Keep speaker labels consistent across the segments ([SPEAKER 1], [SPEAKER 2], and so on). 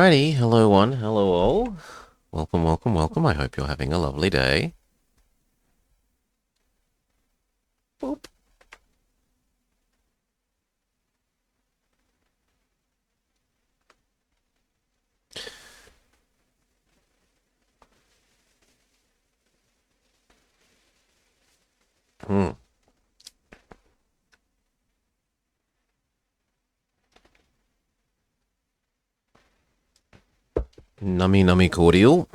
[SPEAKER 1] Alrighty, hello one, hello all. Welcome, welcome, welcome. I hope you're having a lovely day. Boop. Nummy nummy cordial.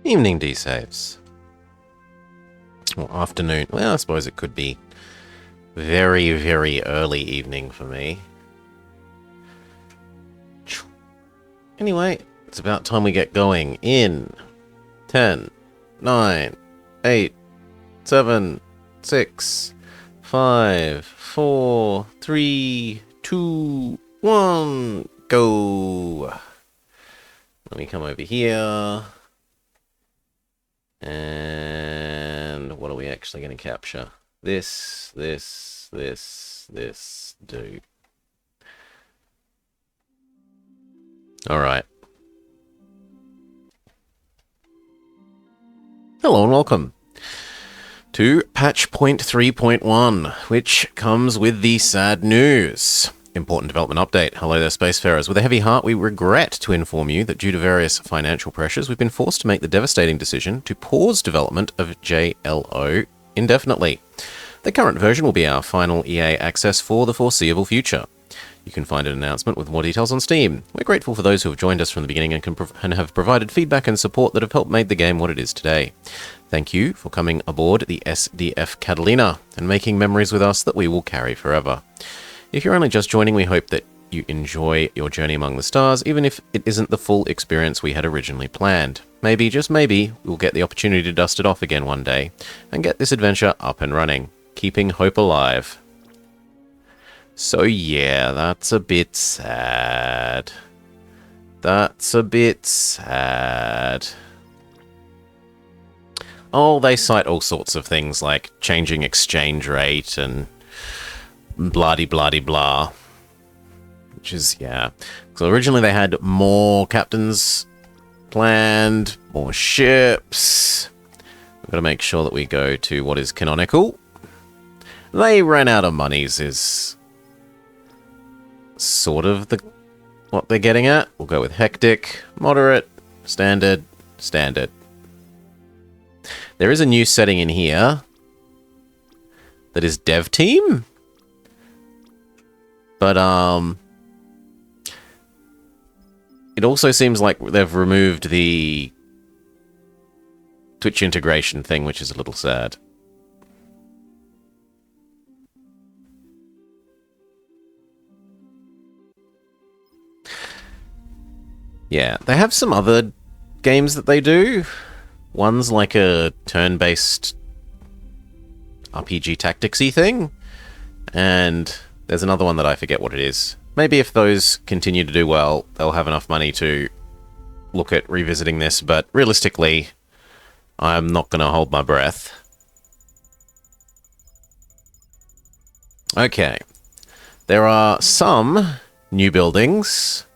[SPEAKER 1] Evening D-saves. Or afternoon. Well, I suppose it could be very, very early evening for me. Anyway, it's about time we get going in 10, 9, 8, 7, 6, 5, 4, 3, 2, 1, go. Let me come over here. And what are we actually going to capture? This, do. Alright. Hello and welcome to patch point 3.1, which comes with the sad news. Important development update. Hello there, Spacefarers. With a heavy heart, we regret to inform you that due to various financial pressures, we've been forced to make the devastating decision to pause development of JLO indefinitely. The current version will be our final EA access for the foreseeable future. You can find an announcement with more details on Steam. We're grateful for those who have joined us from the beginning and have provided feedback and support that have helped make the game what it is today. Thank you for coming aboard the SDF Catalina and making memories with us that we will carry forever. If you're only just joining, we hope that you enjoy your journey among the stars, even if it isn't the full experience we had originally planned. Maybe, just maybe, we'll get the opportunity to dust it off again one day and get this adventure up and running, keeping hope alive. So yeah, that's a bit sad. That's a bit sad. Oh, they cite all sorts of things like changing exchange rate and blah-de-blah-de-blah. Which is, yeah. So originally they had more captains planned, more ships. We've got to make sure that we go to what is canonical. They ran out of monies is sort of what they're getting at. We'll go with hectic, moderate, standard, standard. There is a new setting in here that is dev team. But, it also seems like they've removed the Twitch integration thing, which is a little sad. Yeah, they have some other games that they do. One's like a turn-based RPG tacticsy thing. And there's another one that I forget what it is. Maybe if those continue to do well, they'll have enough money to look at revisiting this, but realistically, I'm not going to hold my breath. Okay. There are some new buildings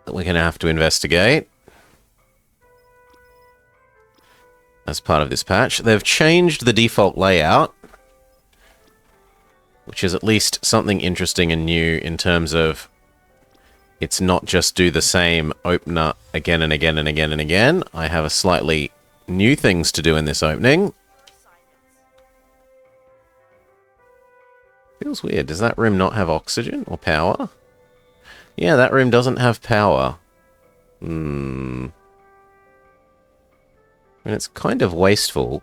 [SPEAKER 1] that we're going to have to investigate as part of this patch. They've changed the default layout, which is at least something interesting and new in terms of it's not just do the same opener again and again and again and again. I have a slightly new things to do in this opening. Feels weird. Does that room not have oxygen or power? Yeah, that room doesn't have power. I mean, it's kind of wasteful.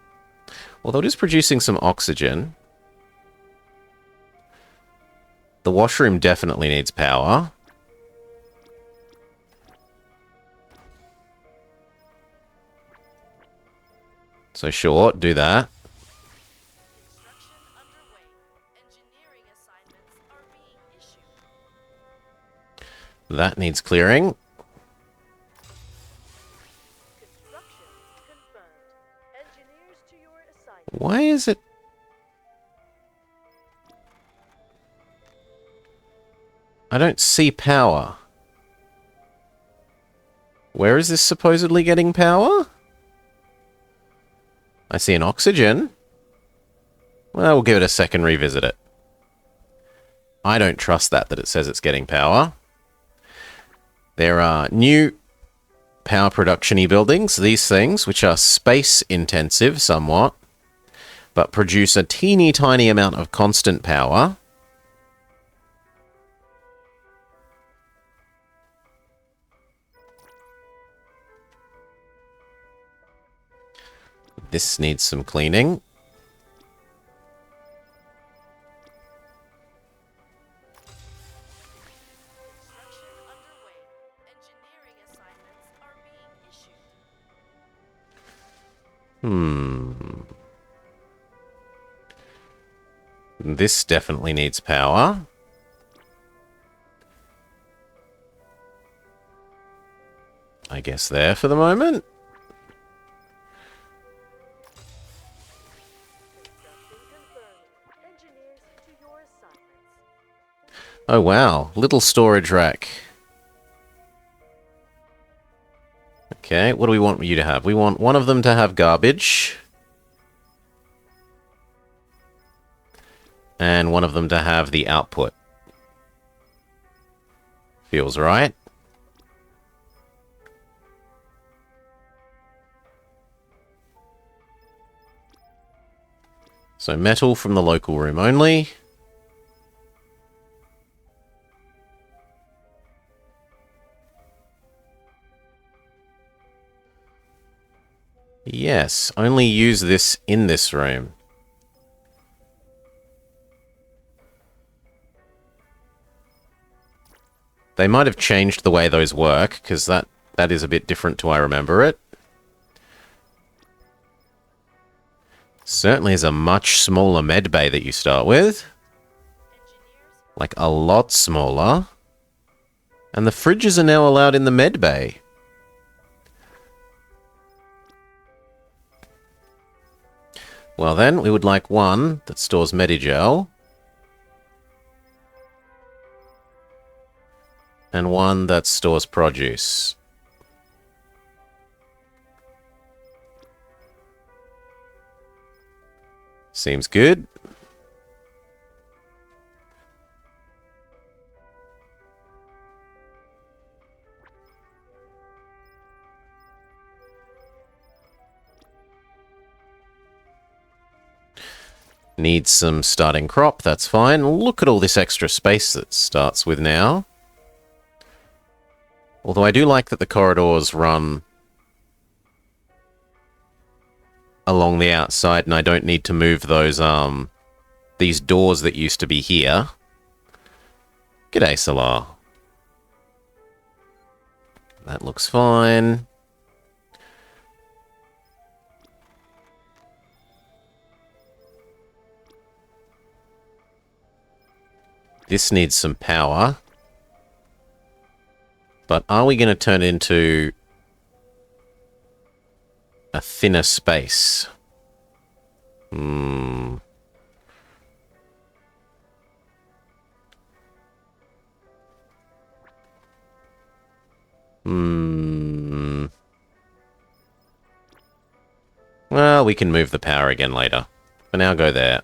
[SPEAKER 1] Although it is producing some oxygen. The washroom definitely needs power. So sure, do that. That needs clearing. Why is it... I don't see power. Where is this supposedly getting power? I see an oxygen. Well, we'll give it a second, revisit it. I don't trust that it says it's getting power. There are new power production-y buildings, these things, which are space-intensive somewhat, but produce a teeny tiny amount of constant power. This needs some cleaning. This definitely needs power. I guess there for the moment. Oh wow, little storage rack. Okay, what do we want you to have? We want one of them to have garbage. And one of them to have the output. Feels right. So metal from the local room only. Yes, only use this in this room. They might have changed the way those work, because that is a bit different to I remember it. Certainly is a much smaller med bay that you start with. Like, a lot smaller. And the fridges are now allowed in the med bay. Well then, we would like one that stores Medigel. And one that stores produce. Seems good. Needs some starting crop, that's fine. Look at all this extra space that starts with now. Although I do like that the corridors run along the outside and I don't need to move those, these doors that used to be here. G'day, Salar. That looks fine. This needs some power. But are we going to turn it into a thinner space? Hmm. Well, we can move the power again later. For now, go there.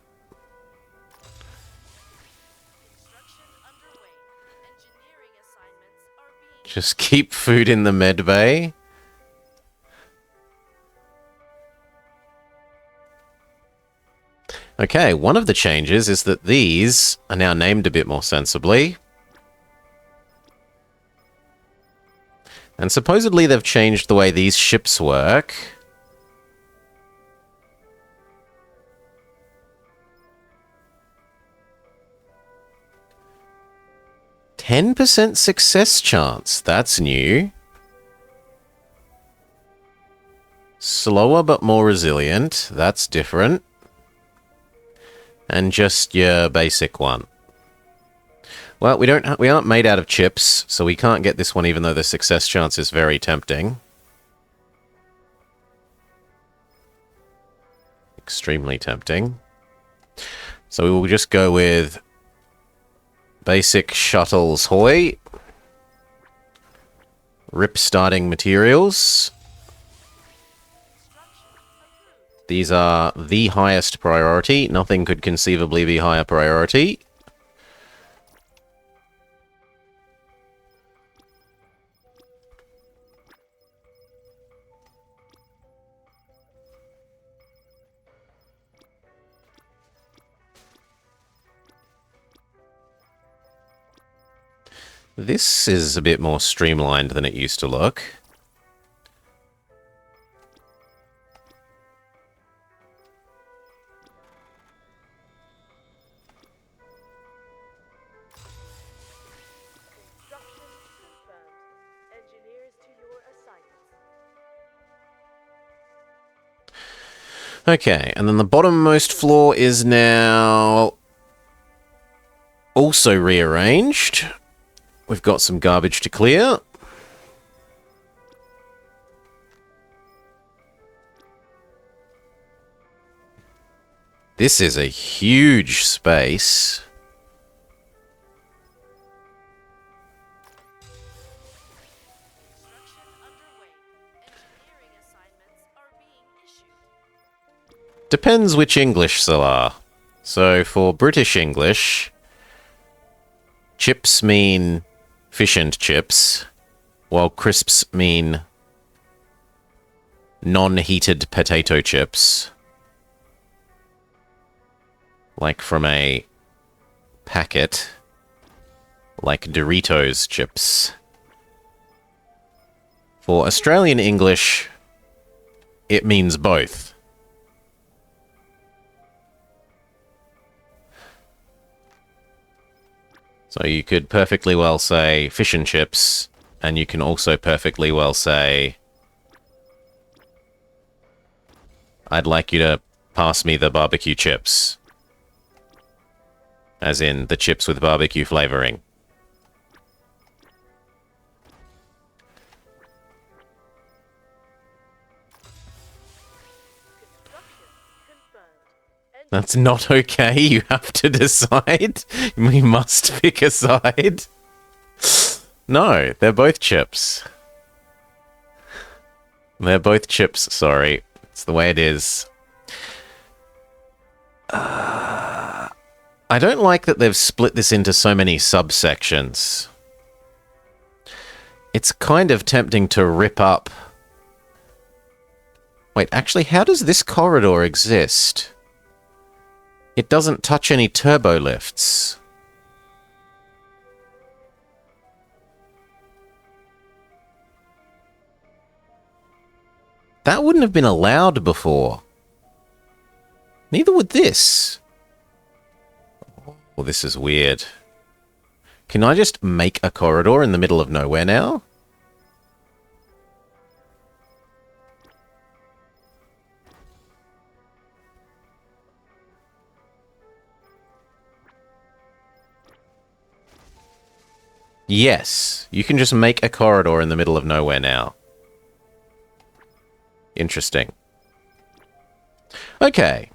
[SPEAKER 1] Just keep food in the med bay. Okay, one of the changes is that these are now named a bit more sensibly. And supposedly they've changed the way these ships work. %10 success chance. That's new. Slower but more resilient. That's different. And just your basic one. Well, we aren't made out of chips, so we can't get this one even though the success chance is very tempting. Extremely tempting. So we will just go with basic shuttles hoy. Rip starting materials. These are the highest priority. Nothing could conceivably be higher priority. This is a bit more streamlined than it used to look. Okay, and then the bottommost floor is now also rearranged. We've got some garbage to clear. This is a huge space. Depends which English there are. So for British English, chips mean fish and chips, while crisps mean non-heated potato chips. Like from a packet, like Doritos chips. For Australian English, it means both. So you could perfectly well say fish and chips, and you can also perfectly well say, I'd like you to pass me the barbecue chips. As in the chips with barbecue flavoring. That's not okay. You have to decide. We must pick a side. No, they're both chips. They're both chips, sorry. It's the way it is. I don't like that they've split this into so many subsections. It's kind of tempting to rip up. Wait, actually, how does this corridor exist? It doesn't touch any turbo lifts. That wouldn't have been allowed before. Neither would this. Well, this is weird. Can I just make a corridor in the middle of nowhere now? Yes, you can just make a corridor in the middle of nowhere now. Interesting. Okay.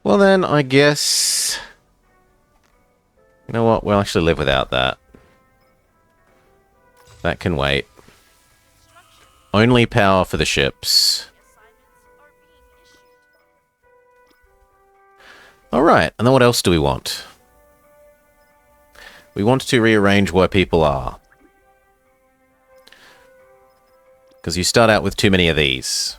[SPEAKER 1] Well then, I guess... You know what? We'll actually live without that. That can wait. Only power for the ships. Alright, and then what else do we want? We want to rearrange where people are. Because you start out with too many of these.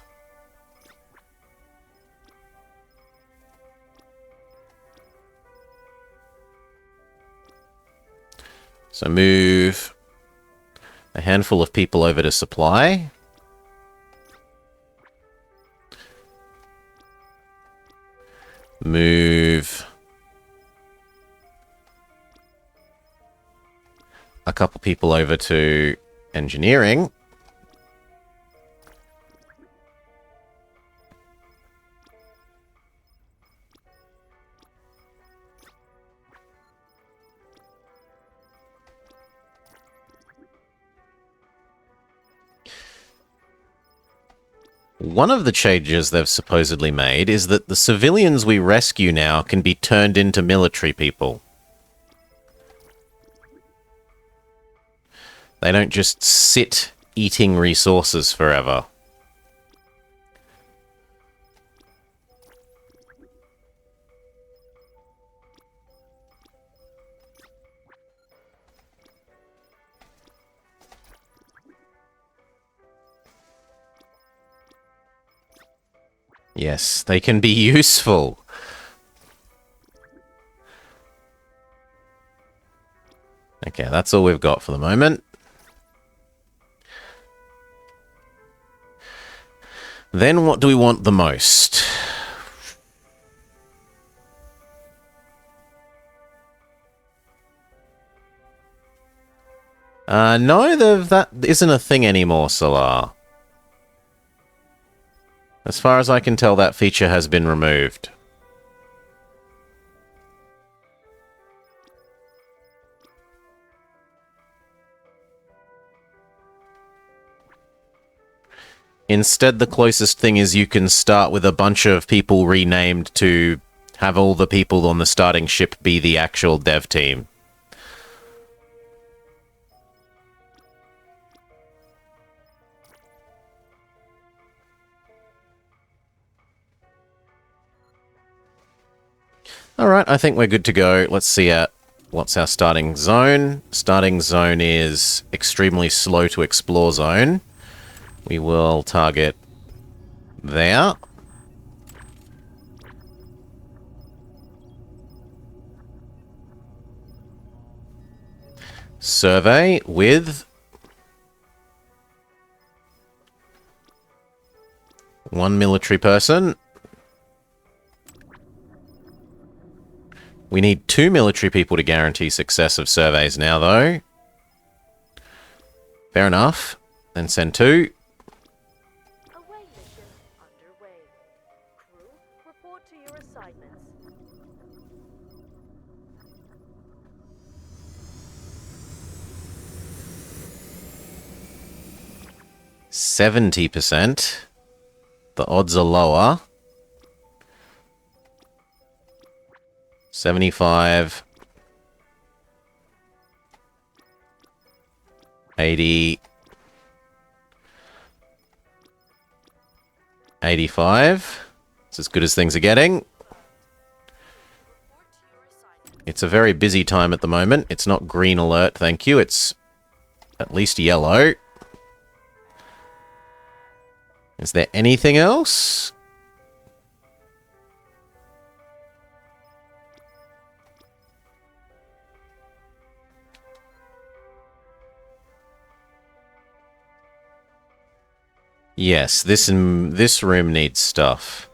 [SPEAKER 1] So move a handful of people over to supply. Move a couple people over to engineering. One of the changes they've supposedly made is that the civilians we rescue now can be turned into military people. They don't just sit eating resources forever. Yes, they can be useful. Okay, that's all we've got for the moment. Then what do we want the most? No, that isn't a thing anymore, Solar. As far as I can tell, that feature has been removed. Instead, the closest thing is you can start with a bunch of people renamed to have all the people on the starting ship be the actual dev team. Alright, I think we're good to go. Let's see what's our starting zone. Starting zone is extremely slow to explore zone. We will target there. Survey with one military person. We need 2 military people to guarantee success of surveys now, though. Fair enough. Then send 2.
[SPEAKER 2] Away mission underway. Crew, report to your assignments.
[SPEAKER 1] 70%. The odds are lower. 75. 80. 85. It's as good as things are getting. It's a very busy time at the moment. It's not green alert, thank you. It's at least yellow. Is there anything else? Yes, this room needs stuff.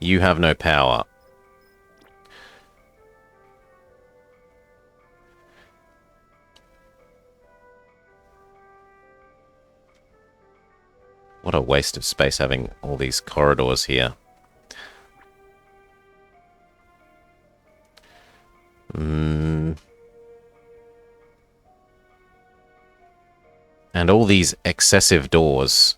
[SPEAKER 1] You have no power. What a waste of space having all these corridors here. And all these excessive doors.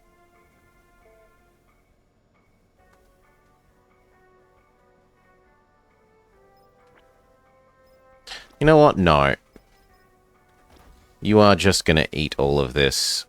[SPEAKER 1] You know what? No. You are just going to eat all of this.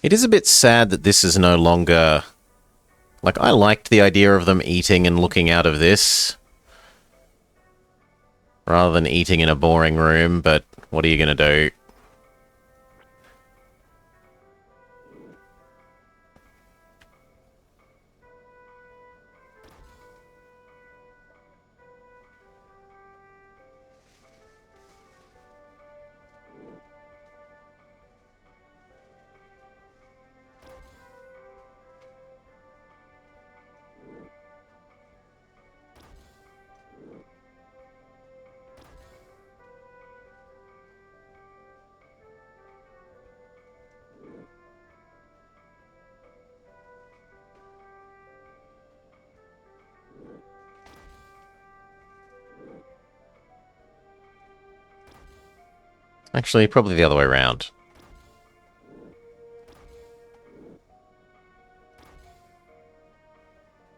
[SPEAKER 1] It is a bit sad that this is no longer... Like, I liked the idea of them eating and looking out of this, rather than eating in a boring room, but what are you going to do? Actually, probably the other way around.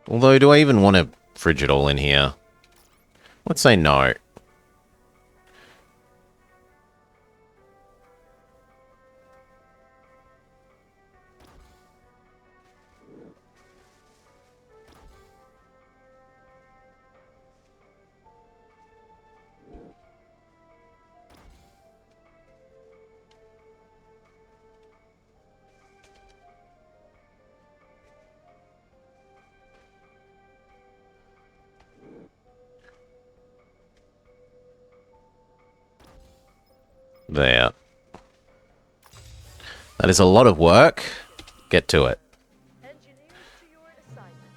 [SPEAKER 1] Although, do I even want to fridge it all in here? Let's say no. There. That is a lot of work. Get to it.
[SPEAKER 2] Engineers to your assignment.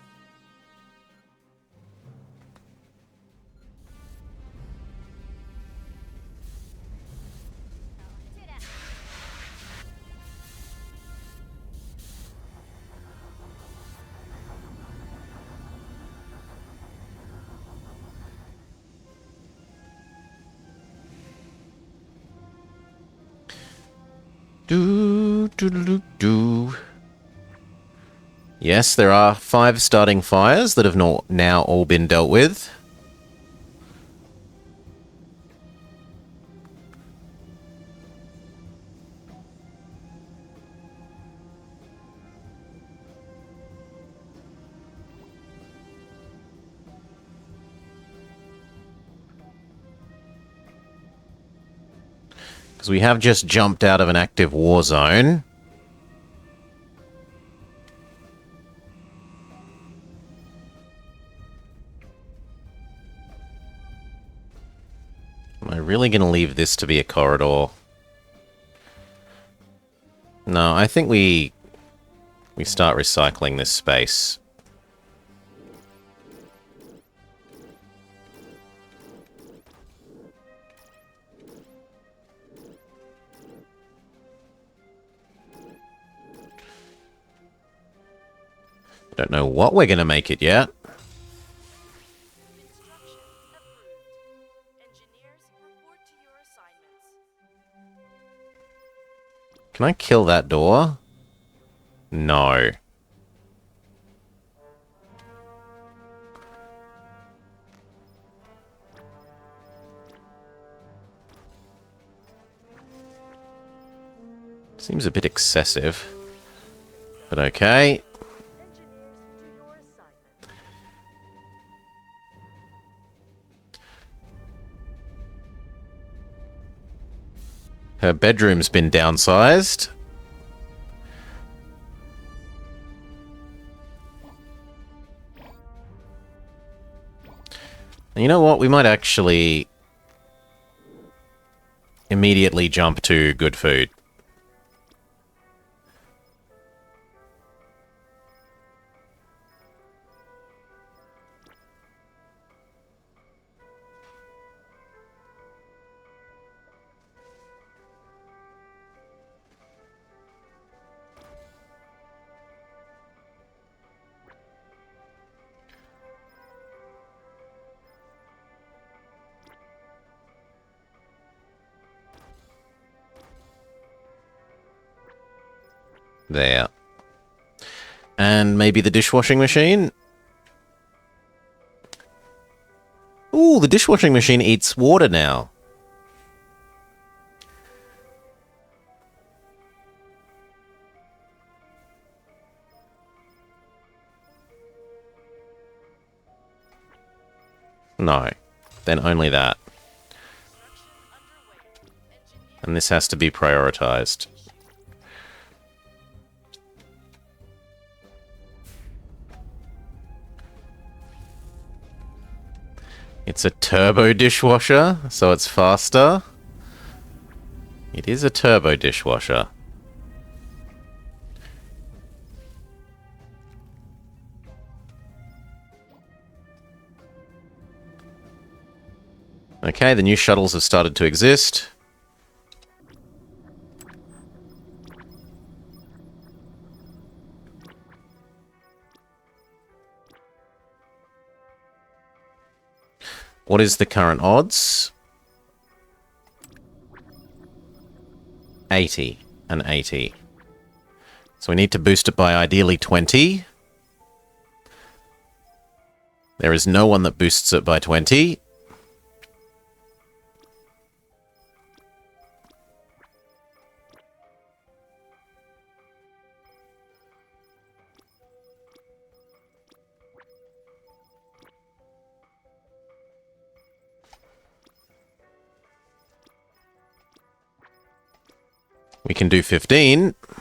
[SPEAKER 1] Do. Yes, there are 5 starting fires that have now all been dealt with. Because we have just jumped out of an active war zone. Am I really going to leave this to be a corridor? No, I think we start recycling this space. Don't know what we're going to make it yet.
[SPEAKER 2] Construction approved. Engineers report to your assignments.
[SPEAKER 1] Can I kill that door? No. Seems a bit excessive. But okay.
[SPEAKER 2] Engineers to your assignment.
[SPEAKER 1] Her bedroom's been downsized. And you know what? We might actually immediately jump to good food. There. And maybe the dishwashing machine? Ooh, the dishwashing machine eats water now. No. Then only that. And this has to be prioritized. It's a turbo dishwasher, so it's faster. It is a turbo dishwasher. Okay, the new shuttles have started to exist. What is the current odds? 80 and 80. So we need to boost it by ideally 20. There is no one that boosts it by 20. We can do 15.
[SPEAKER 2] Crew,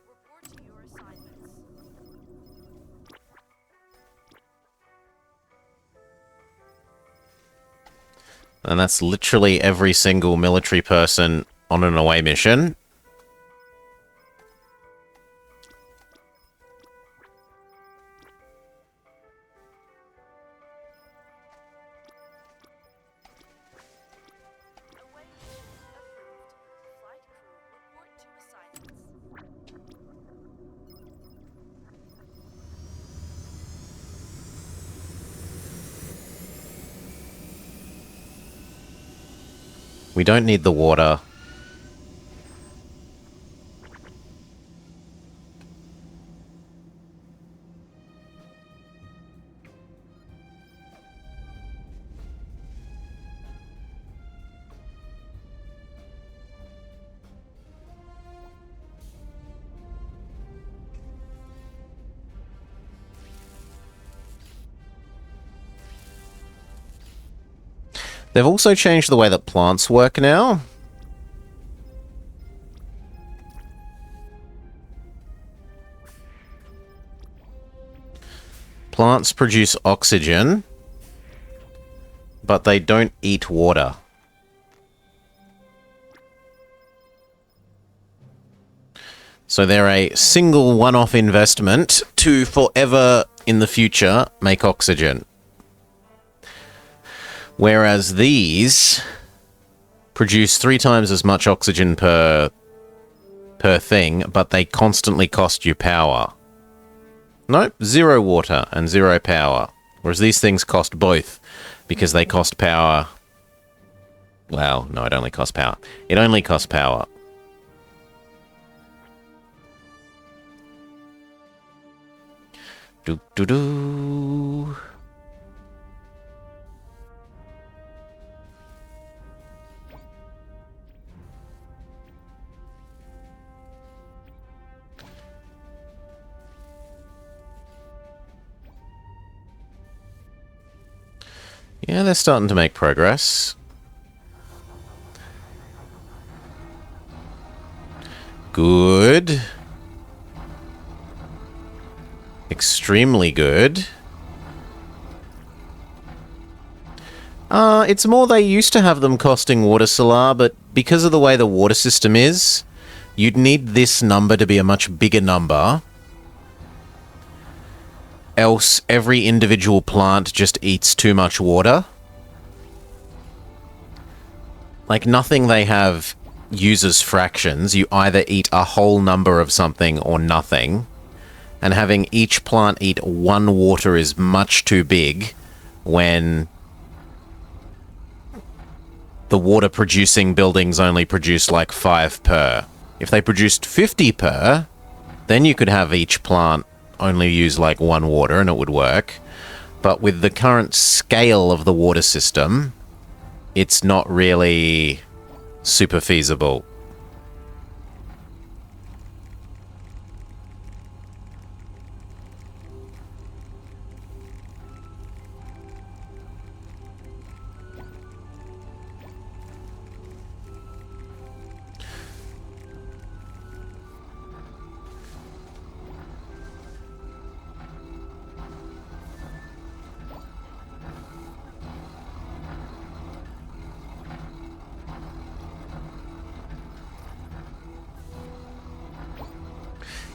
[SPEAKER 2] report to your assignments.
[SPEAKER 1] And that's literally every single military person on an away mission.
[SPEAKER 2] Away mission approved. Flight crew, report to assignments.
[SPEAKER 1] We don't need the water. They've also changed the way that plants work now. Plants produce oxygen, but they don't eat water. So they're a single one-off investment to forever in the future make oxygen. Whereas these produce 3 times as much oxygen per thing, but they constantly cost you power. Nope, 0 water and 0 power. Whereas these things cost both, because they cost power. Well, no, it only costs power. It only costs power. Do-do-do. Yeah, they're starting to make progress. Good. Extremely good. It's more they used to have them costing water solar, but because of the way the water system is, you'd need this number to be a much bigger number. Else, every individual plant just eats too much water. Like, nothing they have uses fractions. You either eat a whole number of something or nothing. And having each plant eat one water is much too big when the water-producing buildings only produce like 5 per. If they produced 50 per, then you could have each plant only use like 1 water and it would work. But with the current scale of the water system, it's not really super feasible.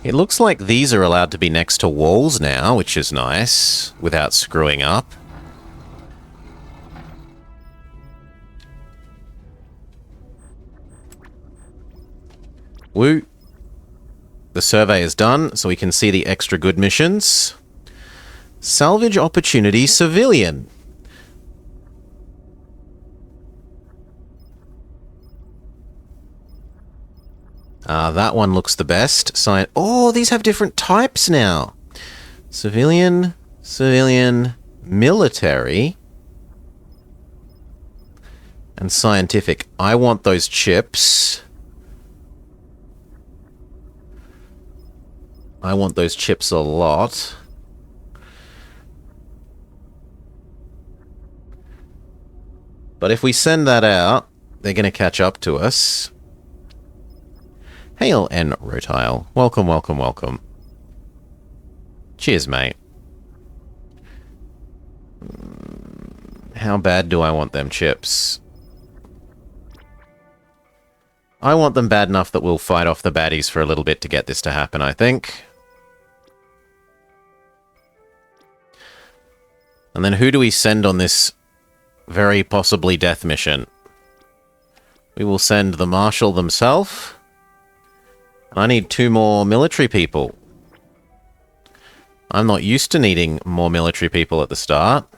[SPEAKER 1] It looks like these are allowed to be next to walls now, which is nice, without screwing up. Woo. The survey is done, so we can see the extra good missions. Salvage opportunity civilian. That one looks the best. Oh, these have different types now. Civilian, civilian, military, and scientific. I want those chips. I want those chips a lot. But if we send that out, they're going to catch up to us. Hail and Rotile. Welcome, welcome, welcome. Cheers, mate. How bad do I want them chips? I want them bad enough that we'll fight off the baddies for a little bit to get this to happen, I think. And then who do we send on this very possibly death mission? We will send the Marshal themselves. I need 2 more military people. I'm not used to needing more military people at the start.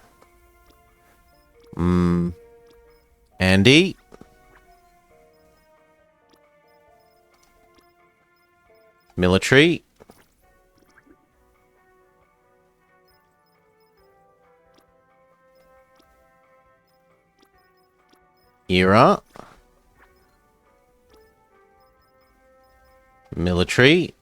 [SPEAKER 1] Andy? Military? Era? Military.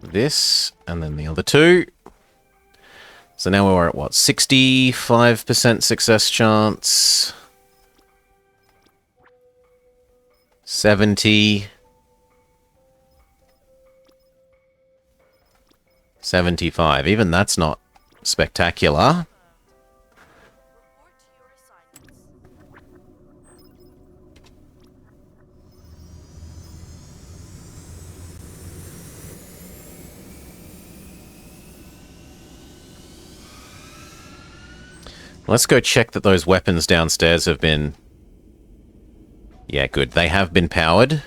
[SPEAKER 1] This, and then the other 2. So now we're at what? 65% success chance. 70. 75. Even that's not spectacular.
[SPEAKER 2] Report to your assignments.
[SPEAKER 1] Let's go check that those weapons downstairs have been... Yeah, good. They have been powered.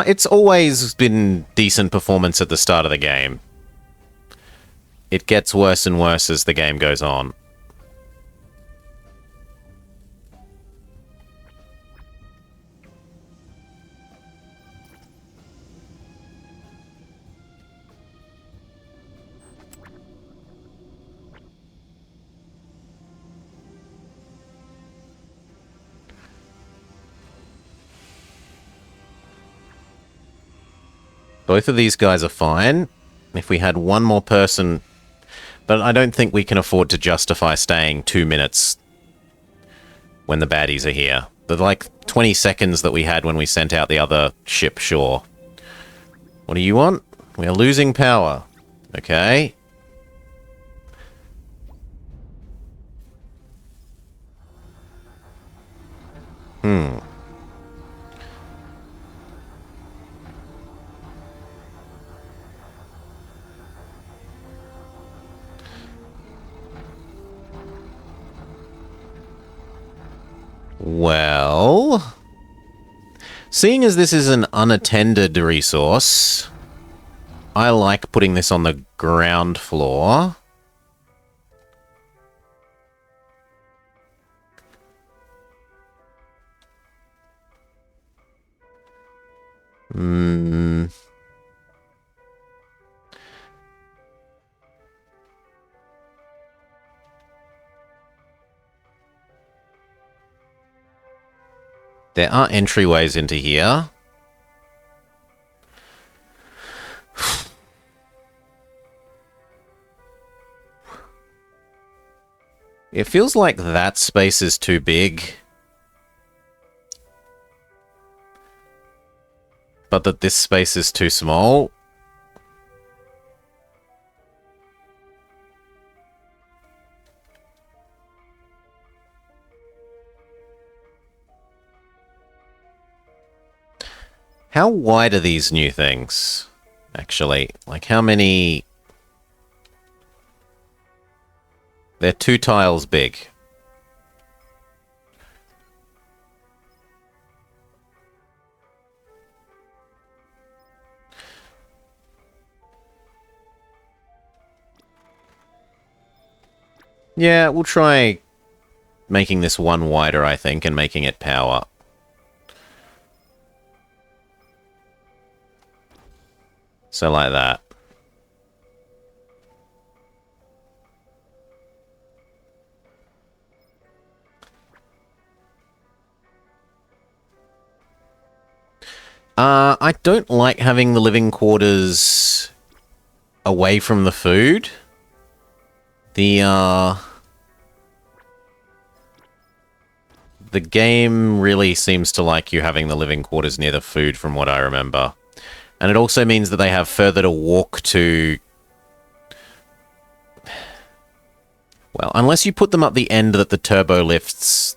[SPEAKER 1] It's always been decent performance at the start of the game. It gets worse and worse as the game goes on. Both of these guys are fine. If we had one more person... But I don't think we can afford to justify staying 2 minutes when the baddies are here. The, like, 20 seconds that we had when we sent out the other ship, sure. What do you want? We are losing power. Okay. Well, seeing as this is an unattended resource, I like putting this on the ground floor. There are entryways into here. It feels like that space is too big. But that this space is too small. How wide are these new things, actually? Like, how many... They're 2 tiles big. Yeah, we'll try making this one wider, I think, and making it power. So like that. I don't like having the living quarters away from the food. The game really seems to like you having the living quarters near the food, from what I remember. And it also means that they have further to walk to... Well, unless you put them up the end that the turbo lifts...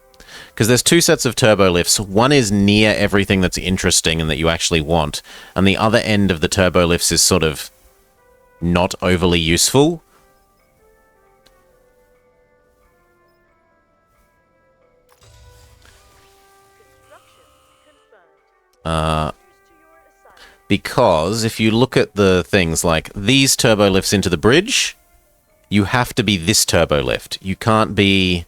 [SPEAKER 1] Because there's 2 sets of turbo lifts. One is near everything that's interesting and that you actually want. And the other end of the turbo lifts is sort of not overly useful. Because if you look at the things like these turbo lifts into the bridge, you have to be this turbo lift. You can't be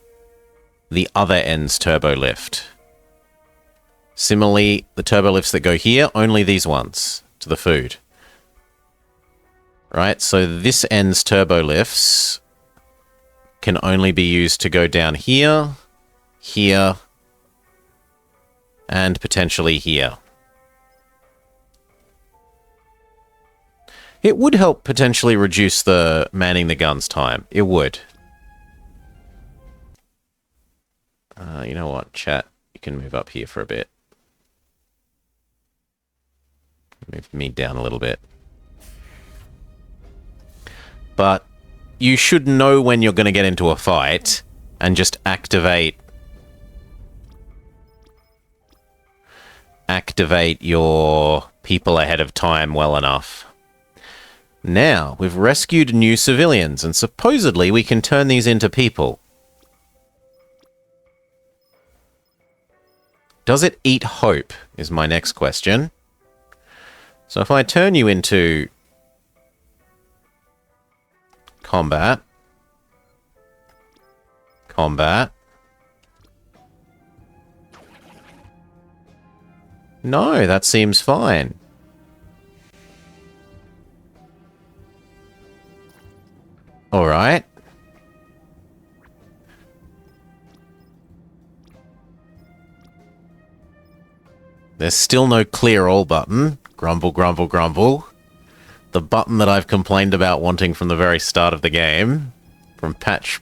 [SPEAKER 1] the other end's turbo lift. Similarly, the turbo lifts that go here, only these ones to the food. Right, so this end's turbo lifts can only be used to go down here, here, and potentially here. It would help potentially reduce the manning the guns time. It would. You know what, chat? You can move up here for a bit. Move me down a little bit. But you should know when you're going to get into a fight and just activate your people ahead of time well enough. Now, we've rescued new civilians, and supposedly we can turn these into people. Does it eat hope, is my next question. So if I turn you into combat, no, that seems fine. All right. There's still no clear all button. Grumble, grumble, grumble. The button that I've complained about wanting from the very start of the game, from patch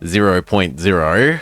[SPEAKER 1] 0.0.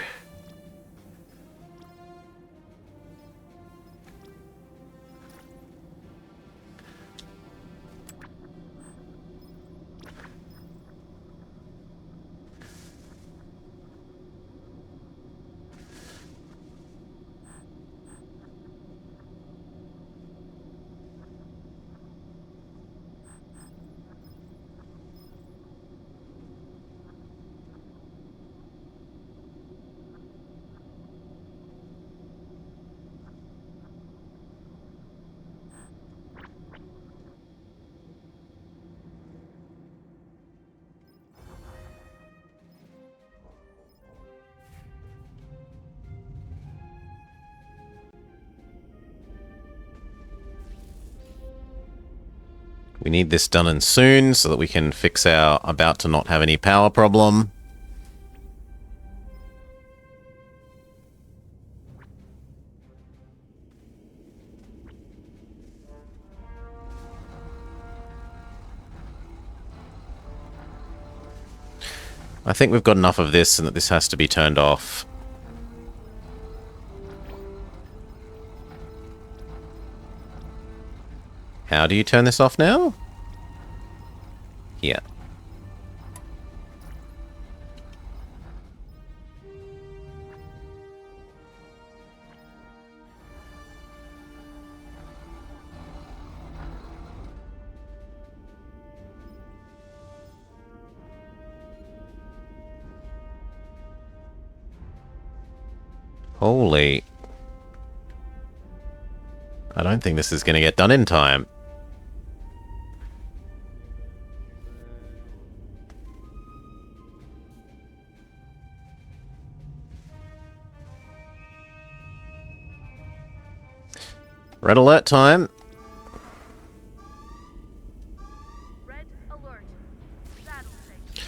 [SPEAKER 1] We need this done and soon so that we can fix our about to not have any power problem. I think we've got enough of this and that this has to be turned off. How do you turn this off now? Here. Holy. I don't think this is going to get done in time. Red alert time.
[SPEAKER 2] Red alert. Battle station.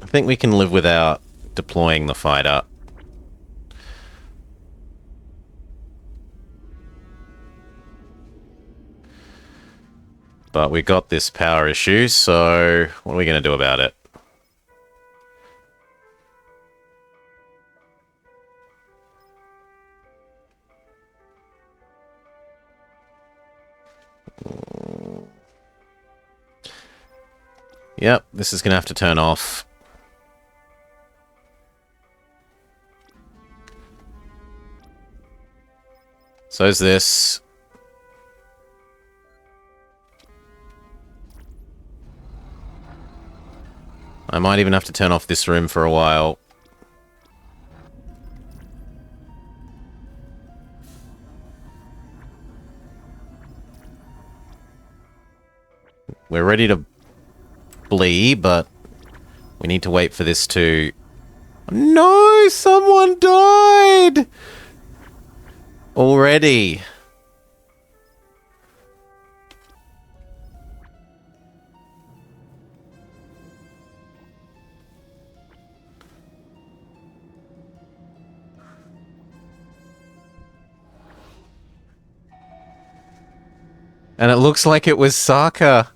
[SPEAKER 1] I think we can live without deploying the fighter. But we got this power issue, so what are we going to do about it? Yep, this is going to have to turn off. So is this. I might even have to turn off this room for a while. We're ready to flee, but we need to wait for this to... No! Someone died! Already. And it looks like it was Saka.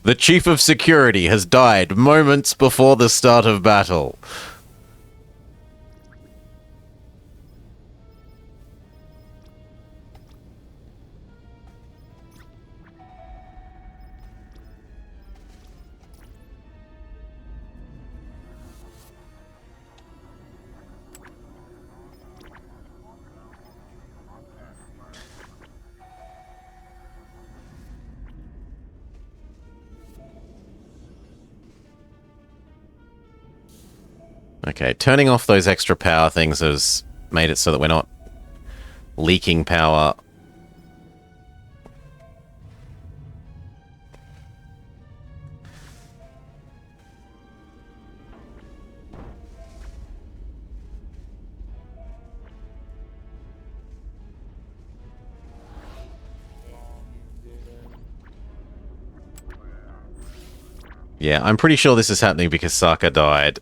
[SPEAKER 1] The chief of security has died moments before the start of battle. Okay, turning off those extra power things has made it so that we're not leaking power. Yeah, I'm pretty sure this is happening because Sokka died.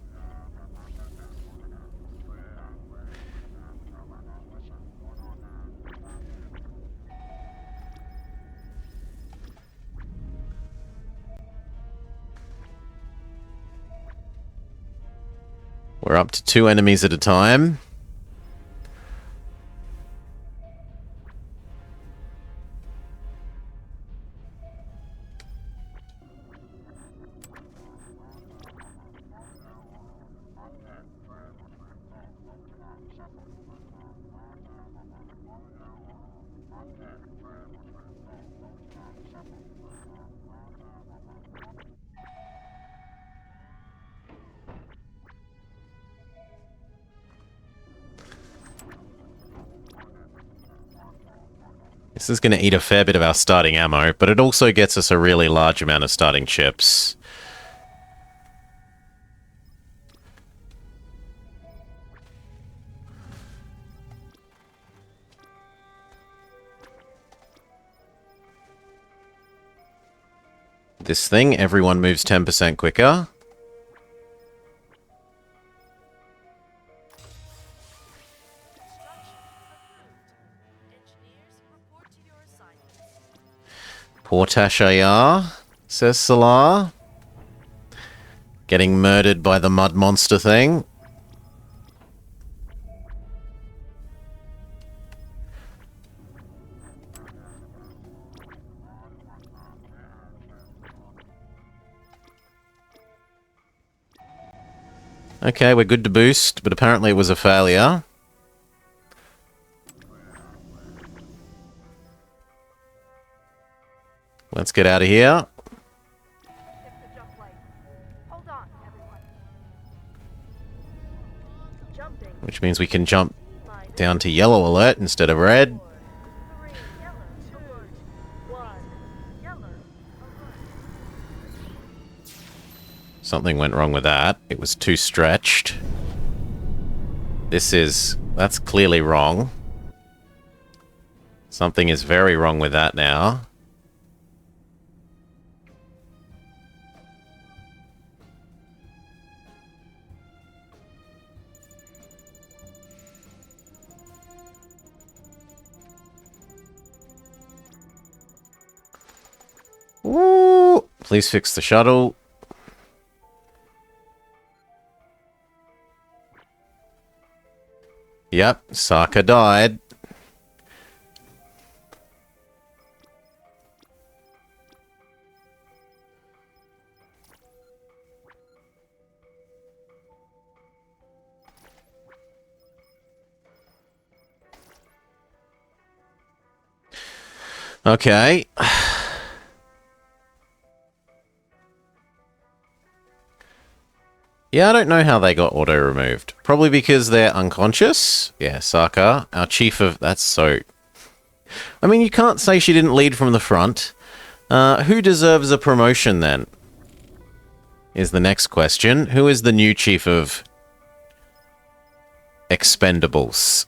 [SPEAKER 1] We're up to 2 enemies at a time. This is going to eat a fair bit of our starting ammo, but it also gets us a really large amount of starting chips. This thing, everyone moves 10% quicker.
[SPEAKER 2] Engineers, report to your assignments.
[SPEAKER 1] Poor Tashayar, says Salar. Getting murdered by the mud monster thing. Okay, we're good to boost, but apparently it was a failure. Let's get out of here.
[SPEAKER 2] Hit the jump light. Hold on, everyone. Jumping.
[SPEAKER 1] Which means we can jump
[SPEAKER 2] Line
[SPEAKER 1] down to yellow alert instead of red.
[SPEAKER 2] 4, 3, yellow, alert. 1, yellow, alert.
[SPEAKER 1] Something went wrong with that. It was too stretched. That's clearly wrong. Something is very wrong with that now. Ooh, please fix the shuttle. Yep, Sokka died. Okay. Yeah, I don't know how they got auto-removed. Probably because they're unconscious. Yeah, Sokka, our chief of... That's so... I mean, you can't say she didn't lead from the front. Who deserves a promotion, then? Is the next question. Who is the new chief of... Expendables?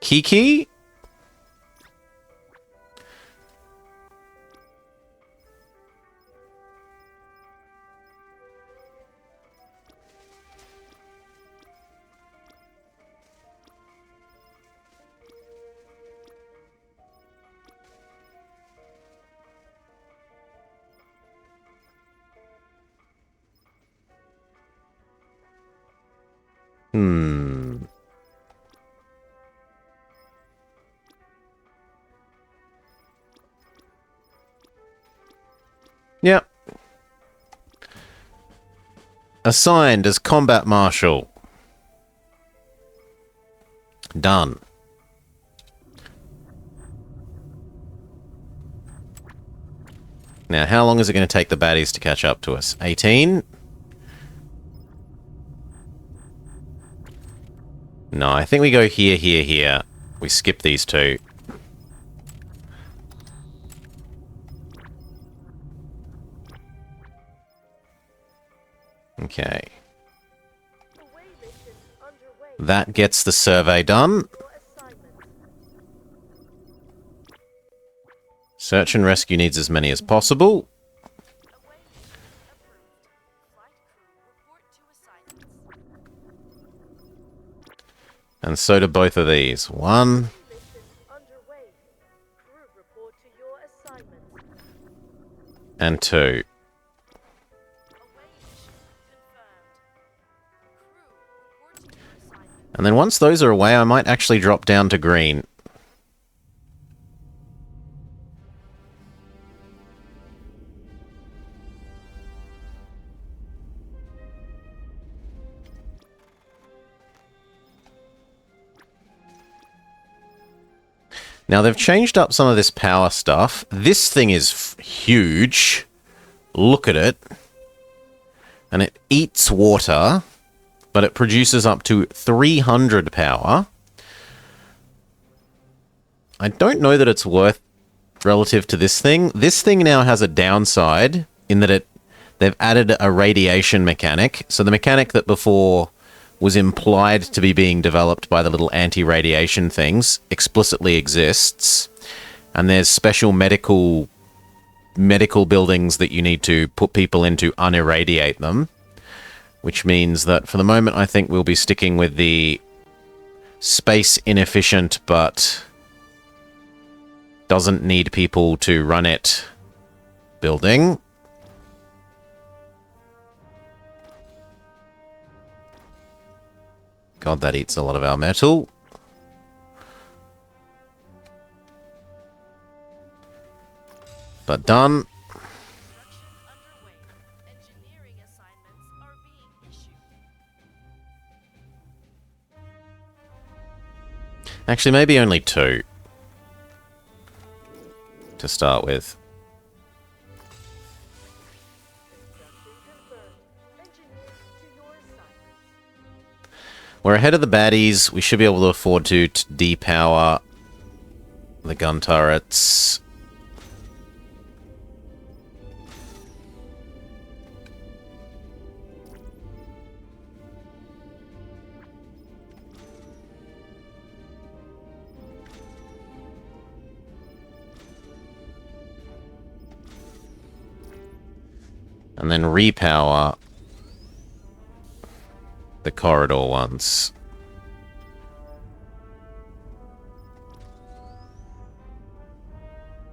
[SPEAKER 1] Kiki? Hmm. Yep. Assigned as combat marshal. Done. Now, how long is it going to take the baddies to catch up to us? 18? No, I think we go here, here, here. We skip these two. Okay.
[SPEAKER 2] Away mission underway.
[SPEAKER 1] That gets the survey done.
[SPEAKER 2] Your assignment.
[SPEAKER 1] Search and rescue needs as many as possible.
[SPEAKER 2] Away mission approved. Flight crew report to assignments.
[SPEAKER 1] And so do both of these. 1
[SPEAKER 2] Mission underway. Crew report to your assignment.
[SPEAKER 1] and 2.
[SPEAKER 2] Away mission confirmed. Crew report to your assignment.
[SPEAKER 1] And then once those are away, I might actually drop down to green. Now, they've changed up some of this power stuff. This thing is huge. Look at it. And it eats water, but it produces up to 300 power. I don't know that it's worth relative to this thing. This thing now has a downside in that they've added a radiation mechanic. So the mechanic that before was implied to be being developed by the little anti-radiation things explicitly exists. And there's special medical buildings that you need to put people in to unirradiate them. Which means that for the moment, I think we'll be sticking with the space inefficient but doesn't need people to run it building. God, that eats a lot of our metal. But done.
[SPEAKER 2] Construction underway. Engineering assignments are being issued.
[SPEAKER 1] Actually, maybe only 2 to start with.
[SPEAKER 2] Construction confirmed. Engineers to your assignments.
[SPEAKER 1] We're ahead of the baddies. We should be able to afford to depower the gun turrets. And then repower the corridor ones.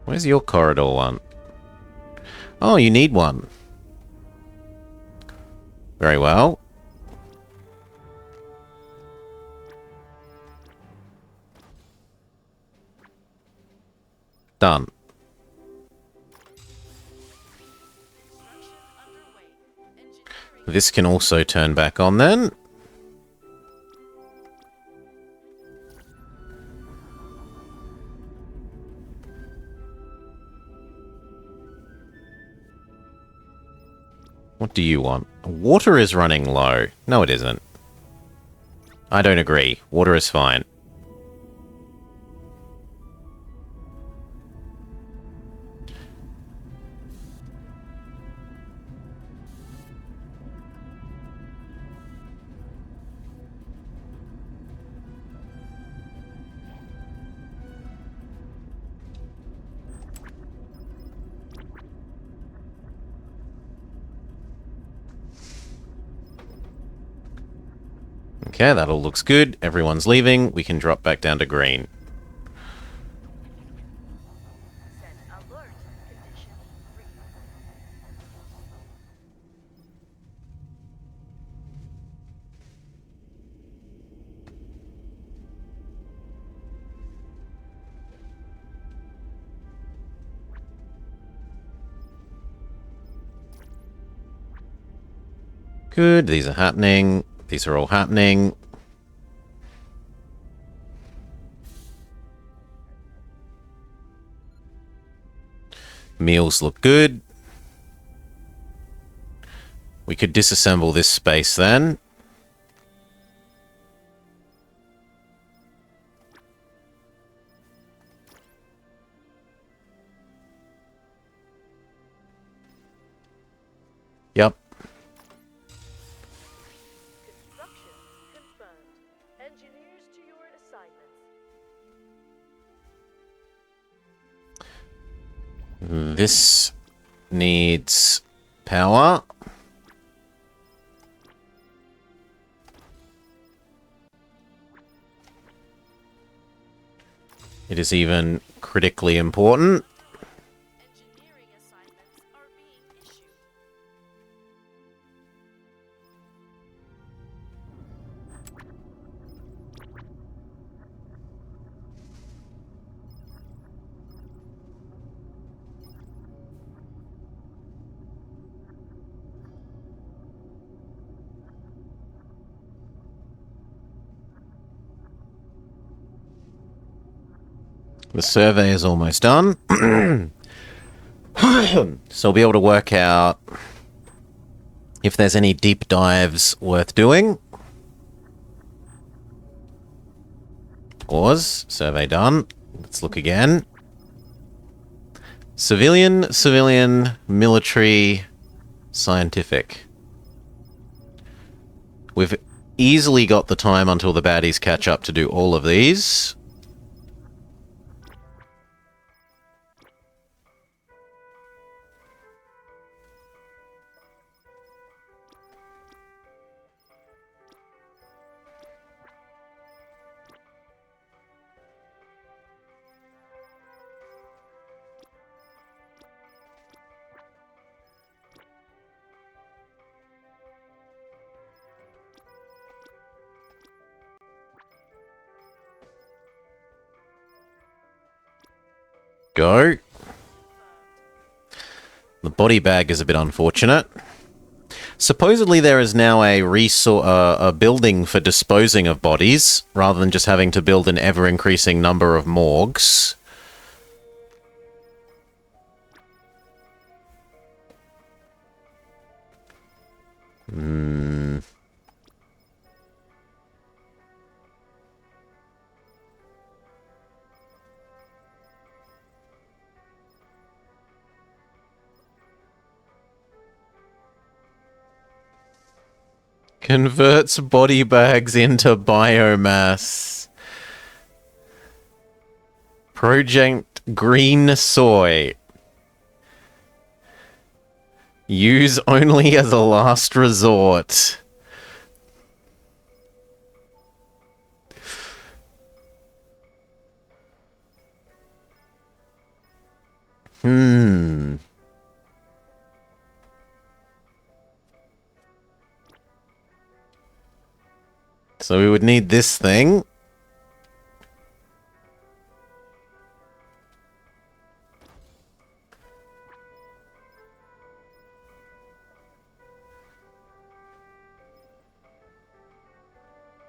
[SPEAKER 1] Where's your corridor one? Oh, you need one. Very well. Done.
[SPEAKER 2] Construction underway. Engineering
[SPEAKER 1] This can also turn back on then. What do you want? Water is running low. No, it isn't. I don't agree. Water is fine. Okay, that all looks good. Everyone's leaving. We can drop back down to green.
[SPEAKER 2] set alert. Condition green.
[SPEAKER 1] Good. These are happening. These are all happening. Meals look good. We could disassemble this space then. Yep. This needs power. It is even critically important.
[SPEAKER 2] Engineering assignments are being issued.
[SPEAKER 1] The survey is almost done. So we'll be able to work out if there's any deep dives worth doing. Pause. Survey done. Let's look again. Civilian, civilian, military, scientific. We've easily got the time until the baddies catch up to do all of these. Go. The body bag is a bit unfortunate. Supposedly there is now a building for disposing of bodies, rather than just having to build an ever-increasing number of morgues. Converts body bags into biomass. Project Green Soy. Use only as a last resort. So we would need this thing.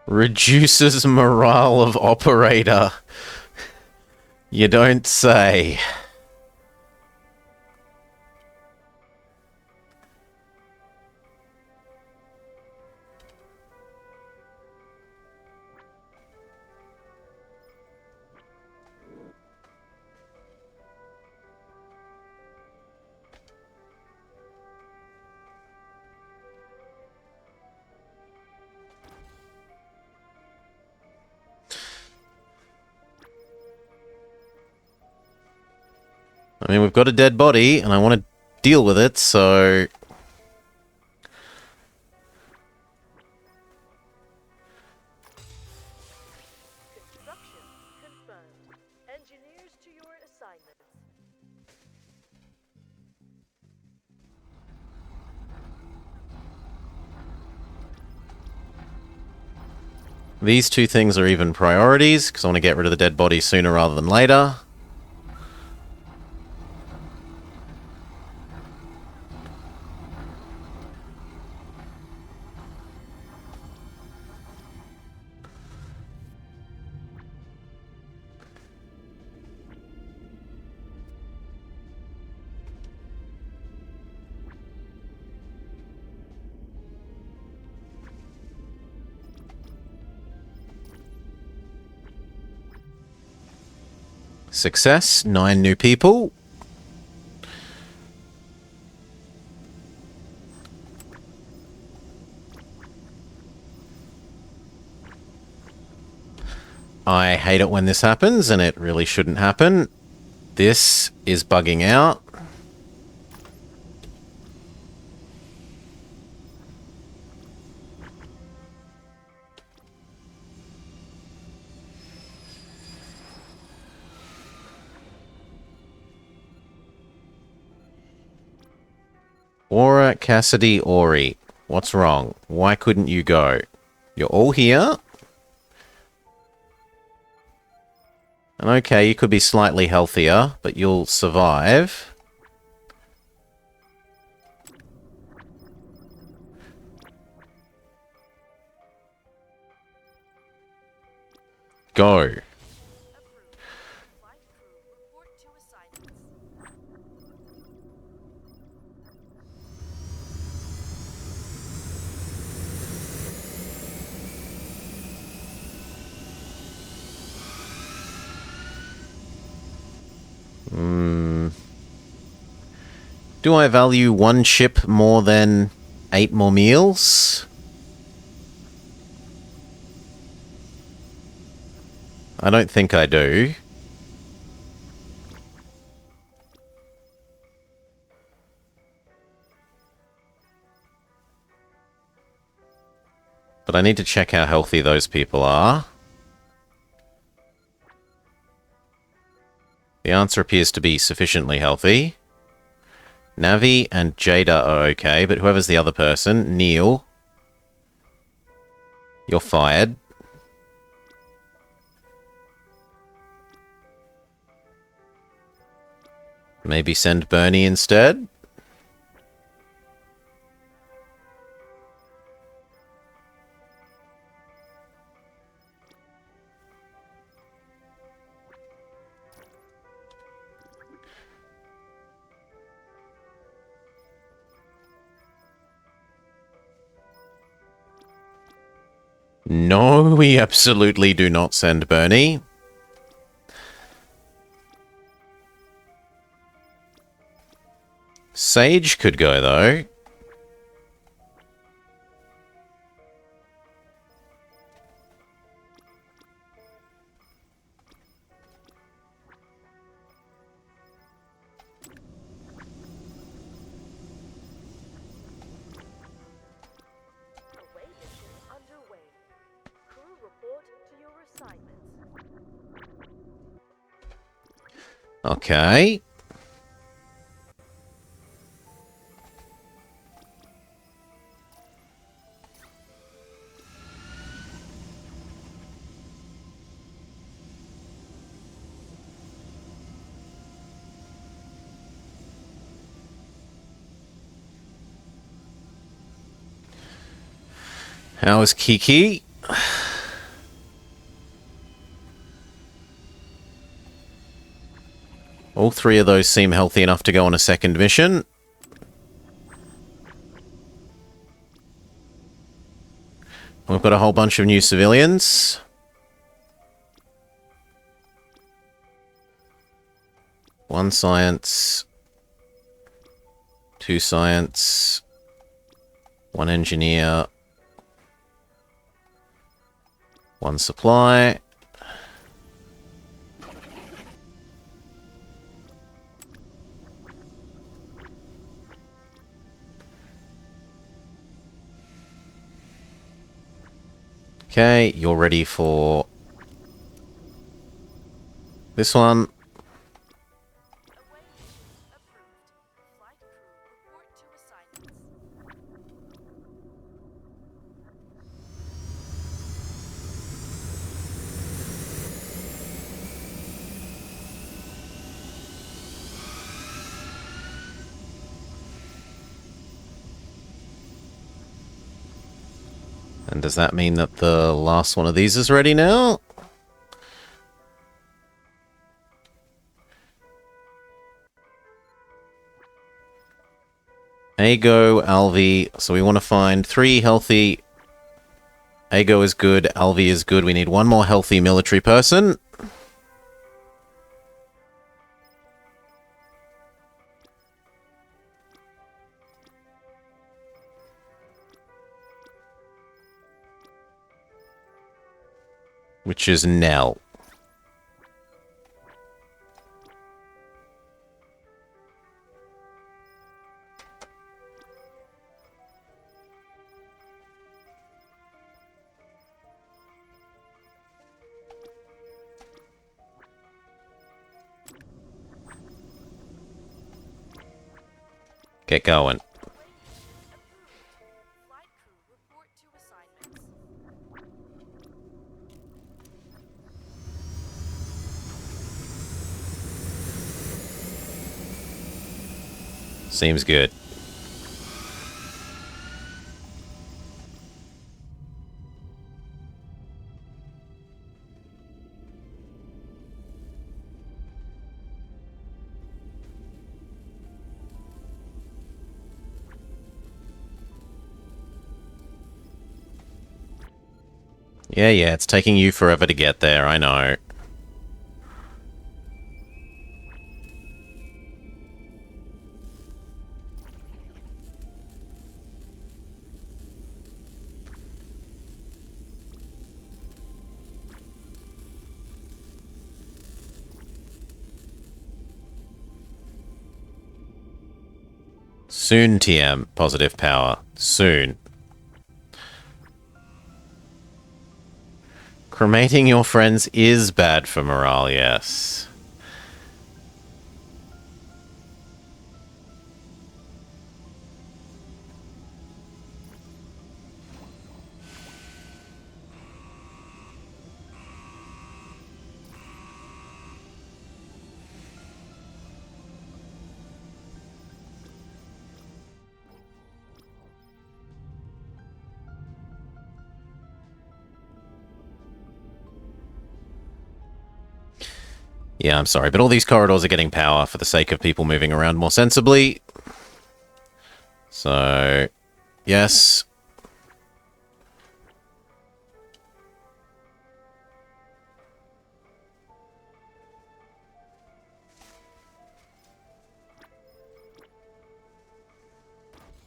[SPEAKER 1] Reduces morale of operator. You don't say. I mean, we've got a dead body, and I want to deal with it, so...
[SPEAKER 2] Construction confirmed. Engineers to your assignments.
[SPEAKER 1] These two things are even priorities, because I want to get rid of the dead body sooner rather than later. Success, 9 new people. I hate it when this happens, and it really shouldn't happen. This is bugging out. Aura, Cassidy, Ori. What's wrong? Why couldn't you go? You're all here? And okay, you could be slightly healthier, but you'll survive. Go.
[SPEAKER 2] Approved. Flight crew, report to assignments.
[SPEAKER 1] Do I value one ship more than 8 more meals? I don't think I do. But I need to check how healthy those people are. The answer appears to be sufficiently healthy. Navi and Jada are okay, but whoever's the other person, Neil, you're fired. Maybe send Bernie instead? No, we absolutely do not send Bernie. Sage could go, though.
[SPEAKER 2] Away mission underway. Crew report to your assignments.
[SPEAKER 1] Okay. How is Kiki? All three of those seem healthy enough to go on a second mission. We've got a whole bunch of new civilians. One science. Two science. One engineer. One supply. Okay, you're ready for this one.
[SPEAKER 2] Away mission approved. Flight crew report to assignments.
[SPEAKER 1] And does that mean that the last one of these is ready now? Ago, Alvi. So we want to find 3 healthy. Ago is good, Alvi is good. We need one more healthy military person. Which is Nell. Get going.
[SPEAKER 2] Flight crew report to assignments.
[SPEAKER 1] Seems good. Yeah, it's taking you forever to get there, I know. Soon, TM. Positive power. Soon. Cremating your friends is bad for morale, yes. Yeah, I'm sorry, but all these corridors are getting power for the sake of people moving around more sensibly. So, yes.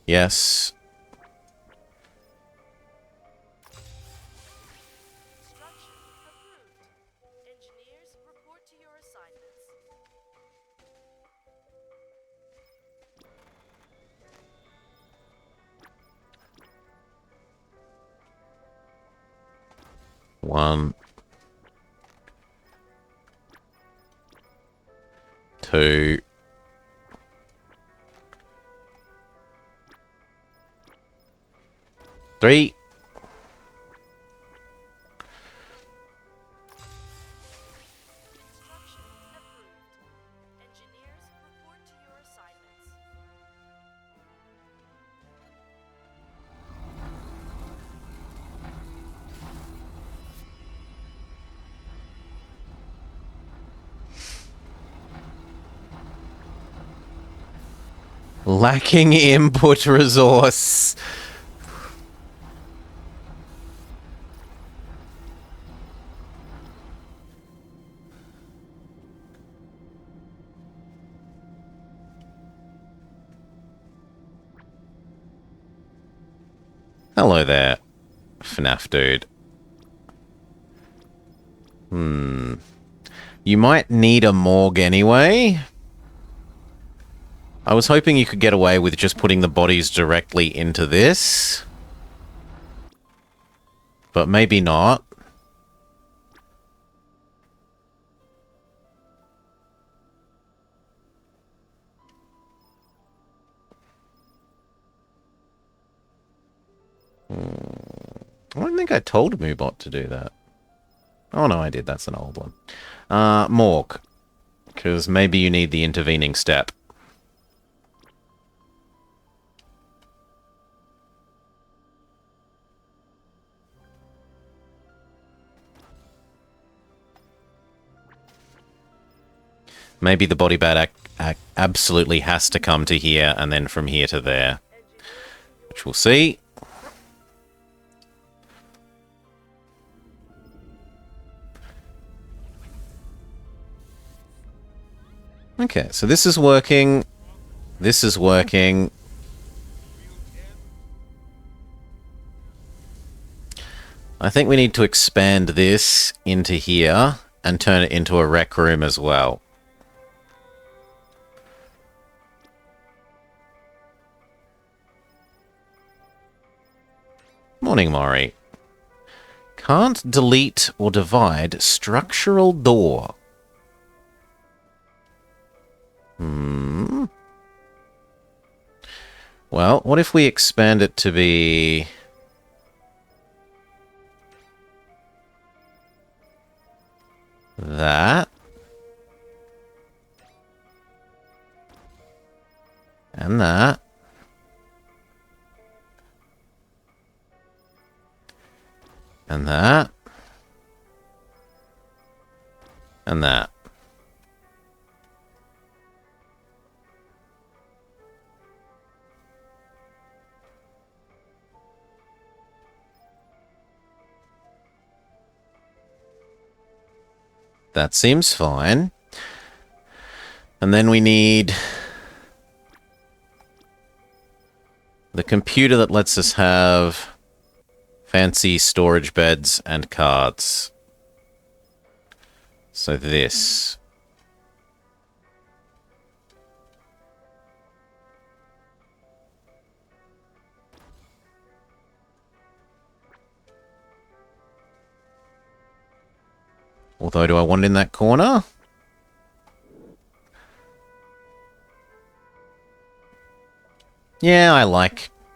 [SPEAKER 1] Yes.
[SPEAKER 2] Instruction approved. Engineers, report to your assignments.
[SPEAKER 1] One. Two. Three.
[SPEAKER 2] Instruction approved. Engineers, report to your assignments.
[SPEAKER 1] Lacking input resource. Hello there, FNAF dude. You might need a morgue anyway. I was hoping you could get away with just putting the bodies directly into this. But maybe not. I don't think I told Moobot to do that. Oh no, I did. That's an old one. Morgue. Because maybe you need the intervening step. Maybe the body bag absolutely has to come to here and then from here to there. Which we'll see. Okay, so this is working. This is working. I think we need to expand this into here and turn it into a rec room as well. Morning, Maury. Can't delete or divide structural door. Well, what if we expand it to be... that? And that. And that. And that. That seems fine. And then we need the computer that lets us have fancy storage beds and cards. So this. Although, do I want it in that corner? Yeah,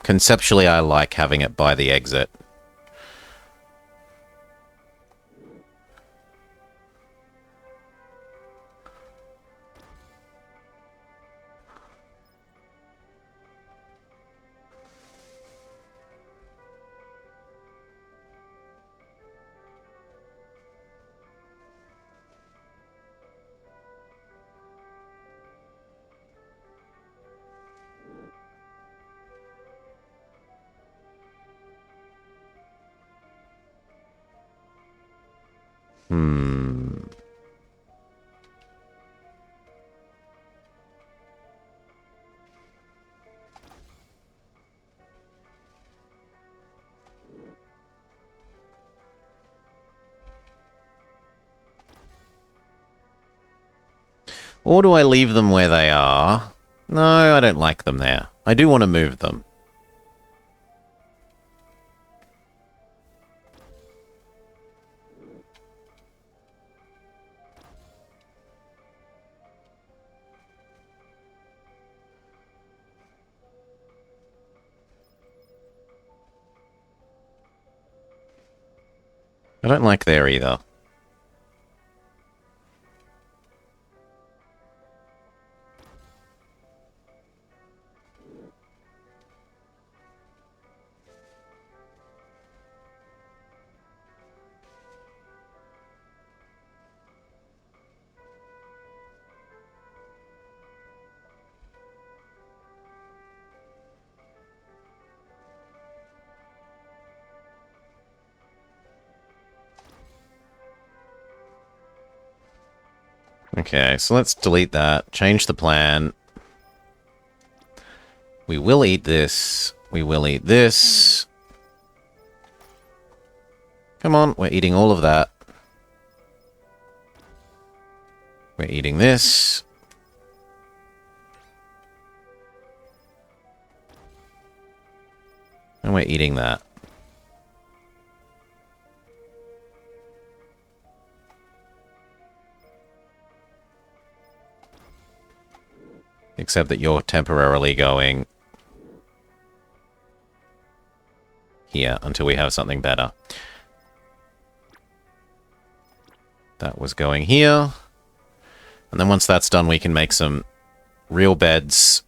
[SPEAKER 1] conceptually I like having it by the exit. Or do I leave them where they are? No, I don't like them there. I do want to move them. I don't like there either. Okay, so let's delete that. Change the plan. We will eat this. We will eat this. Come on, we're eating all of that. We're eating this. And we're eating that. Except that you're temporarily going here until we have something better. That was going here. And then once that's done, we can make some real beds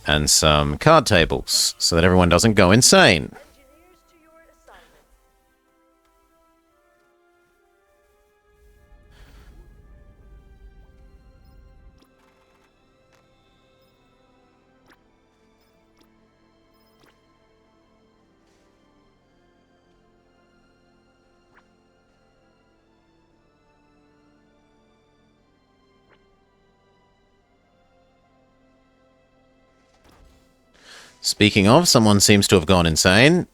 [SPEAKER 1] and some card tables so that everyone doesn't go insane.
[SPEAKER 2] Engineers to your assignment.
[SPEAKER 1] Speaking of, someone seems to have gone insane.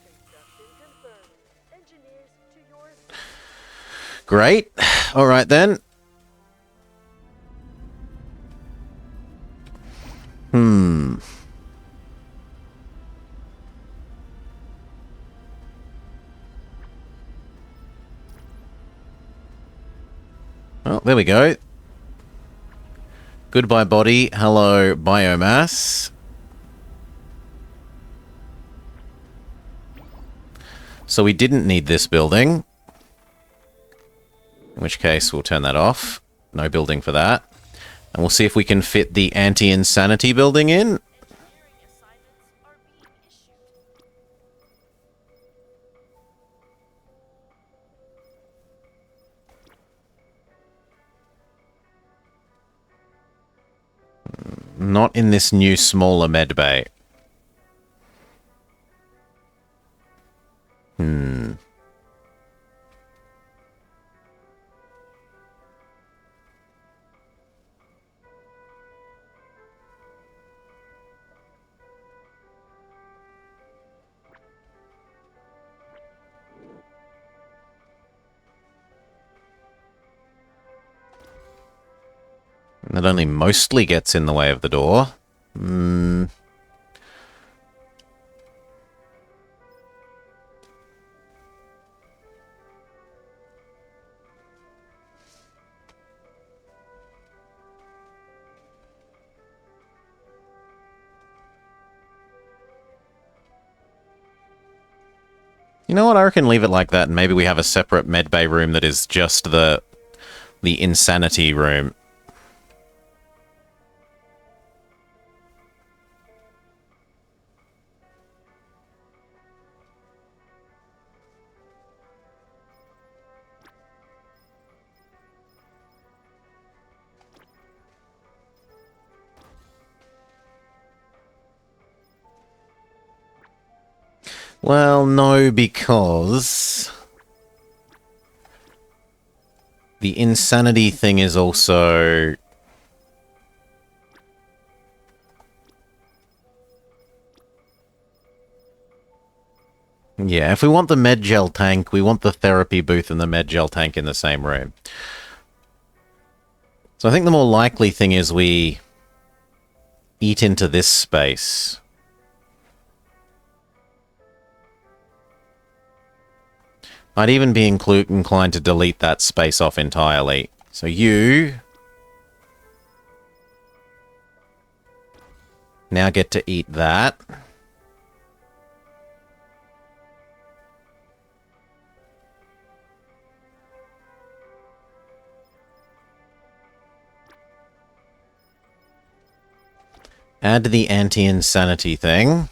[SPEAKER 2] Construction confirmed. Engineers to your assignment.
[SPEAKER 1] Great. All right, then. Well, there we go. Goodbye, body. Hello, biomass. So we didn't need this building. In which case, we'll turn that off. No building for that. And we'll see if we can fit the anti-insanity building in.
[SPEAKER 2] Engineering assignments are being issued.
[SPEAKER 1] Not in this new, smaller med bay. That only mostly gets in the way of the door. You know what? I reckon leave it like that, and maybe we have a separate medbay room that is just the insanity room. Well, no, because the insanity thing is also... Yeah, if we want the med gel tank, we want the therapy booth and the med gel tank in the same room. So I think the more likely thing is we eat into this space. I'd even be inclined to delete that space off entirely. So you now get to eat that. Add the anti-insanity thing.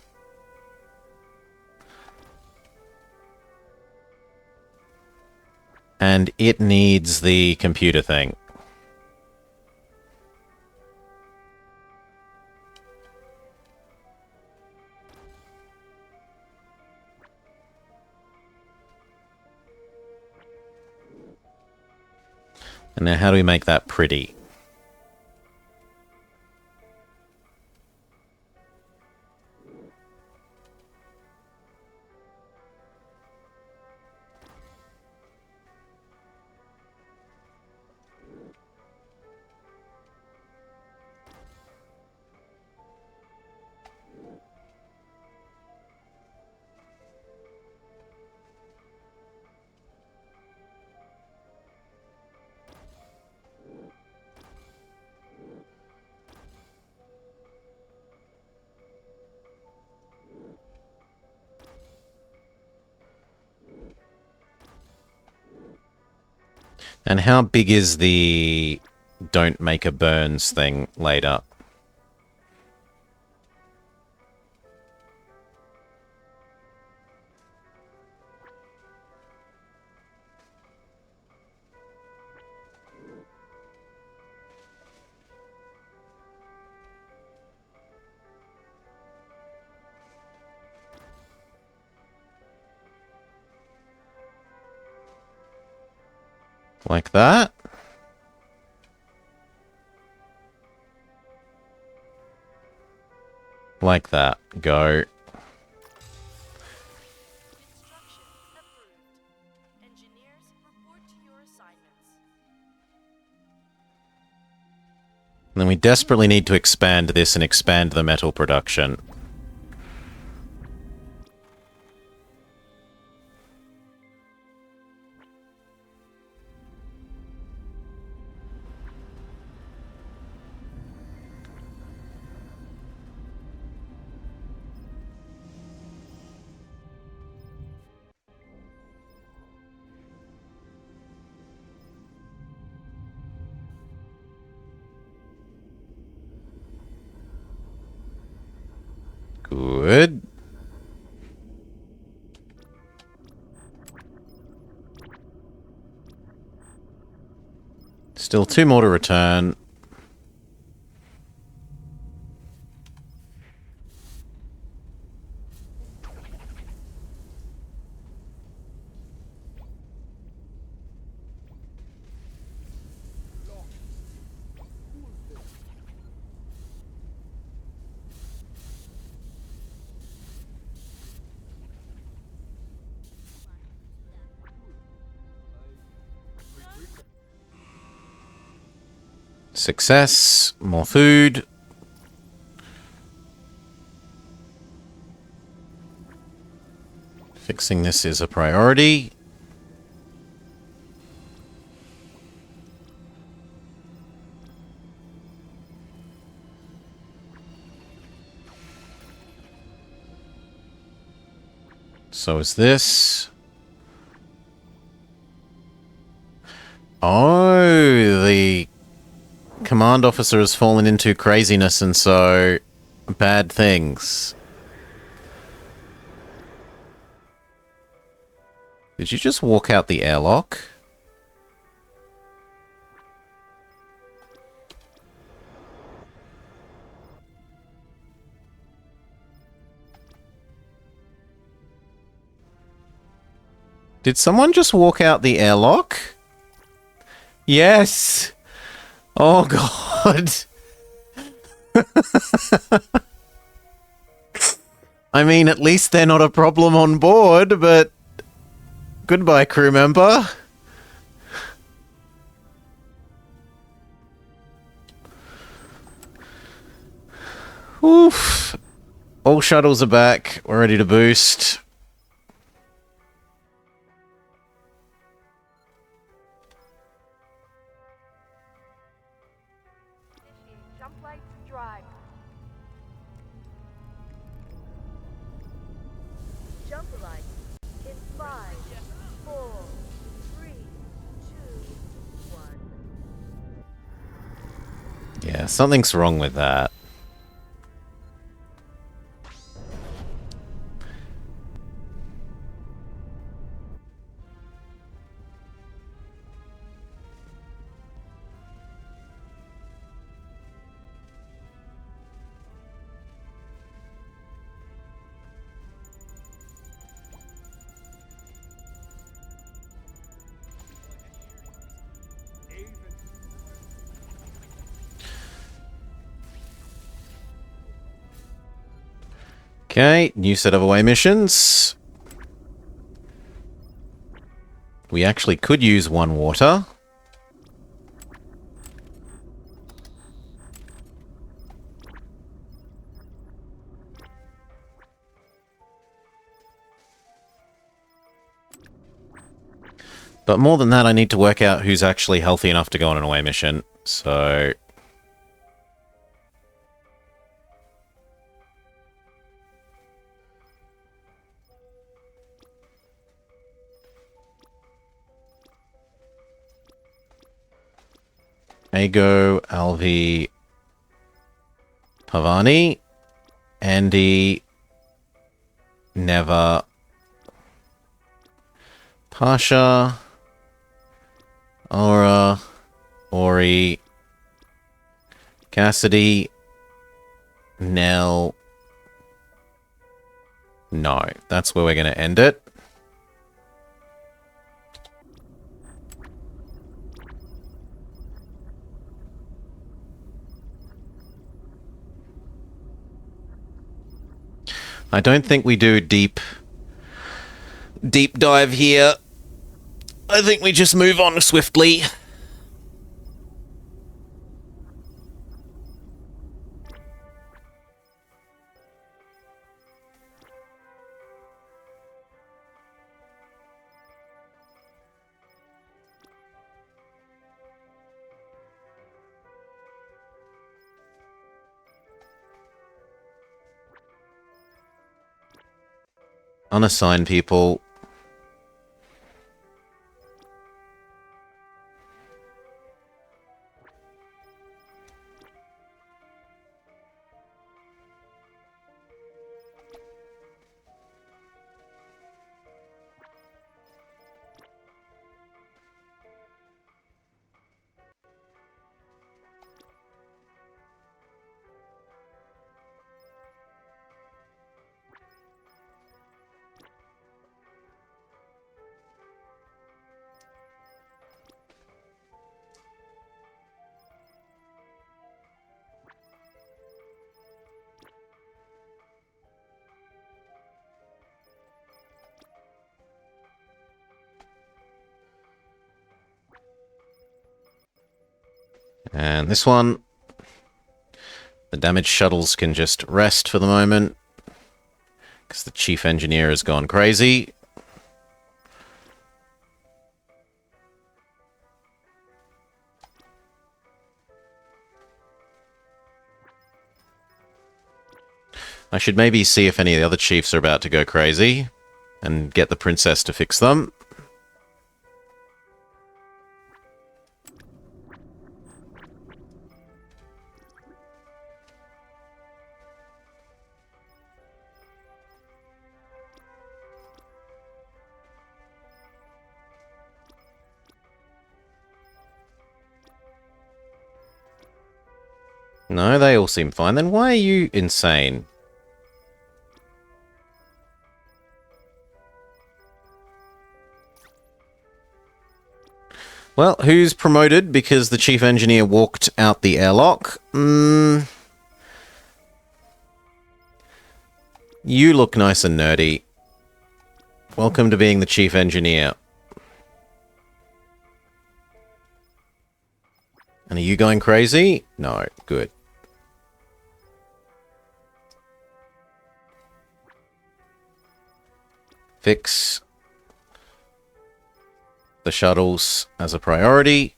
[SPEAKER 1] And it needs the computer thing. And now how do we make that pretty? And how big is the don't make a burns thing laid up? Like that? Like that. Go.
[SPEAKER 2] Instruction approved. Engineers, report to your assignments.
[SPEAKER 1] And then we desperately need to expand this and expand the metal production. Good. Still 2 more to return. Success. More food. Fixing this is a priority. So is this. Oh, the command officer has fallen into craziness and so bad things. Did you just walk out the airlock? Did someone just walk out the airlock? Yes! Oh god! I mean, at least they're not a problem on board, but... Goodbye, crew member. Oof. All shuttles are back. We're ready to boost.
[SPEAKER 2] Initiate jump lights drive. Jump lights in 5, 4, 3, 2, 1.
[SPEAKER 1] Yeah, something's wrong with that. Okay, new set of away missions. We actually could use 1 water. But more than that, I need to work out who's actually healthy enough to go on an away mission. So... Ago, Alvi, Pavani, Andy, Neva, Pasha, Aura, Ori, Cassidy, Nell. No, that's where we're going to end it. I don't think we do deep dive here. I think we just move on swiftly. Unassign people. And this one, the damaged shuttles can just rest for the moment, because the chief engineer has gone crazy. I should maybe see if any of the other chiefs are about to go crazy, and get the princess to fix them. No, they all seem fine. Then why are you insane? Well, who's promoted because the chief engineer walked out the airlock? You look nice and nerdy. Welcome to being the chief engineer. And are you going crazy? No, good. Fix the shuttles as a priority.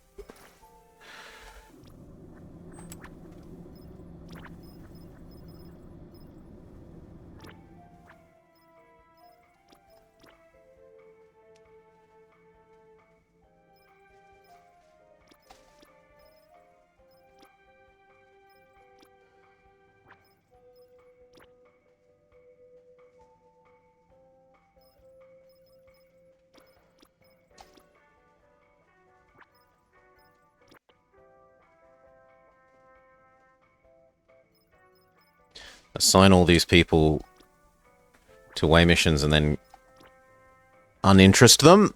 [SPEAKER 1] Assign all these people to away missions and then uninterest them.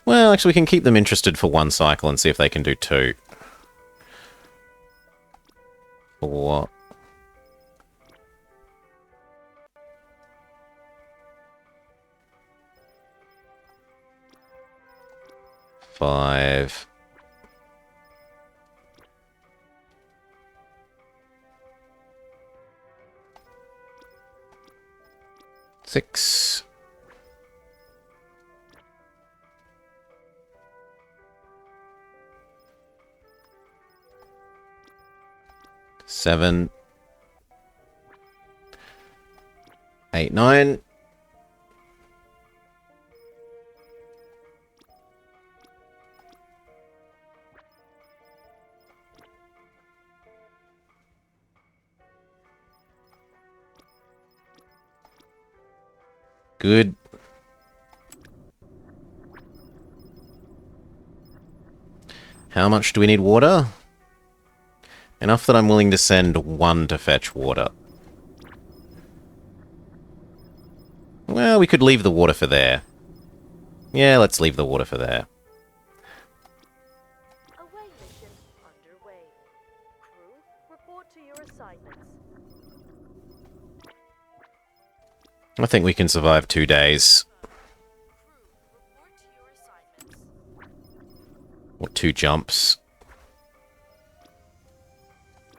[SPEAKER 1] Well, actually, we can keep them interested for one cycle and see if they can do two. Four. Five. Six. Seven. 8, 9. Good. How much do we need water? Enough that I'm willing to send one to fetch water. Well, we could leave the water for there. Yeah, let's leave the water for there.
[SPEAKER 2] Away mission underway. Crew, report to your assignments.
[SPEAKER 1] I think we can survive 2 days.
[SPEAKER 2] Crew, report to your assignments.
[SPEAKER 1] Or 2 jumps.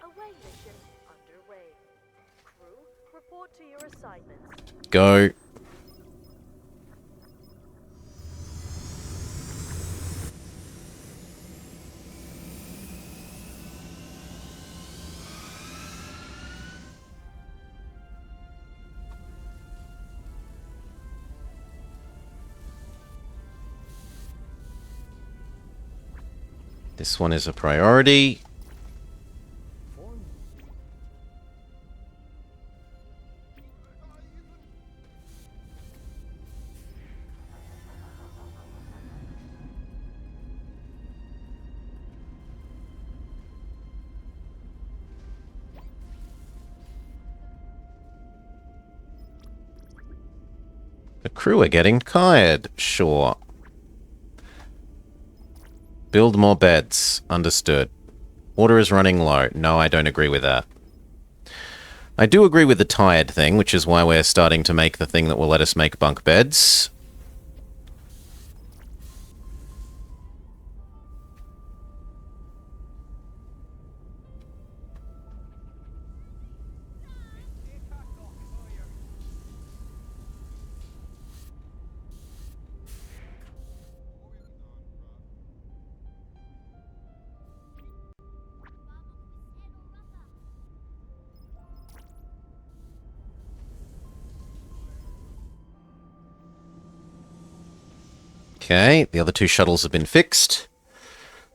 [SPEAKER 2] Away mission underway. Crew, report to your assignments.
[SPEAKER 1] Go. This one is a priority. The crew are getting tired, sure. Build more beds. Understood. Water is running low. No, I don't agree with that. I do agree with the tired thing, which is why we're starting to make the thing that will let us make bunk beds. Okay, the other 2 shuttles have been fixed.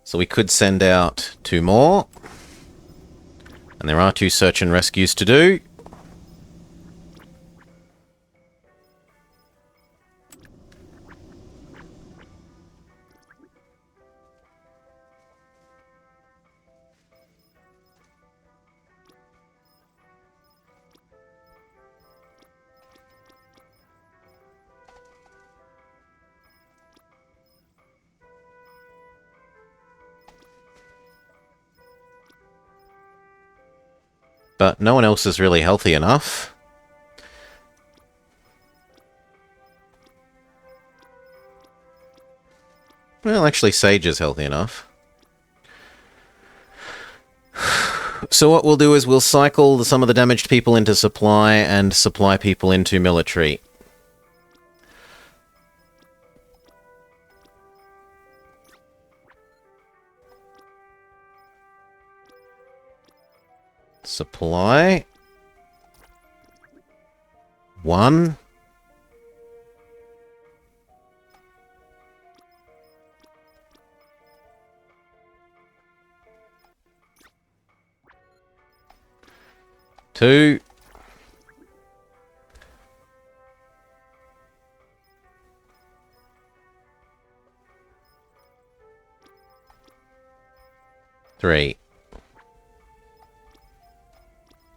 [SPEAKER 1] So we could send out 2 more. And there are 2 search and rescues to do. But no one else is really healthy enough. Well, actually, Sage is healthy enough. So what we'll do is we'll cycle some of the damaged people into supply and supply people into military. Supply. 1. Two. Three.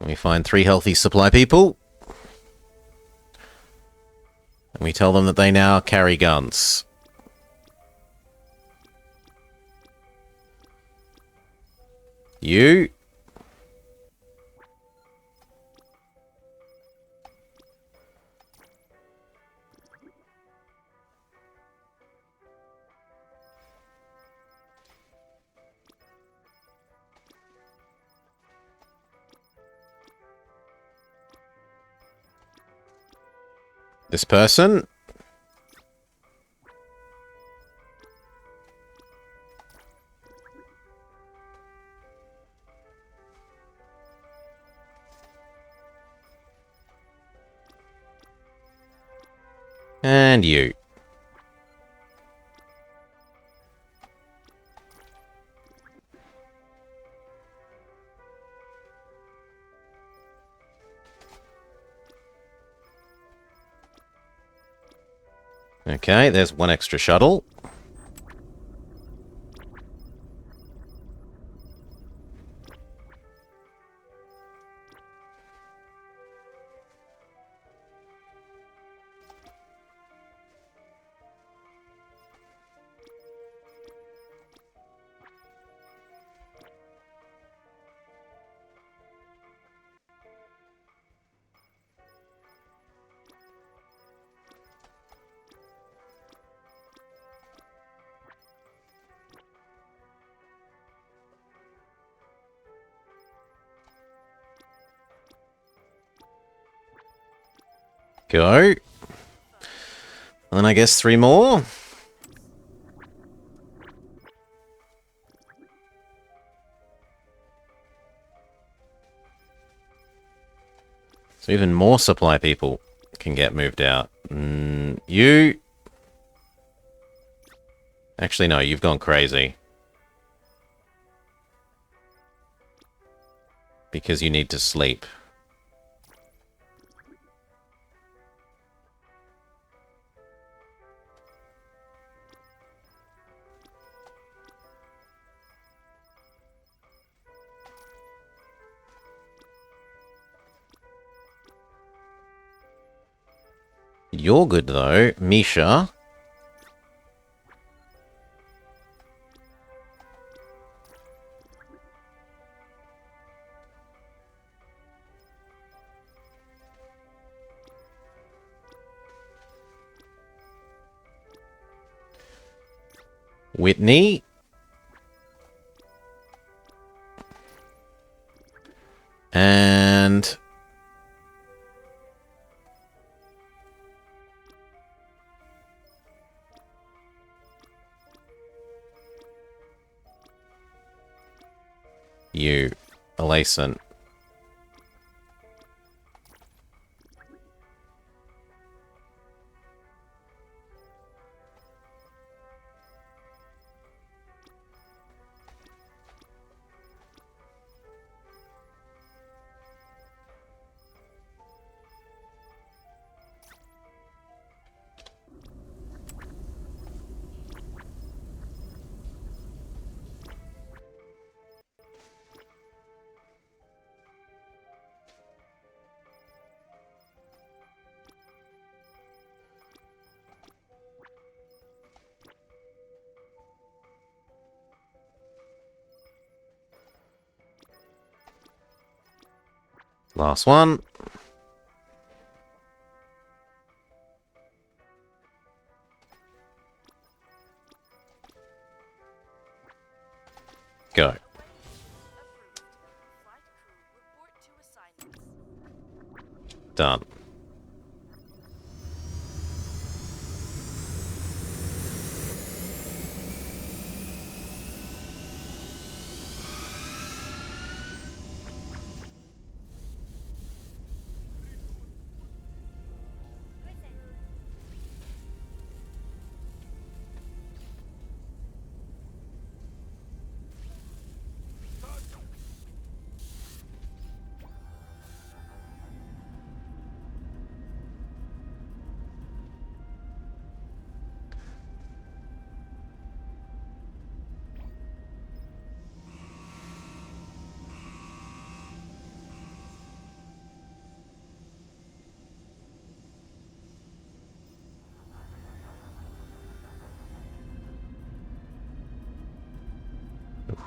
[SPEAKER 1] And we find 3 healthy supply people. And we tell them that they now carry guns. You. This person. And you. Okay, there's 1 extra shuttle. Go. And then I guess 3 more. So even more supply people can get moved out. You. Actually, no, you've gone crazy. Because you need to sleep. You're good, though. Misha. Whitney. And... you. Alason. Last one. Go.
[SPEAKER 2] Approved. Flight crew, report to assignments.
[SPEAKER 1] Done.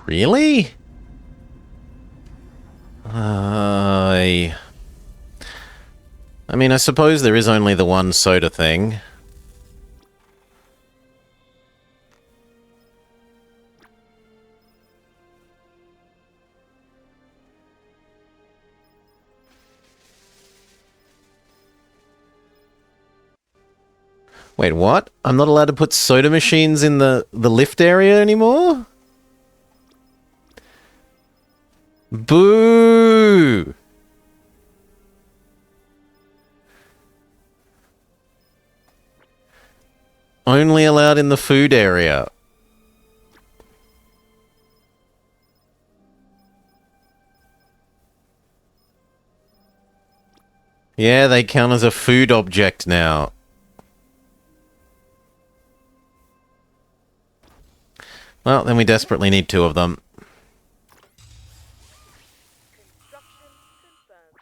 [SPEAKER 1] Really? I mean, I suppose there is only the one soda thing. Wait, what? I'm not allowed to put soda machines in the lift area anymore? Boo! Only allowed in the food area. Yeah, they count as a food object now. Well, then we desperately need two of them.
[SPEAKER 2] Construction confirmed.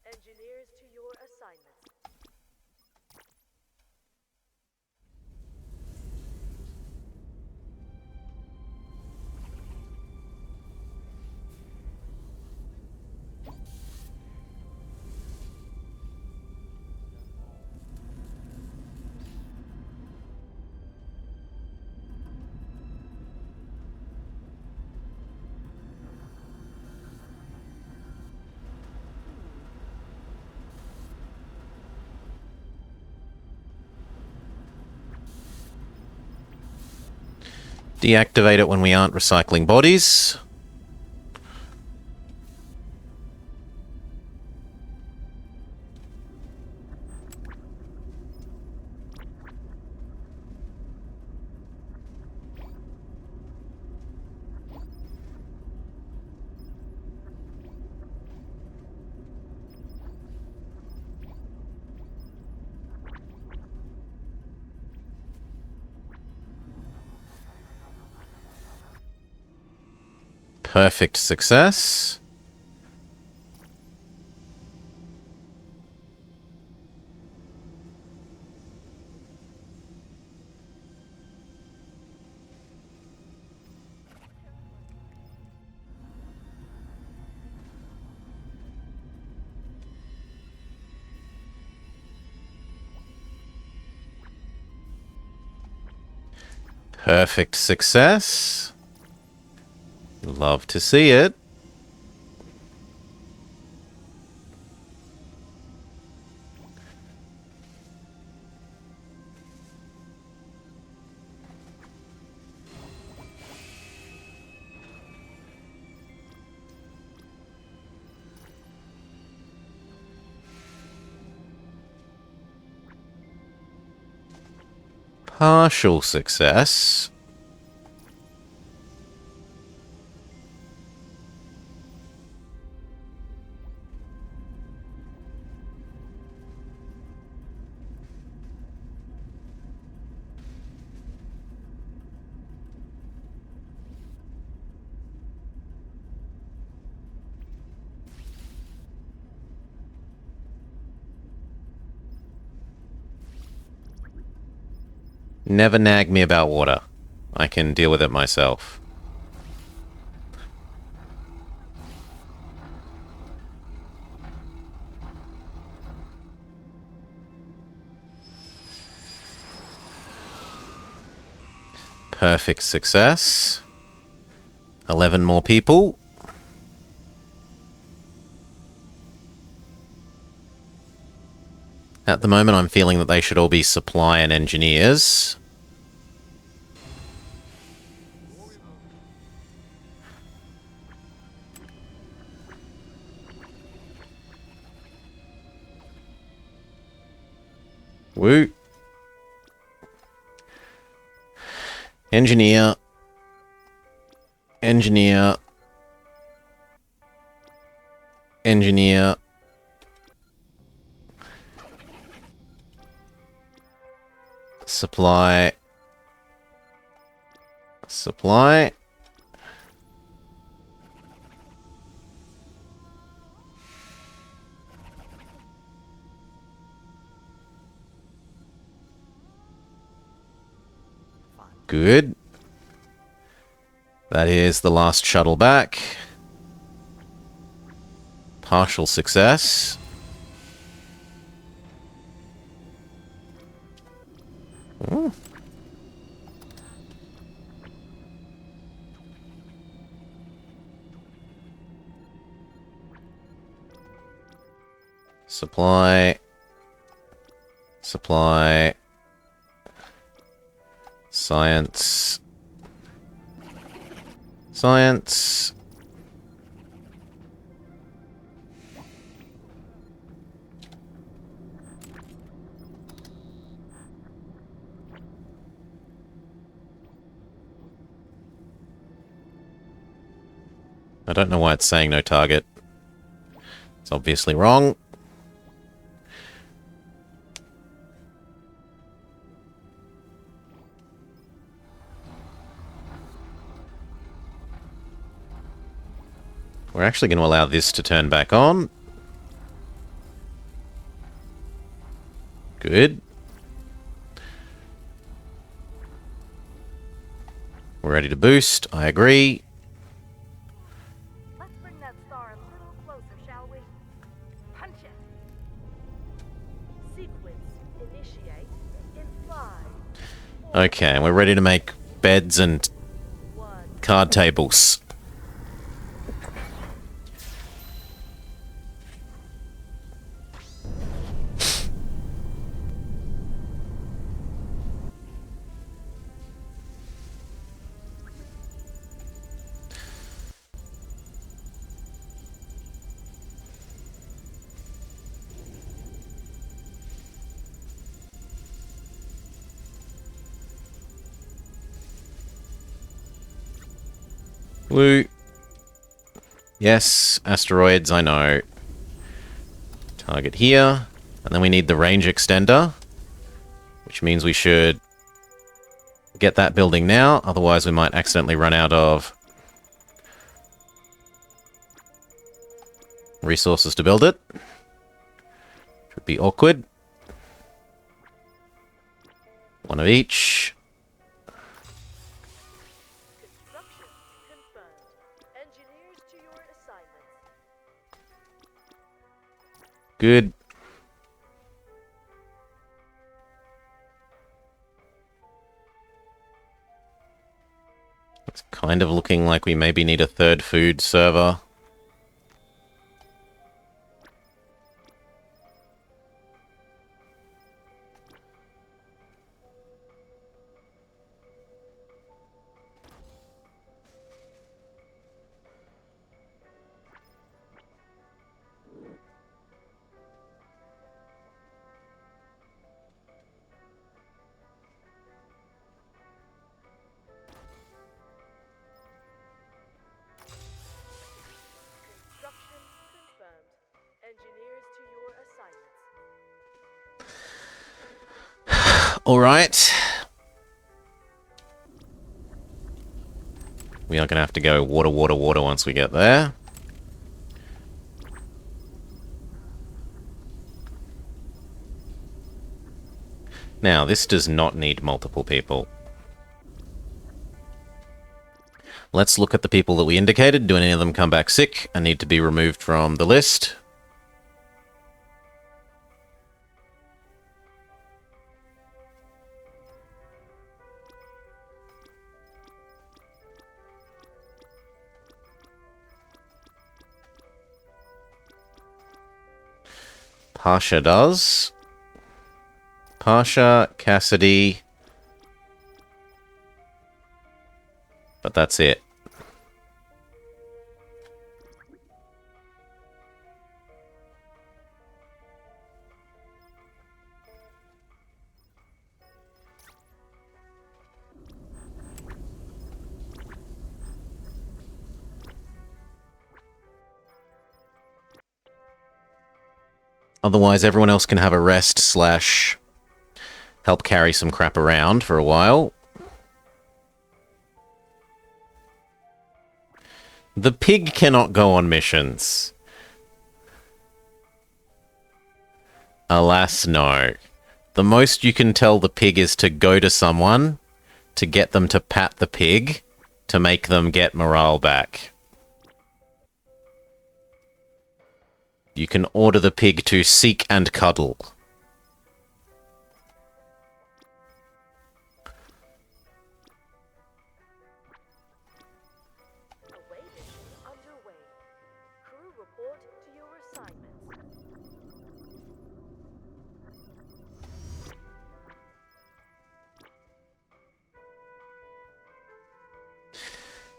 [SPEAKER 2] Engineers to your assignments.
[SPEAKER 1] Deactivate it when we aren't recycling bodies. Perfect success. Perfect success. Love to see it. Partial success. Never nag me about water. I can deal with it myself. Perfect success. 11 more people. At the moment, I'm feeling that they should all be supply and engineers. Woo. Engineer. Engineer. Engineer. Supply. Supply. Good. That is the last shuttle back. Partial success. Ooh. Supply. Supply. Science. Science. I don't know why it's saying no target. It's obviously wrong. We're actually going to allow this to turn back on. Good. We're ready to boost. I agree.
[SPEAKER 2] Let's bring that star a little closer, shall we? Punch it. Sequence initiate in 5.
[SPEAKER 1] Okay, we're ready to make beds and
[SPEAKER 2] 1.
[SPEAKER 1] card tables. Woo. Yes, asteroids, I know. Target here. And then we need the range extender, which means we should get that building now. Otherwise, we might accidentally run out of resources to build it. Would be awkward. One of each.
[SPEAKER 2] Construction confirmed. Engineers to your assignments.
[SPEAKER 1] Good. It's kind of looking like we maybe need a third food server.
[SPEAKER 2] Construction confirmed. Engineers to your assignments.
[SPEAKER 1] All right. We are going to have to go water, water, water once we get there. Now, this does not need multiple people. Let's look at the people that we indicated. Do any of them come back sick and need to be removed from the list? Pasha does. Pasha, Cassidy. But that's it. Otherwise, everyone else can have a rest slash help carry some crap around for a while. The pig cannot go on missions. Alas, no. The most you can tell the pig is to go to someone, to get them to pat the pig, to make them get morale back. You can order the pig to seek and cuddle.
[SPEAKER 2] Away mission underway. Crew report to your assignments.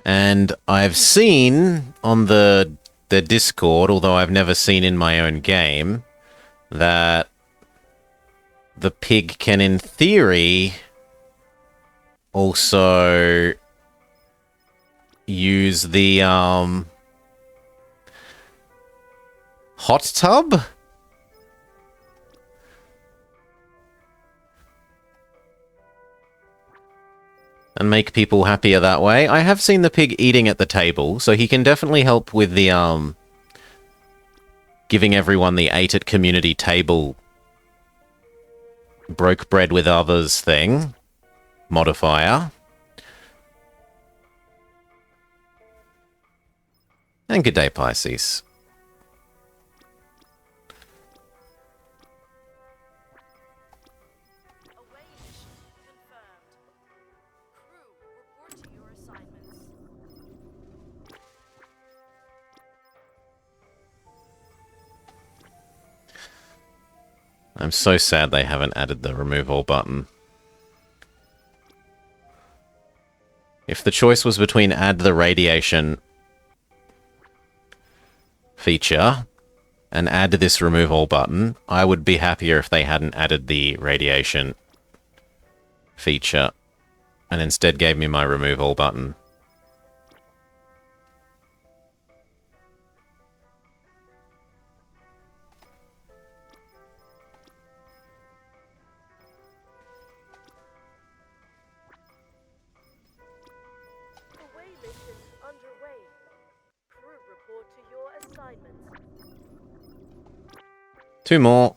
[SPEAKER 1] And I've seen on the Discord, although I've never seen in my own game, that the pig can, in theory, also use the hot tub? And make people happier that way. I have seen the pig eating at the table, so he can definitely help with the giving everyone the ate at community table broke bread with others thing modifier. And good day, Pisces.
[SPEAKER 2] Away mission confirmed. Crew report to your assignments.
[SPEAKER 1] I'm so sad they haven't added the remove all button. If the choice was between add the radiation feature and add this remove all button, I would be happier if they hadn't added the radiation feature and instead gave me my remove all button.
[SPEAKER 2] Away mission underway. Crew report to your assignments.
[SPEAKER 1] 2 more.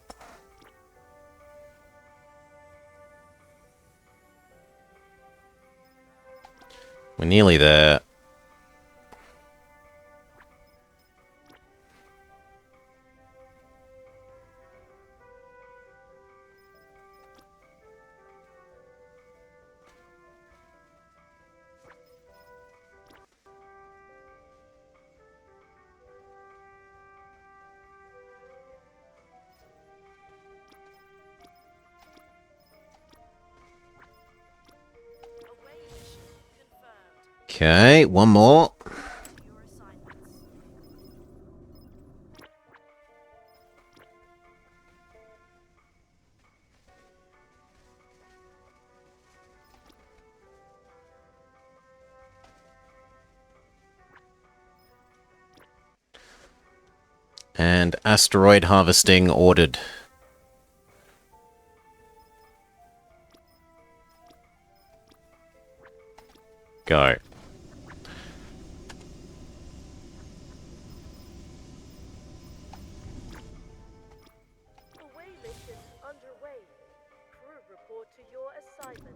[SPEAKER 1] We're nearly there.
[SPEAKER 2] Away mission confirmed.
[SPEAKER 1] Okay, one more.
[SPEAKER 2] To your assignments.
[SPEAKER 1] And asteroid harvesting ordered. Go.
[SPEAKER 2] Away mission underway. Crew report to your assignments.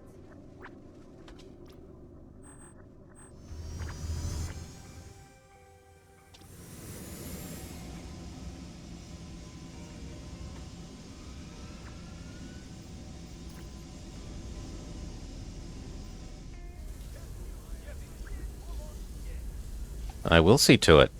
[SPEAKER 1] I will see to it.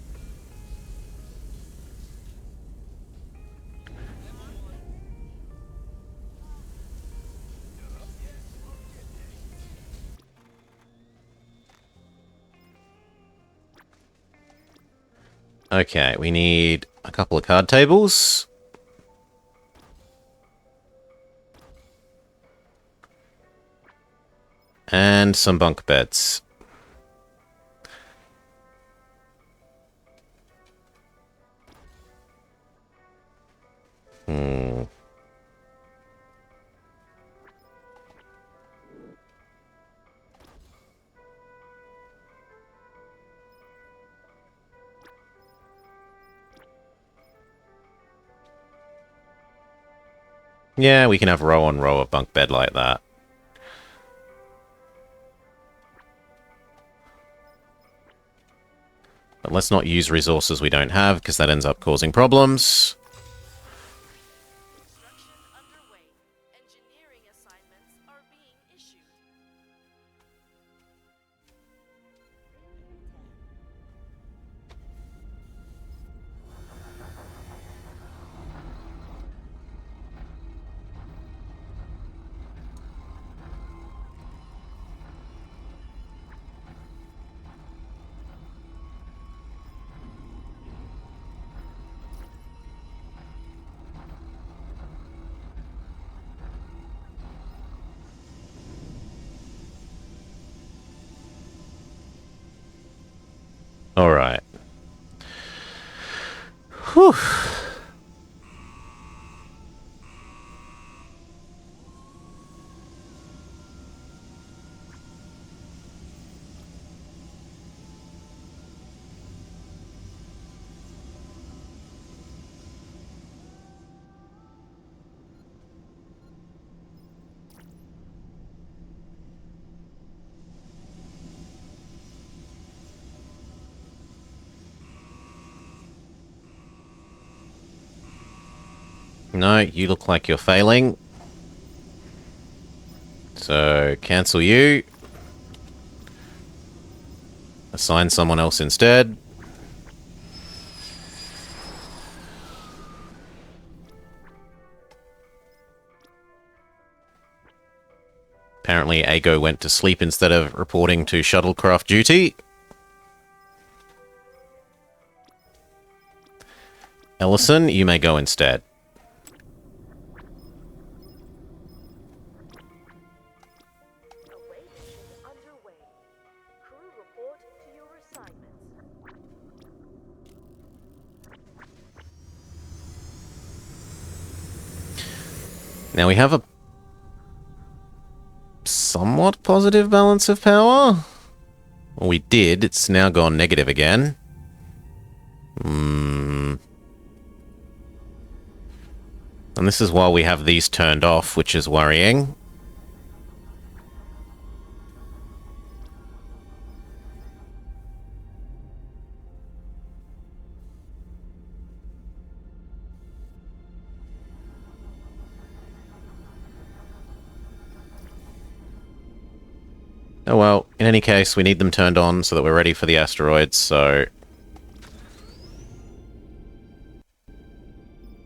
[SPEAKER 1] Okay, we need a couple of card tables. And some bunk beds. Yeah, we can have row on row of bunk bed like that. But let's not use resources we don't have, because that ends up causing problems.
[SPEAKER 2] Construction underway. Engineering assignments are being issued.
[SPEAKER 1] Alright. Whew. No, you look like you're failing. So, cancel you. Assign someone else instead. Apparently, Ago went to sleep instead of reporting to shuttlecraft duty. Ellison, you may go instead.
[SPEAKER 2] Away mission underway. Crew report to your assignments.
[SPEAKER 1] Now we have a somewhat positive balance of power. Well, we did. It's now gone negative again. And this is while we have these turned off, which is worrying. Oh well, in any case, we need them turned on so that we're ready for the asteroids, so...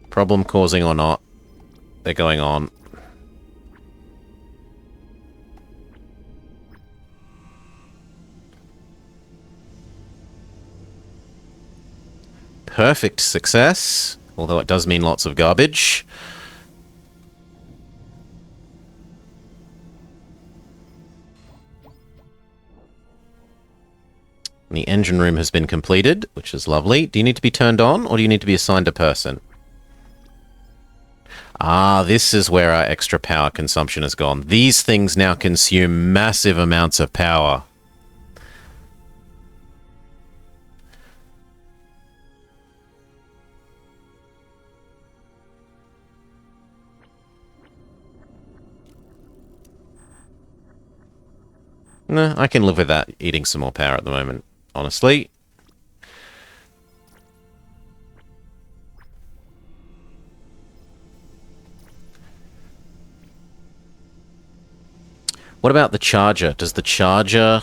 [SPEAKER 1] Problem causing or not, they're going on. Perfect success, although it does mean lots of garbage. The engine room has been completed, which is lovely. Do you need to be turned on, or do you need to be assigned a person? Ah, this is where our extra power consumption has gone. These things now consume massive amounts of power. Nah, I can live with that eating some more power at the moment, honestly. What about the charger? Does the charger...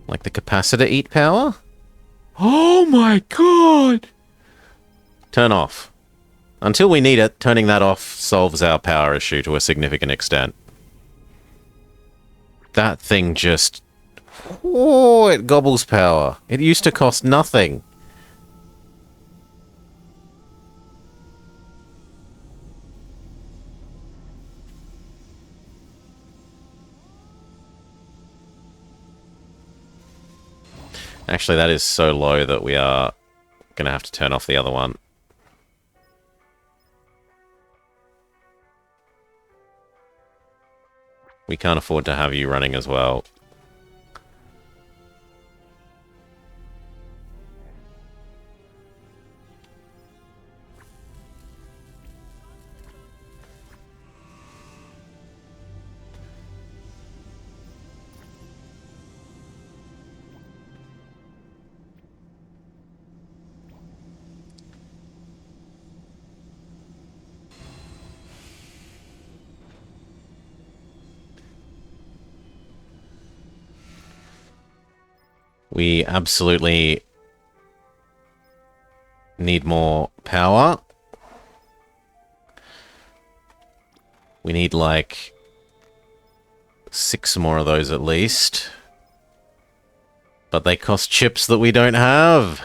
[SPEAKER 1] like the capacitor eat power? Oh my god! Turn off. Until we need it, turning that off solves our power issue to a significant extent. That thing just... Oh, it gobbles power. It used to cost nothing. Actually, that is so low that we are going to have to turn off the other one. We can't afford to have you running as well. We absolutely need more power. We need like 6 more of those at least. But they cost chips that we don't have.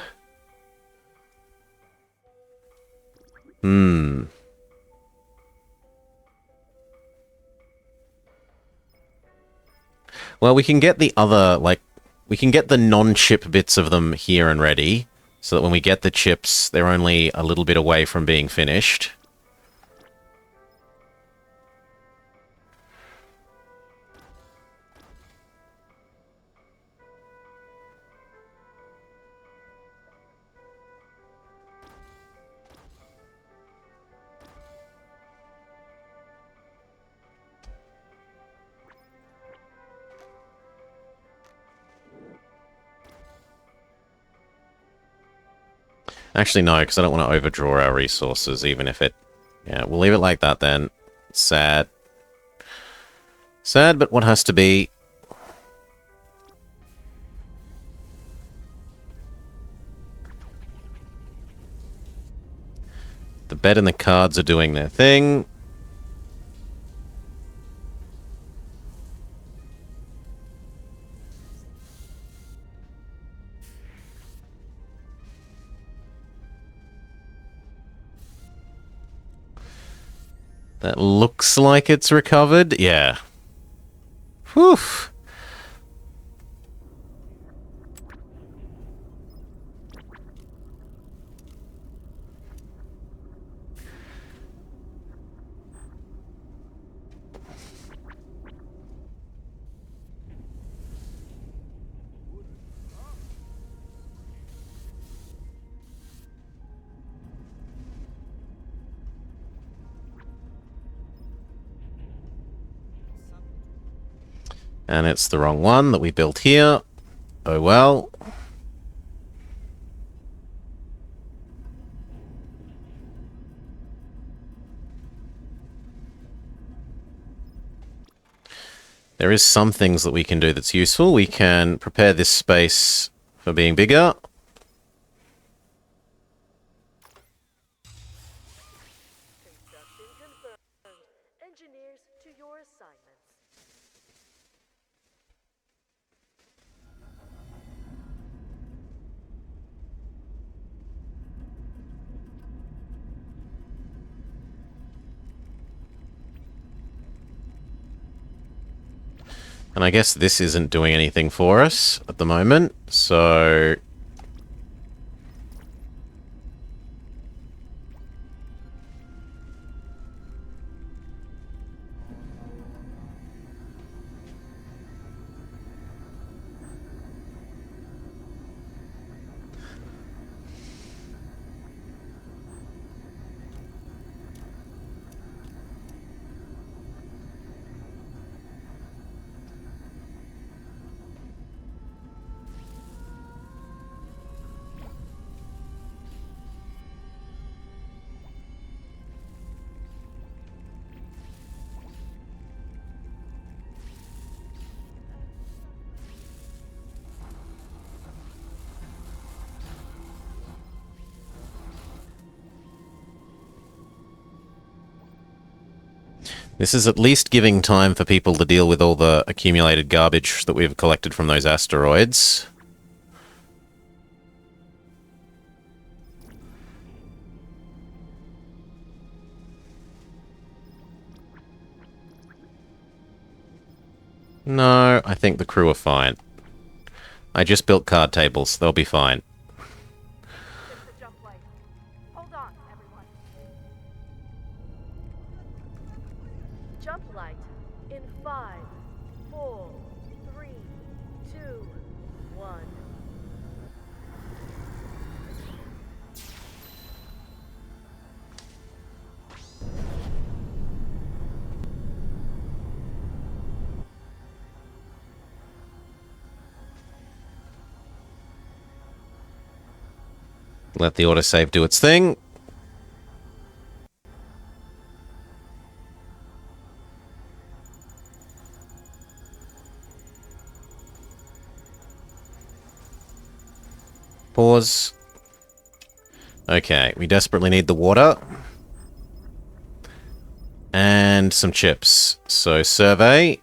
[SPEAKER 1] Well, we can get the other, like, we can get the non-chip bits of them here and ready, so that when we get the chips, they're only a little bit away from being finished. Actually, no, because I don't want to overdraw our resources, even if it... Yeah, we'll leave it like that then. Sad. Sad, but what has to be. The bed and the cards are doing their thing. That looks like it's recovered. Yeah. Whew. And it's the wrong one that we built here. Oh well. There is some things that we can do that's useful. We can prepare this space for being bigger.
[SPEAKER 2] Construction confirmed. Engineers to your assignments.
[SPEAKER 1] And I guess this isn't doing anything for us at the moment, so... This is at least giving time for people to deal with all the accumulated garbage that we've collected from those asteroids. No, I think the crew are fine. I just built card tables. They'll be fine.
[SPEAKER 2] Hit the jump light. Hold on, everyone. Jump light in 5, 4, 3, 2, 1.
[SPEAKER 1] Let the autosave do its thing. Pause. Okay, we desperately need the water. And some chips. So, survey.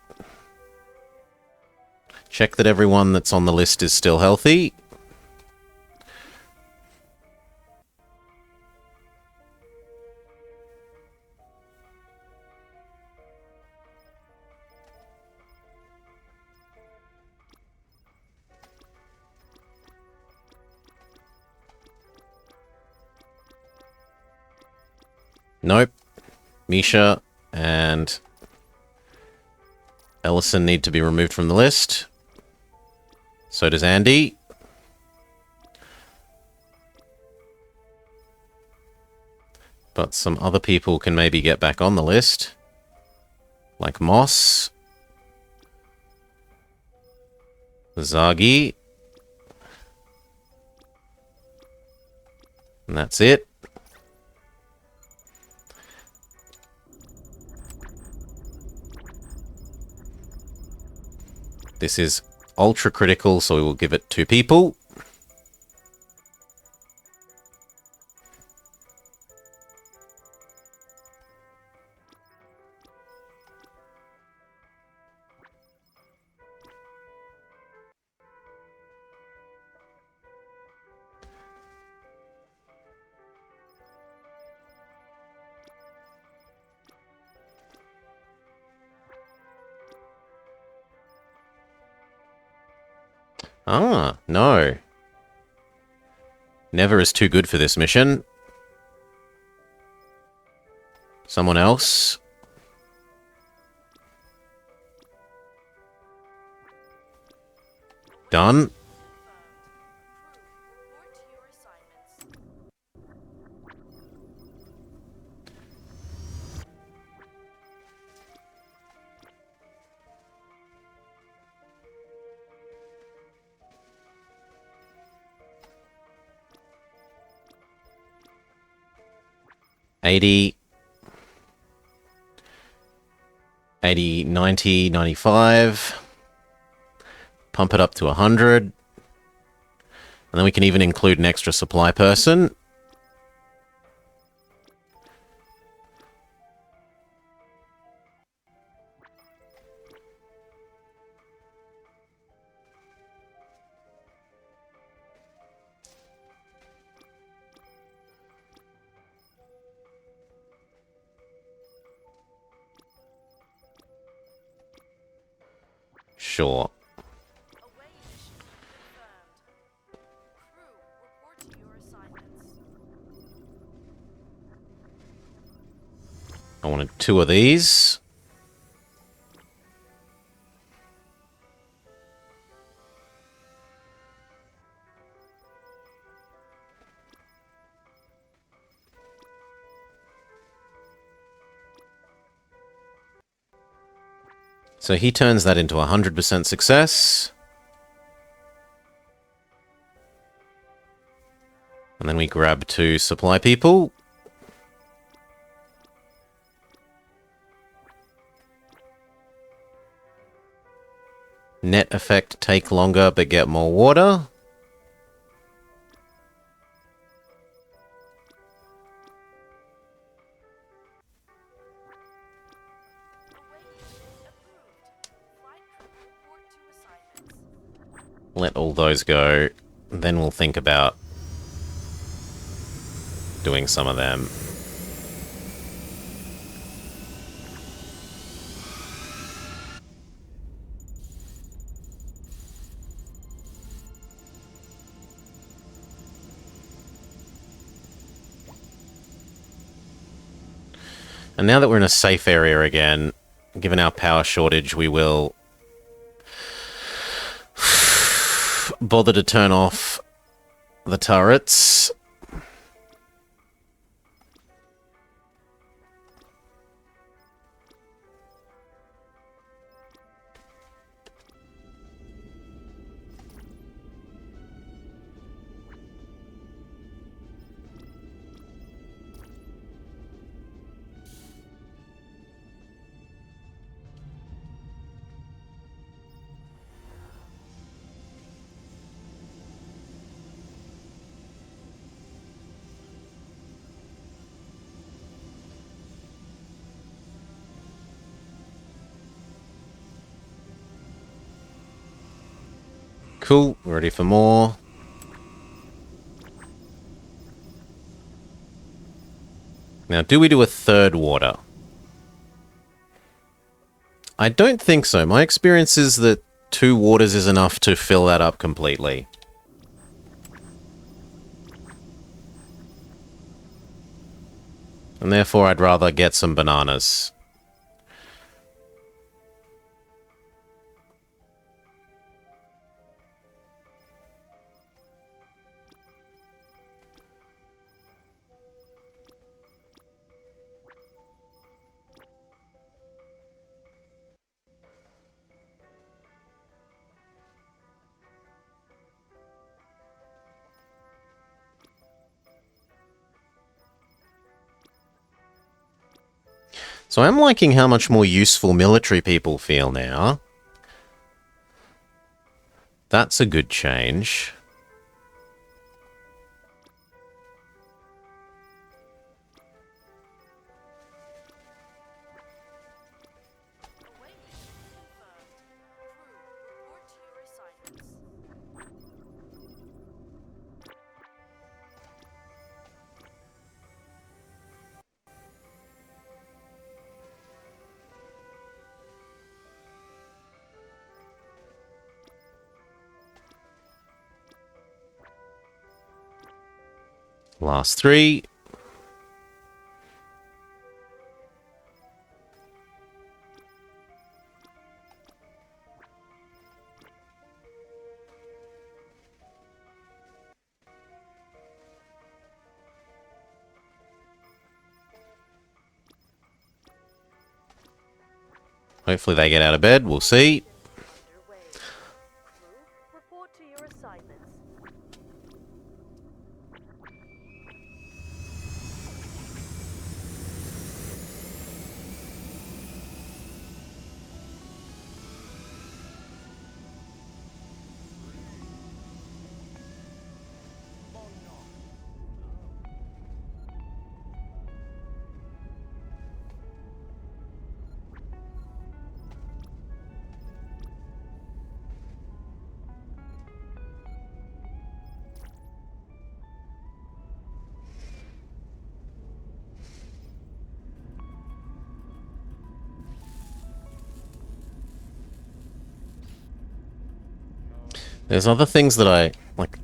[SPEAKER 1] Check that everyone that's on the list is still healthy. Nope. Misha and Ellison need to be removed from the list. So does Andy. But some other people can maybe get back on the list. Like Moss. Zagi. And that's it. This is ultra critical, so we will give it 2 people. Ah, no. Never is too good for this mission. Someone else. Done.
[SPEAKER 2] Report to your assignments.
[SPEAKER 1] 80, 80, 90, 95. Pump it up to 100. And then we can even include an extra supply person. Sure.
[SPEAKER 2] Away mission confirmed. Crew, report to your assignments.
[SPEAKER 1] I wanted 2 of these. So he turns that into 100% success. And then we grab 2 supply people. Net effect, take longer but get more water. let all those go. Then we'll think about doing some of them. And now that we're in a safe area again, given our power shortage, we will bother to turn off the turrets. Cool, we're ready for more. Now, do we do a third water? I don't think so. My experience is that 2 waters is enough to fill that up completely. And therefore, I'd rather get some bananas. So I'm liking how much more useful military people feel now. That's a good change.
[SPEAKER 2] Awaiting confirmed. Crew, report to your assignments.
[SPEAKER 1] Last 3. Hopefully they get out of bed. We'll see.
[SPEAKER 2] Underway. Crew, report to your assignments.
[SPEAKER 1] There's other things that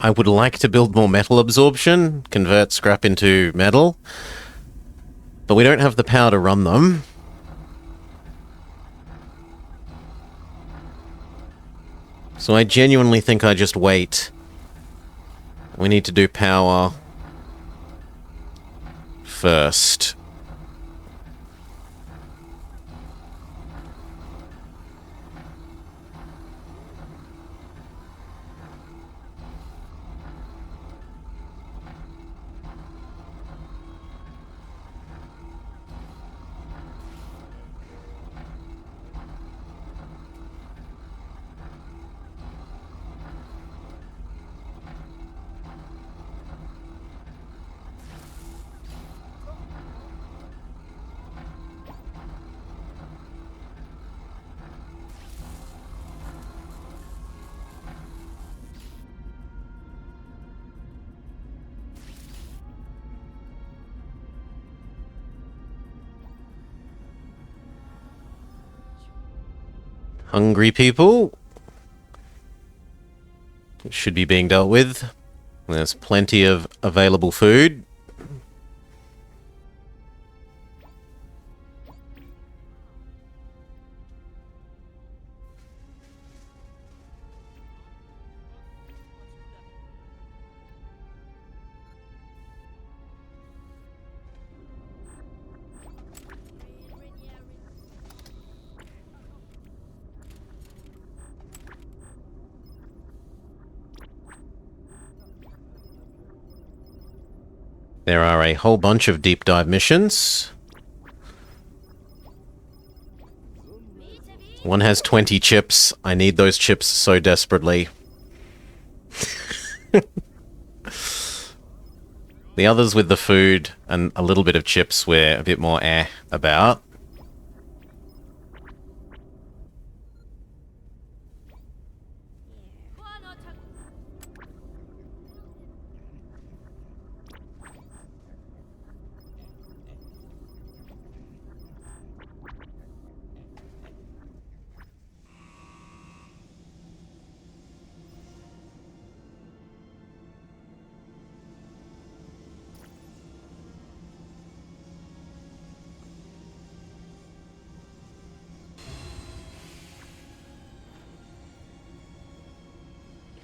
[SPEAKER 1] I would like to build more metal absorption, convert scrap into metal, but we don't have the power to run them. So I genuinely think I just wait. We need to do power first. Hungry people should be being dealt with. There's plenty of available food. There are a whole bunch of deep dive missions. One has 20 chips. I need those chips so desperately. The others with the food and a little bit of chips we're a bit more about.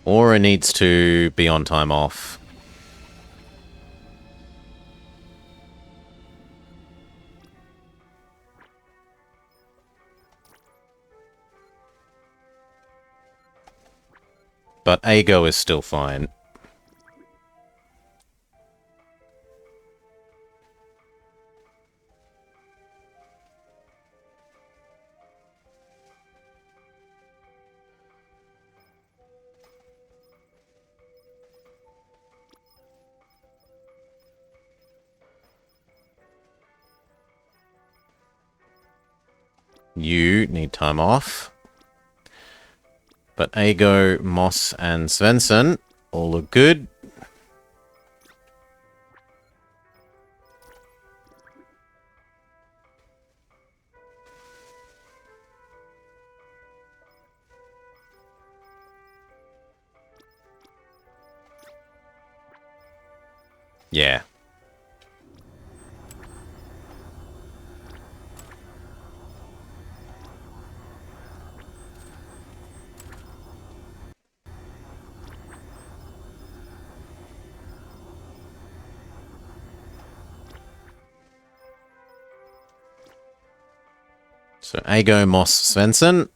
[SPEAKER 1] Aura needs to be on time off. But Ago is still fine. You need time off. But Ago, Moss, and Svensson all look good. Yeah. So Ago, Moss, Svensson.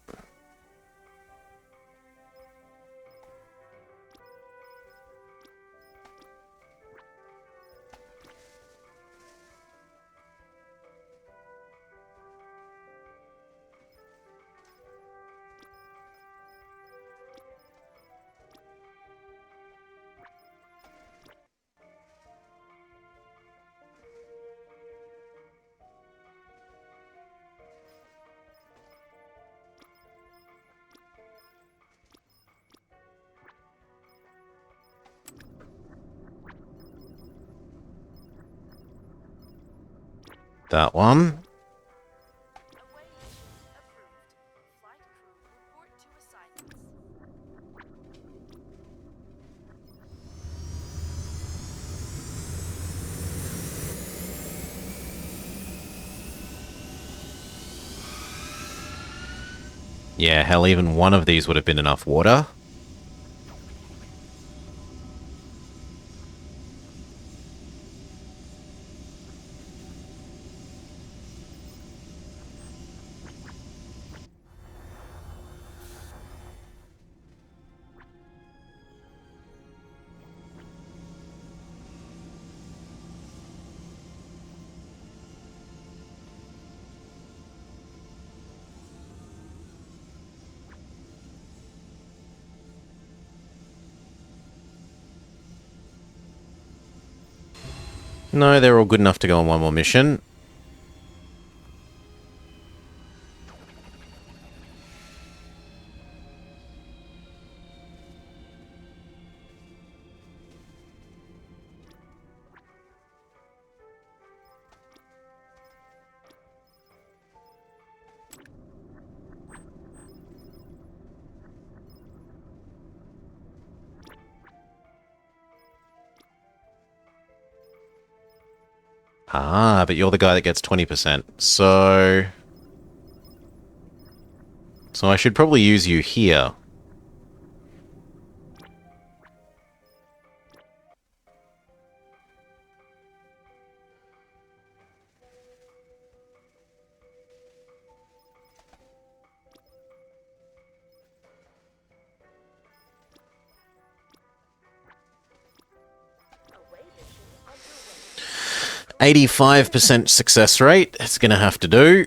[SPEAKER 1] That one.
[SPEAKER 2] Flight crew report to assignments.
[SPEAKER 1] Yeah, hell, even one of these would have been enough water. No, they're all good enough to go on one more mission. Ah, but you're the guy that gets 20%. So I should probably use you here.
[SPEAKER 2] Away mission underway.
[SPEAKER 1] 85% success rate. It's going to have to do.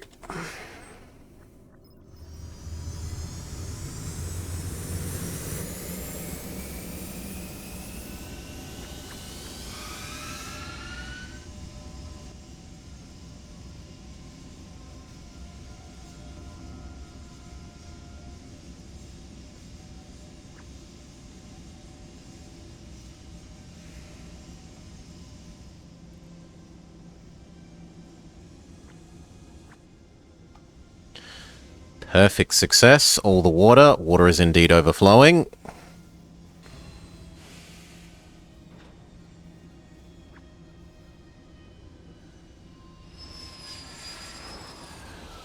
[SPEAKER 1] Perfect success. All the water. Water is indeed overflowing.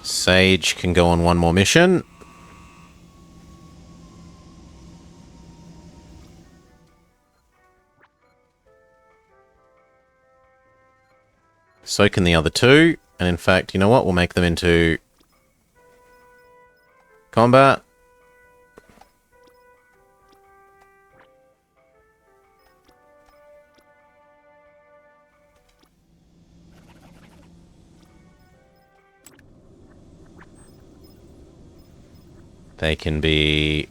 [SPEAKER 1] Sage can go on one more mission. So can the other two. And in fact, you know what? We'll make them into combat. They can be...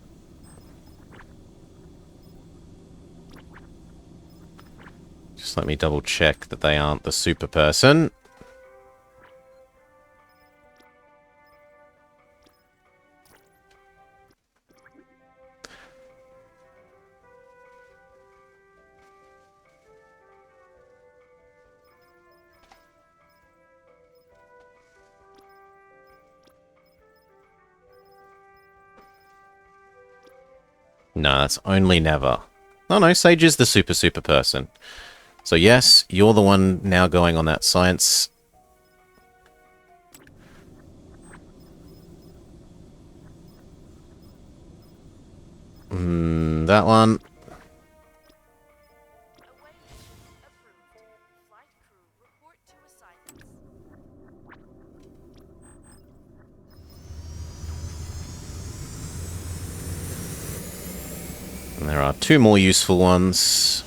[SPEAKER 1] Just let me double check that they aren't the super person. No, that's only never. Oh no, Sage is the super person. So yes, you're the one now going on that science. That one.
[SPEAKER 2] Away mission approved. Flight crew report to assignments.
[SPEAKER 1] And there are two more useful ones.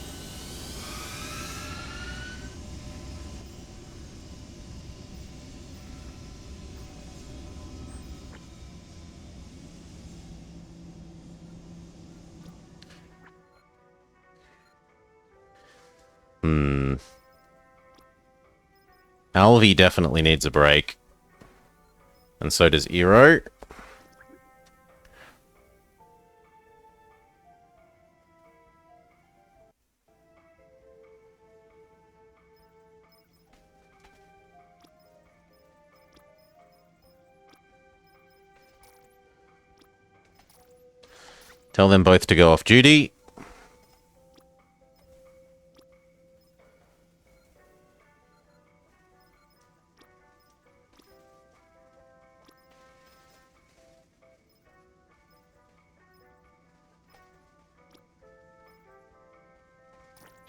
[SPEAKER 1] Alvi definitely needs a break. And so does Eero. Tell them both to go off duty.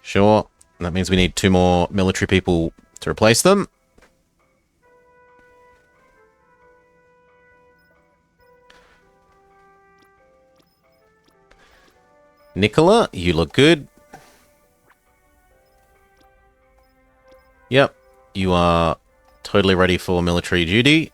[SPEAKER 1] Sure. That means we need two more military people to replace them. Nicola, you look good. Yep. You are totally ready for military duty.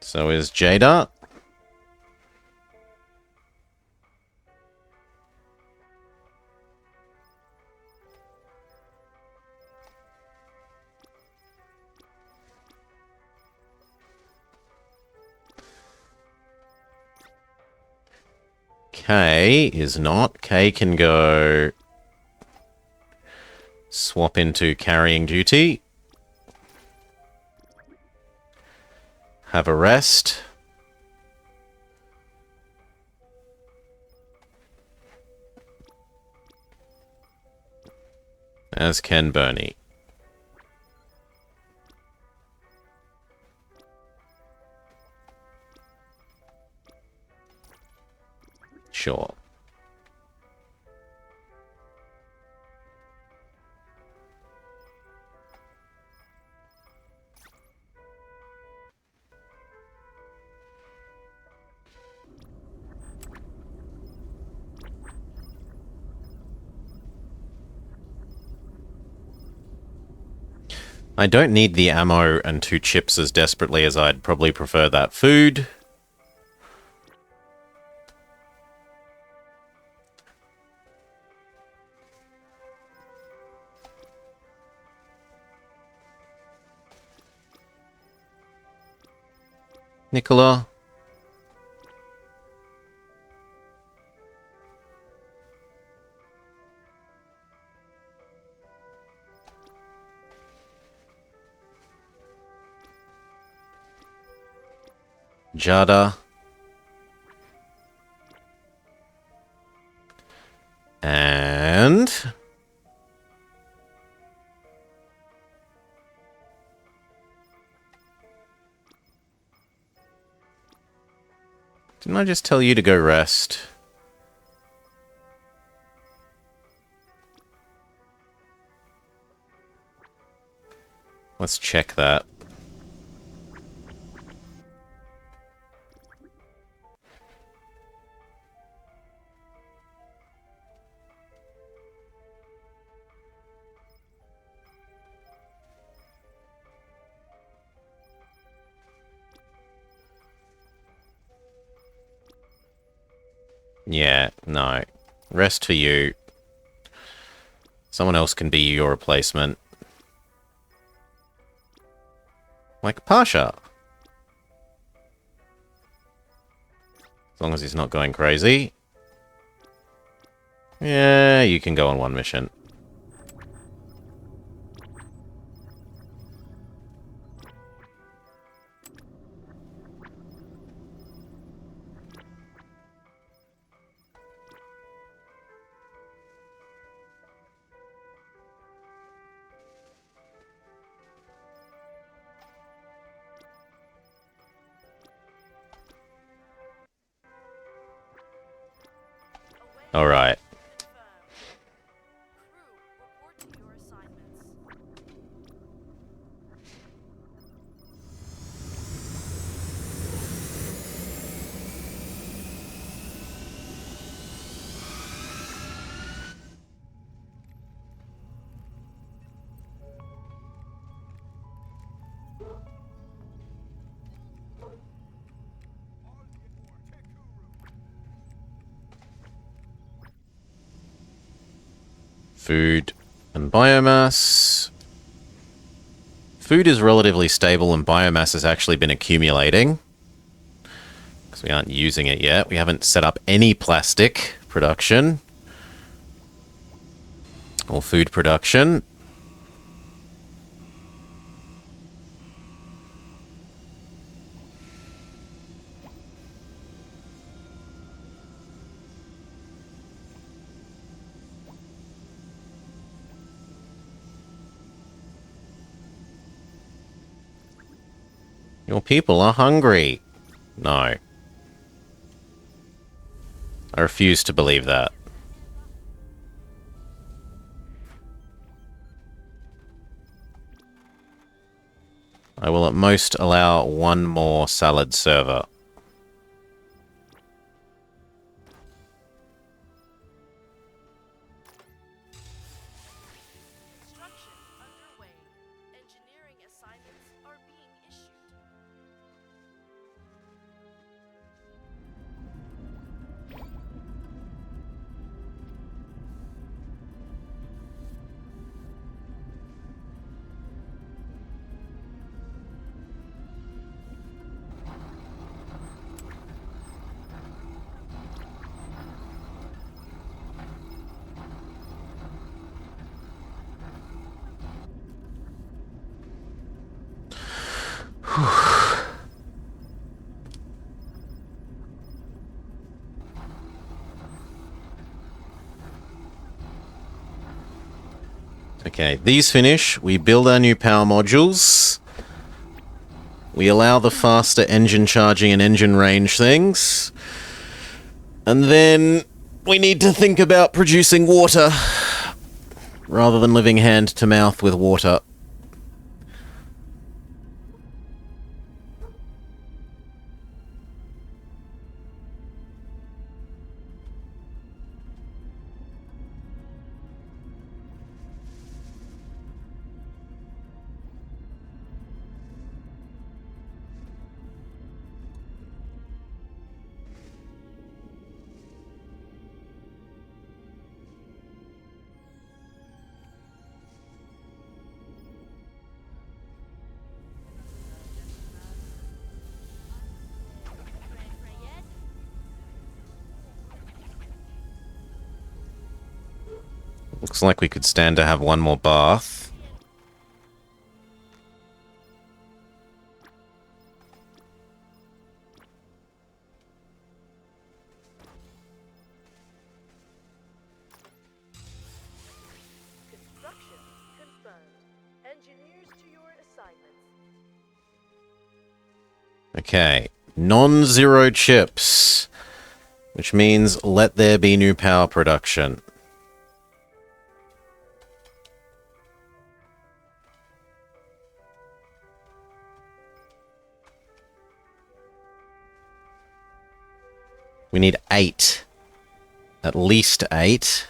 [SPEAKER 1] So is Jada. K is not. K can go swap into carrying duty. Have a rest. As can Bernie. Sure. I don't need the ammo and 2 chips as desperately as I'd probably prefer that food. Nicola? Jada? And... didn't I just tell you to go rest? Let's check that. Yeah, no. Rest for you. Someone else can be your replacement. Like Pasha. As long as he's not going crazy. Yeah, you can go on one mission. Alright.
[SPEAKER 2] Crew, report to your assignments.
[SPEAKER 1] Food and biomass. Food is relatively stable and biomass has actually been accumulating. Because we aren't using it yet. We haven't set up any plastic production. Or food production. Your people are hungry. No. I refuse to believe that. I will at most allow one more salad server.
[SPEAKER 2] Construction underway. Engineering assignments are being issued.
[SPEAKER 1] Okay, these finish. We build our new power modules. We allow the faster engine charging and engine range things. And then we need to think about producing water rather than living hand to mouth with water. Looks like we could stand to have one more bath.
[SPEAKER 2] Construction confirmed. Engineers to your assignments.
[SPEAKER 1] Okay, non-zero chips, which means let there be new power production. We need 8. At least 8.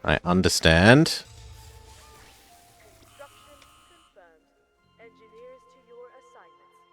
[SPEAKER 1] I understand.
[SPEAKER 2] Construction confirmed. Engineers to your assignments.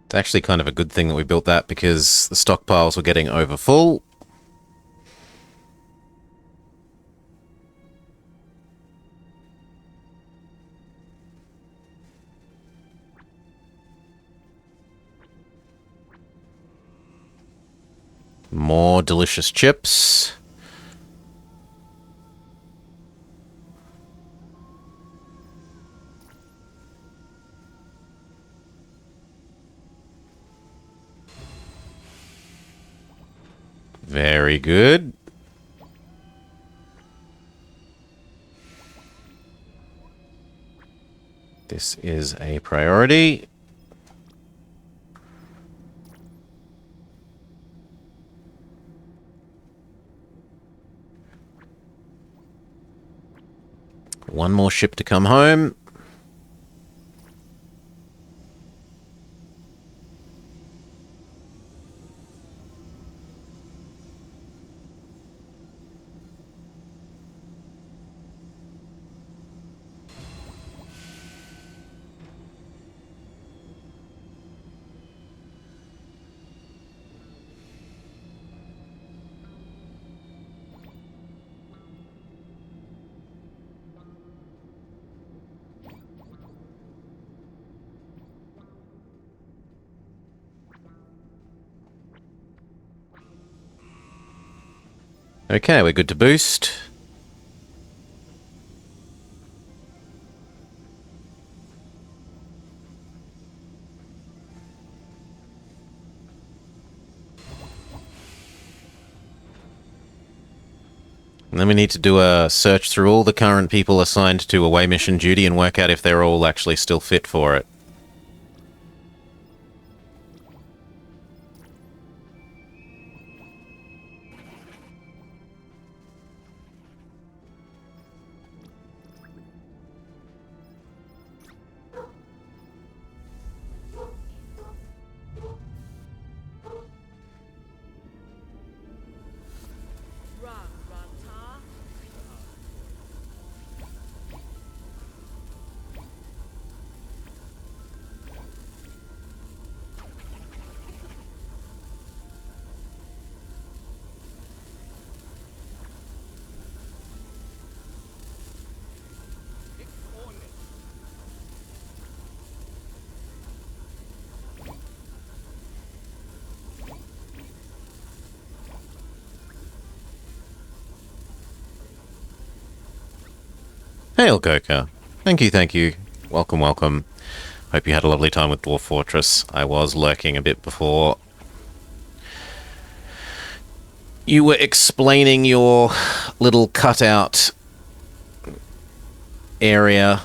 [SPEAKER 1] It's actually kind of a good thing that we built that because the stockpiles were getting over full. More delicious chips. Very good. This is a priority. One more ship to come home. Okay, we're good to boost. And then we need to do a search through all the current people assigned to away mission duty and work out if they're all actually still fit for it. Hail, Coca. Thank you, thank you. Welcome, welcome. Hope you had a lovely time with Dwarf Fortress. I was lurking a bit before. You were explaining your little cutout area.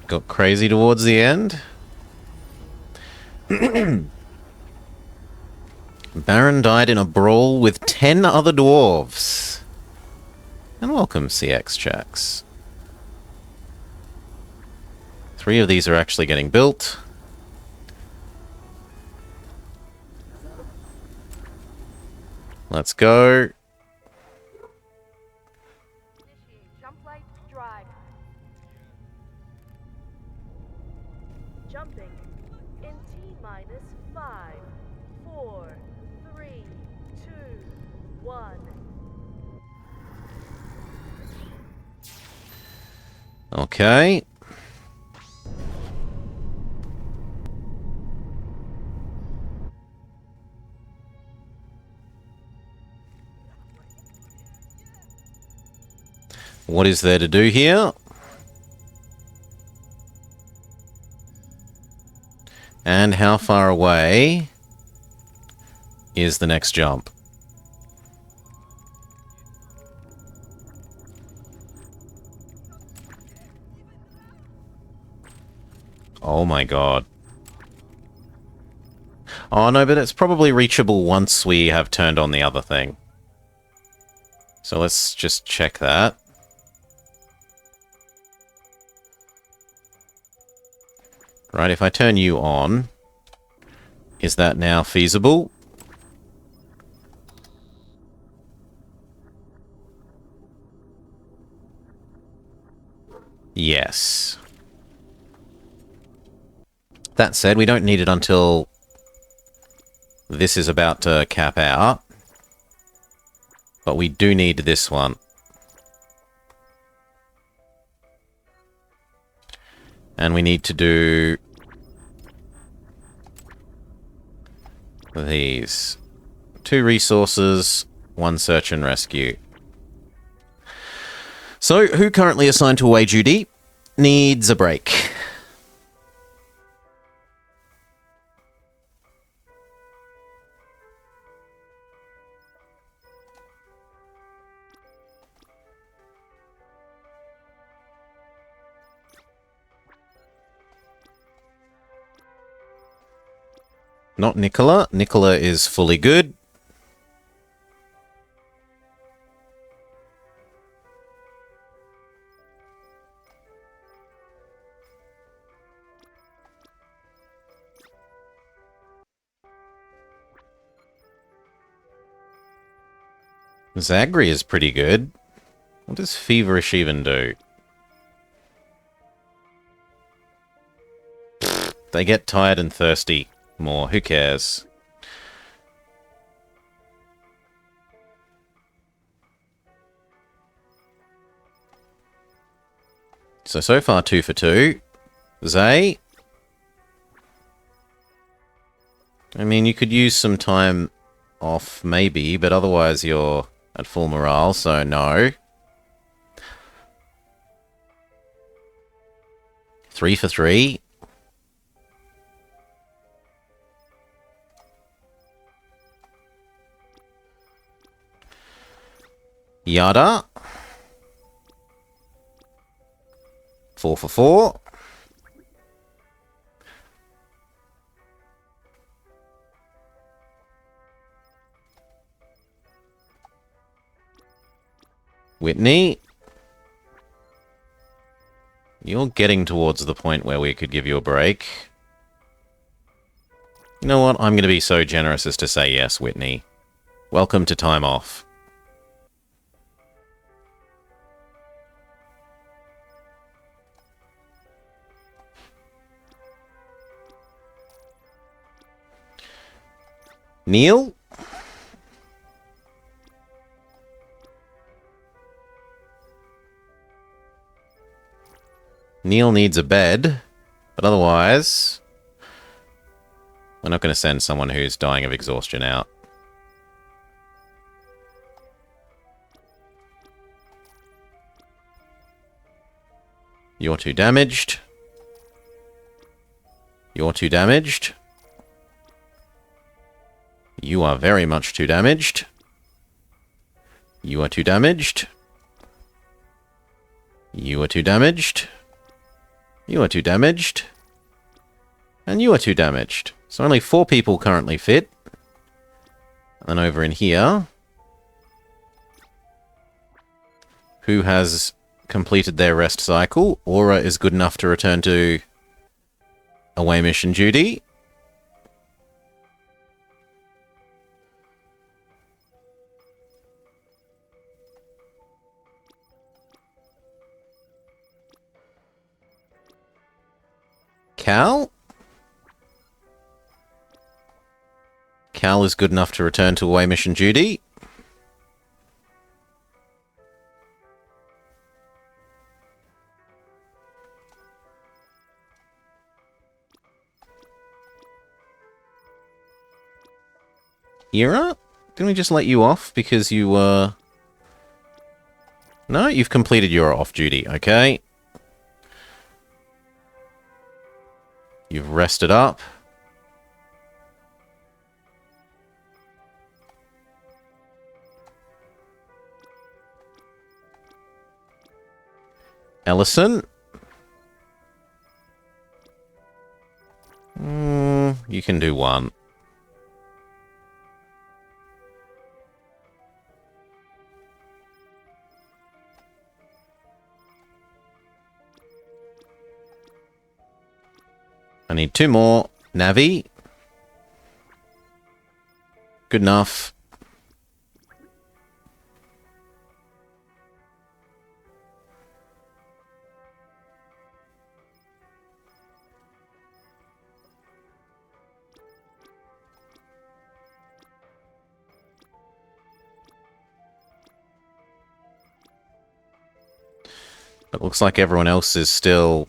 [SPEAKER 1] Got crazy towards the end. Baron died in a brawl with 10 other dwarves. And welcome, CX Checks. 3 of these are actually getting built. Let's go.
[SPEAKER 2] Initiate jump light drive. Jumping in T-minus 5, 4, 3, 2, 1.
[SPEAKER 1] Okay. What is there to do here? And how far away is the next jump? Oh my god. Oh no, but it's probably reachable once we have turned on the other thing. So let's just check that. Right, if I turn you on, is that now feasible? Yes. That said, we don't need it until this is about to cap out. But we do need this one. And we need to do these. 2 resources, 1 search and rescue. So, who currently assigned to away duty needs a break? Not Nicola. Nicola is fully good. Zagri is pretty good. What does Feverish even do? They get tired and thirsty more. Who cares? So far 2 for 2. Zay? I mean, you could use some time off, maybe, but otherwise you're at full morale, so no. 3 for 3. Yada. 4 for 4. Whitney. You're getting towards the point where we could give you a break. You know what? I'm going to be so generous as to say yes, Whitney. Welcome to time off. Neil? Neil needs a bed, but otherwise, we're not going to send someone who's dying of exhaustion out. You're too damaged. You're too damaged. You are very much too damaged. You are too damaged. You are too damaged. You are too damaged. And you are too damaged. So only 4 people currently fit. And over in here, who has completed their rest cycle? Aura is good enough to return to away mission duty. Cal? Cal is good enough to return to away mission duty. Ira? Didn't we just let you off because you were... No, you've completed your off-duty, okay. You've rested up. Ellison? You can do one. I need 2 more. Navi. Good enough. It looks like everyone else is still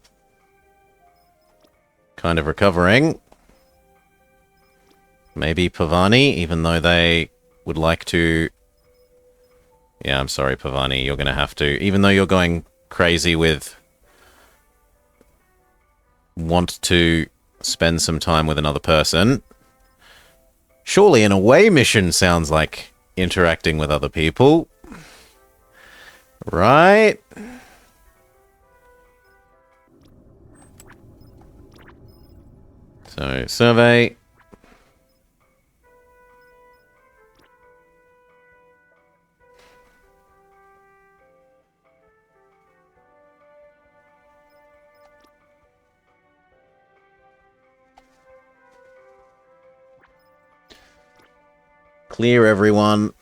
[SPEAKER 1] kind of recovering. Maybe Pavani, even though they would like to... Yeah, I'm sorry, Pavani, you're going to have to... Even though you're going crazy with... Want to spend some time with another person. Surely an away mission sounds like interacting with other people. Right? So, survey. Clear everyone.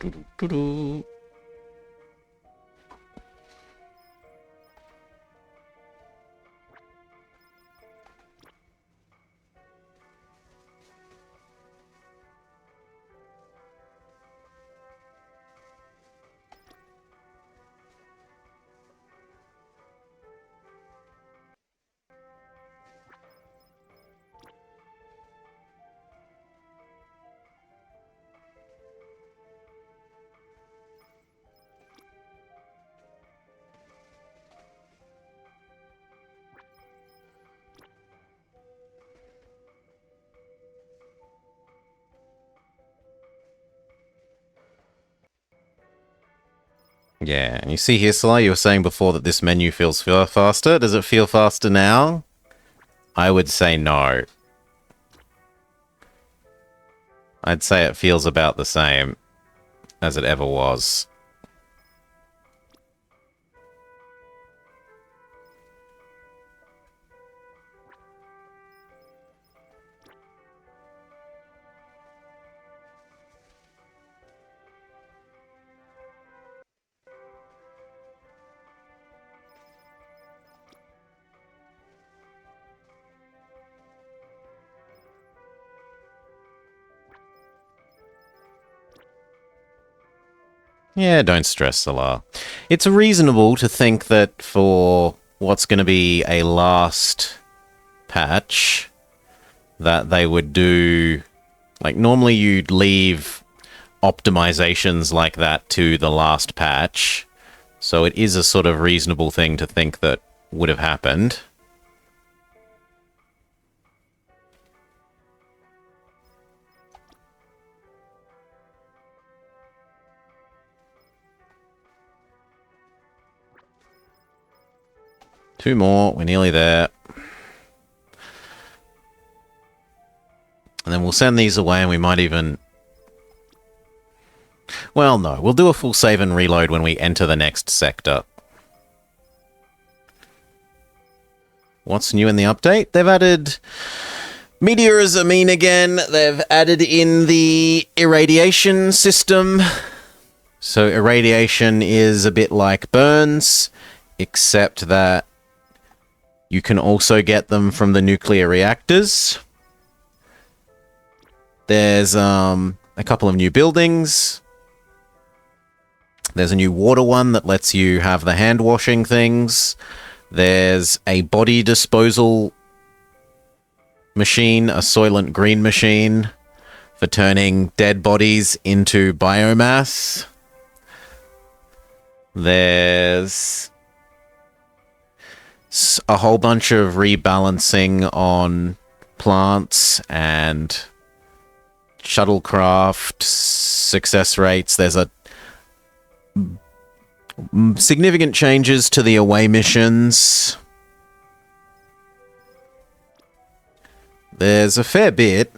[SPEAKER 1] Doo-doo-doo-doo. Yeah, and you see here, Sly, you were saying before that this menu feels faster. Does it feel faster now? I would say no. I'd say it feels about the same as it ever was. Yeah, don't stress, Salah. It's reasonable to think that for what's going to be a last patch, that they would do... Like, normally you'd leave optimizations like that to the last patch. So it is a sort of reasonable thing to think that would have happened. Two more, we're nearly there. And then we'll send these away and we might even... Well, no, we'll do a full save and reload when we enter the next sector. What's new in the update? They've added meteorizamine again. They've added in the irradiation system. So irradiation is a bit like burns, except that you can also get them from the nuclear reactors. There's a couple of new buildings. There's a new water one that lets you have the hand washing things. There's a body disposal machine, a Soylent Green machine for turning dead bodies into biomass. There's a whole bunch of rebalancing on plants and shuttlecraft success rates. There's a significant changes to the away missions. There's a fair bit,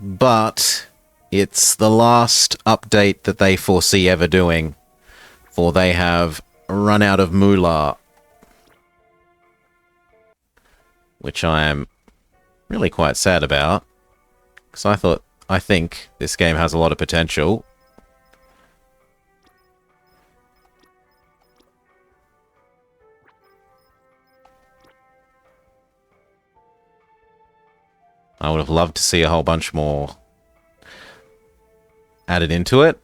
[SPEAKER 1] but it's the last update that they foresee ever doing, for they have run out of moolah, which I am really quite sad about, because I think this game has a lot of potential. I would have loved to see a whole bunch more added into it.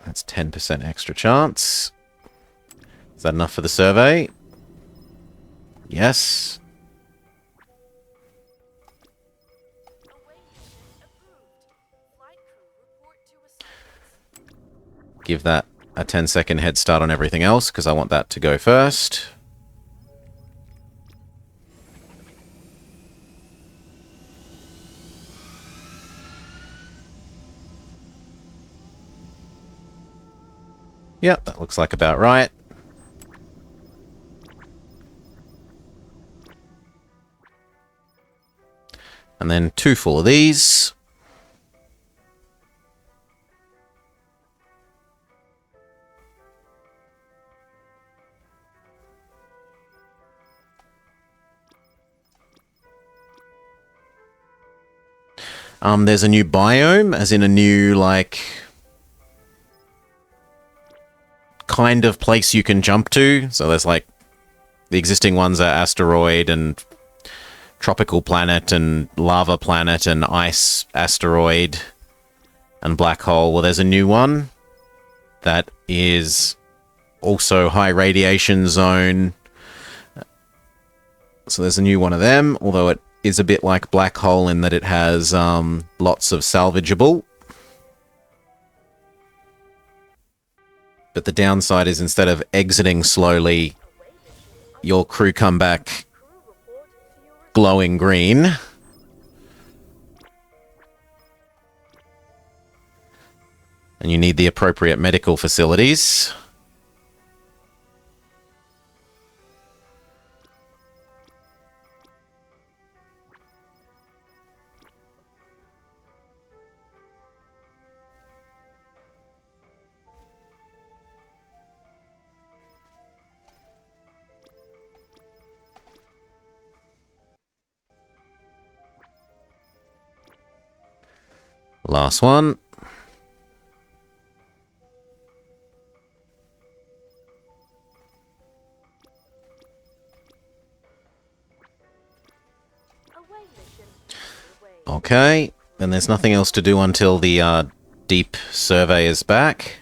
[SPEAKER 1] That's 10% extra chance. Is that enough for the survey? Yes. Give that a 10-second head start on everything else, because I want that to go first. Yep, that looks like about right. And then 2 full of these. There's a new biome, as in a new, like, kind of place you can jump to. So there's, like, the existing ones are asteroid and tropical planet and lava planet and ice asteroid and black hole. Well, there's a new one that is also high radiation zone. So there's a new one of them, although it is a bit like black hole in that it has lots of salvageable. But the downside is, instead of exiting slowly, your crew come back glowing green. And you need the appropriate medical facilities. Last one. Okay, then there's nothing else to do until the deep surveyors back.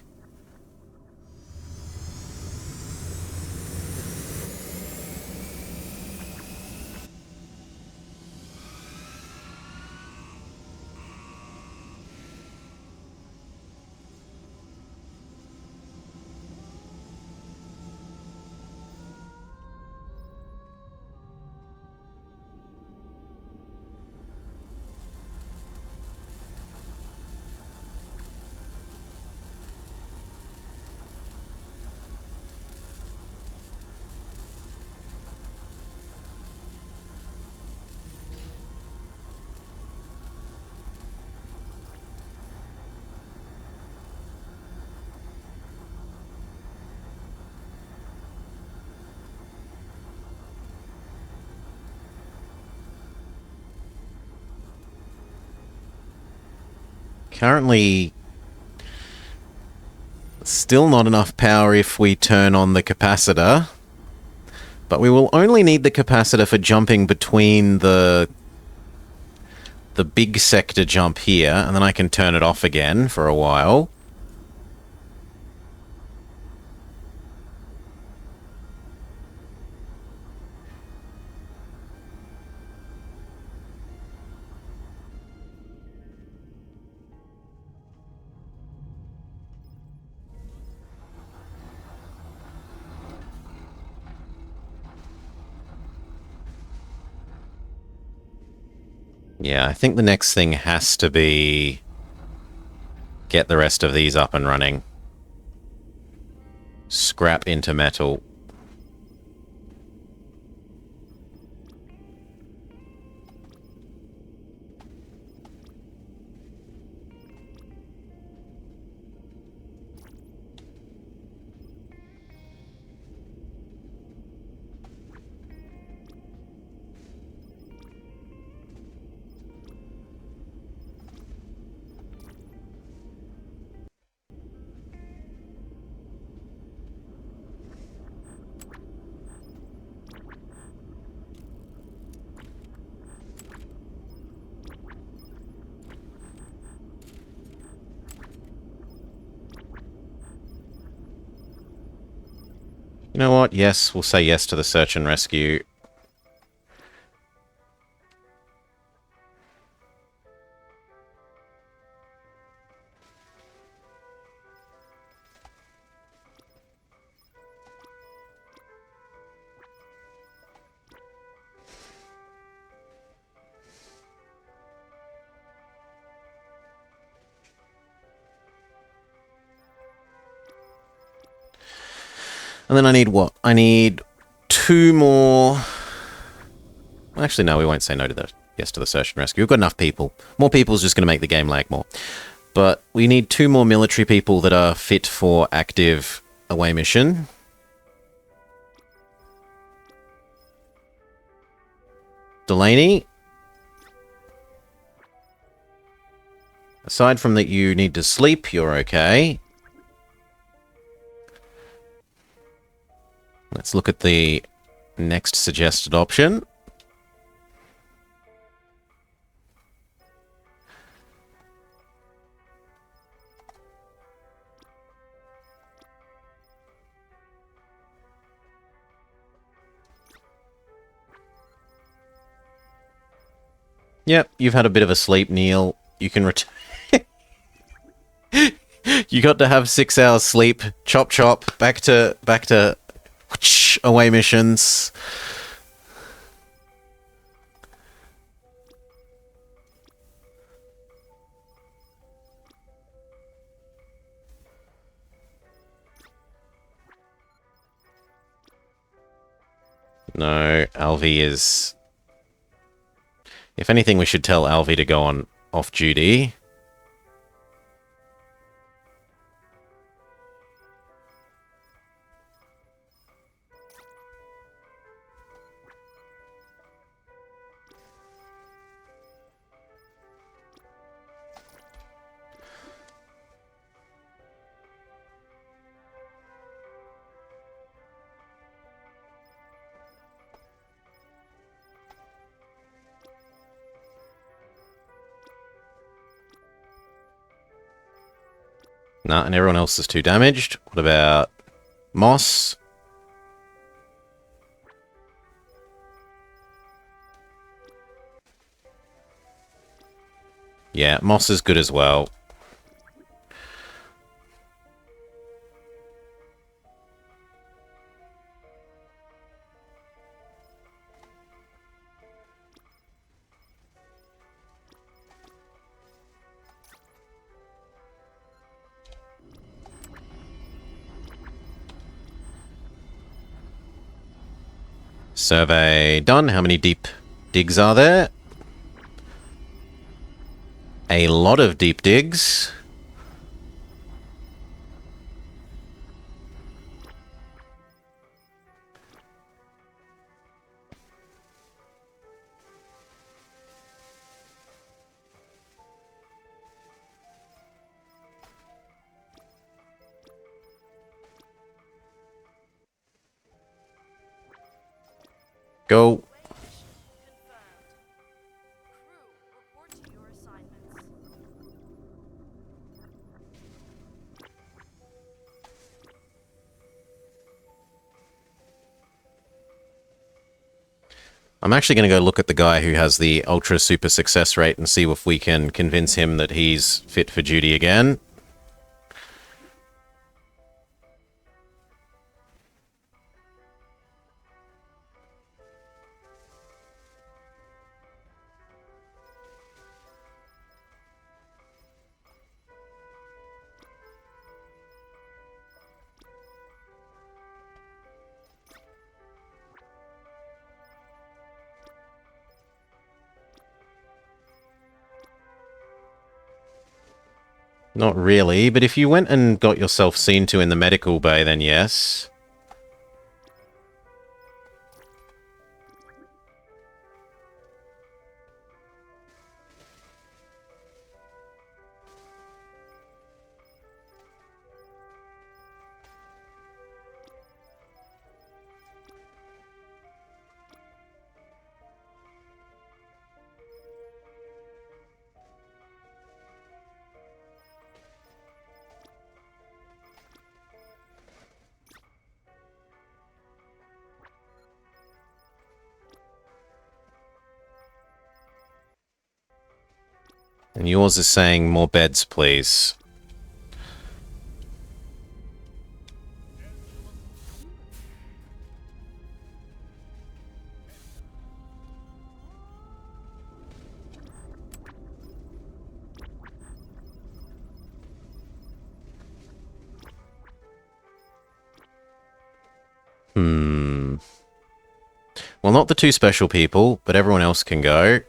[SPEAKER 1] Currently, still not enough power if we turn on the capacitor. But we will only need the capacitor for jumping between the big sector jump here, and then I can turn it off again for a while. Yeah, I think the next thing has to be get the rest of these up and running. Scrap into metal. You know what? Yes, we'll say yes to the search and rescue. And then I need what? I need 2 more... Actually, no, we won't say no to the yes to the search and rescue. We've got enough people. More people is just going to make the game lag more. But we need 2 more military people that are fit for active away mission. Delaney? Aside from that you need to sleep, you're okay. Let's look at the next suggested option. Yep, you've had a bit of a sleep, Neil. You can return. You got to have 6 hours sleep. Chop chop. Back to away missions. No, Alvi is... If anything, we should tell Alvi to go on off duty. Nah, and everyone else is too damaged. What about Moss? Yeah, Moss is good as well. Survey done. How many deep digs are there? A lot of deep digs. Go.
[SPEAKER 2] Away mission confirmed. Crew, report to your assignments.
[SPEAKER 1] I'm actually going to go look at the guy who has the ultra super success rate and see if we can convince him that he's fit for duty again. Not really, but if you went and got yourself seen to in the medical bay, then yes. And yours is saying more beds, please. Well, not the two special people, but everyone else can go.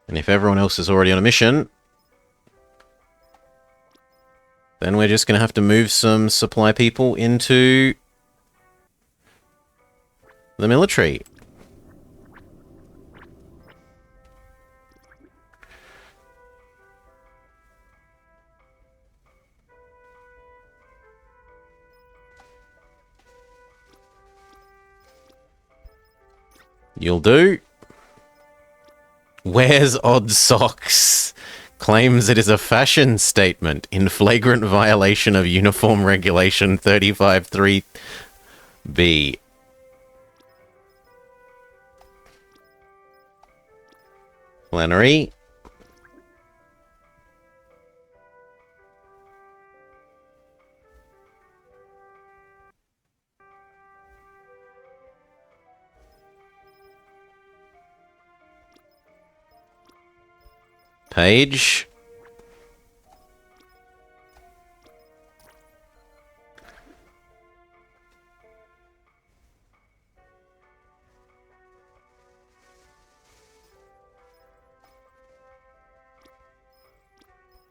[SPEAKER 1] And if everyone else is already on a mission, then we're just going to have to move some supply people into the military. You'll do. Wears odd socks. Claims it is a fashion statement in flagrant violation of Uniform Regulation 353B. Flannery. Page.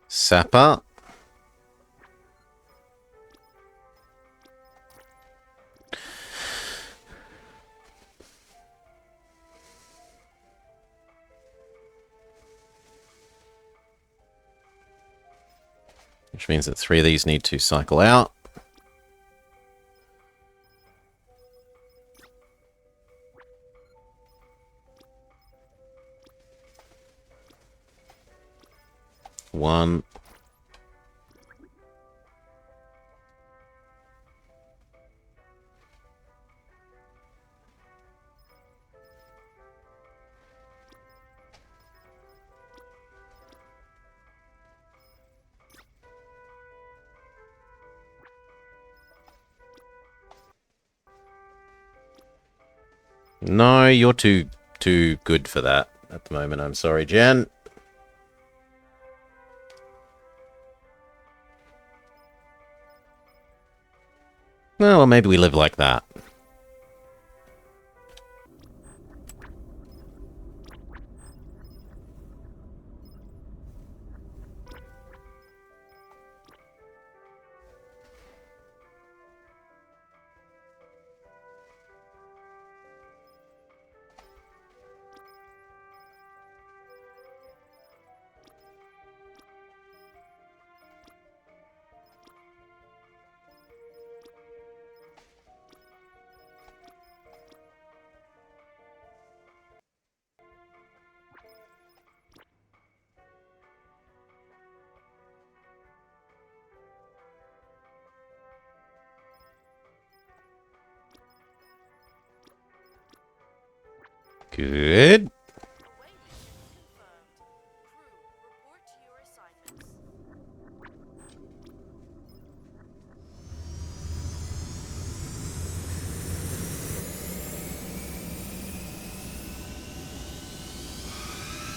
[SPEAKER 1] Sapper. which means that 3 of these need to cycle out. One. No, you're too good for that at the moment. I'm sorry, Jen. Well, maybe we live like that. Good.
[SPEAKER 2] Away mission confirmed. Crew, report to your assignments.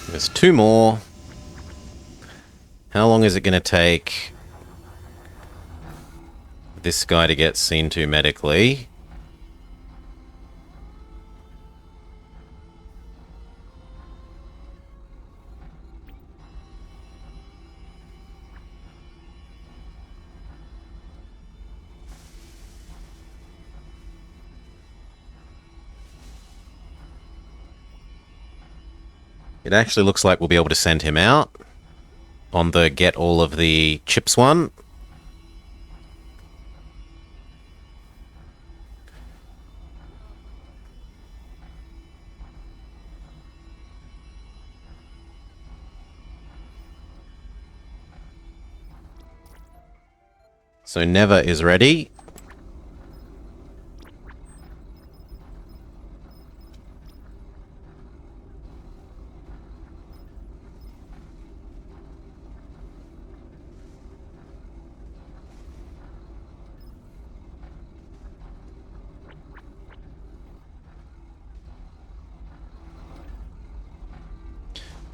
[SPEAKER 1] There's 2 more. How long is it going to take this guy to get seen to medically? It actually looks like we'll be able to send him out on the get all of the chips one. So Never is ready.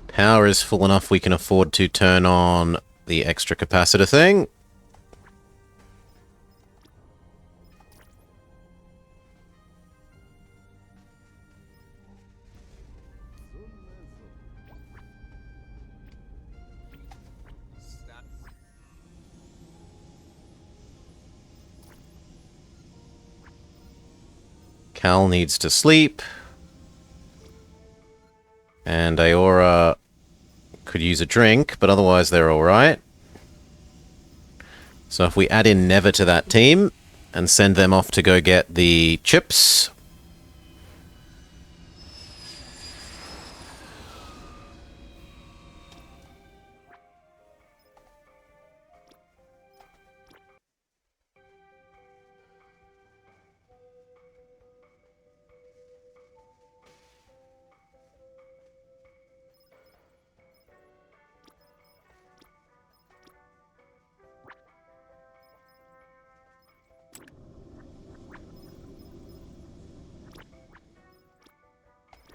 [SPEAKER 1] Power is full enough we can afford to turn on the extra capacitor thing. Cal needs to sleep. And Aora could use a drink, but otherwise they're alright. So if we add in Never to that team and send them off to go get the chips.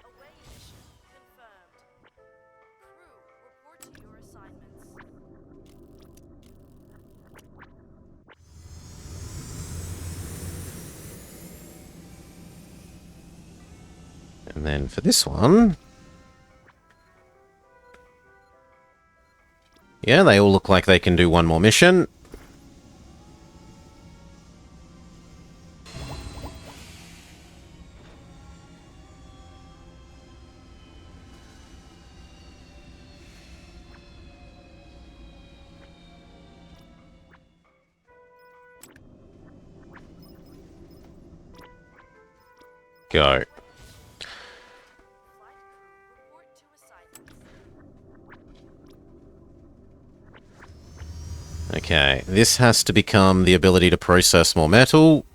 [SPEAKER 2] Away mission confirmed. Crew, report to your assignments.
[SPEAKER 1] And then for this one... yeah, they all look like they can do one more mission. Go.
[SPEAKER 2] Flight crew report to assignments.
[SPEAKER 1] Okay, this has to become the ability to process more metal.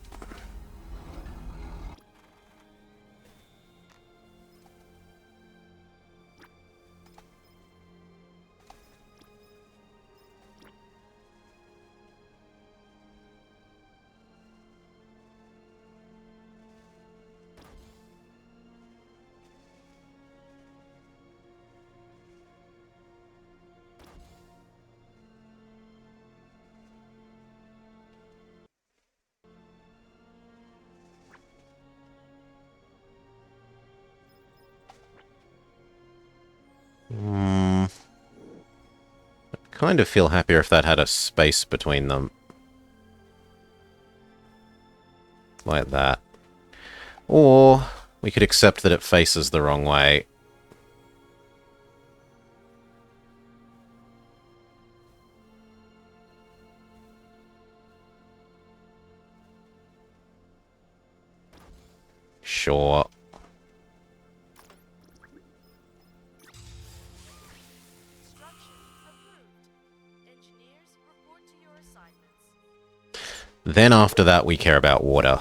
[SPEAKER 1] Kind of feel happier if that had a space between them. Like that. Or we could accept that it faces the wrong way. Sure.
[SPEAKER 2] Construction approved. Engineers report to your assignments.
[SPEAKER 1] Then after that, we care about water.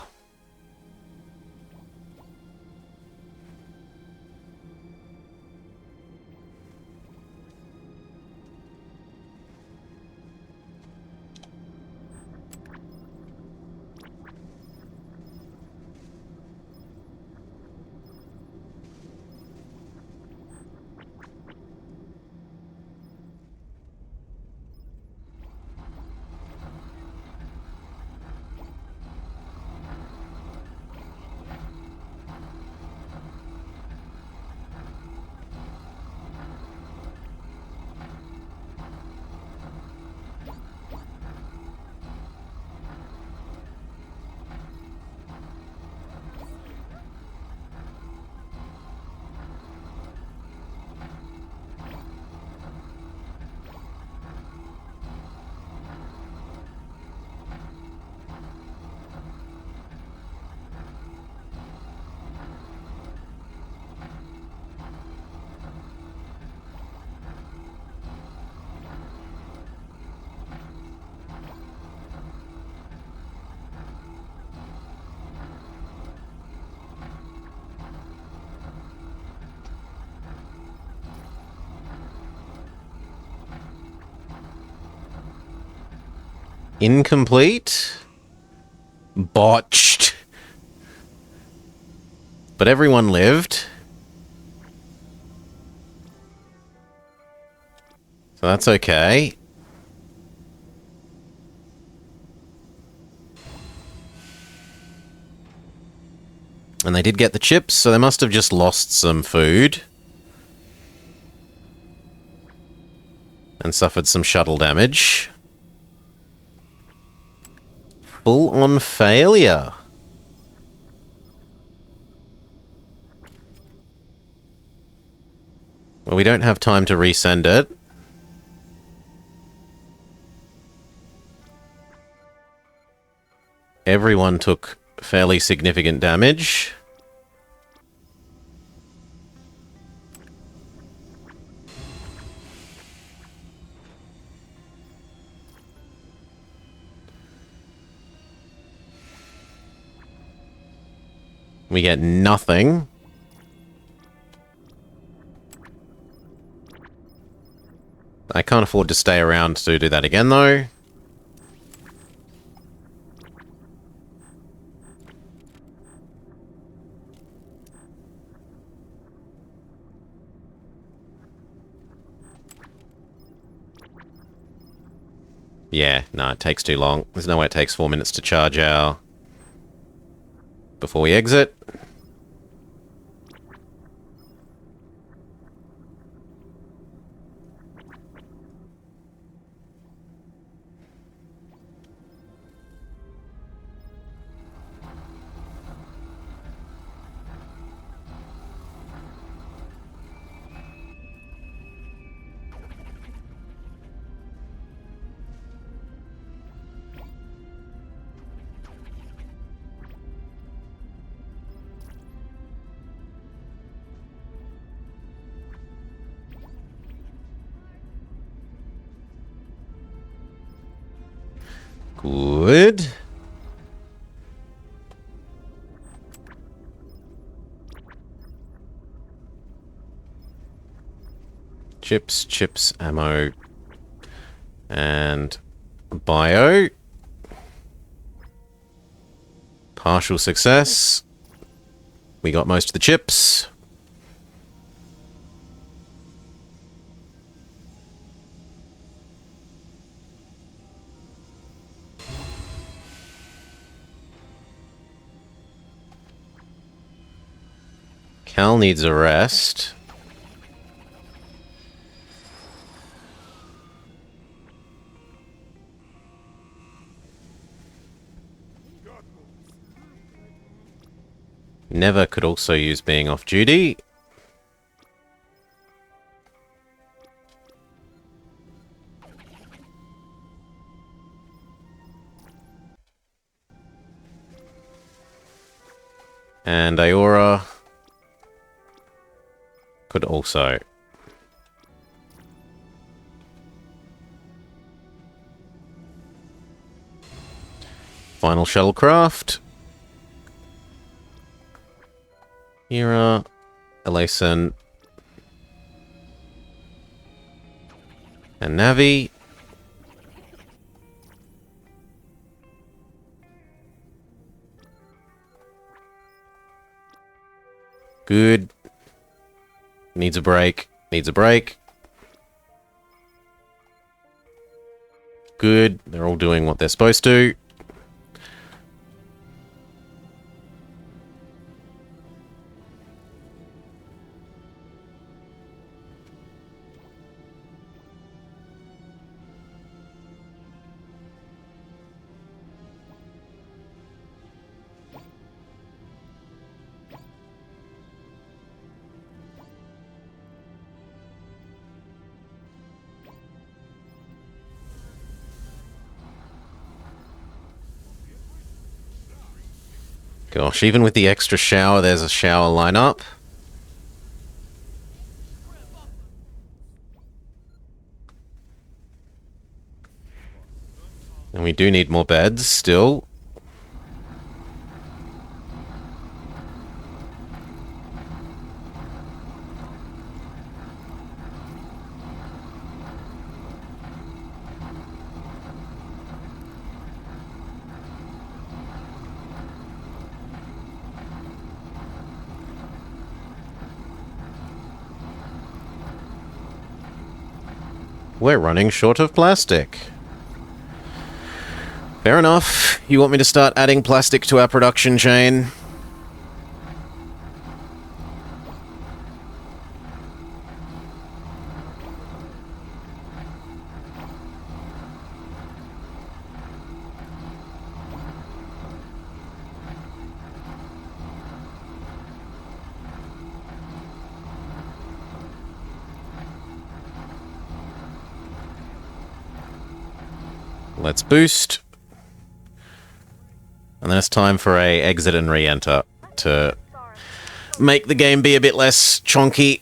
[SPEAKER 1] Incomplete? Botched. But everyone lived. So that's okay. And they did get the chips, so they must have just lost some food. And suffered some shuttle damage. Full-on failure. Well, we don't have time to resend it. Everyone took fairly significant damage. We get nothing. I can't afford to stay around to do that again, though. Yeah, no, it takes too long. There's no way it takes 4 minutes to charge our... before we exit. Good. Chips, ammo, and bio. Partial success. We got most of the chips. Cal needs a rest. Never could also use being off duty. And Aora could also. Final shuttlecraft. Hira, Elason, and Navi. Good. Needs a break. Needs a break. Good. They're all doing what they're supposed to. Gosh, even with the extra shower, there's a shower lineup. And we do need more beds still. We're running short of plastic. Fair enough. You want me to start adding plastic to our production chain? Let's boost. And then it's time for a exit and re-enter to make the game be a bit less chonky.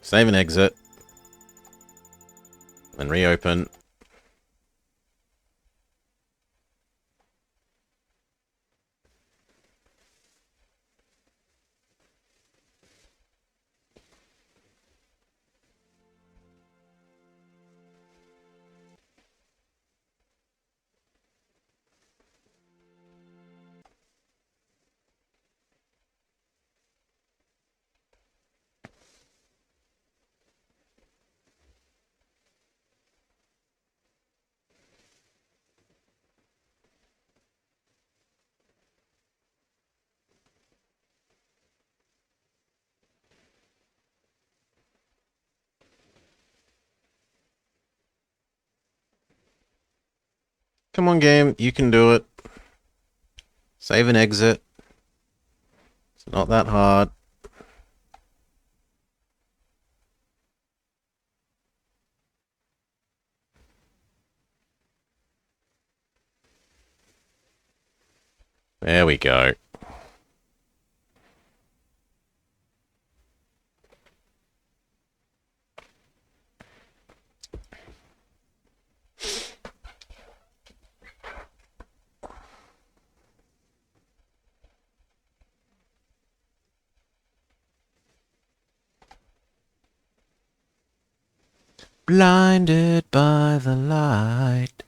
[SPEAKER 1] Save and exit. And reopen. Come on, game. You can do it. Save and exit. It's not that hard. There we go. Blinded by the light.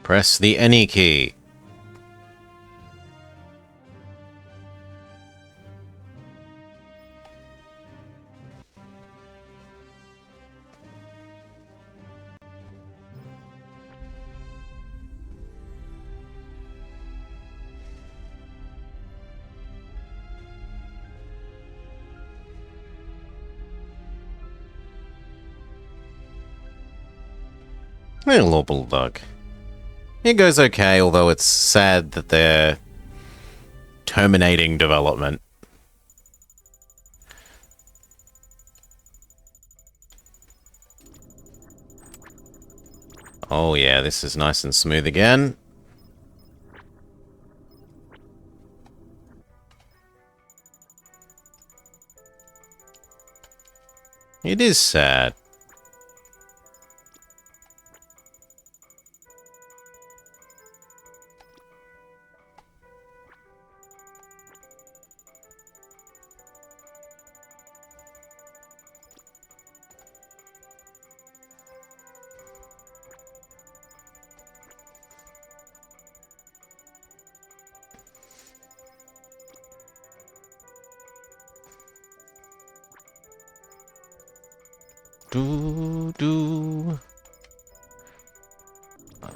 [SPEAKER 1] Press the any key. Little bulldog. It goes okay, although it's sad that they're terminating development. Oh yeah, this is nice and smooth again. It is sad.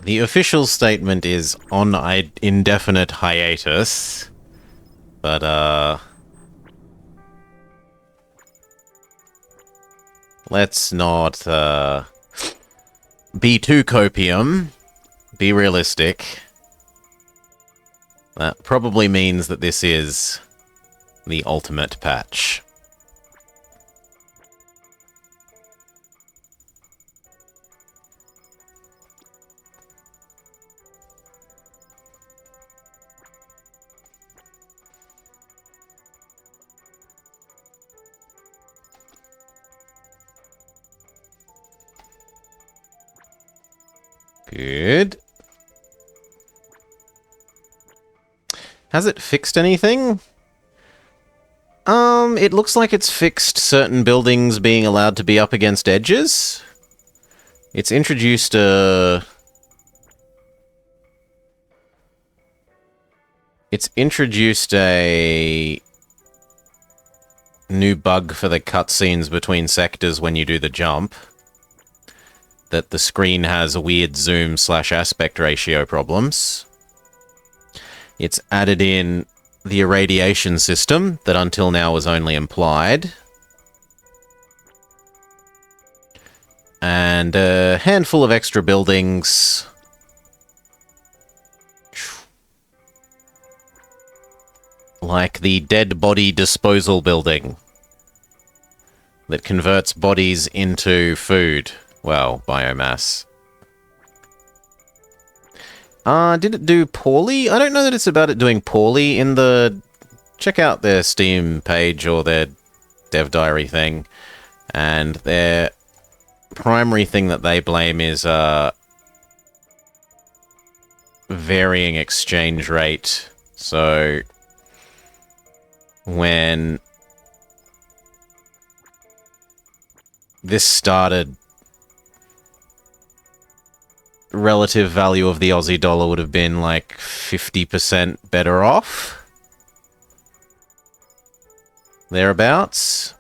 [SPEAKER 1] The official statement is on indefinite hiatus, but let's not be too copium. Be realistic. That probably means that this is the ultimate patch. Good. Has it fixed anything? It looks like it's fixed certain buildings being allowed to be up against edges. It's introduced a... new bug for the cutscenes between sectors when you do the jump. That the screen has weird zoom/aspect ratio problems. It's added in the irradiation system that until now was only implied. And a handful of extra buildings. Like the dead body disposal building that converts bodies into food. Well, biomass. Did it do poorly? I don't know that it's about it doing poorly. In the... Check out their Steam page or their dev diary thing. And their primary thing that they blame is varying exchange rate. So when this started, relative value of the Aussie dollar would have been like 50% better off. Thereabouts.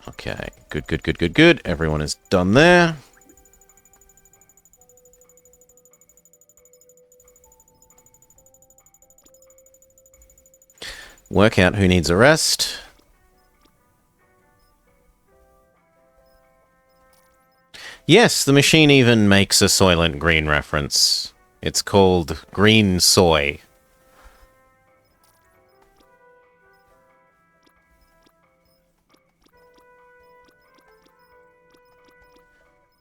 [SPEAKER 1] Okay, good. Everyone is done there. Work out who needs a rest. Yes, the machine even makes a Soylent Green reference. It's called Green Soy.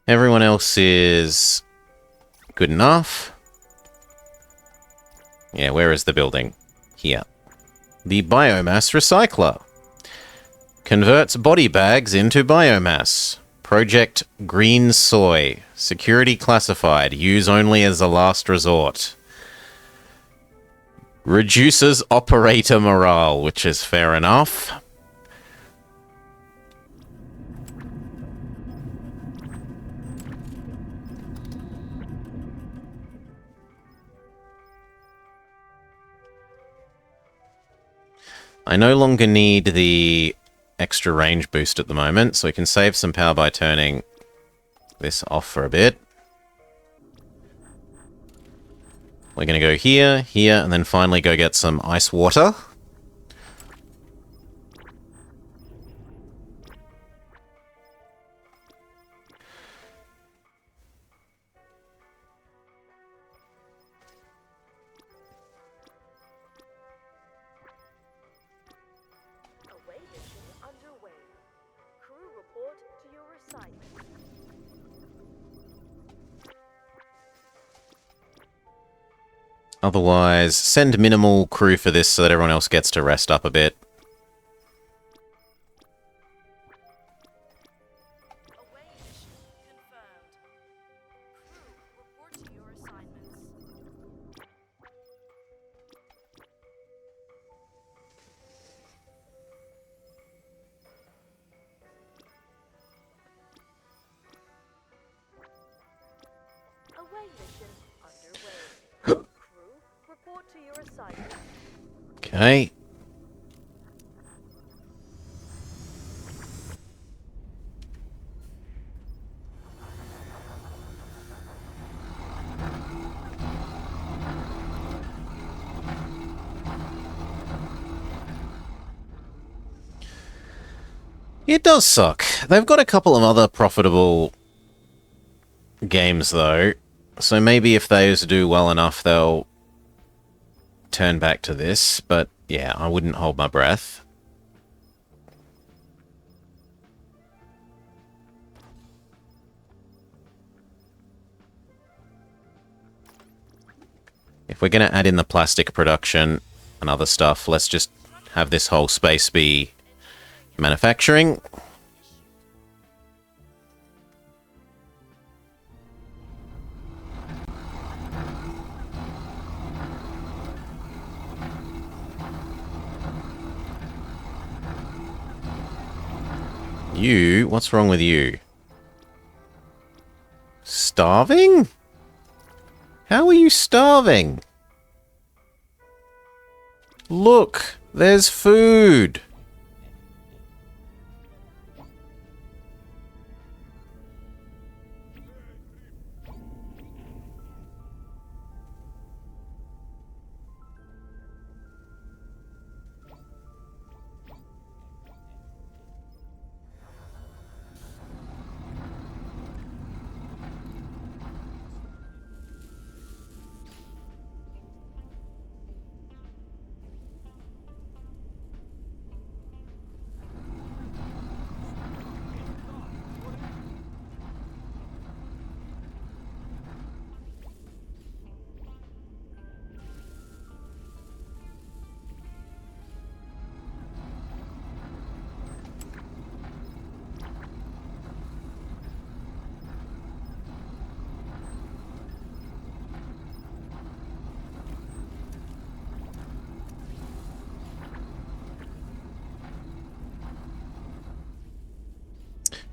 [SPEAKER 1] Everyone else is good enough. Yeah, where is the building? Here. The Biomass Recycler. Converts body bags into biomass. Project Green Soy. Security classified. Use only as a last resort. Reduces operator morale, which is fair enough. I no longer need the extra range boost at the moment, so we can save some power by turning this off for a bit. We're going to go here, here, and then finally go get some ice water.
[SPEAKER 2] Away mission underway. Crew report to your assignment.
[SPEAKER 1] Otherwise, send minimal crew for this so that everyone else gets to rest up a bit.
[SPEAKER 2] Away mission confirmed. Crew report to your assignments. Away mission underway. Crew report to your assignment.
[SPEAKER 1] Okay. It does suck. They've got a couple of other profitable games, though. So maybe if those do well enough, they'll turn back to this. But yeah, I wouldn't hold my breath. If we're going to add in the plastic production and other stuff, let's just have this whole space be manufacturing. You? What's wrong with you? Starving? How are you starving? Look, there's food.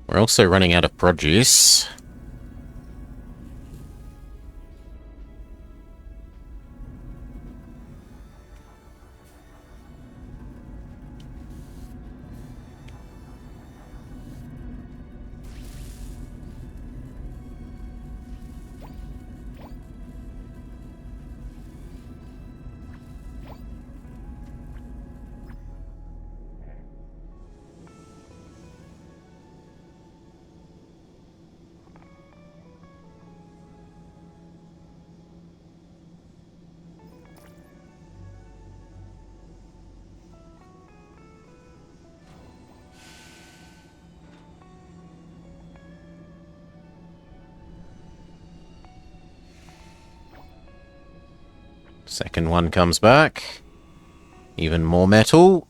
[SPEAKER 1] We're also running out of produce. Second one comes back. Even more metal.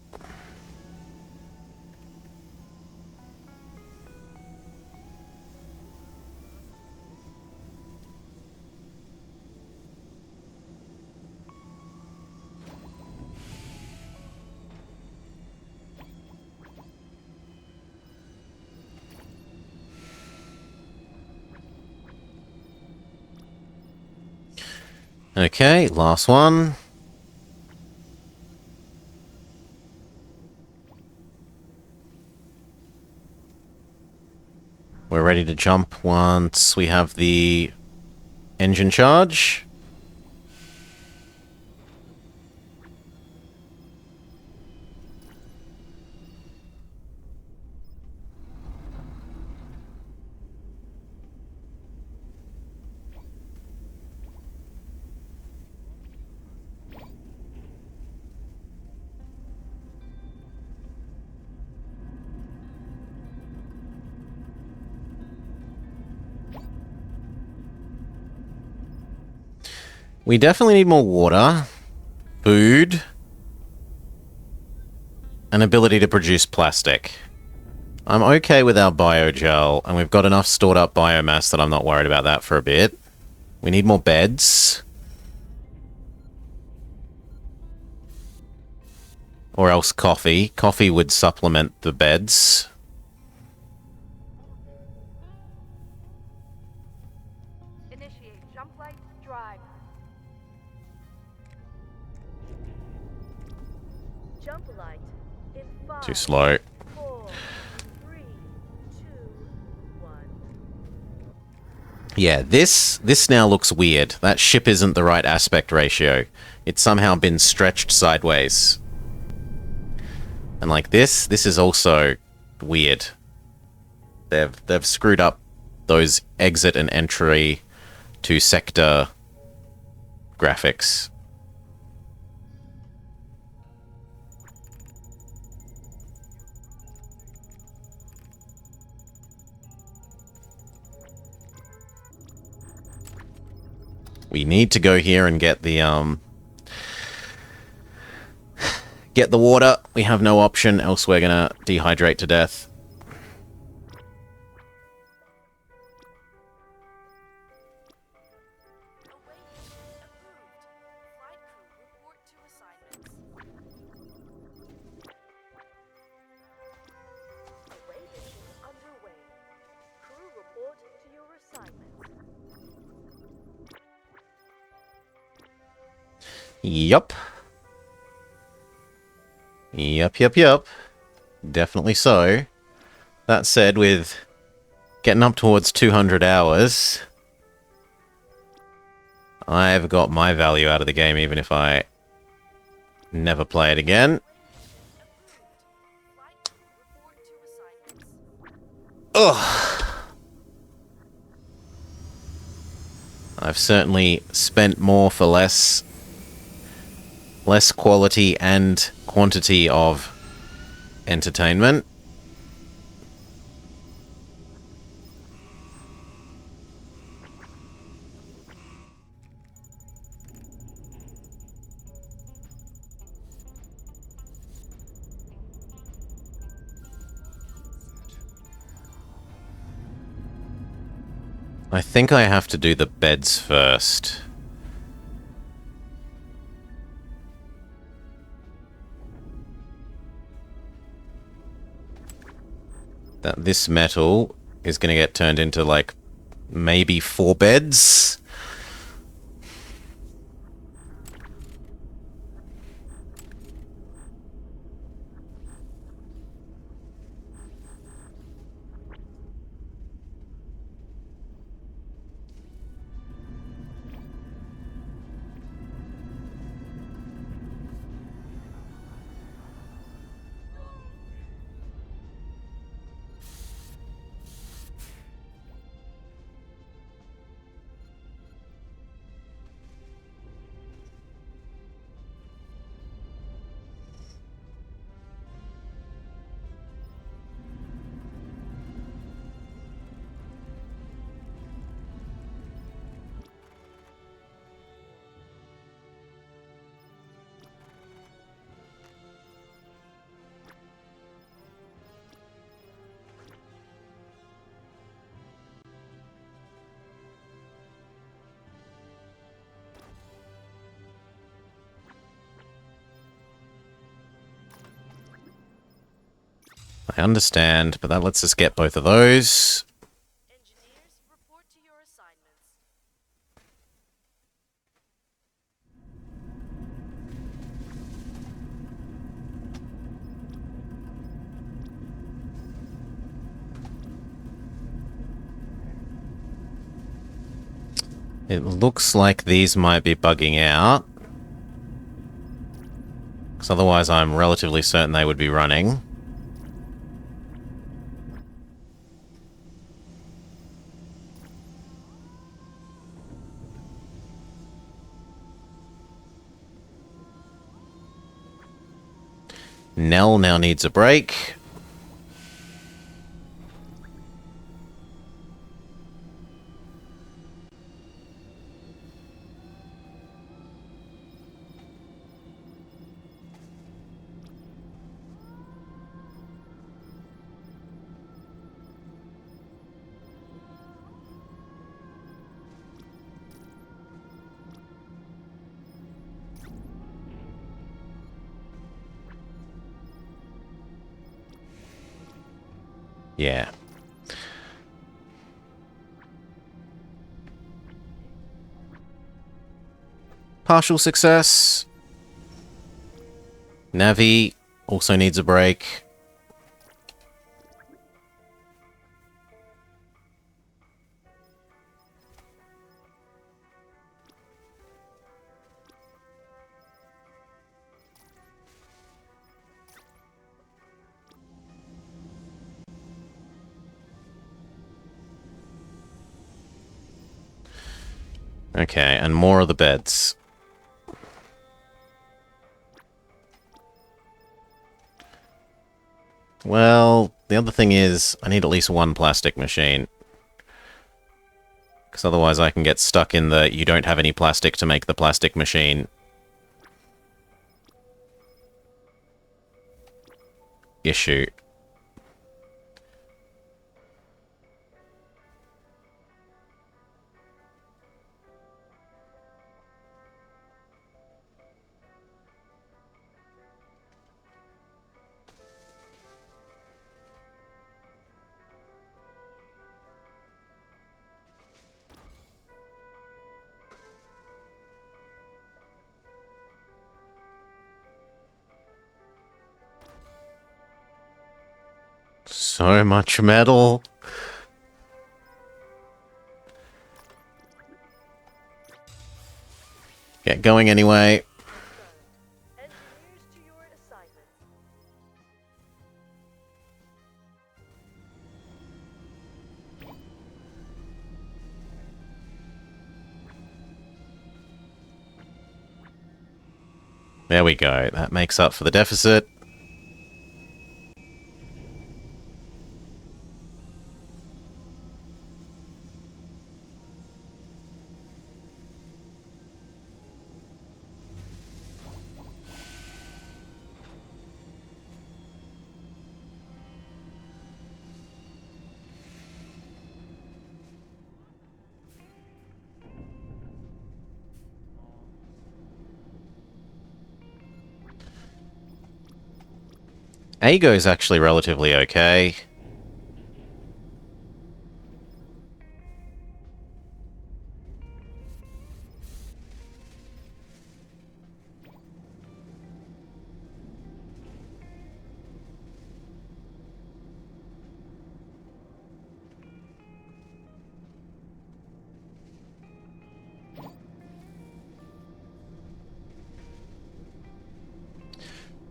[SPEAKER 1] Okay, last one. We're ready to jump once we have the engine charge. We definitely need more water, food, and ability to produce plastic. I'm okay with our biogel, and we've got enough stored up biomass that I'm not worried about that for a bit. We need more beds. Or else coffee. Coffee would supplement the beds.
[SPEAKER 2] Initiate jump light drive. Jump light in 5,
[SPEAKER 1] Too slow.
[SPEAKER 2] 4, 3, 2, 1.
[SPEAKER 1] Yeah, this now looks weird. That ship isn't the right aspect ratio. It's somehow been stretched sideways. And like this is also weird. They've screwed up those exit and entry to sector graphics. We need to go here and get the water. We have no option, else we're gonna dehydrate to death.
[SPEAKER 2] Away mission underway. Crew report to your assignments.
[SPEAKER 1] Yup. Yup. Definitely so. That said, with getting up towards 200 hours, I've got my value out of the game, even if I never play it again. Ugh. I've certainly spent more for less quality and quantity of entertainment. I think I have to do the beds first. that this metal is going to get turned into, like, maybe 4 beds. I understand, but that lets us get both of those.
[SPEAKER 2] Engineers, report to your assignments.
[SPEAKER 1] It looks like these might be bugging out. Because otherwise I'm relatively certain they would be running. Nell now needs a break. Yeah. Partial success. Navi also needs a break. Okay, and more of the beds. Well, the other thing is, I need at least one plastic machine. Because otherwise I can get stuck in the you don't have any plastic to make the plastic machine issue. So much metal. Get going anyway.
[SPEAKER 2] Engineers to your assignments.
[SPEAKER 1] There we go. That makes up for the deficit. Ago's actually relatively okay.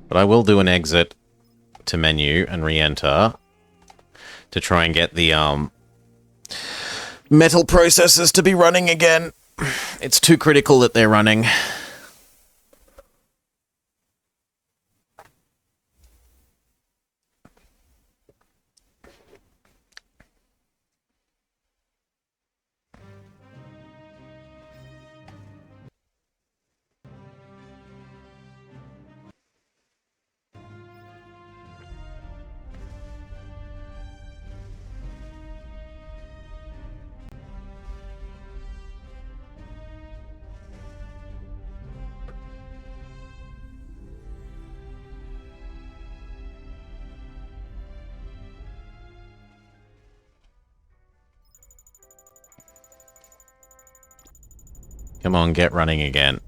[SPEAKER 1] But I will do an exit to menu and re-enter to try and get the metal processors to be running again. It's too critical that they're running. Come on, get running again.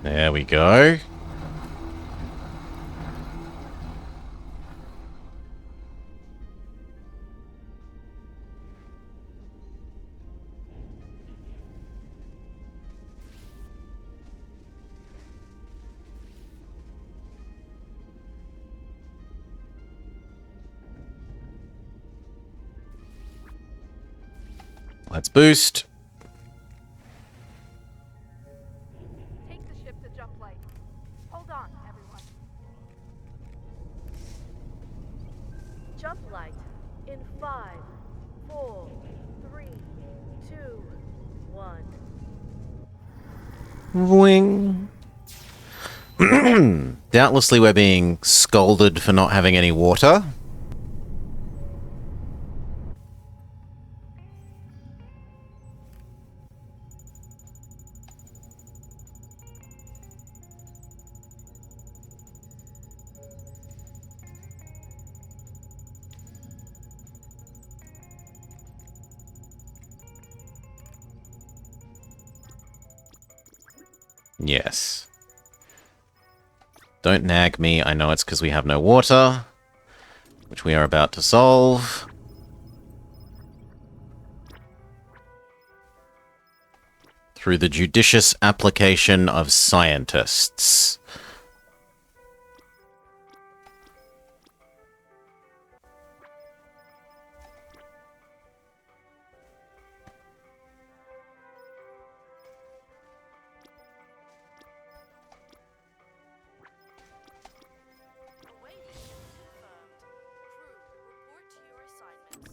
[SPEAKER 1] There we go. Let's boost.
[SPEAKER 2] Take the ship to jump light. Hold on, everyone. Jump light in 5, 4, 3, 2, 1.
[SPEAKER 1] Wing. Doubtlessly we're being scolded for not having any water. Yes. Don't nag me. I know it's because we have no water, which we are about to solve. Through the judicious application of scientists.
[SPEAKER 2] Awaiting confirmed. Crew, report to your assignments.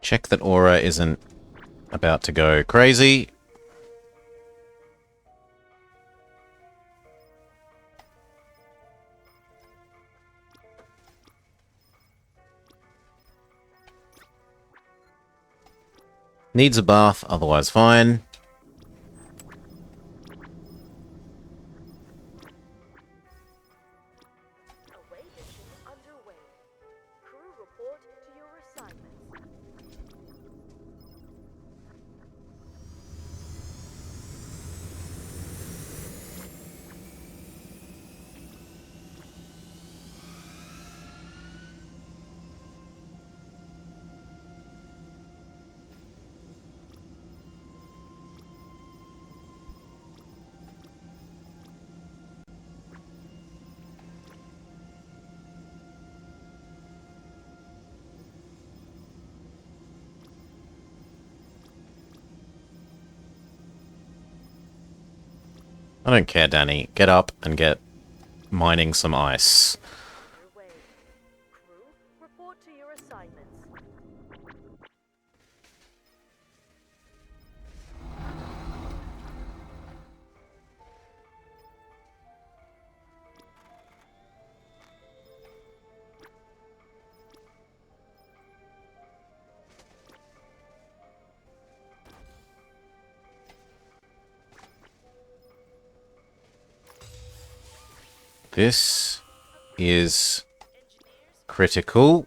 [SPEAKER 1] Check that Aura isn't about to go crazy. Needs a bath, otherwise fine.
[SPEAKER 2] Away mission underway. Crew, report to your assignments.
[SPEAKER 1] I don't care, Danny. Get up and get mining some ice.
[SPEAKER 2] Underway. Crew, report to your assignments.
[SPEAKER 1] This is critical.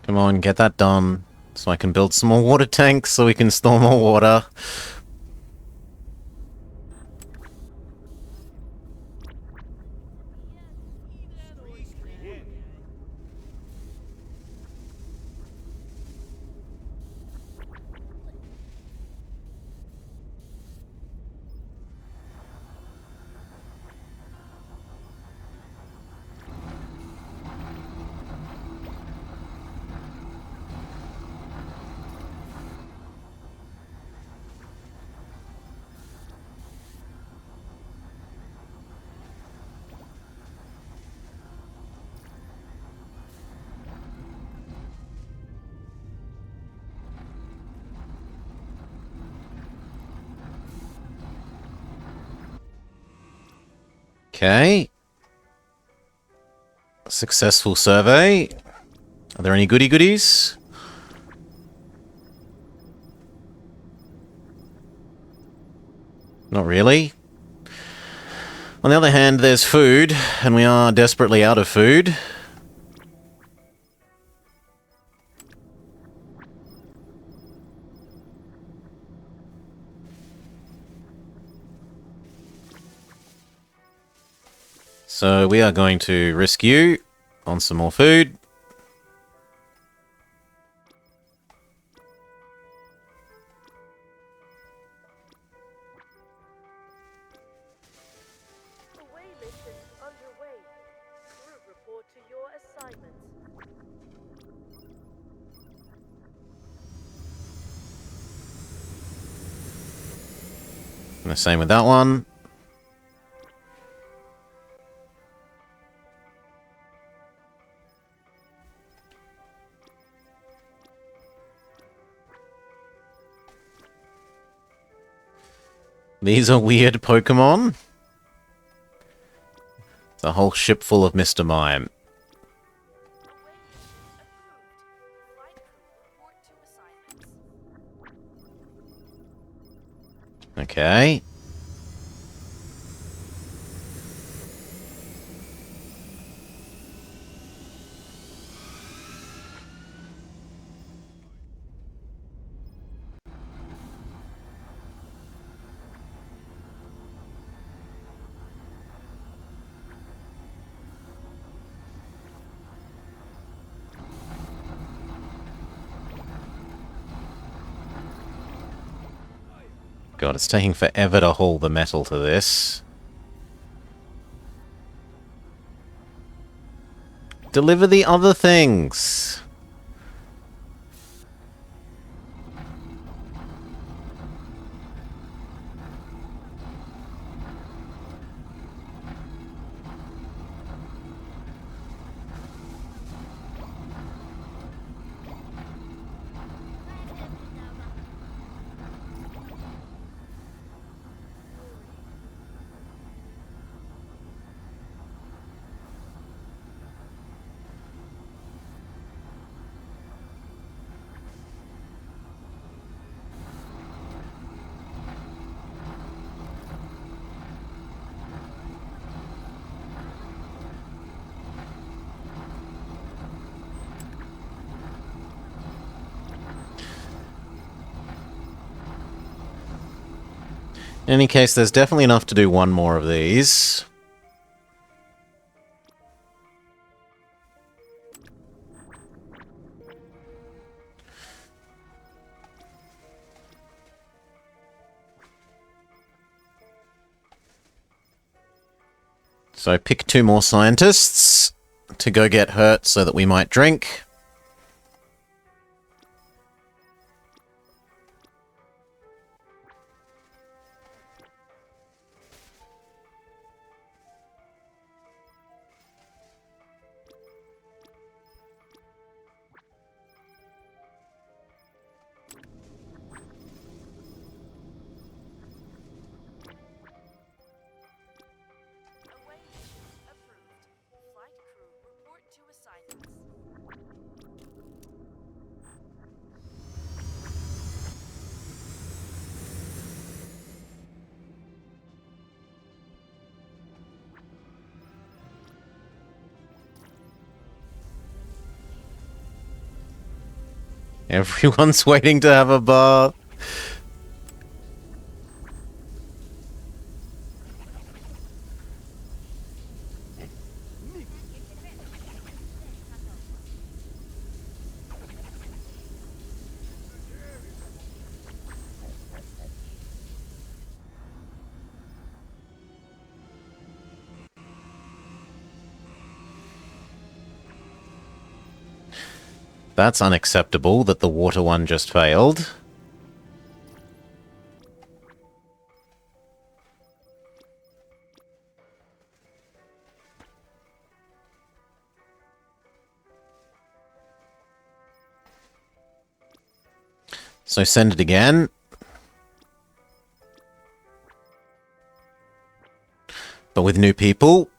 [SPEAKER 1] Come on, get that done. So I can build some more water tanks so we can store more water. Okay. Successful survey. Are there any goodies? Not really. On the other hand, there's food, and we are desperately out of food. So we are going to risk you on some more food.
[SPEAKER 2] Away mission underway. Crew, report to your assignments.
[SPEAKER 1] And the same with that one. These are weird Pokemon. It's a whole ship full of Mr. Mime.
[SPEAKER 2] Away mission approved. Flight crew, report to assignments.
[SPEAKER 1] Okay. God, it's taking forever to haul the metal to this. Deliver the other things! In any case, there's definitely enough to do one more of these. So pick 2 more scientists to go get hurt so that we might drink.
[SPEAKER 2] Away mission approved. Flight crew report to assignments.
[SPEAKER 1] Everyone's waiting to have a bath. That's unacceptable that the water one just failed. So send it again. But with new people.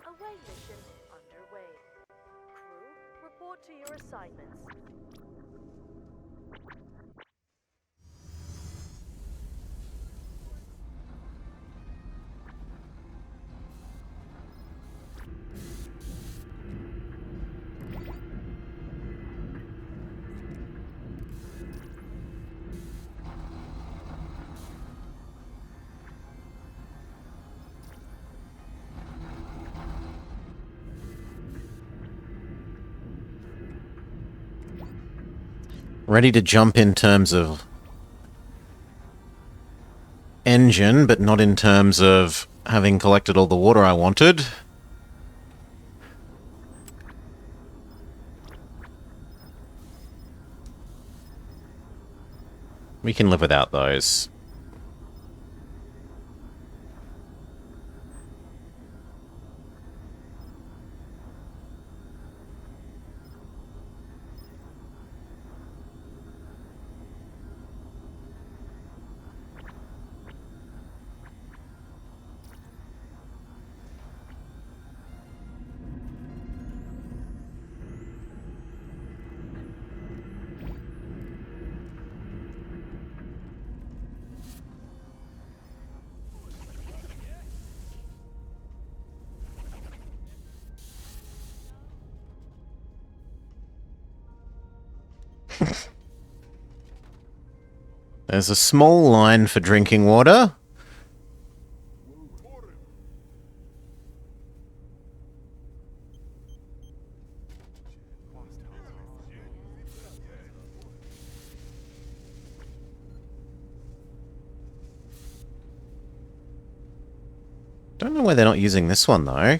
[SPEAKER 2] Away mission underway. Crew, report to your assignments.
[SPEAKER 1] Ready to jump in terms of engine, but not in terms of having collected all the water I wanted. We can live without those. There's a small line for drinking water. Don't know why they're not using this one, though.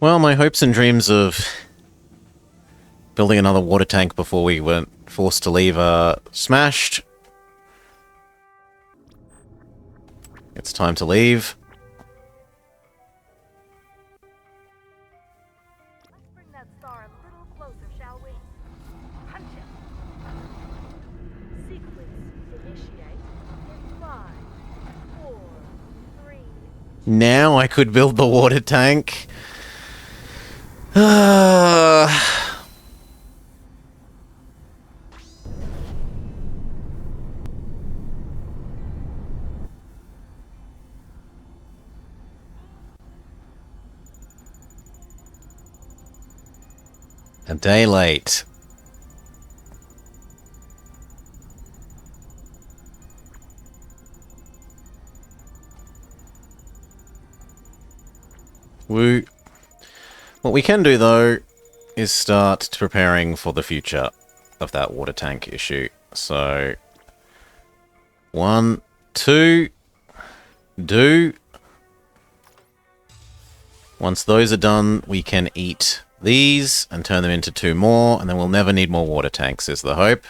[SPEAKER 1] Well, my hopes and dreams of building another water tank before we were forced to leave are smashed. It's time to leave.
[SPEAKER 2] Let's bring that star a little closer, shall we? Punch it. Sequence initiate in 5, 4, 3.
[SPEAKER 1] Now I could build the water tank. A day late. Woo. What we can do, though, is start preparing for the future of that water tank issue. So, 1, 2, do. Once those are done, we can eat these and turn them into 2 more, and then we'll never need more water tanks, is the hope.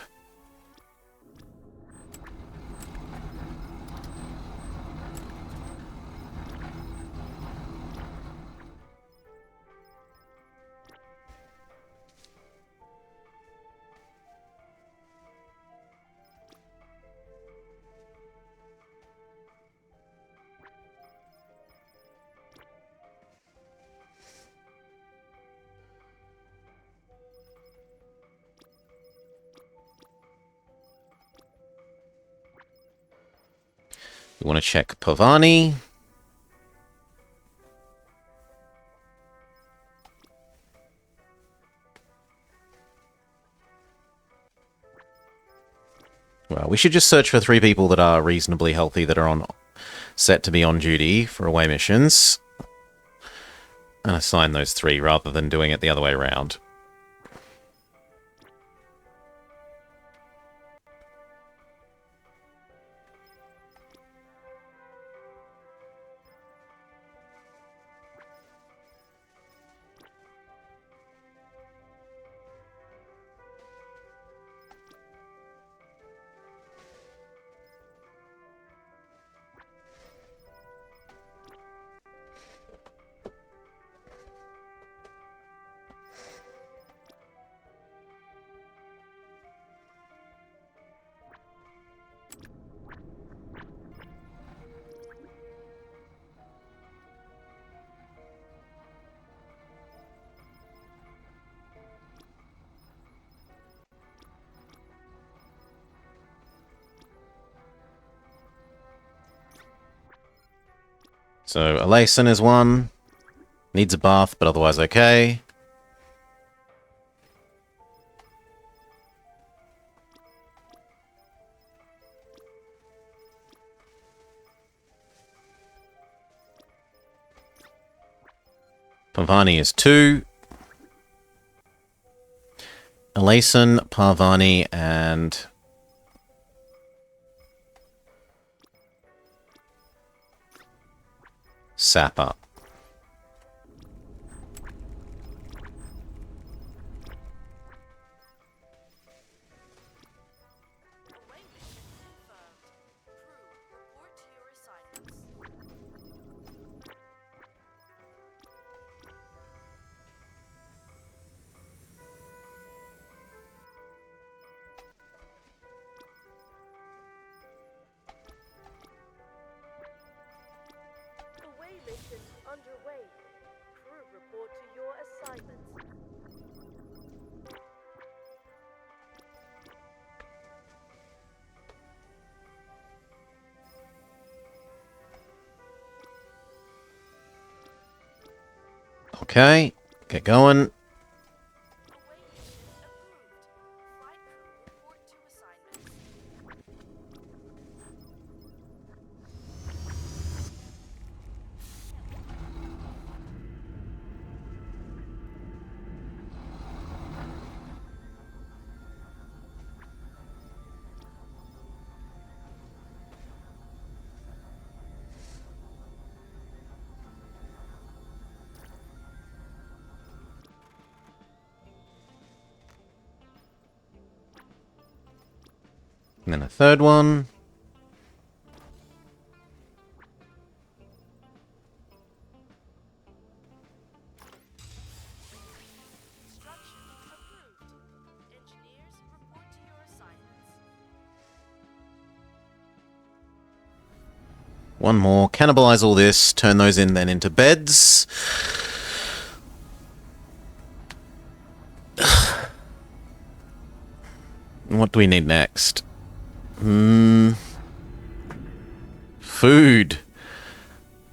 [SPEAKER 1] We want to check Pavani. Well, we should just search for 3 people that are reasonably healthy that are on set to be on duty for away missions. And assign those 3 rather than doing it the other way around. So, Alayson is 1. Needs a bath, but otherwise okay. Pavani is 2. Alayson, Parvani, and Sapper.
[SPEAKER 2] Away mission confirmed. Crew, report to your assignments. Away mission underway. Crew, report to your assignments.
[SPEAKER 1] Okay, get going.
[SPEAKER 2] Away mission approved. Flight crew, report to assignments.
[SPEAKER 1] And then a third one.
[SPEAKER 2] Construction approved. Engineers, report to your assignments.
[SPEAKER 1] One more. Cannibalize all this. Turn those in then into beds. What do we need next? Food.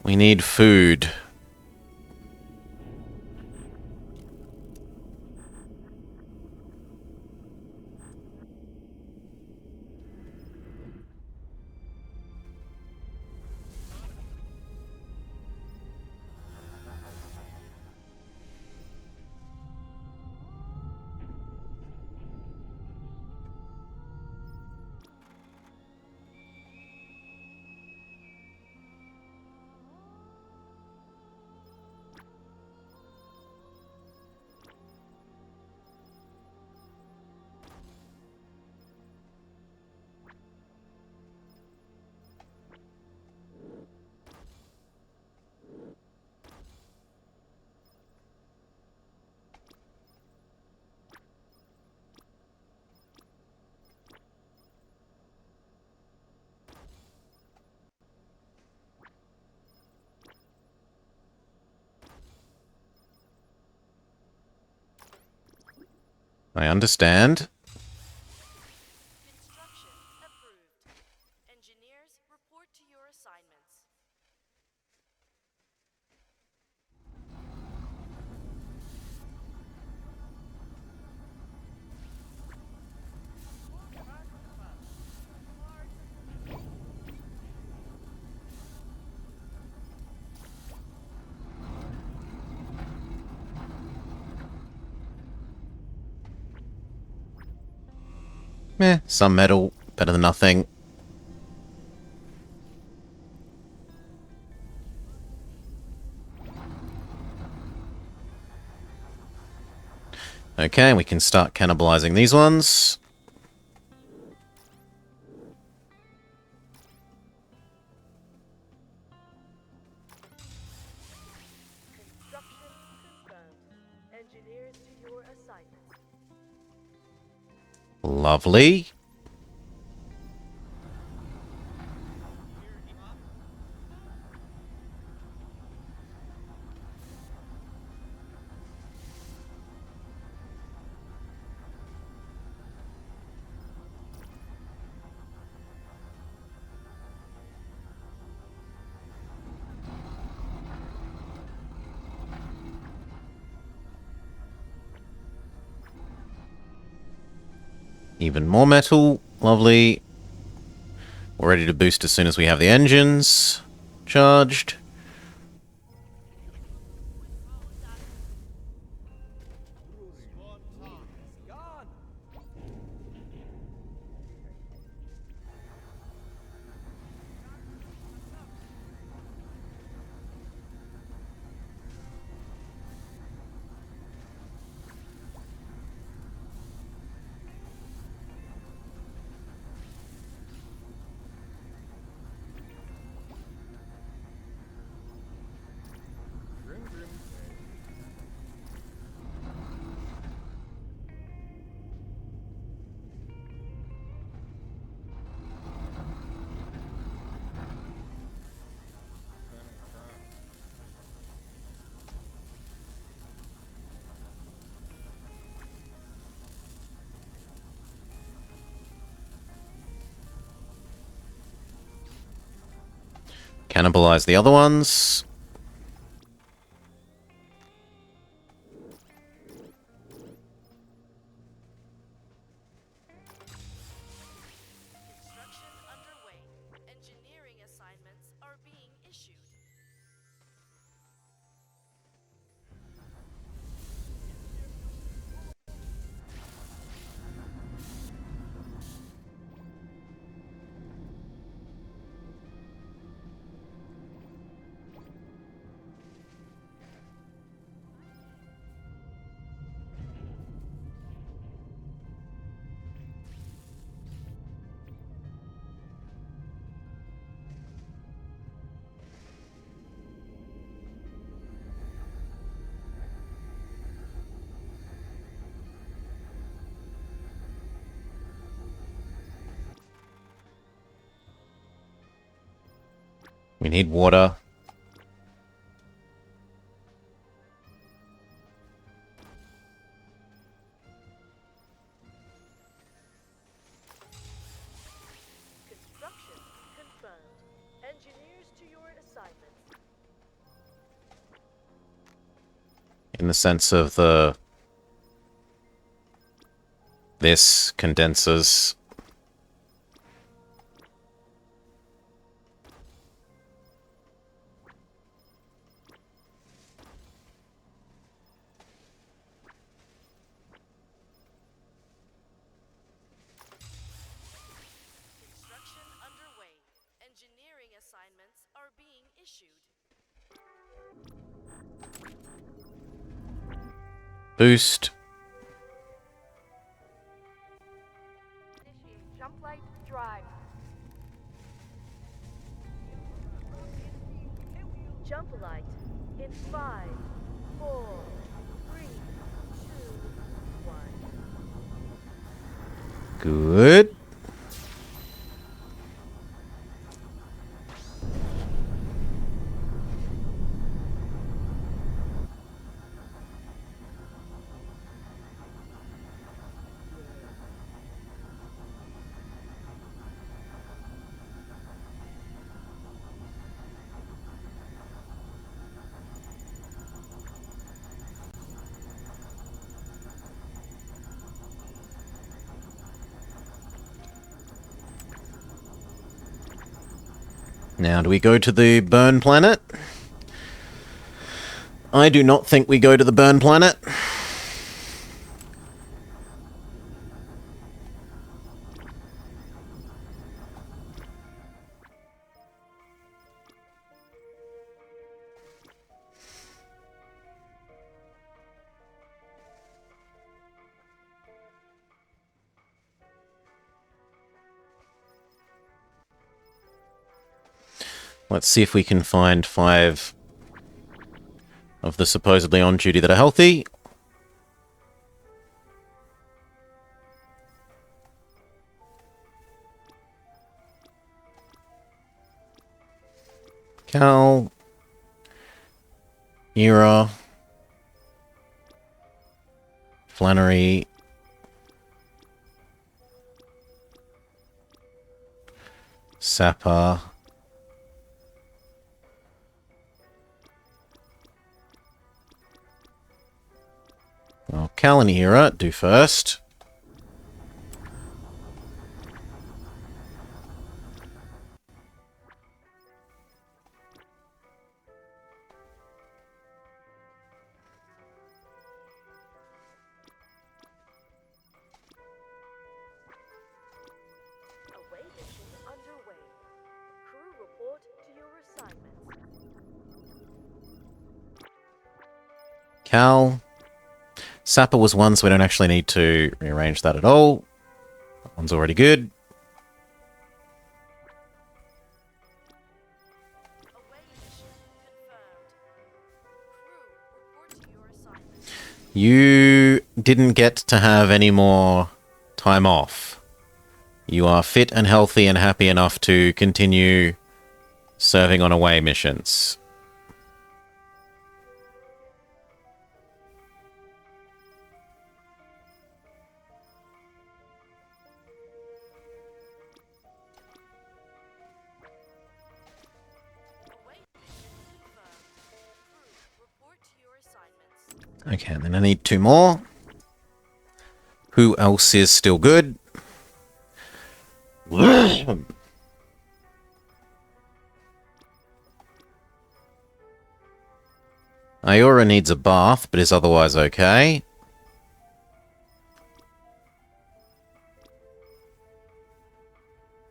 [SPEAKER 1] We need food. I understand.
[SPEAKER 2] Construction approved. Engineers, report to your assignments.
[SPEAKER 1] Some metal. Better than nothing. Okay, we can start cannibalizing these ones.
[SPEAKER 2] Construction confirmed. Engineers to your assignments.
[SPEAKER 1] Lovely. Even more metal. Lovely. We're ready to boost as soon as we have the engines charged. Cannibalize the other ones.
[SPEAKER 2] Construction underway. Engineering assignments are being issued.
[SPEAKER 1] We need water.
[SPEAKER 2] Construction confirmed. Engineers to your assignments.
[SPEAKER 1] In the sense of this condenses.
[SPEAKER 2] Construction underway. Engineering assignments are being issued.
[SPEAKER 1] Boost.
[SPEAKER 2] Initiate jump light drive. Jump light in 5, 4, 3, 2, 1.
[SPEAKER 1] Good. Now, do we go to the burn planet? I do not think we go to the burn planet. Let's see if we can find 5 of the supposedly on duty that are healthy. Cal. Era. Flannery. Sapper. Well, Cal and Era do first.
[SPEAKER 2] Away mission underway. Crew report to your assignments.
[SPEAKER 1] Cal. Sapper was one, so we don't actually need to rearrange that at all. That one's already good.
[SPEAKER 2] Away mission confirmed. Crew report to your assignments.
[SPEAKER 1] You didn't get to have any more time off. You are fit and healthy and happy enough to continue serving on away missions.
[SPEAKER 2] Away mission confirmed. Crew report to your assignments.
[SPEAKER 1] Okay, and then I need 2 more. Who else is still good? Iora needs a bath, but is otherwise okay.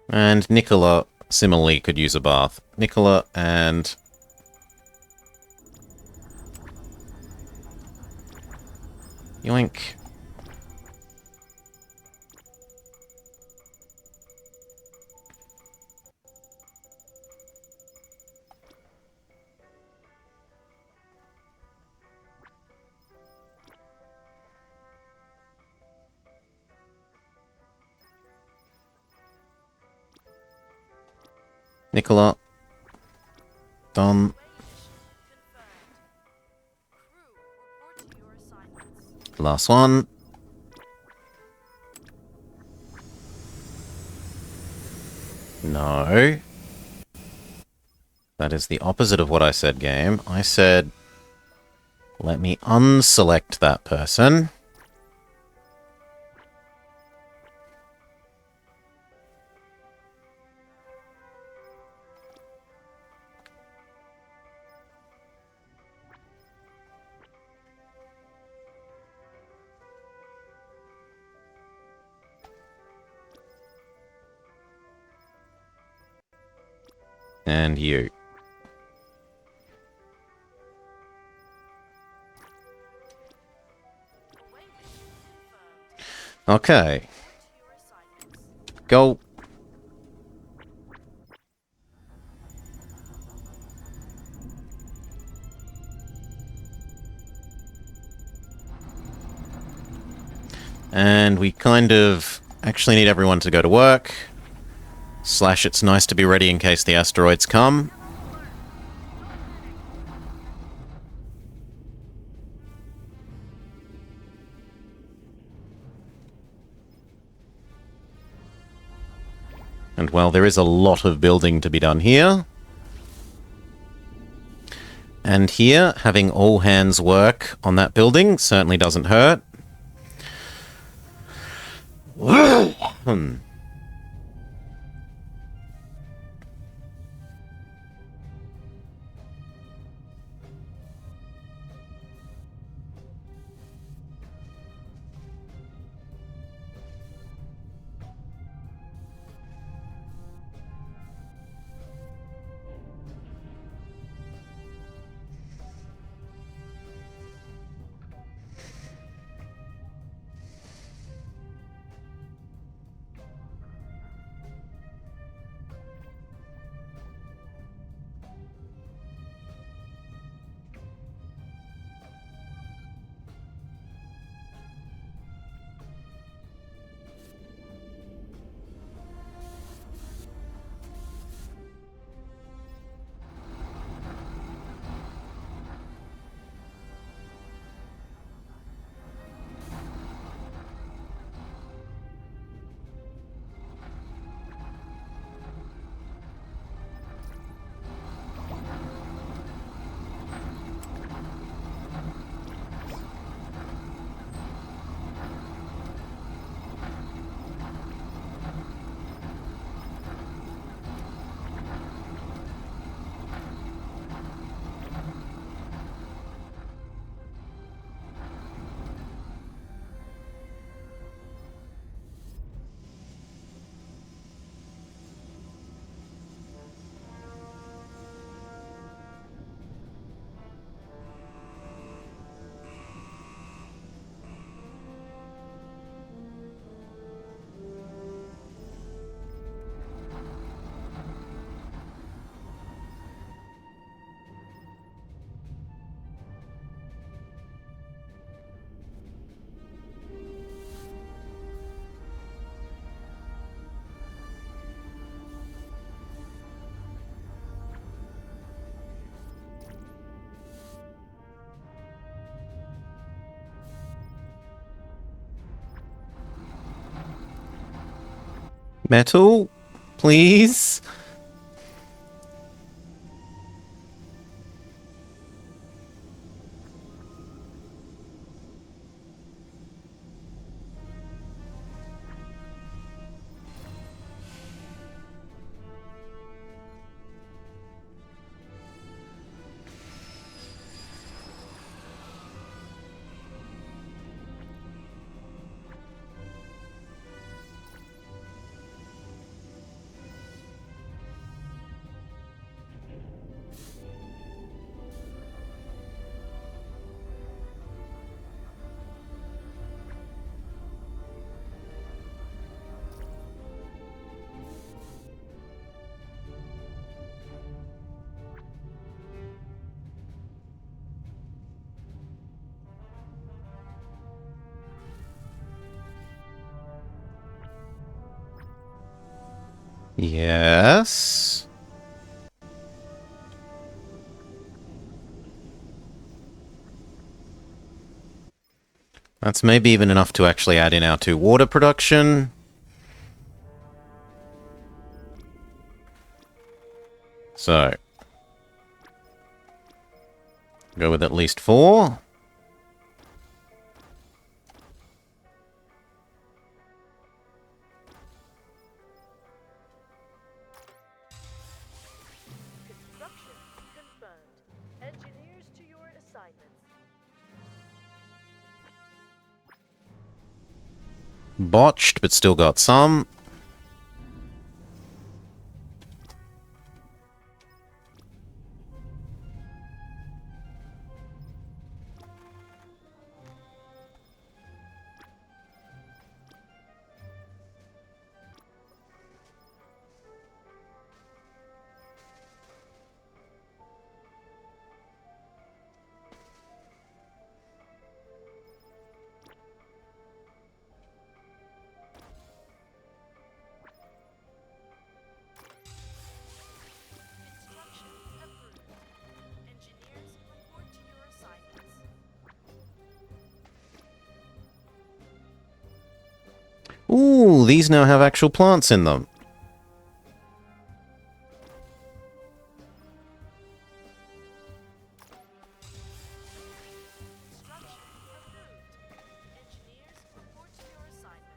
[SPEAKER 1] And Nicola similarly could use a bath. Nicola and... Yoink. Nicola. Done.
[SPEAKER 2] Mission confirmed. Crew, report to your assignments.
[SPEAKER 1] Last one. No. That is the opposite of what I said, game. I said, let me unselect that person. And you.
[SPEAKER 2] Away mission confirmed.
[SPEAKER 1] Okay.
[SPEAKER 2] To your assignments.
[SPEAKER 1] Go. And we kind of actually need everyone to go to work. Slash, it's nice to be ready in case the asteroids come. And well, there is a lot of building to be done here. And here, having all hands work on that building certainly doesn't hurt. Metal, please. Yes. That's maybe even enough to actually add in our 2 water production. So, go with at least 4.
[SPEAKER 2] Construction confirmed. Engineers to your assignments.
[SPEAKER 1] Botched, but still got some.
[SPEAKER 2] Construction approved. Engineers report to your assignments.
[SPEAKER 1] Ooh, these now have actual plants in them.
[SPEAKER 2] Construction approved. Engineers report to your assignments.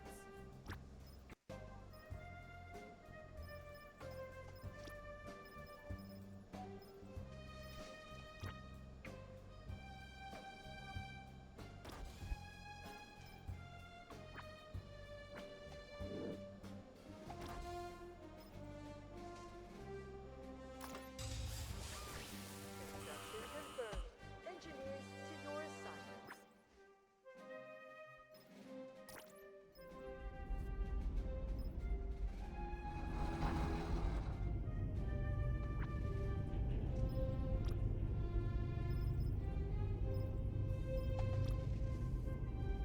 [SPEAKER 2] Construction confirmed. Engineers to your assignments.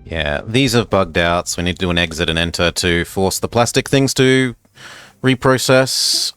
[SPEAKER 1] Yeah, these have bugged out, so we need to do an exit and enter to force the plastic things to reprocess.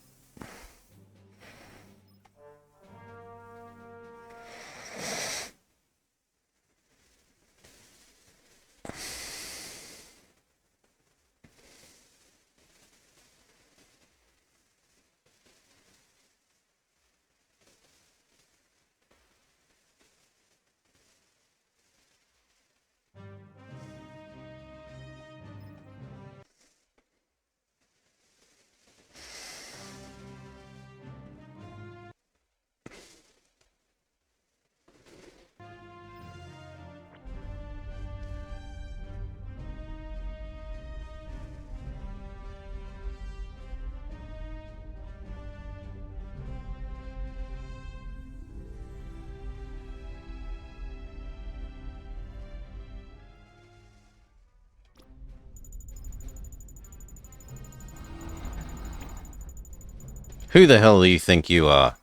[SPEAKER 1] Who the hell do you think you are?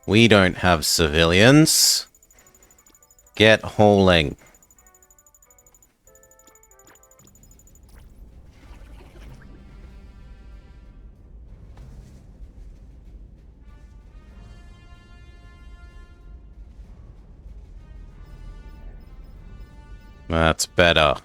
[SPEAKER 1] We don't have civilians. Get hauling. That's better.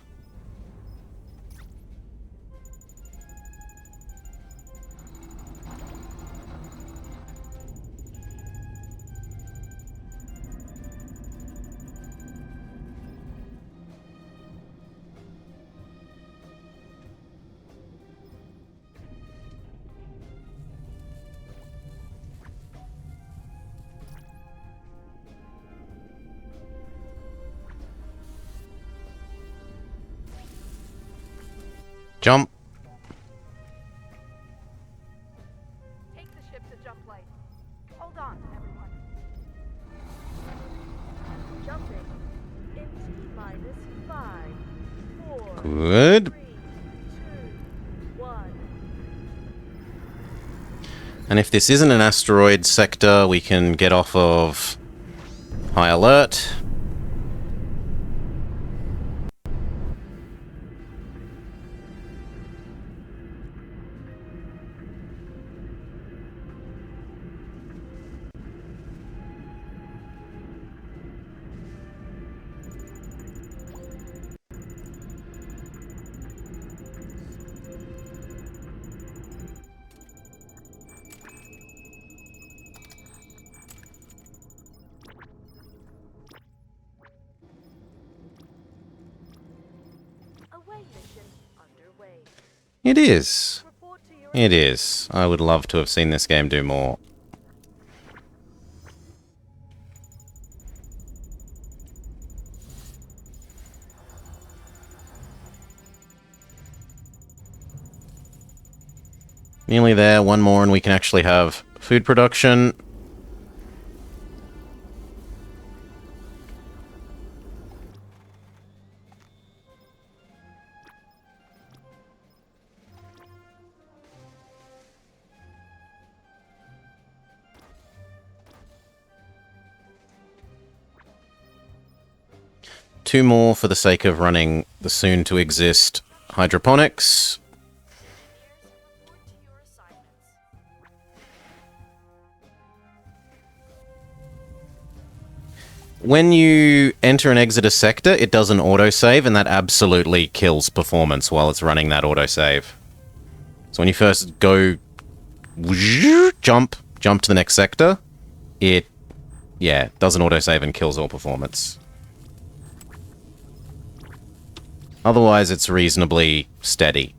[SPEAKER 1] Jump.
[SPEAKER 2] Take the ship to jump light. Hold on, everyone. Jumping in T-minus 5, 4,
[SPEAKER 1] Good.
[SPEAKER 2] 3, 2, 1.
[SPEAKER 1] And if this isn't an asteroid sector, we can get off of high alert.
[SPEAKER 2] mission underway.
[SPEAKER 1] It is.
[SPEAKER 2] Report to your
[SPEAKER 1] It is. I would love to have seen this game do more. Nearly there, one more and we can actually have food production. Two more for the sake of running the soon-to-exist hydroponics.
[SPEAKER 2] report to your assignments.
[SPEAKER 1] When you enter and exit a sector, it does an autosave, and that absolutely kills performance while it's running that autosave. So when you first go jump to the next sector, it, yeah, does an autosave and kills all performance. Otherwise, it's reasonably steady.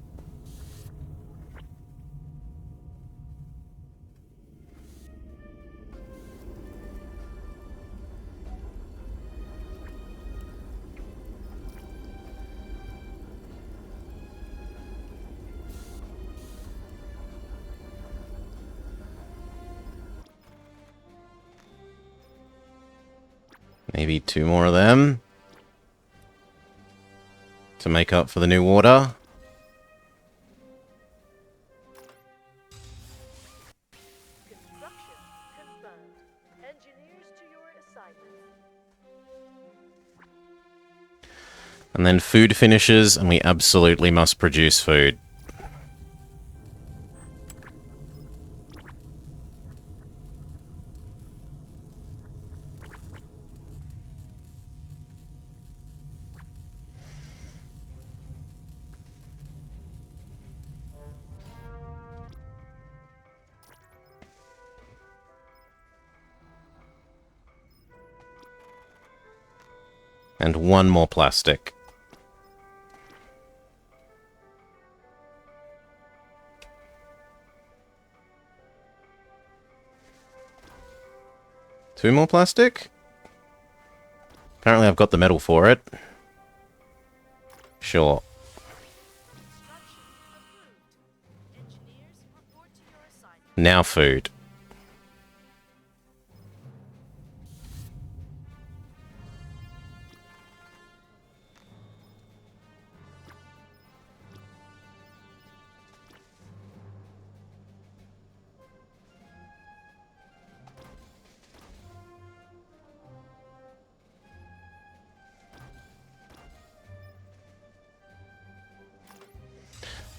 [SPEAKER 1] Maybe two more of them to make up for the new water.
[SPEAKER 2] Construction confirmed. Engineers to your assignments.
[SPEAKER 1] And then food finishes, and we absolutely must produce food. And one more plastic. Two more plastic? Apparently I've got the metal for it. Sure.
[SPEAKER 2] Construction approved. Engineers report to your assignments.
[SPEAKER 1] Now food.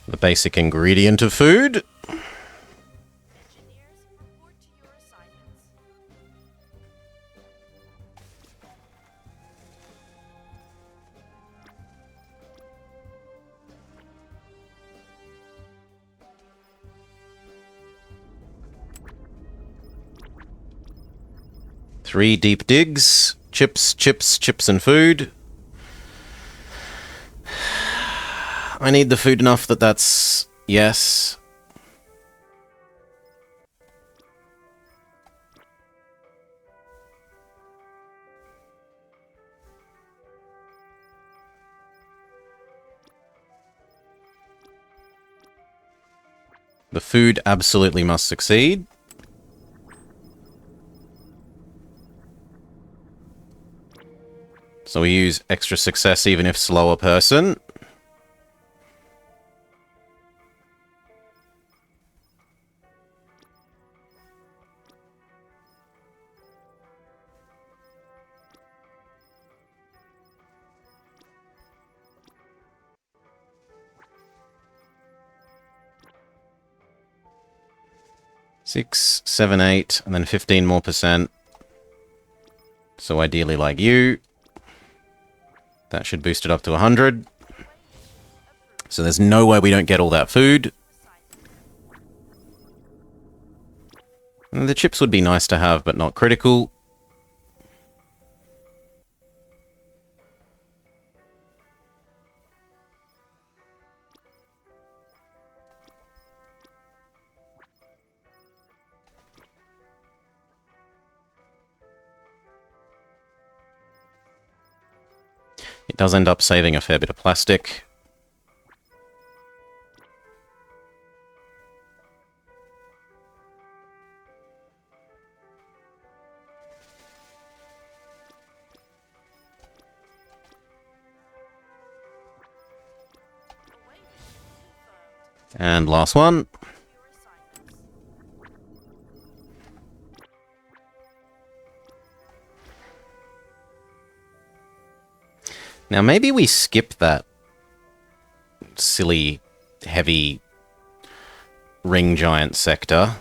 [SPEAKER 1] The basic ingredient of food.
[SPEAKER 2] Engineers report to your assignments.
[SPEAKER 1] Three deep digs. Chips, chips, chips and food. I need the food enough that that's... yes. The food absolutely must succeed. So we use extra success even if slower person. Six, 7, 8, and then 15 more %. So ideally like you. That should boost it up to 100. So there's no way we don't get all that food. And the chips would be nice to have, but not critical. It does end up saving a fair bit of plastic.
[SPEAKER 2] Away mission confirmed.
[SPEAKER 1] And last one.
[SPEAKER 2] To your assignments.
[SPEAKER 1] Now maybe we skip that silly, heavy ring giant sector.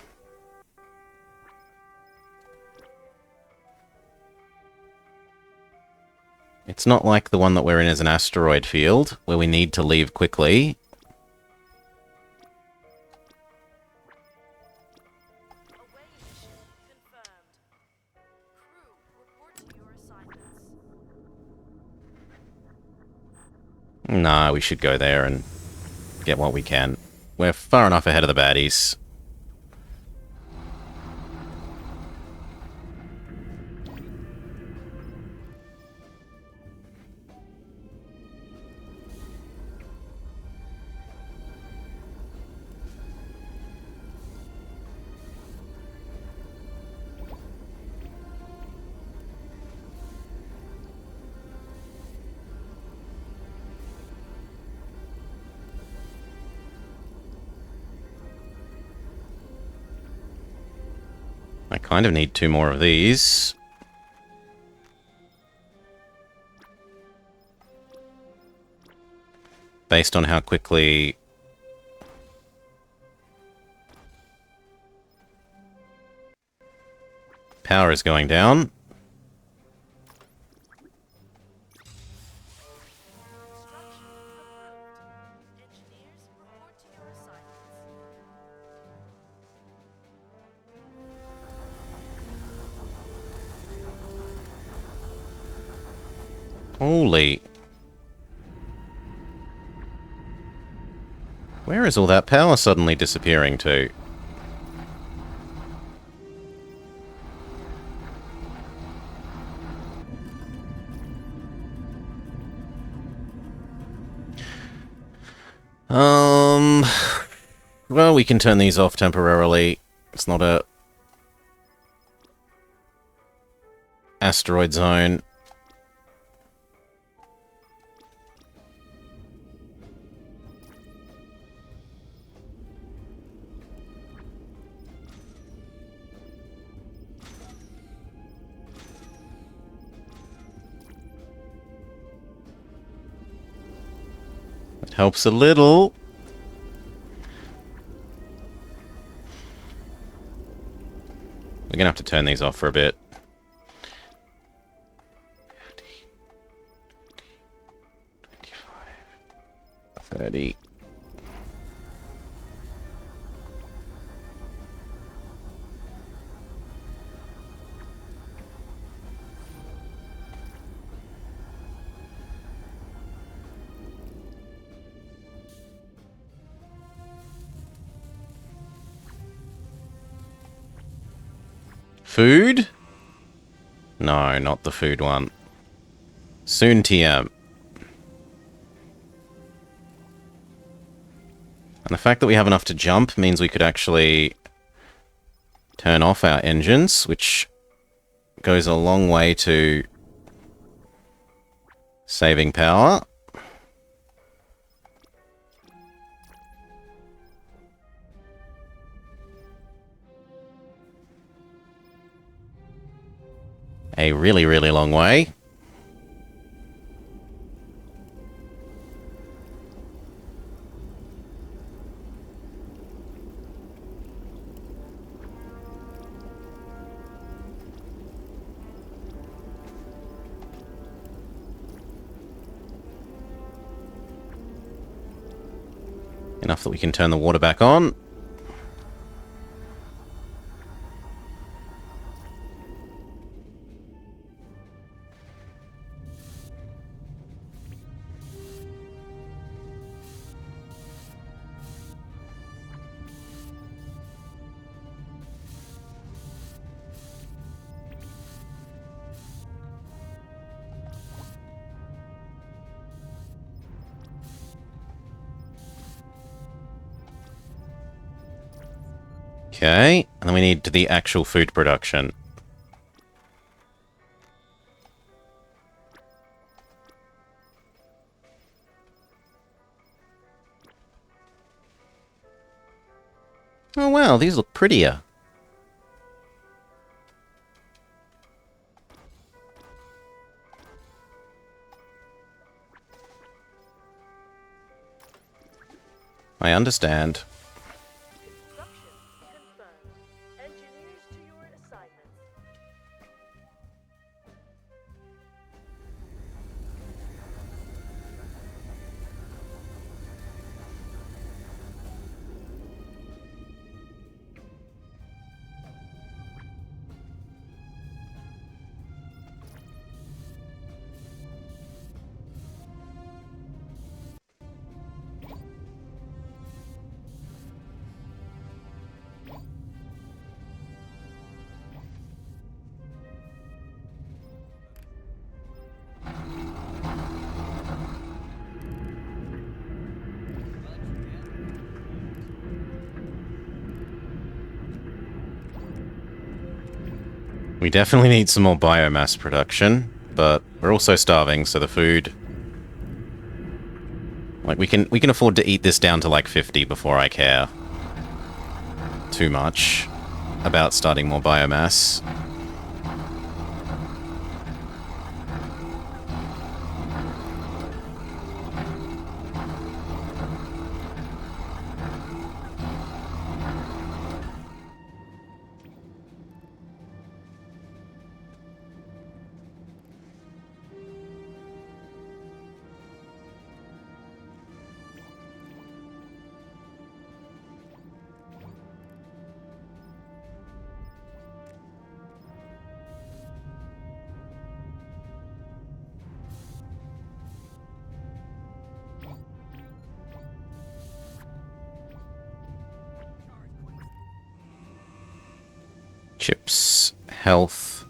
[SPEAKER 1] It's not like the one that we're in is an asteroid field, where we need to leave quickly.
[SPEAKER 2] Away mission confirmed. Crew, report to your assignments.
[SPEAKER 1] Nah, we should go there and get what we can. We're far enough ahead of the baddies. I kind of need 2 more of these. Based on how quickly power is going down.
[SPEAKER 2] Construction approved. Engineers, report to your assignments.
[SPEAKER 1] Holy. Where is all that power suddenly disappearing to? Well, we can turn these off temporarily. It's not a asteroid zone. It helps a little. We're gonna have to turn these off for a bit. 30. Food? No, not the food one. Soon TM. And the fact that we have enough to jump means we could actually turn off our engines, which goes a long way to saving power. A really, really long way. Enough that we can turn the water back on. Okay, and then we need the actual food production. Oh wow, these look prettier. I understand.
[SPEAKER 2] Construction confirmed. Engineers to your assignments.
[SPEAKER 1] We definitely need some more biomass production, but we're also starving, so the food... Like, we can afford to eat this down to, like, 50 before I care too much about starting more biomass. Chips, health,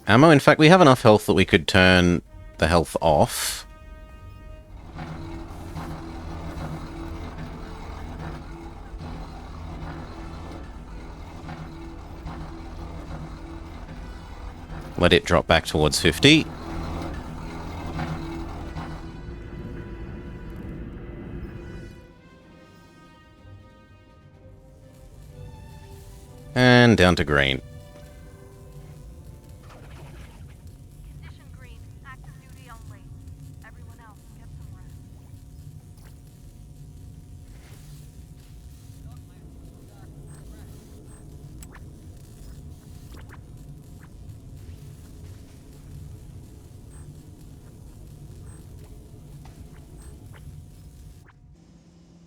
[SPEAKER 1] ammo. In fact, we have enough health that we could turn the health off. Let it drop back towards 50. And down to green.
[SPEAKER 2] Condition green. Active duty only. Everyone else, get some rest.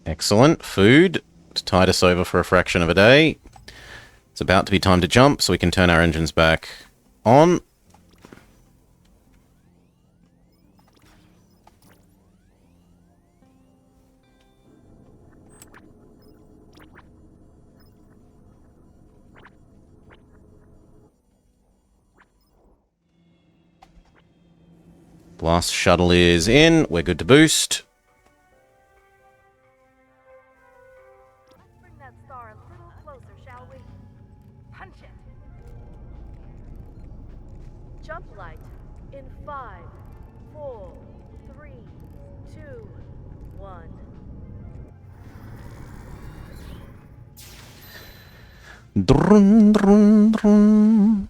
[SPEAKER 1] Excellent. Food to tide us over for a fraction of a day. It's about to be time to jump, so we can turn our engines back on. Blast shuttle is in. We're good to boost.
[SPEAKER 2] Let's bring that star a little closer, shall we? Punch it! Jump light in 5, 4, 3, 2, 1.
[SPEAKER 1] Drun, drun, drun.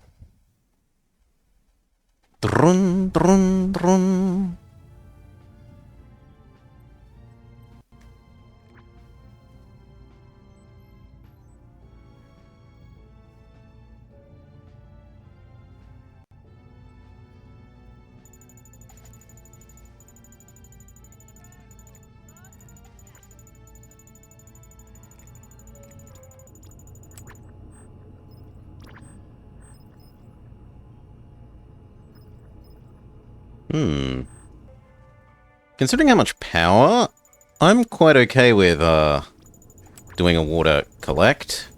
[SPEAKER 1] Drun, drun, drun. Considering how much power, I'm quite okay with doing a water collect.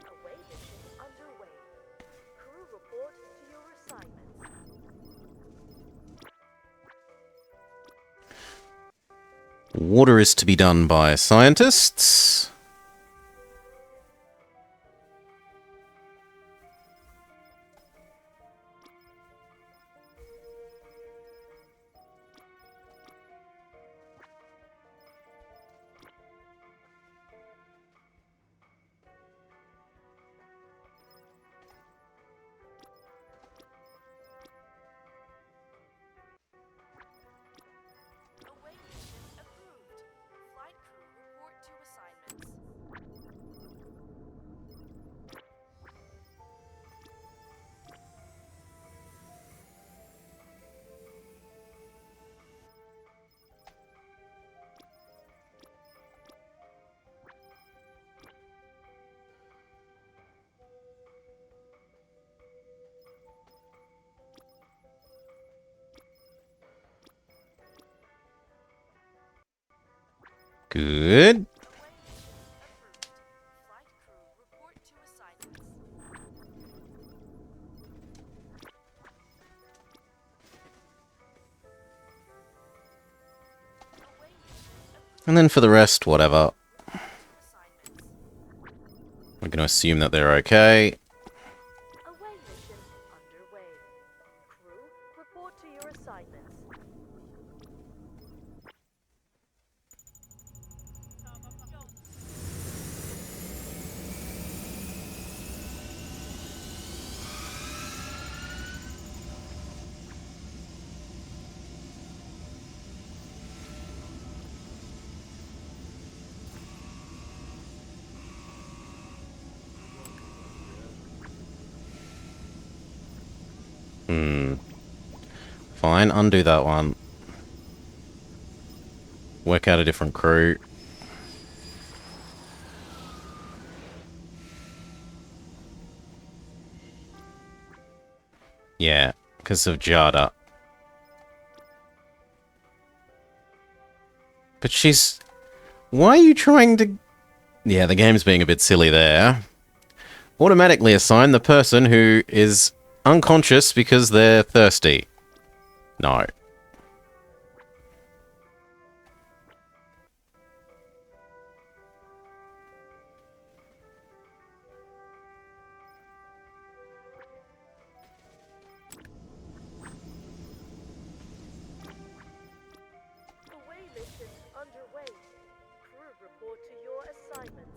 [SPEAKER 2] Away mission underway. Crew report to your assignments.
[SPEAKER 1] Water is to be done by scientists.
[SPEAKER 2] Away mission approved. Flight crew report to assignments.
[SPEAKER 1] Good.
[SPEAKER 2] Away mission approved. Flight crew report to assignments. Away mission approved.
[SPEAKER 1] And then for the rest, whatever.
[SPEAKER 2] To assignments.
[SPEAKER 1] We're going to assume that they're okay.
[SPEAKER 2] Away mission underway. Crew, report to your assignments.
[SPEAKER 1] Fine, undo that one. Work out a different crew. Yeah, because of Jada. But she's... Why are you trying to... Yeah, the game's being a bit silly there. Automatically assign the person who is unconscious because they're thirsty. No.
[SPEAKER 2] Away mission underway. Crew report to your assignments.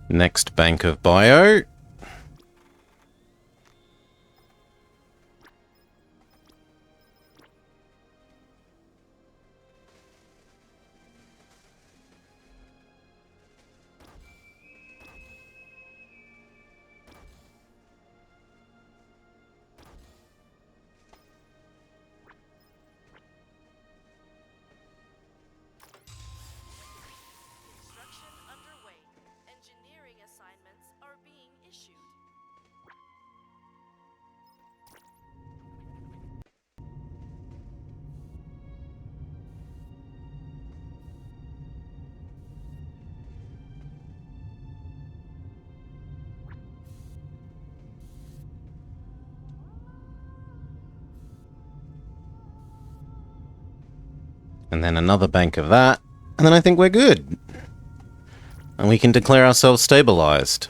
[SPEAKER 1] Next bank of bio.
[SPEAKER 2] Construction underway. Engineering assignments are being issued.
[SPEAKER 1] And then another bank of that. And then I think we're good. And we can declare ourselves stabilized.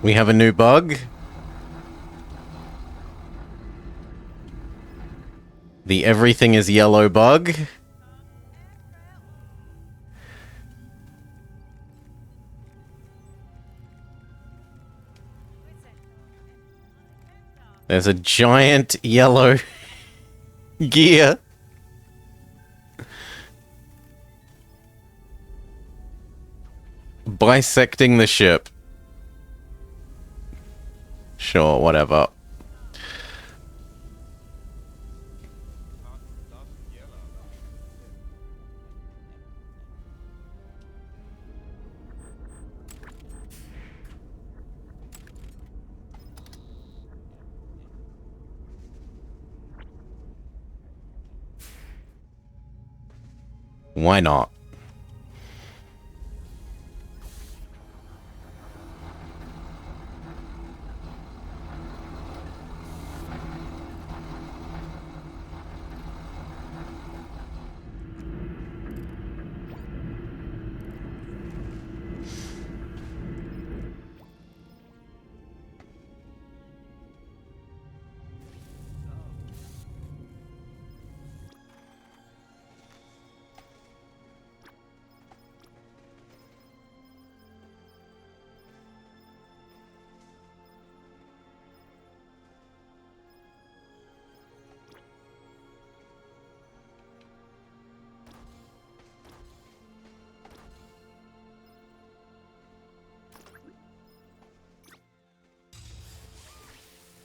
[SPEAKER 1] We have a new bug. The everything is yellow bug. There's a giant yellow gear. Bisecting the ship. Sure, whatever. Why not?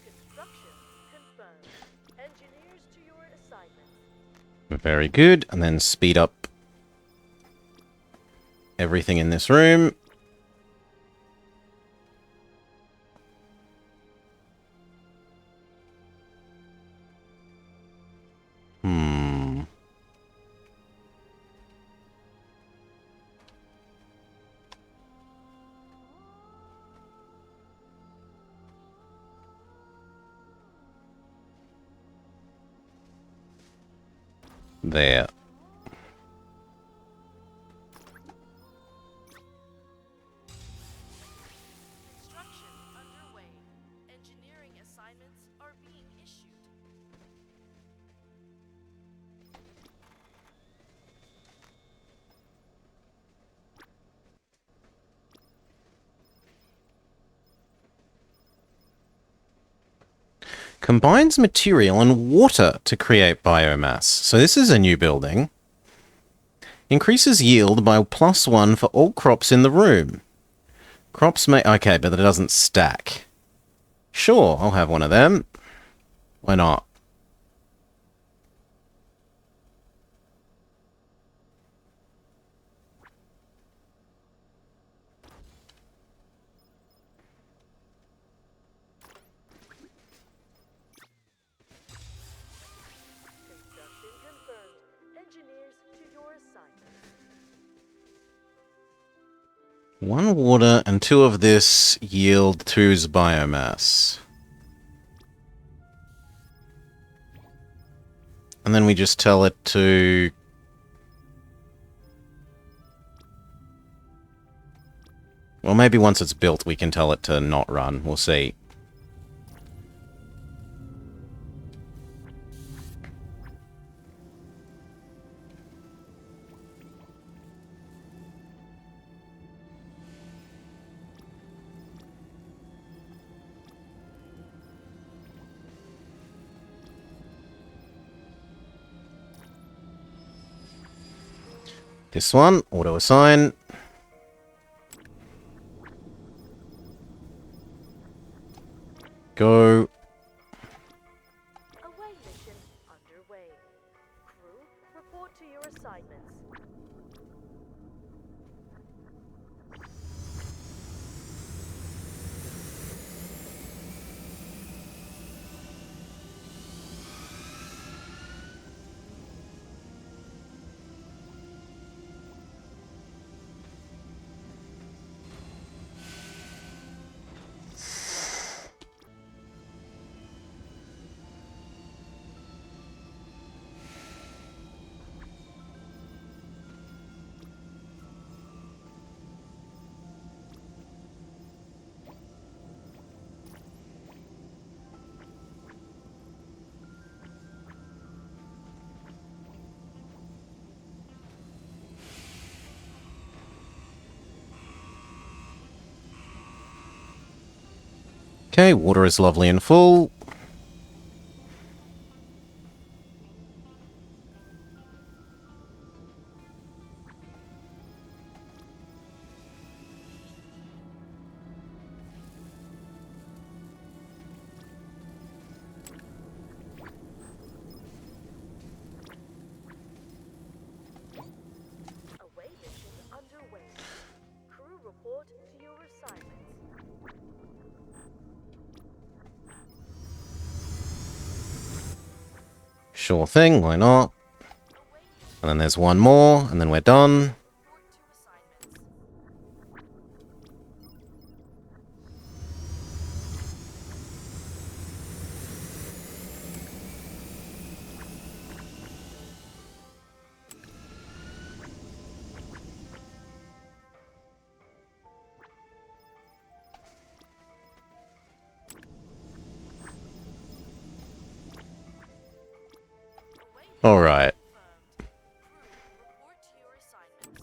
[SPEAKER 2] Construction confirmed. Engineers to your assignments.
[SPEAKER 1] Very good. And then speed up everything in this room. There.
[SPEAKER 2] Construction underway. Engineering assignments are being issued.
[SPEAKER 1] Combines material and water to create biomass. So this is a new building. Increases yield by +1 for all crops in the room. Crops may... Okay, but it doesn't stack. Sure, I'll have one of them. Why not?
[SPEAKER 2] Construction confirmed. Engineers to your assignment.
[SPEAKER 1] 1 water and 2 of this yield 2's biomass. And then we just tell it to... Well, maybe once it's built, we can tell it to not run. We'll see. This one, auto assign. Go.
[SPEAKER 2] Away mission underway. Crew, report to your assignments.
[SPEAKER 1] Okay, water is lovely and full.
[SPEAKER 2] Away mission underway. Crew report to your assignments.
[SPEAKER 1] Sure thing, why not?
[SPEAKER 2] Away mission
[SPEAKER 1] And then there's one more, and then we're done.
[SPEAKER 2] report to assignments. Away
[SPEAKER 1] Alright.
[SPEAKER 2] confirmed. Crew report to your assignments.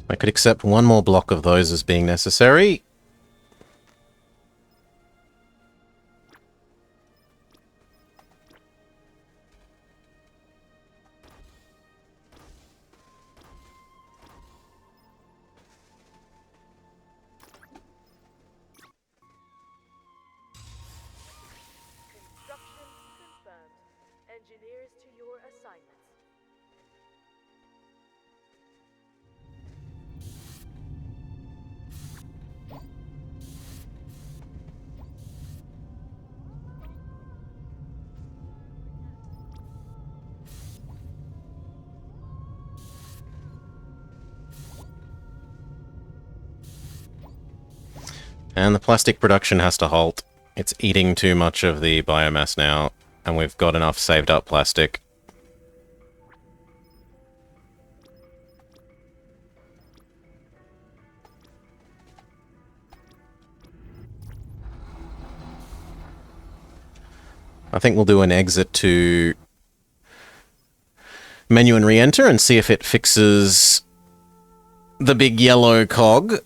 [SPEAKER 1] I could accept one more block of those as being necessary.
[SPEAKER 2] Construction confirmed. Engineers to your assignments.
[SPEAKER 1] And the plastic production has to halt. It's eating too much of the biomass now, and we've got enough saved up plastic. I think we'll do an exit to menu and re-enter and see if it fixes the big yellow cog.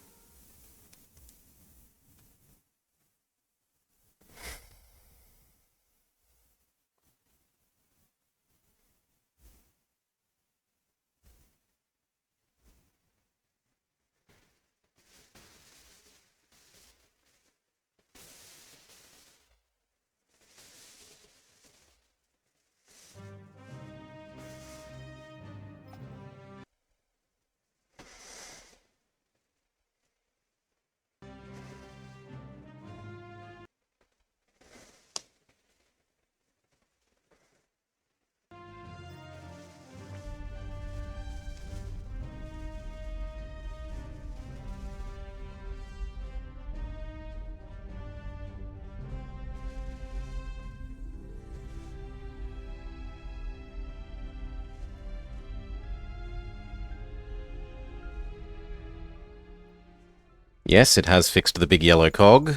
[SPEAKER 1] Yes, it has fixed the big yellow cog.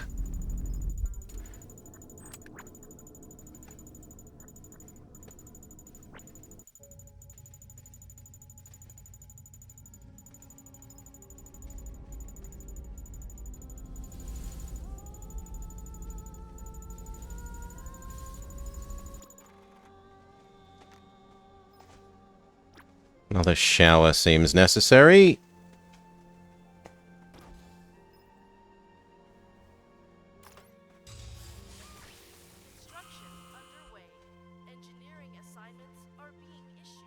[SPEAKER 1] Another shower seems necessary.
[SPEAKER 2] Construction underway. Engineering assignments are being issued.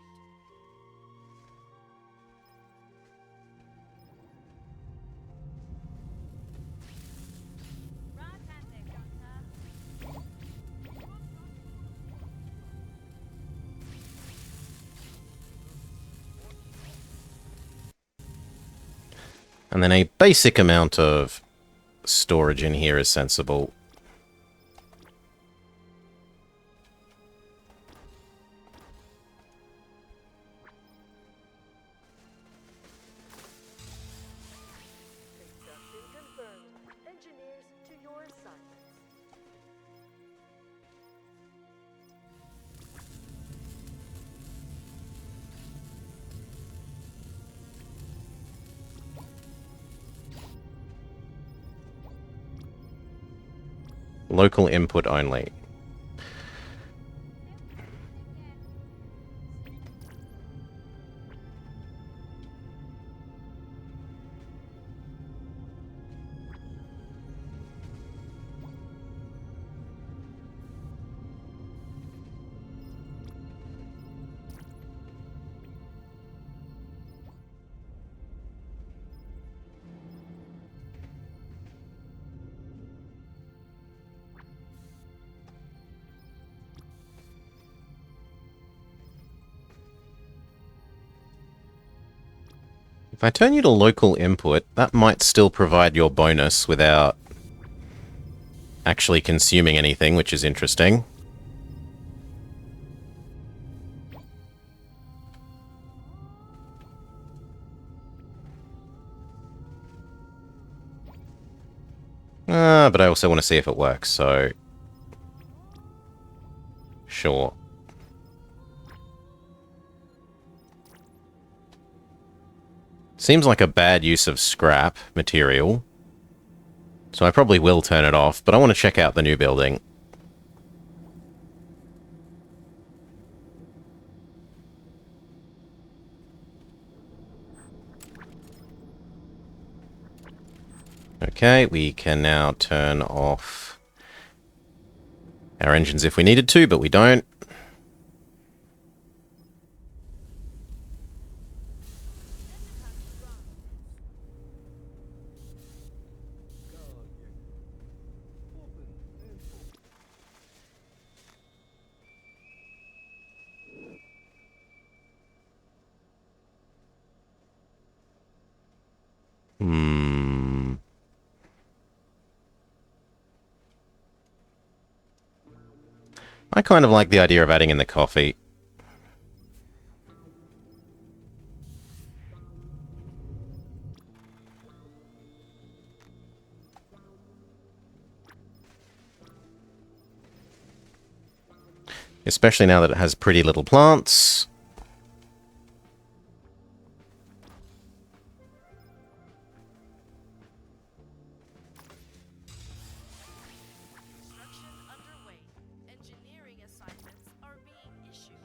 [SPEAKER 1] And then a basic amount of storage in here is sensible.
[SPEAKER 2] Success confirmed. Engineers to your assignments.
[SPEAKER 1] Local input only. If I turn you to local input, that might still provide your bonus without actually consuming anything, which is interesting. But I also want to see if it works, so... Sure. Seems like a bad use of scrap material. So I probably will turn it off, but I want to check out the new building. Okay, we can now turn off our engines if we needed to, but we don't. I kind of like the idea of adding in the coffee. Especially now that it has pretty little plants.
[SPEAKER 2] Construction underway. Engineering assignments are being issued.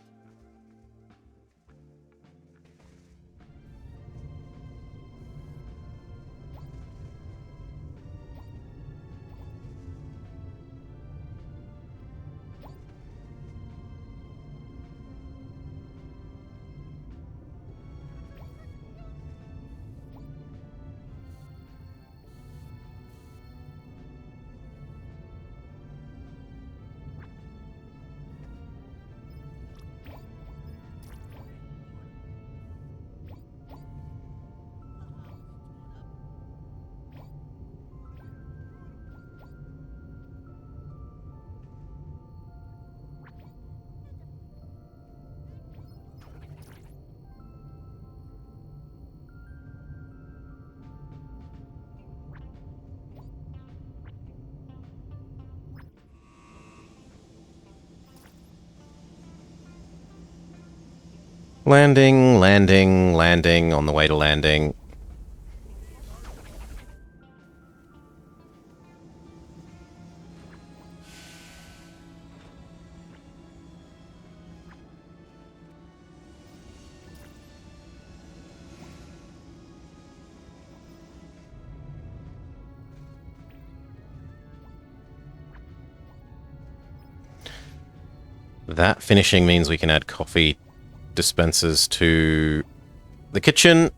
[SPEAKER 1] Landing, landing, landing, on the way to landing. That finishing means we can add coffee dispensers to the kitchen.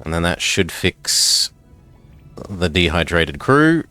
[SPEAKER 1] And then that should fix the dehydrated crew.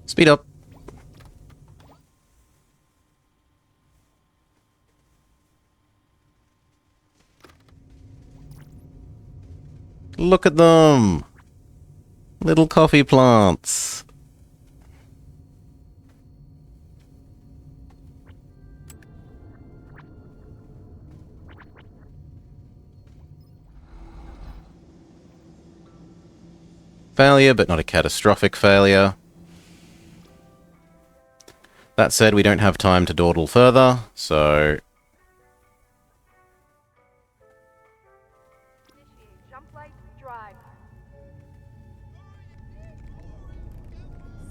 [SPEAKER 1] Speed up. Look at them! Little coffee plants. Failure, but not a catastrophic failure. That said, we don't have time to dawdle further, so...
[SPEAKER 2] Initiate jump light drive.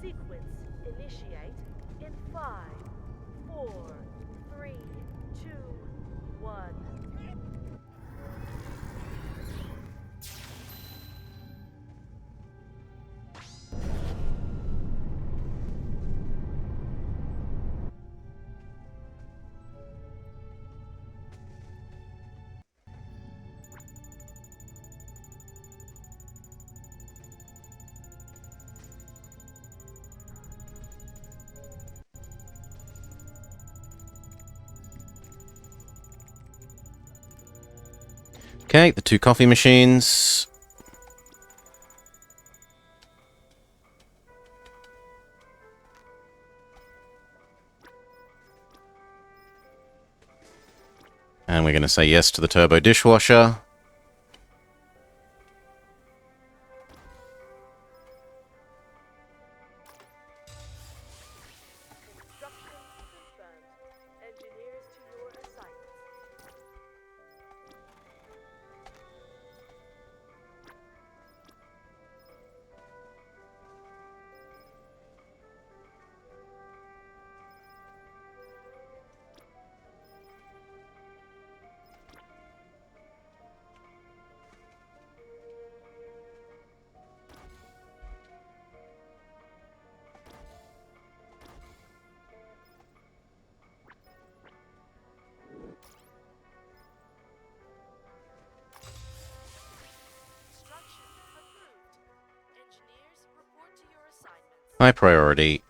[SPEAKER 2] Sequence initiate in 5, 4, 3, 2, 1.
[SPEAKER 1] Okay, the 2 coffee machines. And we're going to say yes to the turbo dishwasher.
[SPEAKER 2] Instructions confirmed. Engineers to your assignments. Instruction approved. Engineers report to your assignments.
[SPEAKER 1] High priority.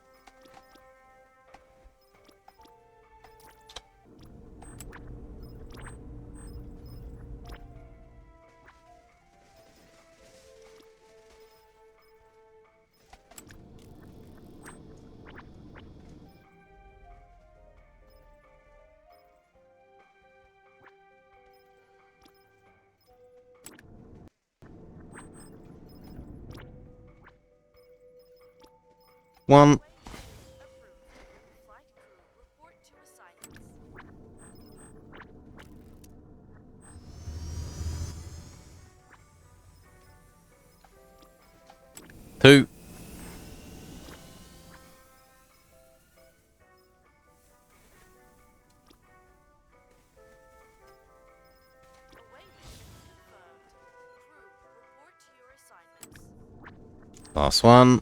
[SPEAKER 1] One.
[SPEAKER 2] Approved. Flight crew report to assignments.
[SPEAKER 1] 2.
[SPEAKER 2] Away mission confirmed. Crew report to your assignments.
[SPEAKER 1] Last one.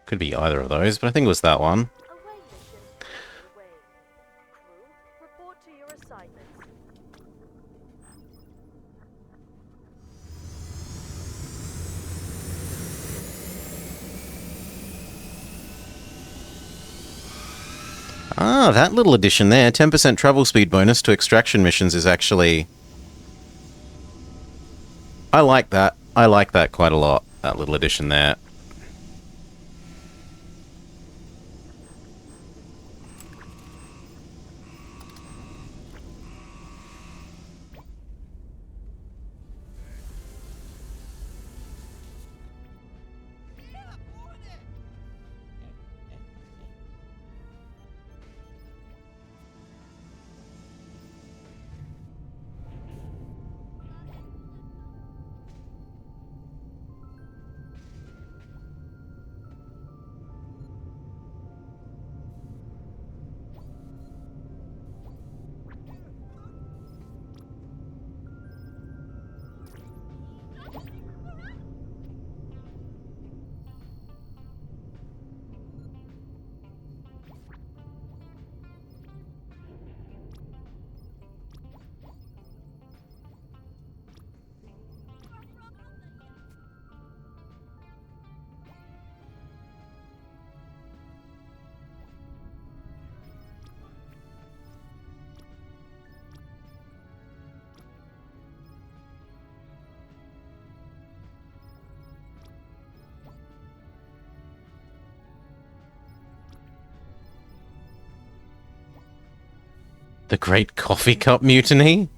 [SPEAKER 1] Could be either of those, but I think it was that one.
[SPEAKER 2] Away mission underway. Crew report to your assignments.
[SPEAKER 1] Ah, that little addition there. 10% travel speed bonus to extraction missions is actually... I like that. I like that quite a lot, that little addition there. The Great Coffee Cup Mutiny?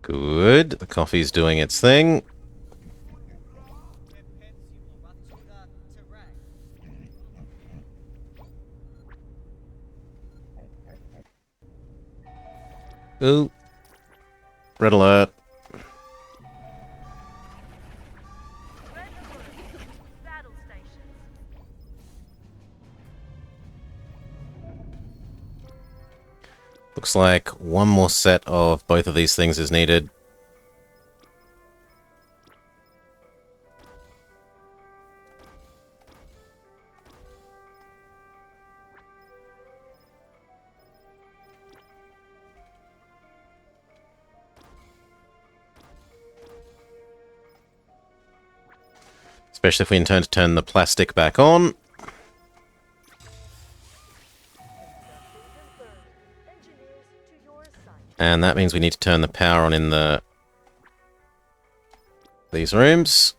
[SPEAKER 1] Good. The coffee's doing its thing. Ooh. Red alert.
[SPEAKER 2] Red alert. Battle stations.
[SPEAKER 1] Looks like one more set of both of these things is needed. Especially if we intend to turn the plastic back on.
[SPEAKER 2] Engineers to your site.
[SPEAKER 1] And that means we need to turn the power on in these rooms.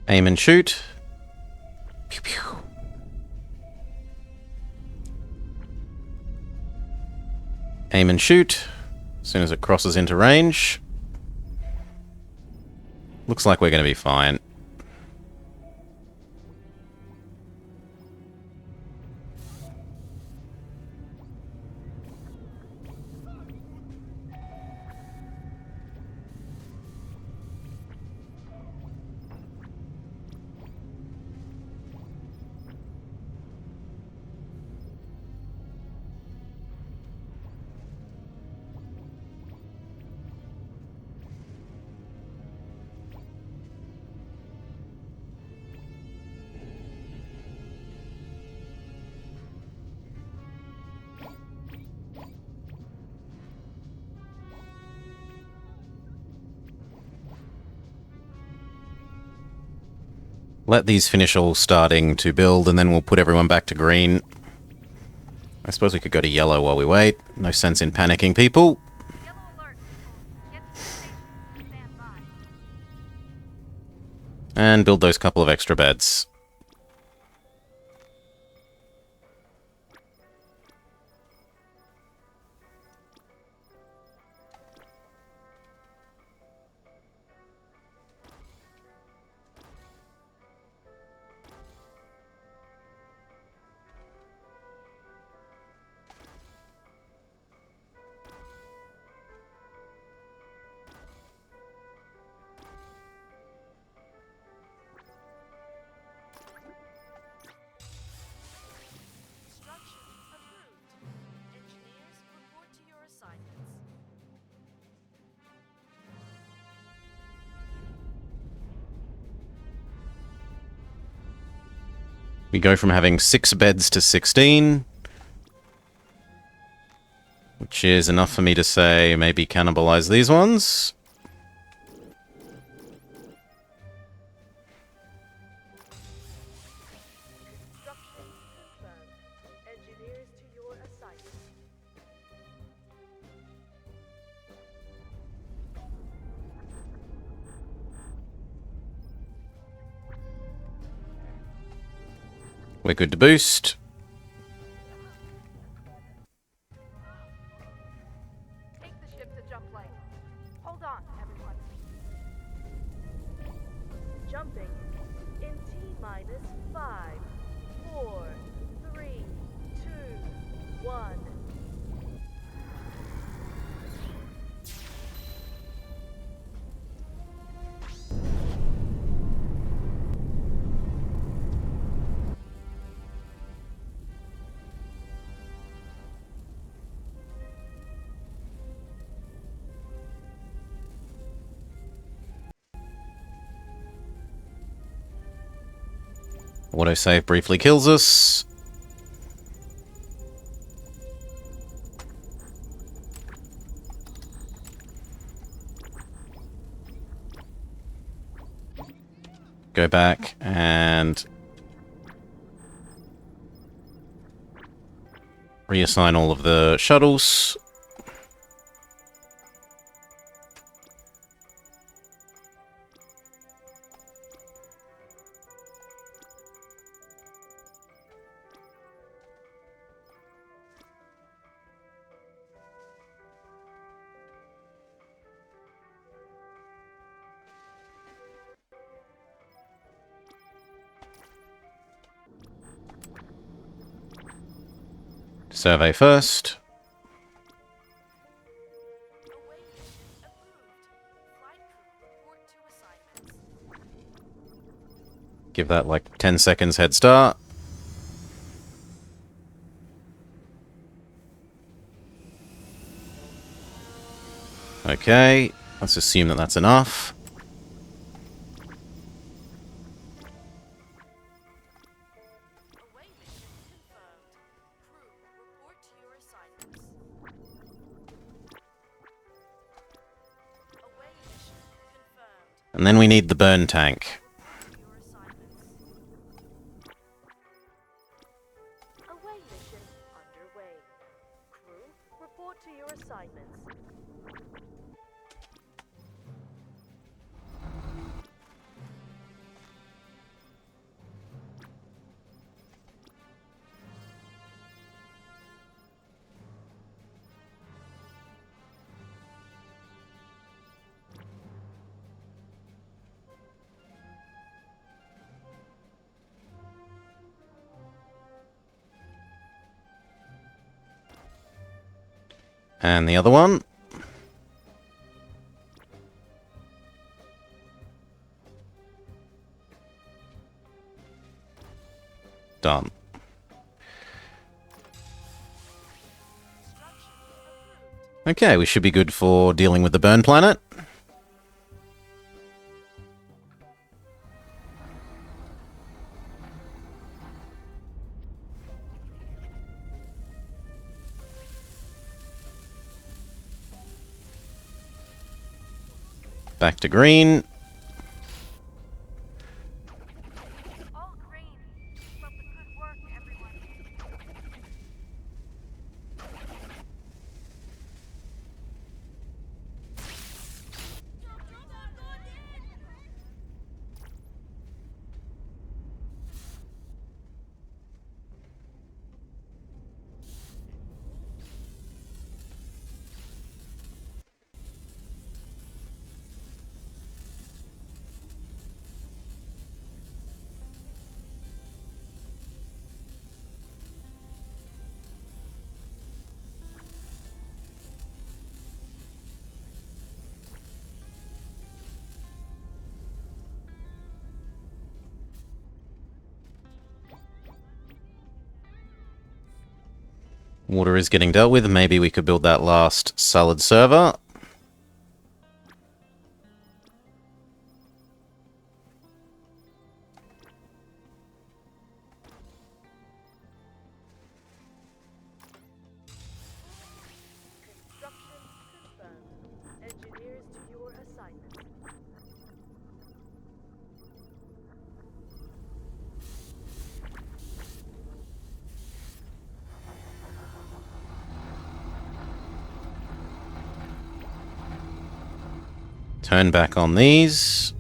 [SPEAKER 1] Aim and shoot. Pew pew. Aim and shoot. As soon as it crosses into range. Looks like we're going to be fine. Let these finish all starting to build, and then we'll put everyone back to green. I suppose we could go to yellow while we wait. No sense in panicking people.
[SPEAKER 2] Yellow alert. Get to the station. Stand by.
[SPEAKER 1] And build those couple of extra beds. We go from having 6 beds to 16, which is enough for me to say maybe cannibalize these ones.
[SPEAKER 2] Construction confirmed. Engineers to your assignment.
[SPEAKER 1] We're good to boost.
[SPEAKER 2] Take the ship to jump lane. Hold on, everyone. Jumping in T-minus 5, 4, 3, 2, 1.
[SPEAKER 1] Autosave briefly kills us. Go back and reassign all of the shuttles. Survey first.
[SPEAKER 2] Away mission approved. Flight crew report to assignments.
[SPEAKER 1] Give that like 10 seconds head start. Okay, let's assume that that's enough.
[SPEAKER 2] Away mission confirmed. Crew, report to your assignments. Away mission confirmed.
[SPEAKER 1] And then we need the burn tank.
[SPEAKER 2] To your assignments. Away mission underway. Crew, report to your assignments.
[SPEAKER 1] And the other one. Done. Okay, we should be good for dealing with the burn planet. Back to green.
[SPEAKER 2] All green. Keep up the good work, everyone.
[SPEAKER 1] Water is getting dealt with. Maybe we could build that last solid server. Turn back on these.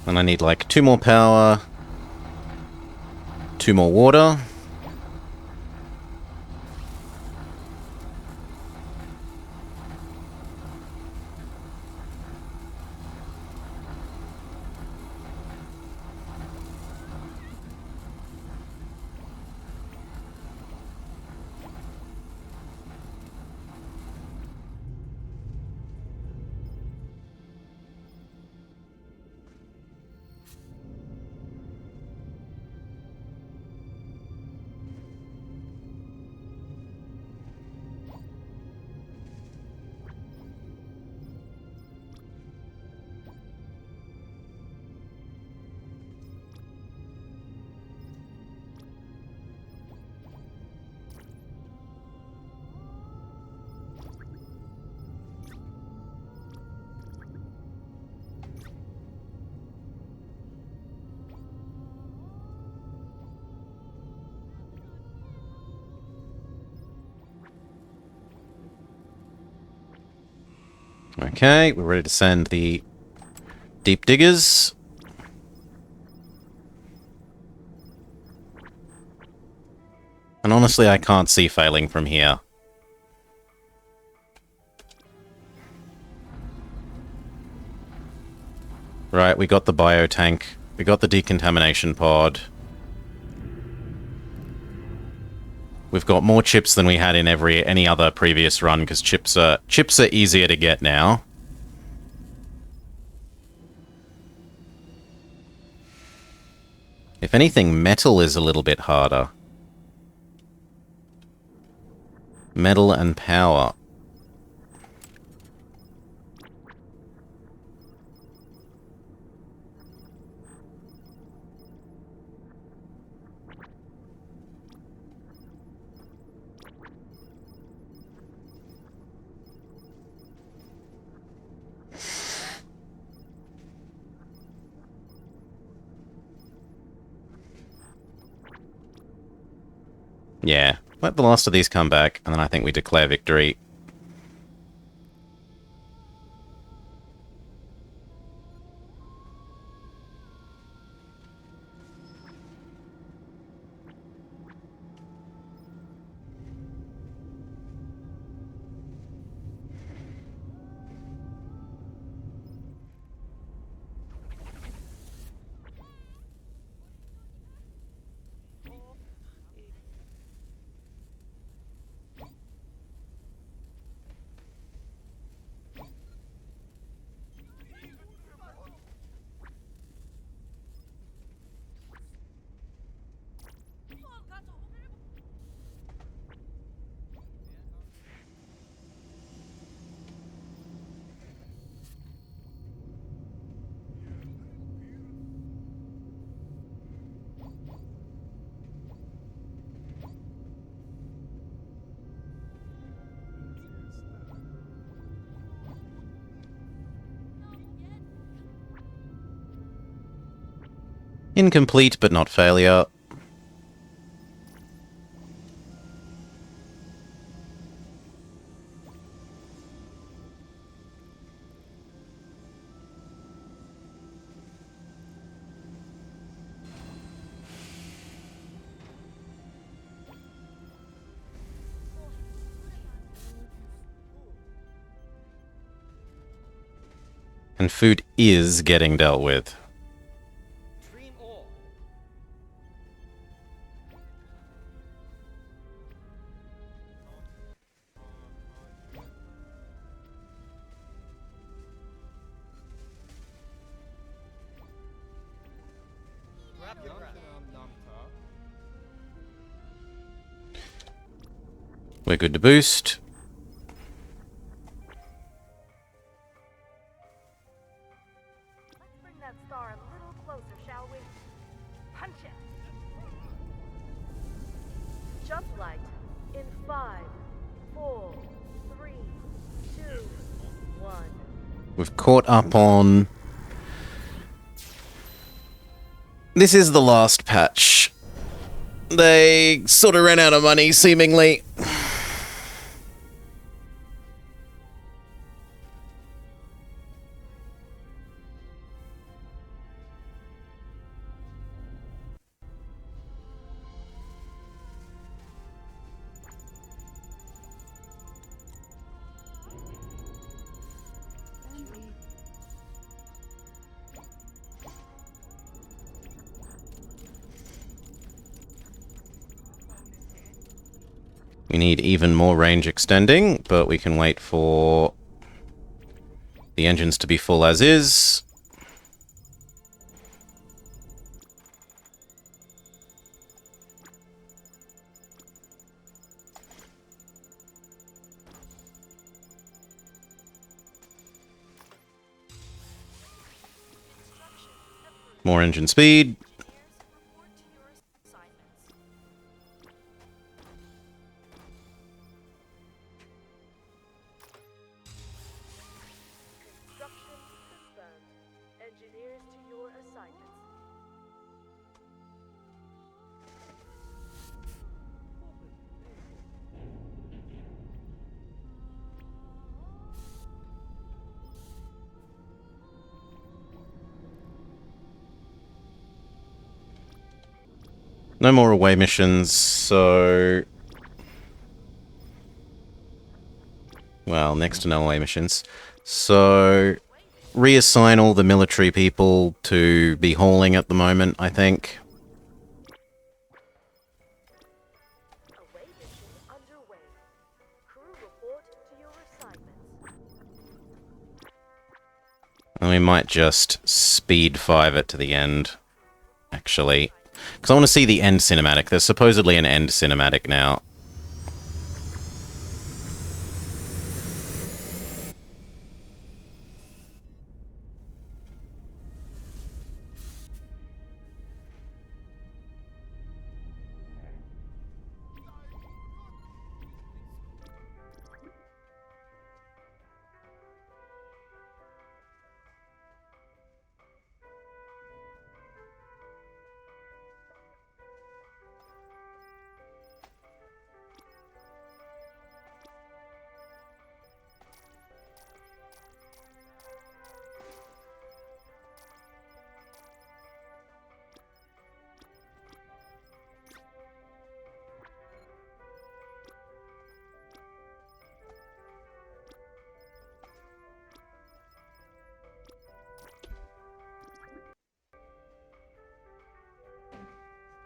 [SPEAKER 1] And I need like 2 more power, 2 more water. Okay, we're ready to send the deep diggers. And honestly, I can't see failing from here. Right, we got the biotank. We got the decontamination pod. We've got more chips than we had in any other previous run, because chips are easier to get now. If anything, metal is a little bit harder. Metal and power. Yeah, let the last of these come back, and then I think we declare victory. Incomplete, but not failure. And food is getting dealt with. We're good to boost.
[SPEAKER 2] Let's bring that star a little closer, shall we? Punch it! flight. In 5, 4, 3, 2, 1.
[SPEAKER 1] We've caught up on... This is the last patch. They sort of ran out of money, seemingly. We need even more range extending, but we can wait for the engines to be full as is. More engine speed.
[SPEAKER 2] Report to your assignments. Construction confirmed. Engineers to your assignments.
[SPEAKER 1] No more away missions, so... Well, next to no away missions. So, reassign all the military people to be hauling at the moment, I think.
[SPEAKER 2] Away mission underway. Crew report to your assignments.
[SPEAKER 1] And we might just speed 5 it to the end, actually. Because I want to see the end cinematic. There's supposedly an end cinematic now.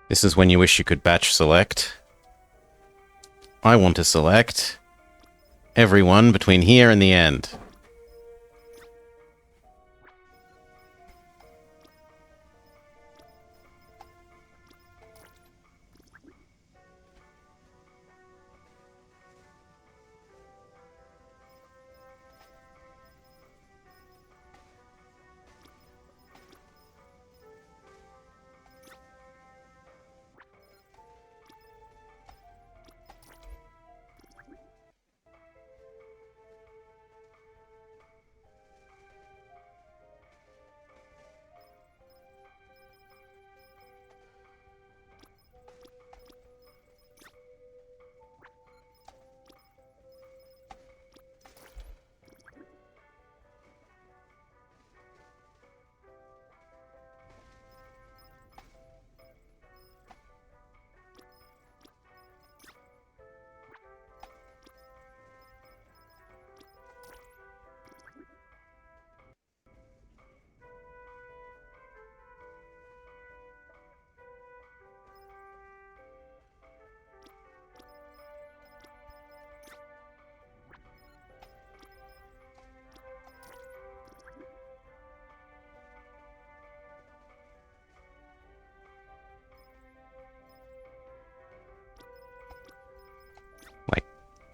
[SPEAKER 1] This is when you wish you could batch select. I want to select everyone between here and the end.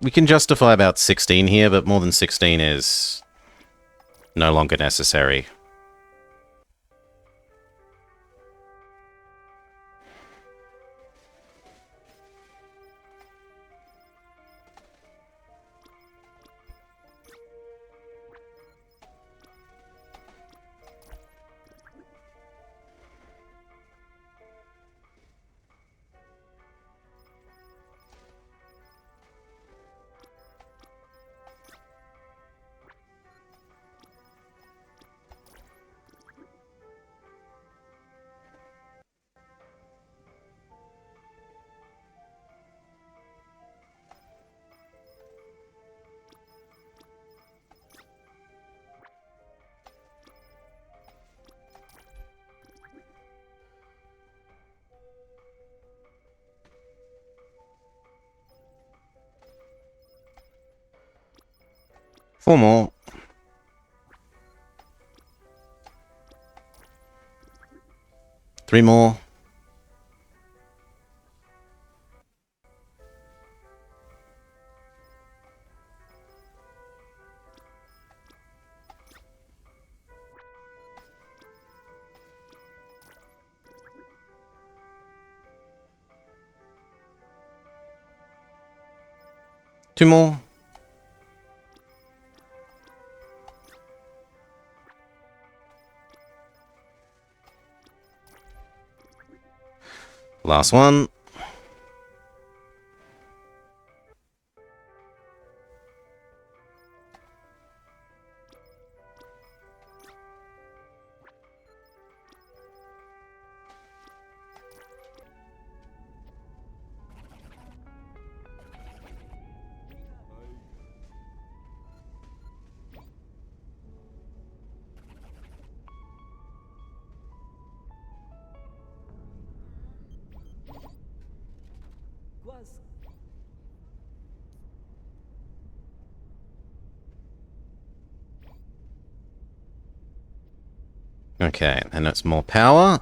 [SPEAKER 1] We can justify about 16 here, but more than 16 is no longer necessary. 4 more. Three more. Two more. Last one. Okay, and it's more power.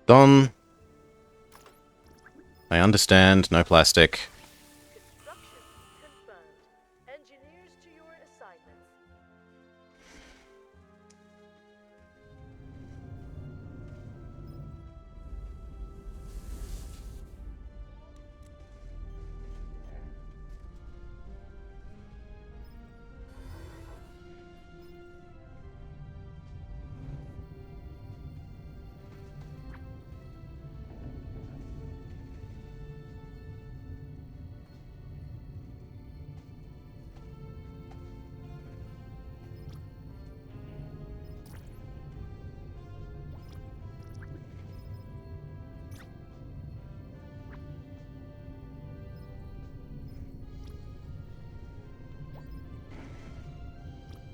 [SPEAKER 1] Done. I understand, no plastic.
[SPEAKER 2] Construction confirmed. Engineers to your assignments.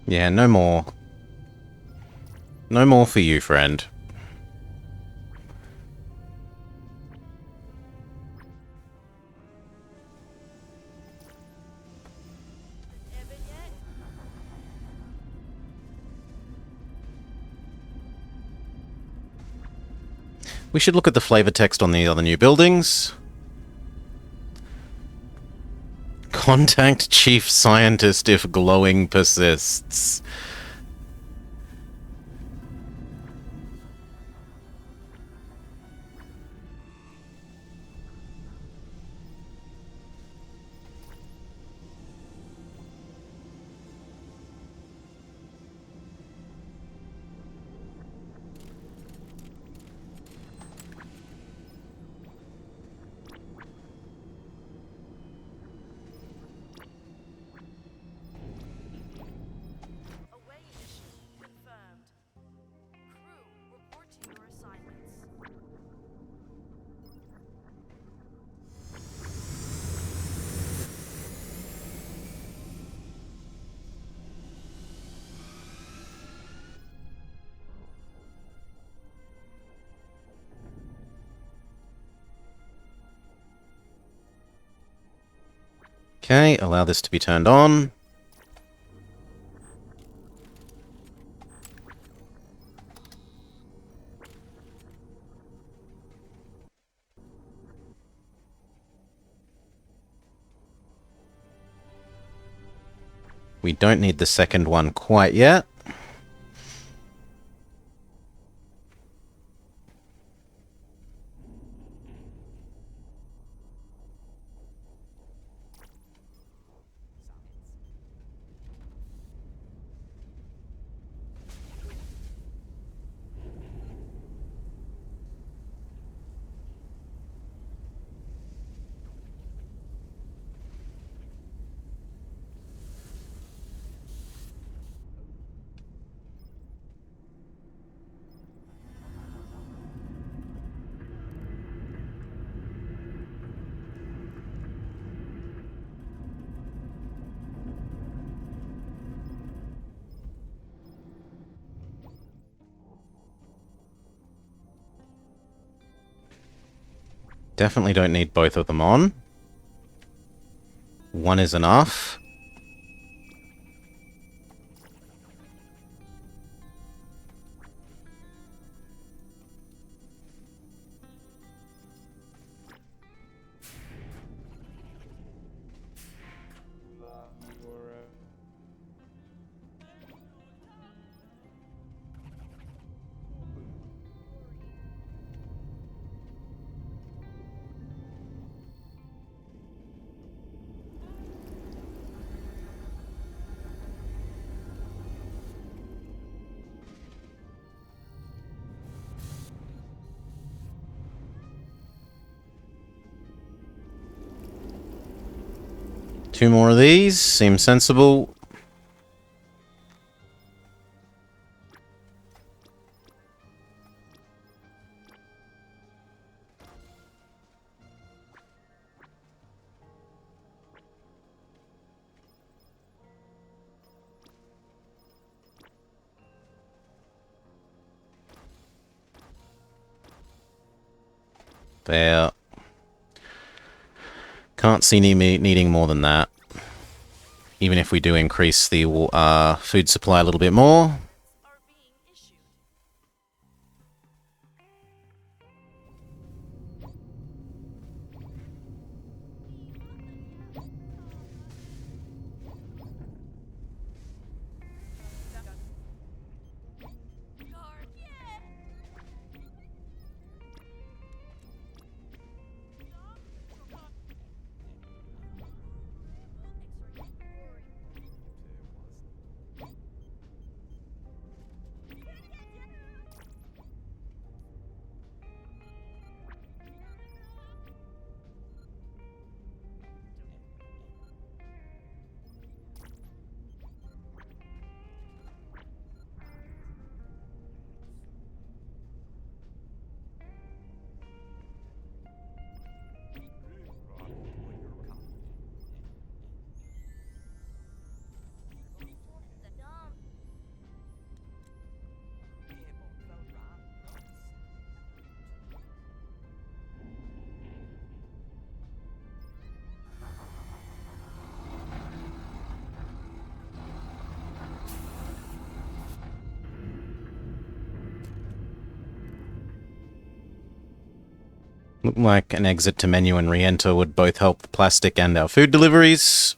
[SPEAKER 1] Yeah, no more. No more for you, friend.
[SPEAKER 2] Evan yet?
[SPEAKER 1] We should look at the flavor text on the other new buildings. Contact Chief Scientist if glowing persists.
[SPEAKER 2] Away mission confirmed. Crew, report to your assignments.
[SPEAKER 1] Okay, allow this to be turned on. We don't need the second one quite yet. Definitely don't need both of them on. One is enough. Two more of these seems sensible. There. Can't see me needing more than that. Even if we do increase the food supply a little bit more.
[SPEAKER 2] Are being issued. Guard, yeah.
[SPEAKER 1] Look like an exit to menu and re-enter would both help the plastic and our food deliveries.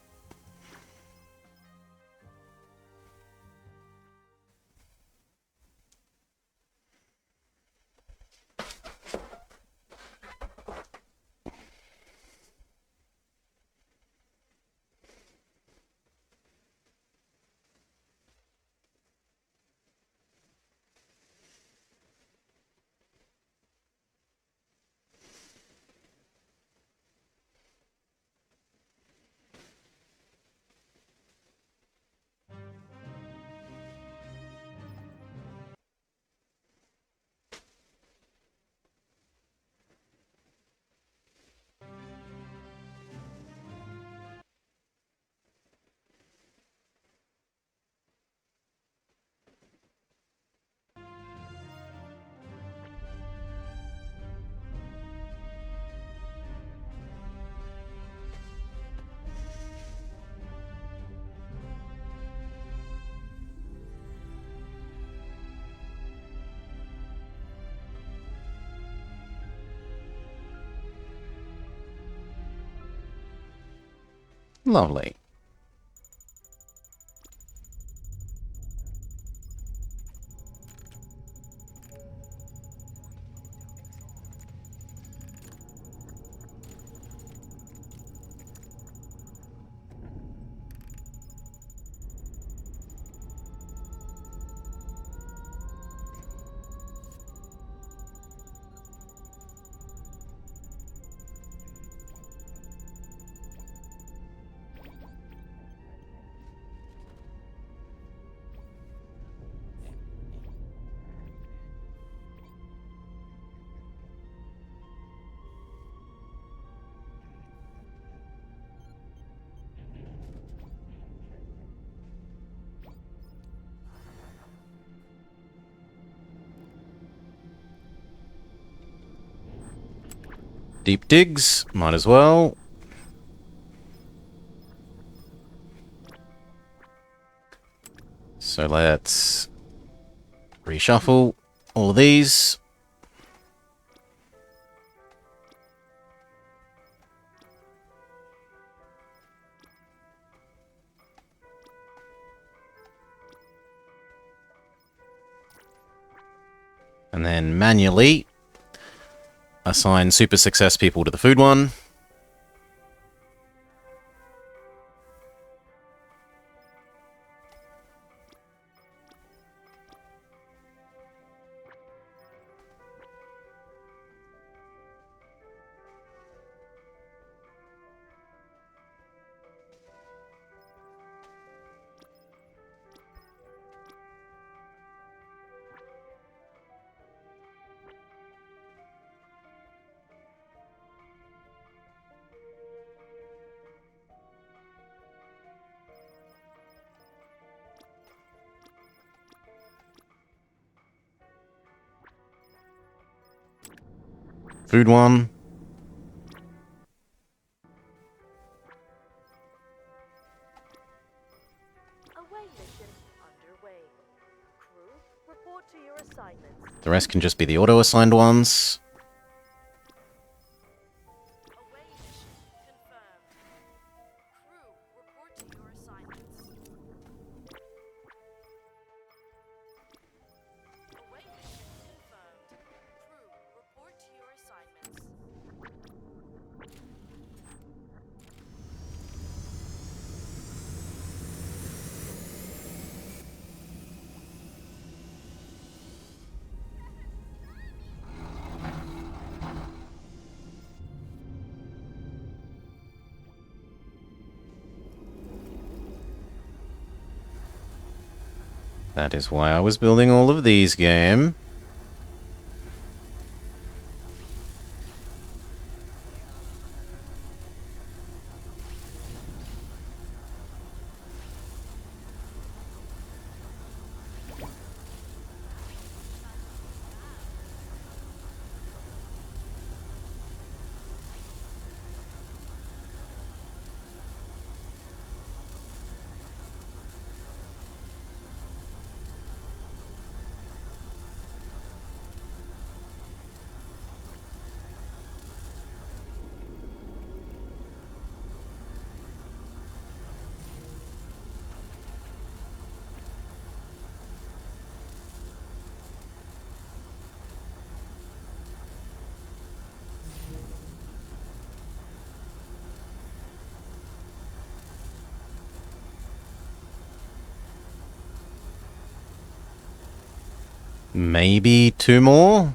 [SPEAKER 1] Lovely. Deep digs, might as well. So let's reshuffle all of these. And then manually assign super success people to the food one. Food one.
[SPEAKER 2] Away mission underway. Crew, report to your assignments.
[SPEAKER 1] The rest can just be the auto-assigned ones.
[SPEAKER 2] Away mission confirmed. Crew, report to your assignments. Away mission confirmed. Crew, report to your assignments.
[SPEAKER 1] That is why I was building all of these, game. Maybe 2 more?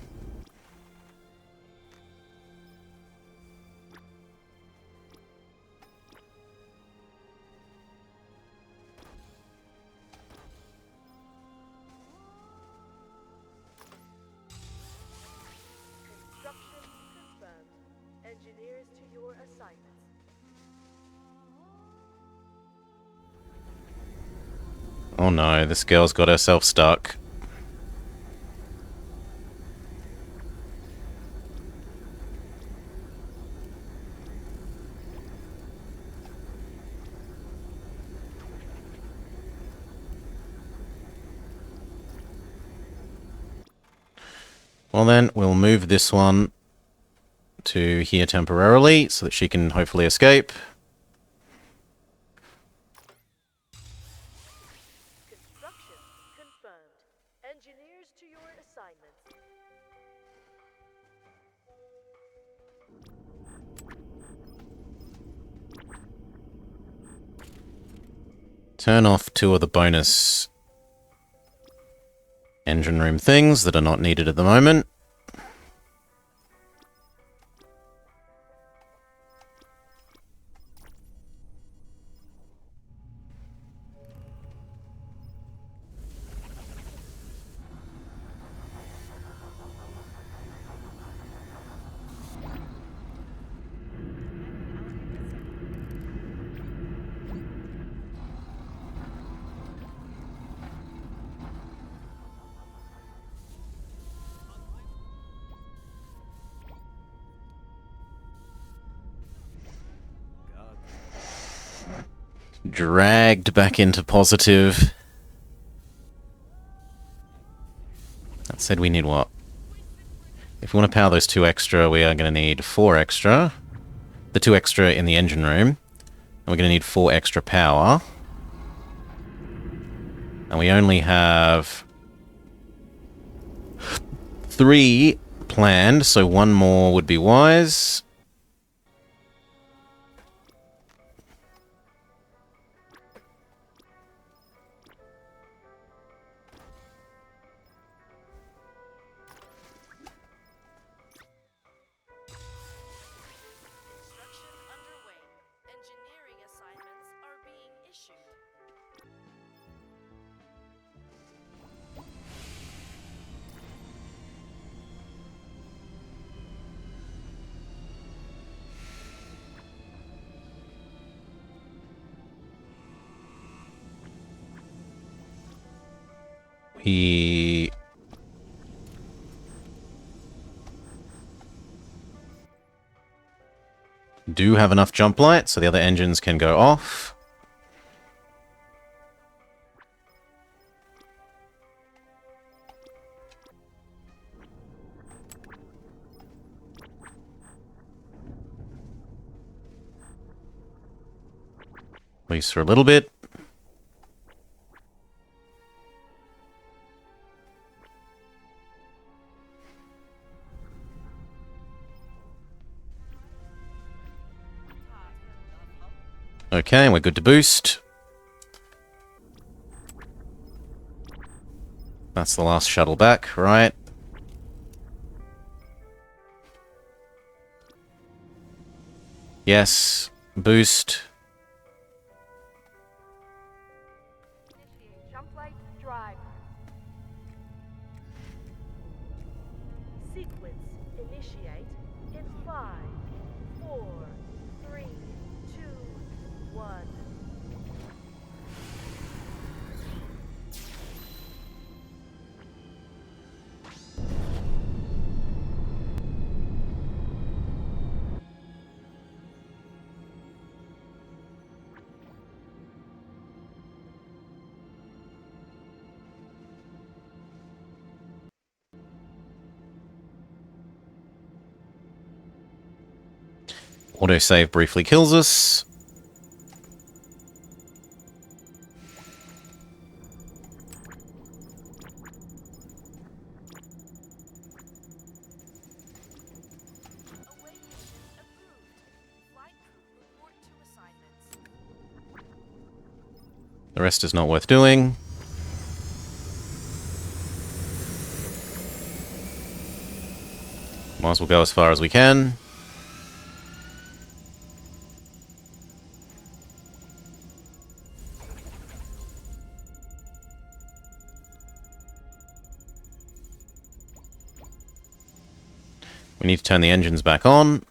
[SPEAKER 2] Construction confirmed. Engineers to your assignments.
[SPEAKER 1] Oh no, this girl's got herself stuck. Well then, we'll move this one to here temporarily so that she can hopefully escape.
[SPEAKER 2] Construction confirmed. Engineers to your assignments.
[SPEAKER 1] Turn off 2 of the bonus engine room things that are not needed at the moment. dragged back into positive. That said, we need what? If we want to power those 2 extra, we are going to need 4 extra. The 2 extra in the engine room. And we're going to need 4 extra power. And we only have 3 planned, so 1 more would be wise.
[SPEAKER 2] Construction underway. Engineering assignments are being issued.
[SPEAKER 1] We do have enough jump light, so the other engines can go off. At least for a little bit. Okay, we're good to boost. That's the last shuttle back, right? Yes, boost.
[SPEAKER 2] Initiate jump light drive. Sequence initiate in 5, 4, 3, 2, 1.
[SPEAKER 1] Autosave briefly kills us.
[SPEAKER 2] Awaiting approved. Flight crew report to assignments.
[SPEAKER 1] The rest is not worth doing. Might as well go as far as we can. We need to turn the engines back on.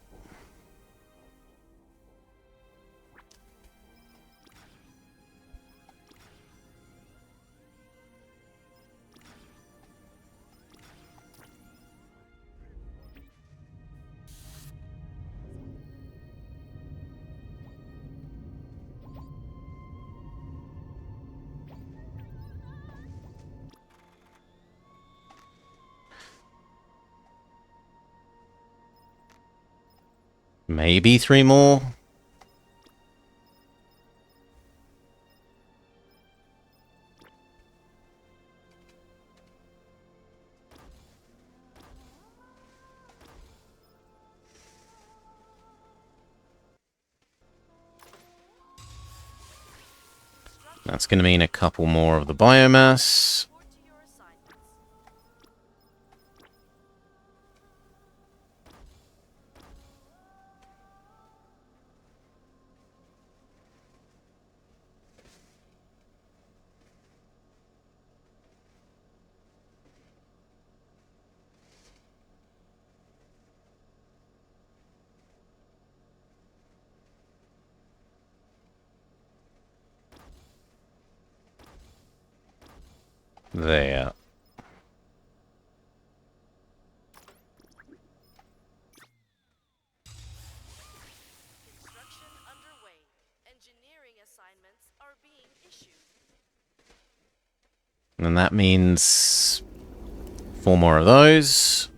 [SPEAKER 1] Maybe 3 more. That's going to mean a couple more of the biomass.
[SPEAKER 2] Report to your assignments.
[SPEAKER 1] There.
[SPEAKER 2] Construction underway. Engineering assignments
[SPEAKER 1] And that means 4 more of those.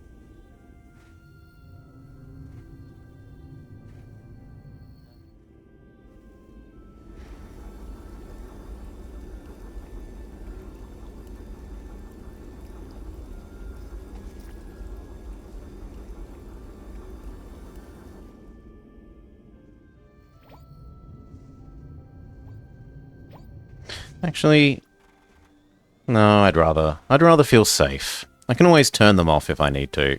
[SPEAKER 1] Actually, no, I'd rather feel safe. I can always turn them off if I need to.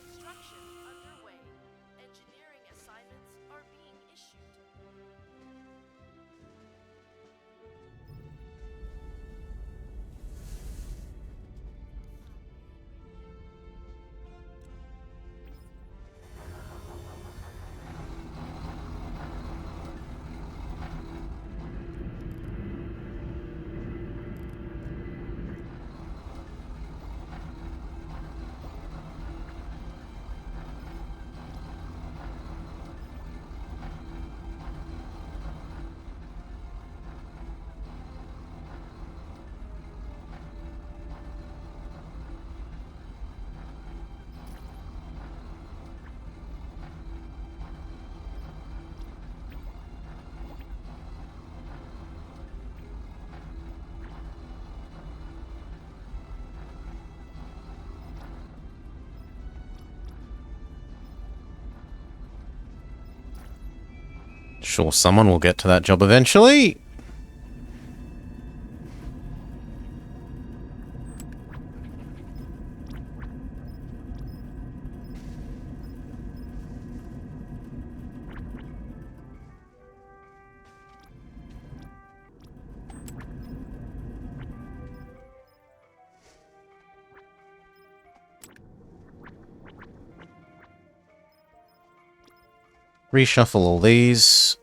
[SPEAKER 2] Construction underway. Engineering assignments are being issued.
[SPEAKER 1] Sure, someone will get to that job eventually. Reshuffle all these.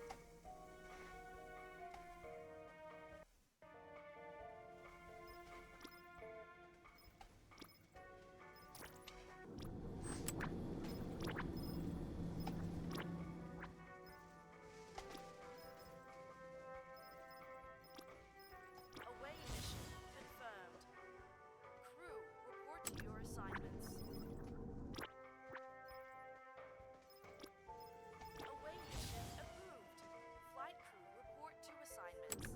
[SPEAKER 2] Away mission confirmed. Crew, report to your assignments. Away mission approved. Flight crew, report to assignments.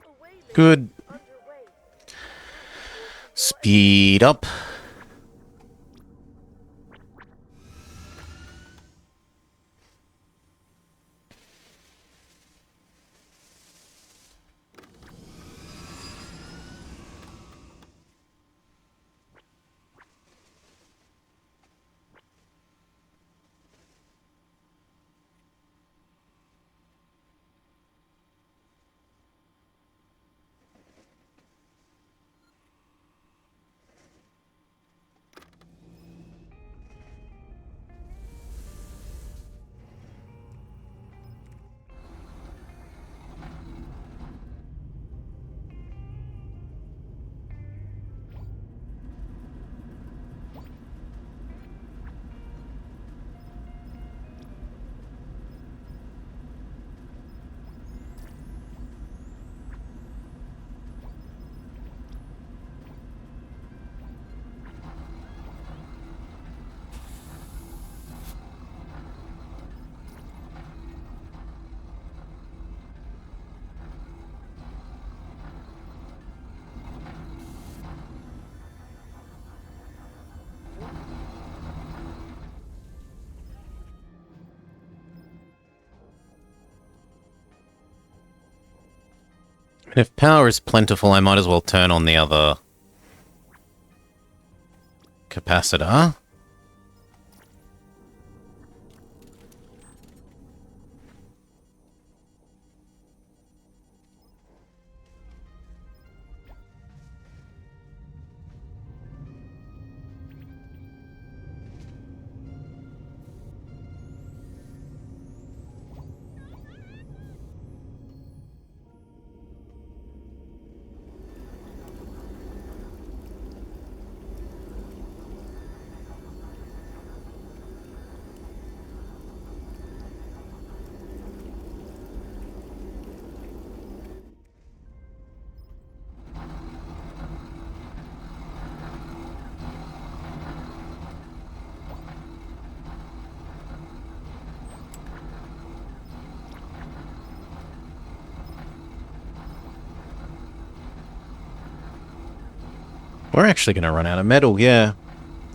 [SPEAKER 2] Away mission
[SPEAKER 1] Good.
[SPEAKER 2] underway.
[SPEAKER 1] Speed up. If power is plentiful, I might as well turn on the other capacitor. We're actually going to run out of metal, yeah.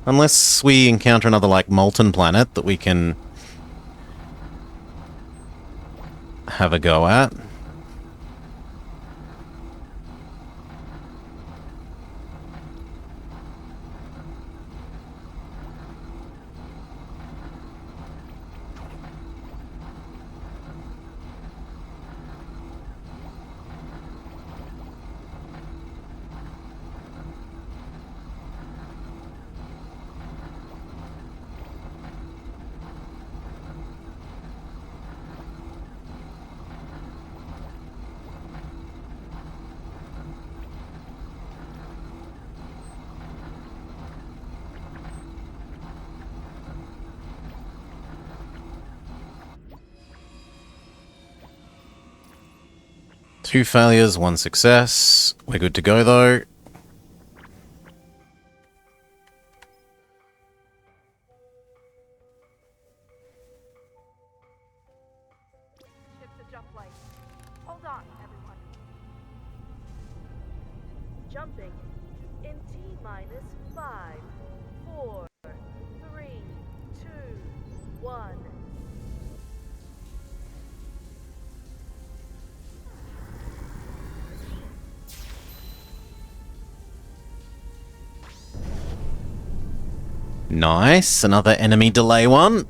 [SPEAKER 1] Unless we encounter another, like, molten planet that we can have a go at. Two failures, one success. We're good to go, though.
[SPEAKER 2] Ship to jump light. Hold on, everyone. Jumping in T minus 5, 4, 3, 2, 1.
[SPEAKER 1] Nice. Another enemy delay one.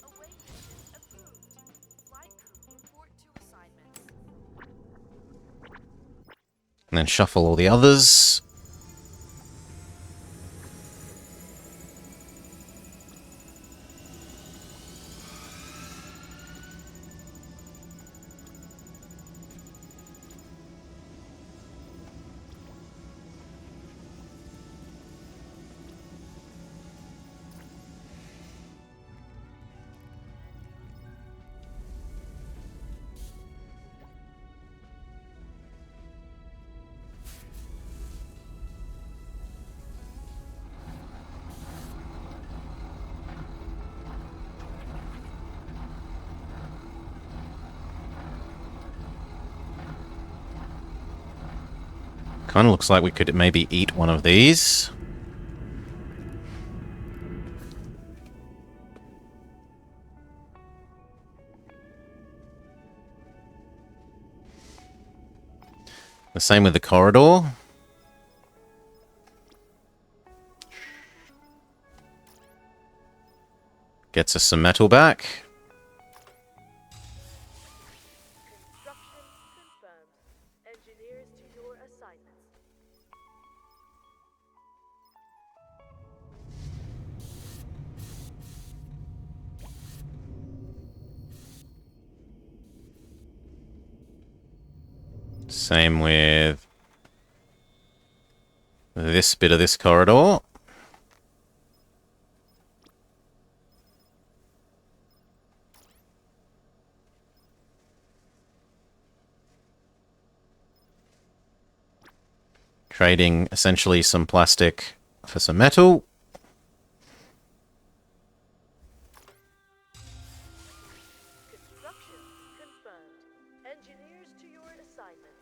[SPEAKER 2] Away mission approved. Flight crew report to assignments.
[SPEAKER 1] And then shuffle all the others. Kind of looks like we could maybe eat one of these. The same with the corridor. Gets us some metal back.
[SPEAKER 2] Construction confirmed. Engineers to your assignments.
[SPEAKER 1] Same with this bit of this corridor. Trading essentially some plastic for some metal.
[SPEAKER 2] Construction confirmed. Engineers to your assignments.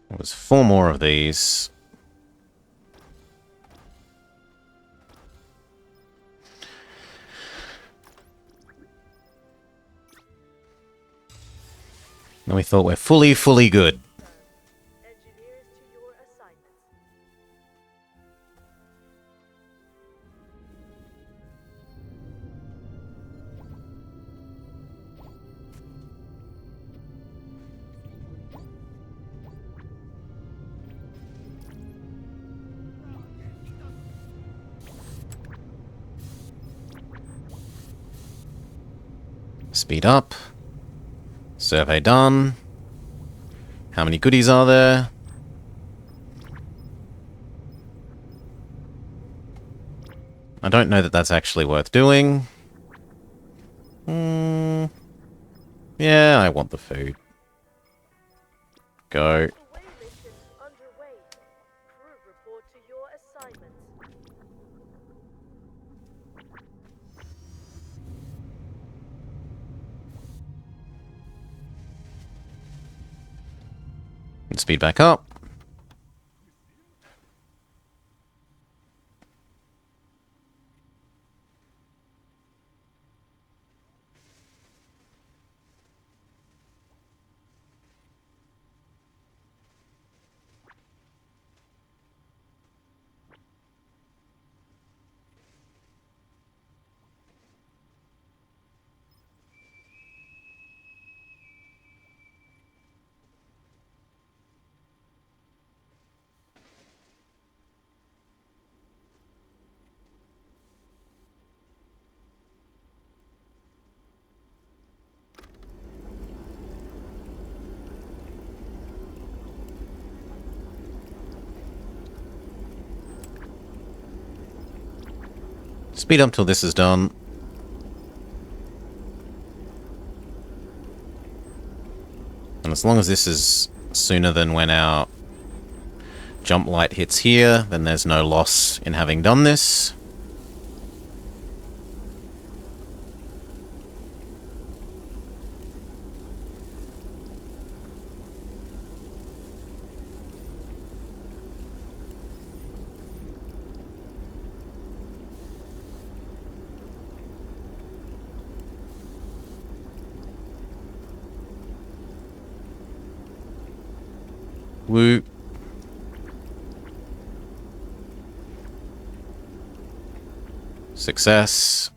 [SPEAKER 1] There was 4 more of these. And we thought we're fully good.
[SPEAKER 2] Engineers to your assignments.
[SPEAKER 1] Speed up. Survey done. How many goodies are there? I don't know that that's actually worth doing. Yeah, I want the food. Go.
[SPEAKER 2] Away mission underway. Crew report to your assignments.
[SPEAKER 1] And speed back up. Speed up till this is done. And as long as this is sooner than when our jump light hits here, then there's no loss in having done this. Woo. Success.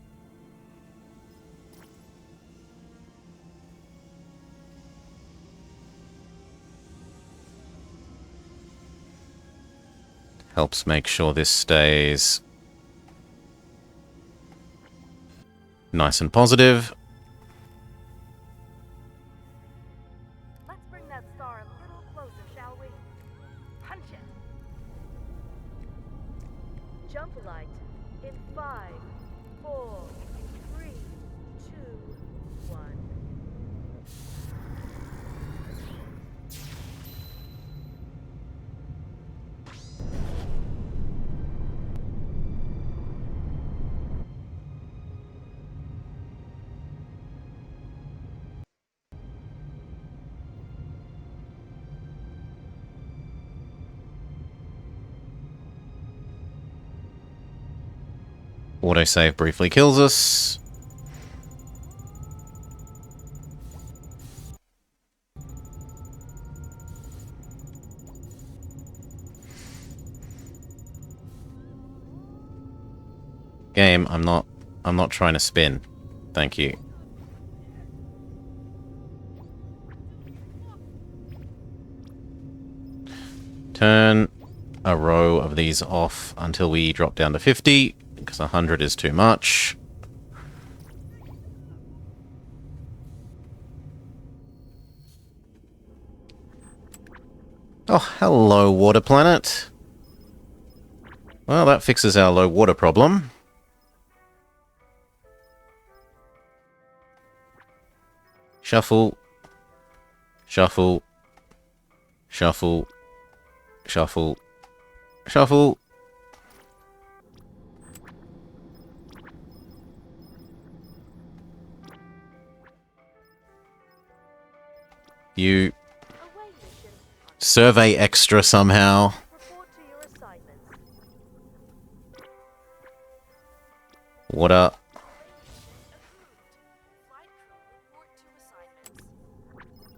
[SPEAKER 1] Helps make sure this stays nice and positive.
[SPEAKER 2] Let's bring that star a little closer, shall we? Punch it. Jump light in 5, 4, 3, 2, 1.
[SPEAKER 1] Autosave briefly kills us. Game, I'm not trying to spin. Thank you. Turn a row of these off until we drop down to 50, because 100 is too much. Oh, hello, water planet. Well, that fixes our low water problem. Shuffle. Shuffle. Shuffle. Shuffle. Shuffle. You
[SPEAKER 2] Away mission.
[SPEAKER 1] survey extra somehow.
[SPEAKER 2] Report to your assignments.
[SPEAKER 1] Water.
[SPEAKER 2] Flight crew report to assignments.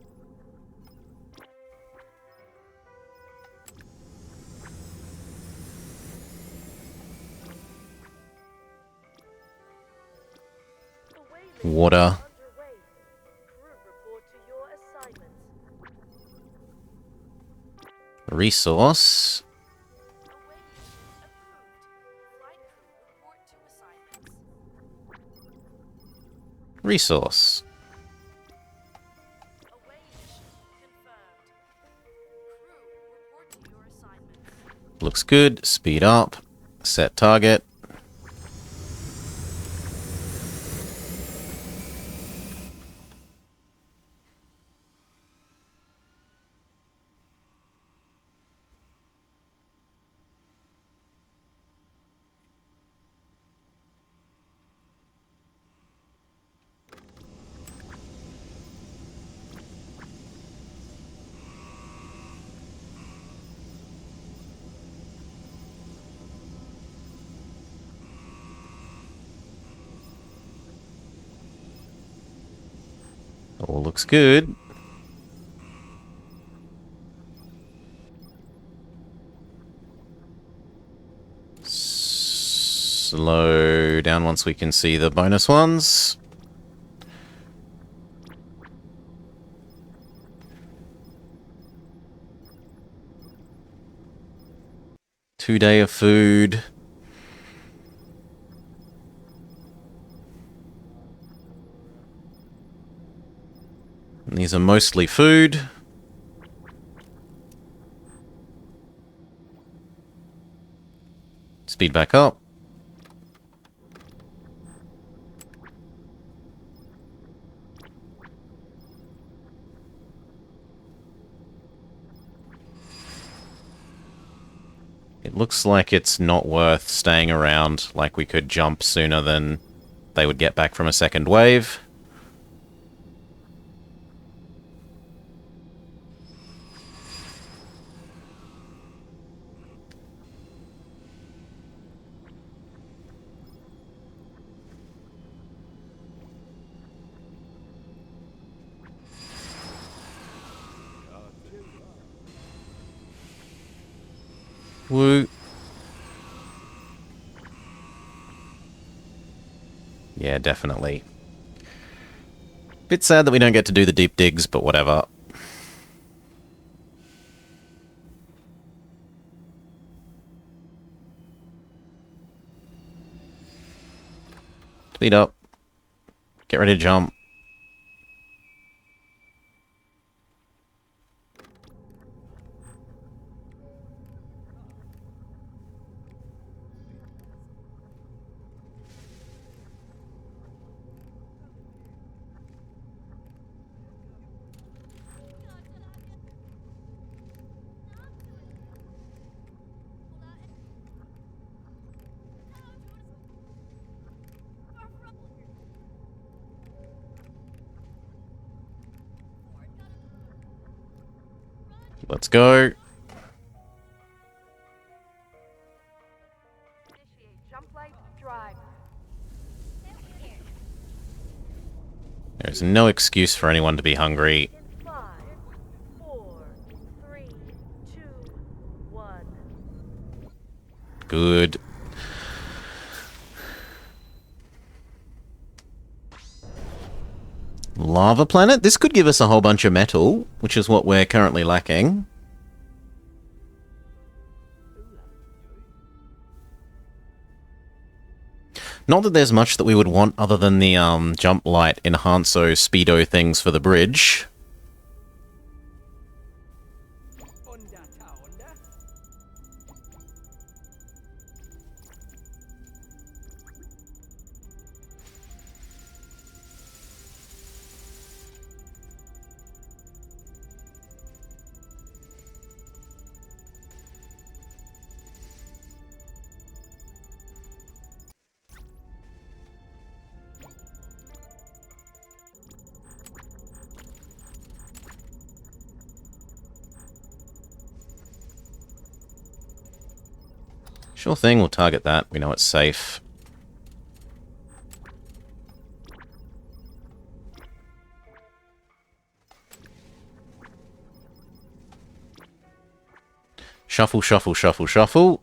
[SPEAKER 2] Away mission
[SPEAKER 1] Water.
[SPEAKER 2] underway. Crew report to your assignments.
[SPEAKER 1] Resource.
[SPEAKER 2] Away mission approved. Flight crew report to assignments.
[SPEAKER 1] Resource. Looks good. Speed up. Set target. All looks good. Slow down once we can see the bonus ones. Two-day of food. And these are mostly food. Speed back up. It looks like it's not worth staying around, like we could jump sooner than they would get back from a second wave. Woo. Yeah, definitely. Bit sad that we don't get to do the deep digs, but whatever. Speed up. Get ready to jump. Let's go.
[SPEAKER 2] Initiate jump light drive.
[SPEAKER 1] There's no excuse for anyone to be hungry.
[SPEAKER 2] In 5, 4, 3, 2, 1.
[SPEAKER 1] Good. Lava planet? This could give us a whole bunch of metal, which is what we're currently lacking. Not that there's much that we would want other than the jump light, enhanso, speedo things for the bridge. Sure thing, we'll target that. We know it's safe. Shuffle, shuffle, shuffle, shuffle.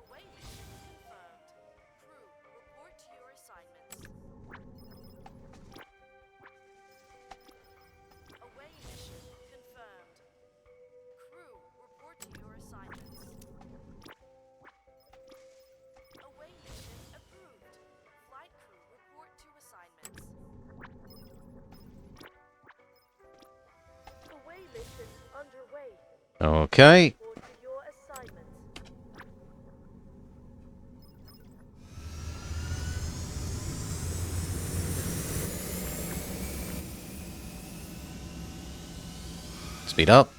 [SPEAKER 2] Away mission confirmed. Crew, report to your assignments.
[SPEAKER 1] Okay.
[SPEAKER 2] Report to your assignments.
[SPEAKER 1] Speed up.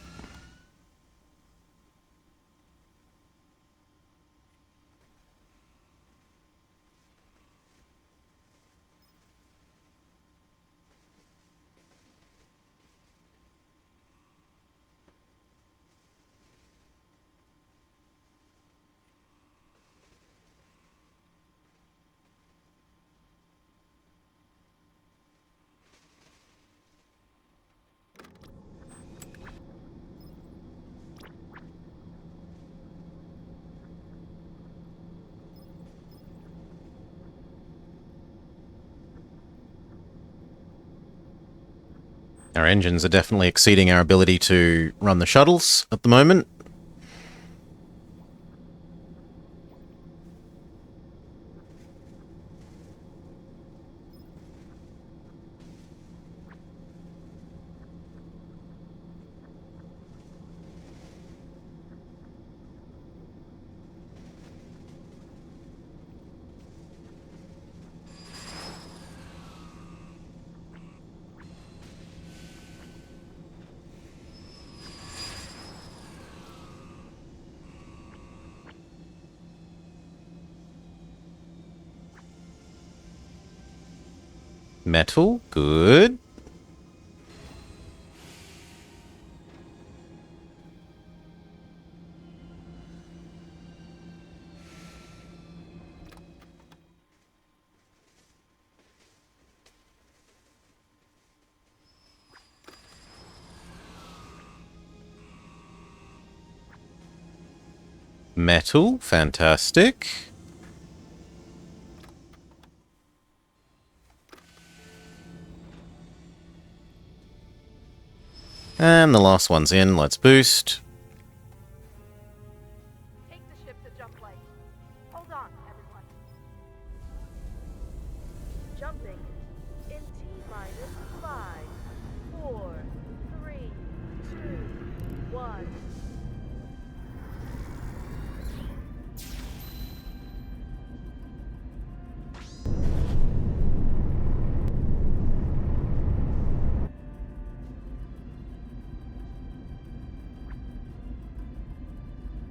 [SPEAKER 1] Our engines are definitely exceeding our ability to run the shuttles at the moment. Metal, good. Metal, fantastic. And the last one's in, let's boost.
[SPEAKER 2] Take the ship to jump light. Hold on, everyone. Jumping in T-minus 5, 4, 3, 2, 1.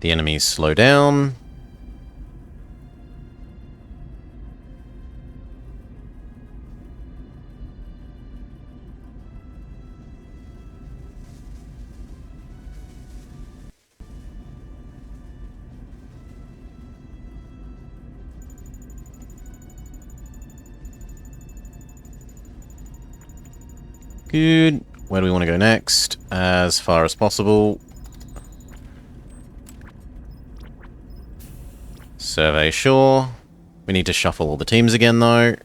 [SPEAKER 1] The enemies slow down. Good. Where do we want to go next? As far as possible. Survey shore. We need to shuffle all the teams again, though.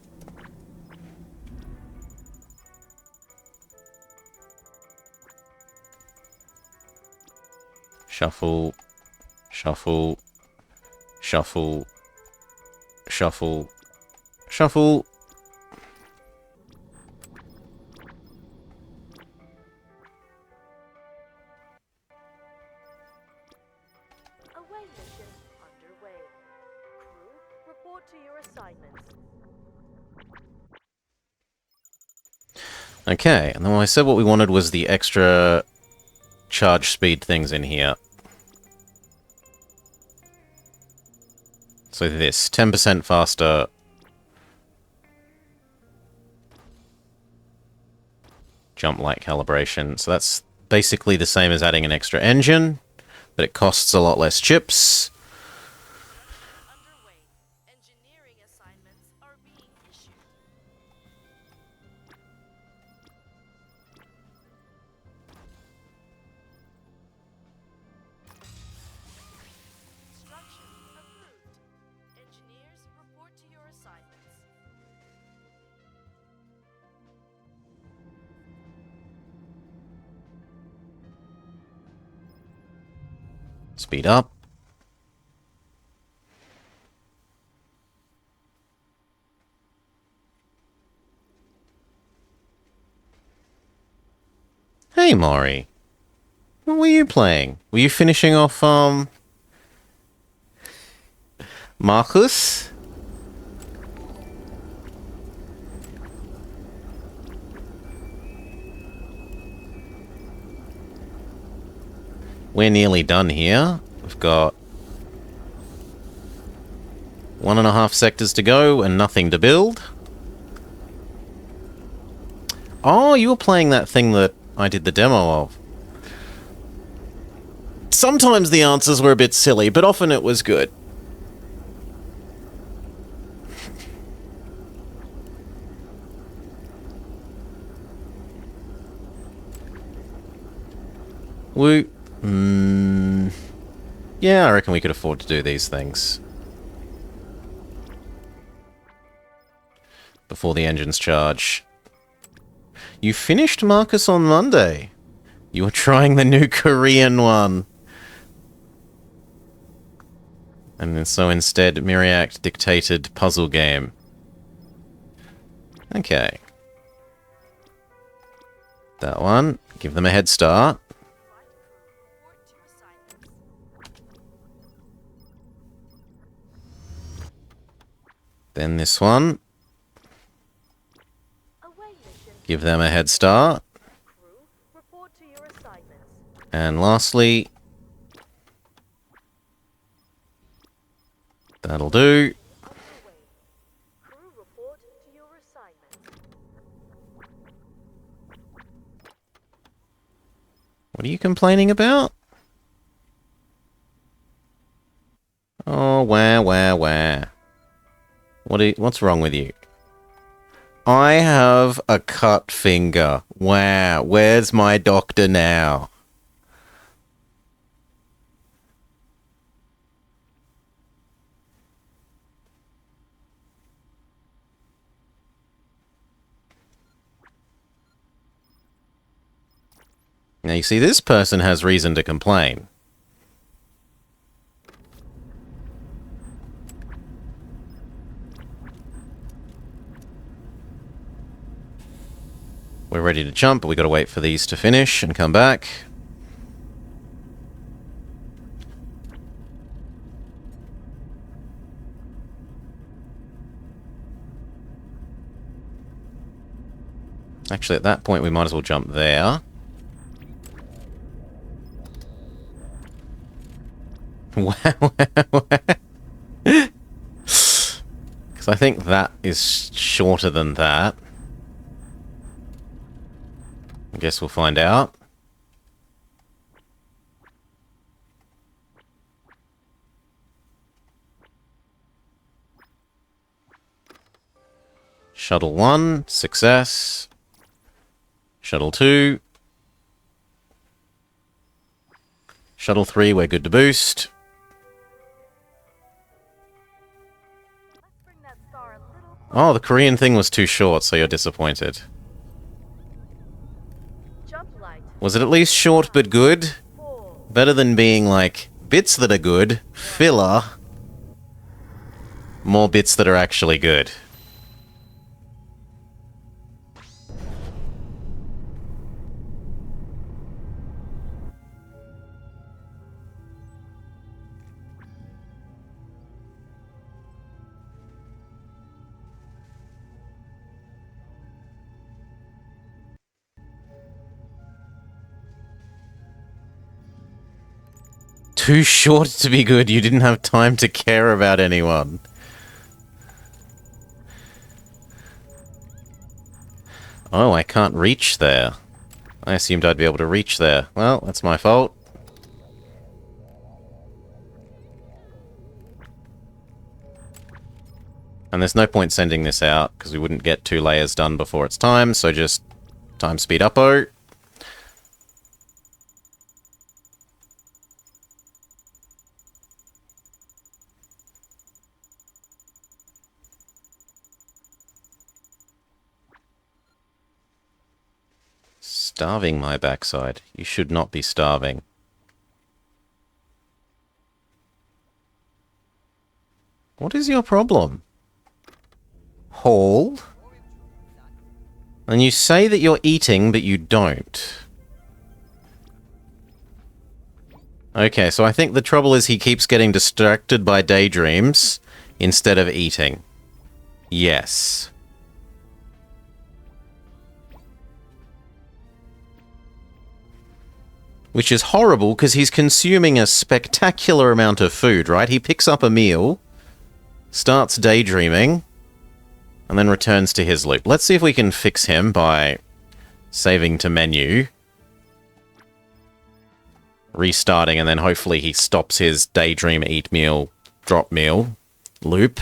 [SPEAKER 1] Shuffle. Shuffle. Shuffle. Shuffle. Shuffle.
[SPEAKER 2] Away mission underway. Crew, report to your assignments.
[SPEAKER 1] Okay, and then I said what we wanted was the extra charge speed things in here. So this, 10% faster. Jump light calibration. So that's basically the same as adding an extra engine, but it costs a lot less chips.
[SPEAKER 2] Underway. Engineering assignments are being issued. Instructions approved. Engineers, report to your assignments.
[SPEAKER 1] Speed up. Hey, Maury. What were you playing? Were you finishing off, Marcus? We're nearly done here. We've got 1.5 sectors to go and nothing to build. Oh, you were playing that thing that I did the demo of. Sometimes the answers were a bit silly, but often it was good. Woo. Yeah, I reckon we could afford to do these things. Before the engines charge. You finished Marcus on Monday. You were trying the new Korean one. And then so instead, Miriact dictated puzzle game. Okay. That one. Give them a head start. Then this one. Give them a head start. And lastly, that'll do. What are you complaining about? Oh, where? What's wrong with you? I have a cut finger. Wow, where's my doctor now? Now you see, this person has reason to complain. We're ready to jump, but we gotta wait for these to finish and come back. Actually, at that point, we might as well jump there. Wow. Because I think that is shorter than that. I guess we'll find out. Shuttle 1, success. Shuttle 2. Shuttle 3, we're good to boost. Oh, the Korean thing was too short, so you're disappointed. Was it at least short but good? Better than being like, bits that are good, filler, more bits that are actually good. Too short to be good. You didn't have time to care about anyone. Oh, I can't reach there. I assumed I'd be able to reach there. Well, that's my fault. And there's no point sending this out, because we wouldn't get 2 layers done before it's time, so just time speed up-o. Starving my backside. You should not be starving. What is your problem? Hall? And you say that you're eating, but you don't. Okay, so I think the trouble is he keeps getting distracted by daydreams instead of eating. Yes. Which is horrible because he's consuming a spectacular amount of food, right? He picks up a meal, starts daydreaming, and then returns to his loop. Let's see if we can fix him by saving to menu, restarting, and then hopefully he stops his daydream, eat meal, drop meal loop.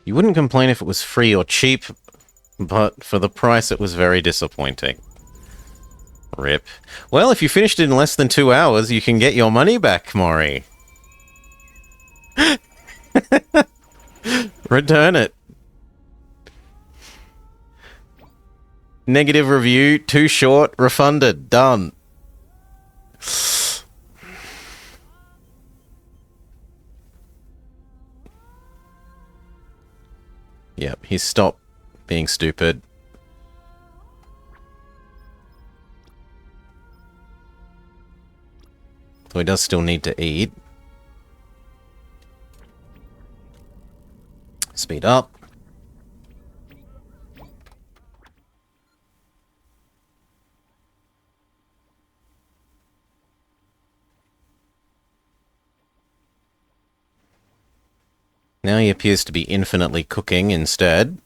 [SPEAKER 1] You wouldn't complain if it was free or cheap, but for the price it was very disappointing. Rip. Well, if you finished it in less than 2 hours, you can get your money back, Maury. Return it. Negative review, too short, refunded, done. Yep, he's stopped being stupid. So he does still need to eat. Speed up. Now he appears to be infinitely cooking instead.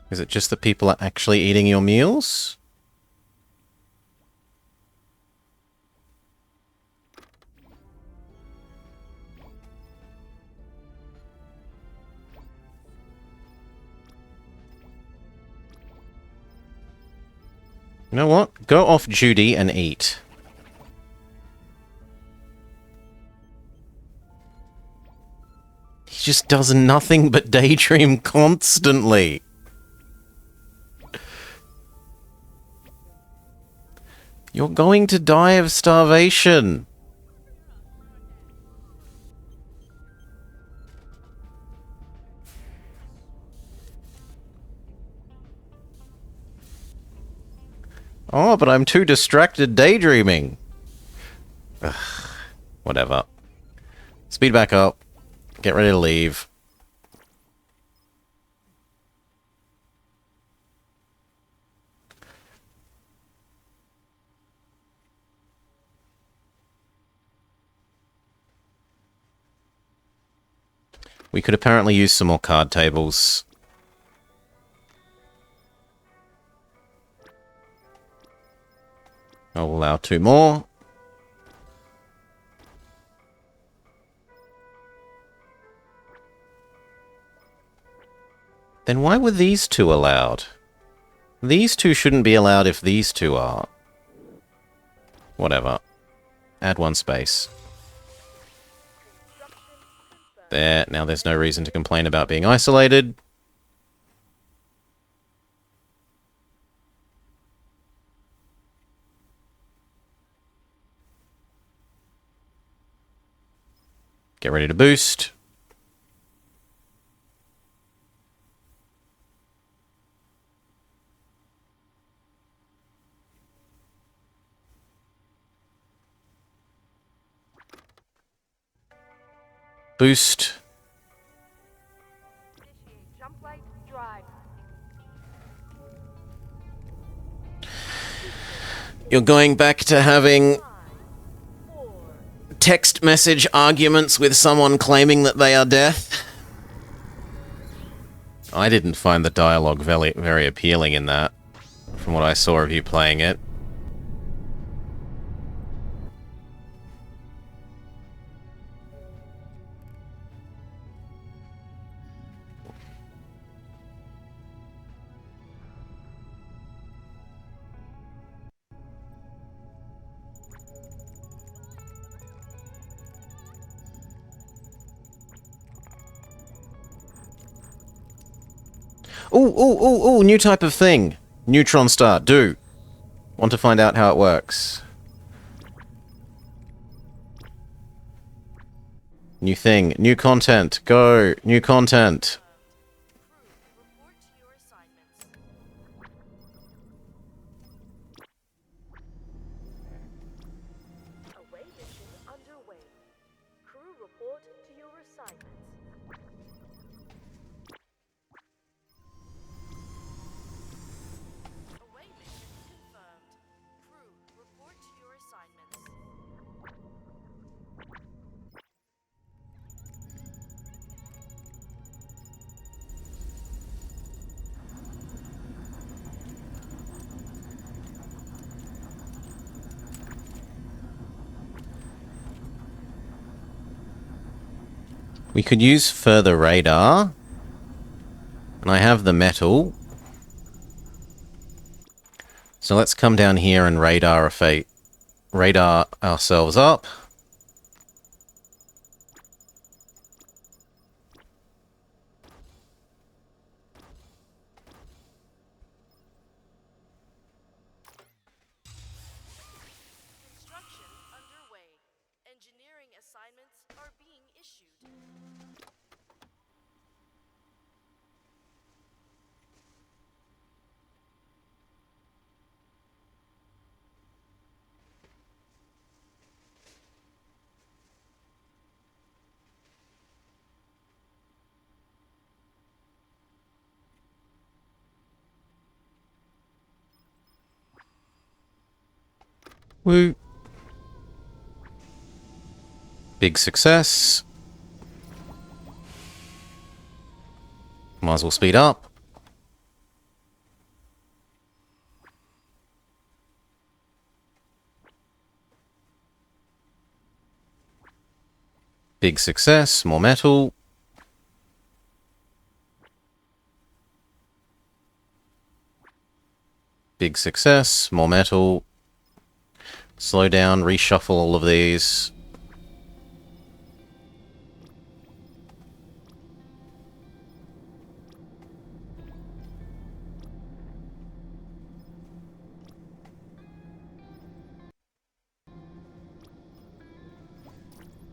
[SPEAKER 1] Is it just that people are actually eating your meals? You know what? Go off duty and eat. He just does nothing but daydream constantly. You're going to die of starvation. Oh, but I'm too distracted daydreaming. Ugh, whatever. Speed back up. Get ready to leave. We could apparently use some more card tables. I'll allow 2 more. Then why were these 2 allowed? These 2 shouldn't be allowed if these 2 are. Whatever. Add 1 space. There. Now there's no reason to complain about being isolated. Get ready to boost. Boost.
[SPEAKER 2] Initiate jump light drive.
[SPEAKER 1] You're going back to having
[SPEAKER 2] 5, 4,
[SPEAKER 1] text message arguments with someone claiming that they are death. I didn't find the dialogue very appealing in that, from what I saw of you playing it. Ooh, new type of thing. Neutron star, do. Want to find out how it works. New thing, new content, go, new content.
[SPEAKER 2] crew, report to your assignments. Away mission underway. Crew report to your assignments. Away mission confirmed. Crew, report to your assignments.
[SPEAKER 1] We could use further radar. And I have the metal. So let's come down here and radar ourselves up.
[SPEAKER 2] Construction underway. Engineering assignments are being issued.
[SPEAKER 1] Woo. Big success. Might as well speed up. Big success, more metal. Big success, more metal. Slow down, reshuffle all of these.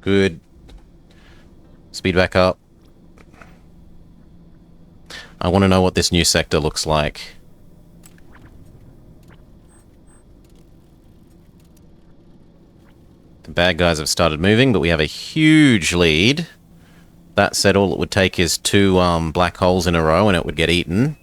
[SPEAKER 1] Good. Speed back up. I want to know what this new sector looks like. The bad guys have started moving, but we have a huge lead. That said, all it would take is 2 black holes in a row and it would get eaten.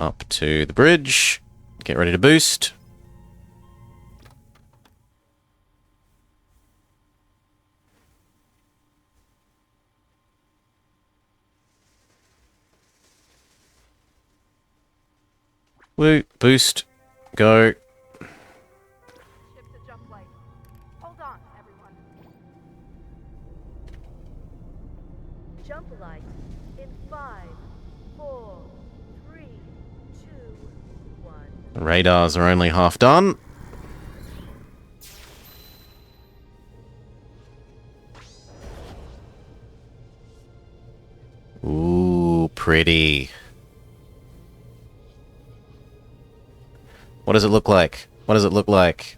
[SPEAKER 1] Up to the bridge. Get ready to boost. Woo, boost, go.
[SPEAKER 2] Ship to jump light. Hold on, everyone. Jump light in 5, 4, 3, 2, 1.
[SPEAKER 1] The radars are only half done. Ooh, pretty. What does it look like? What does it look like?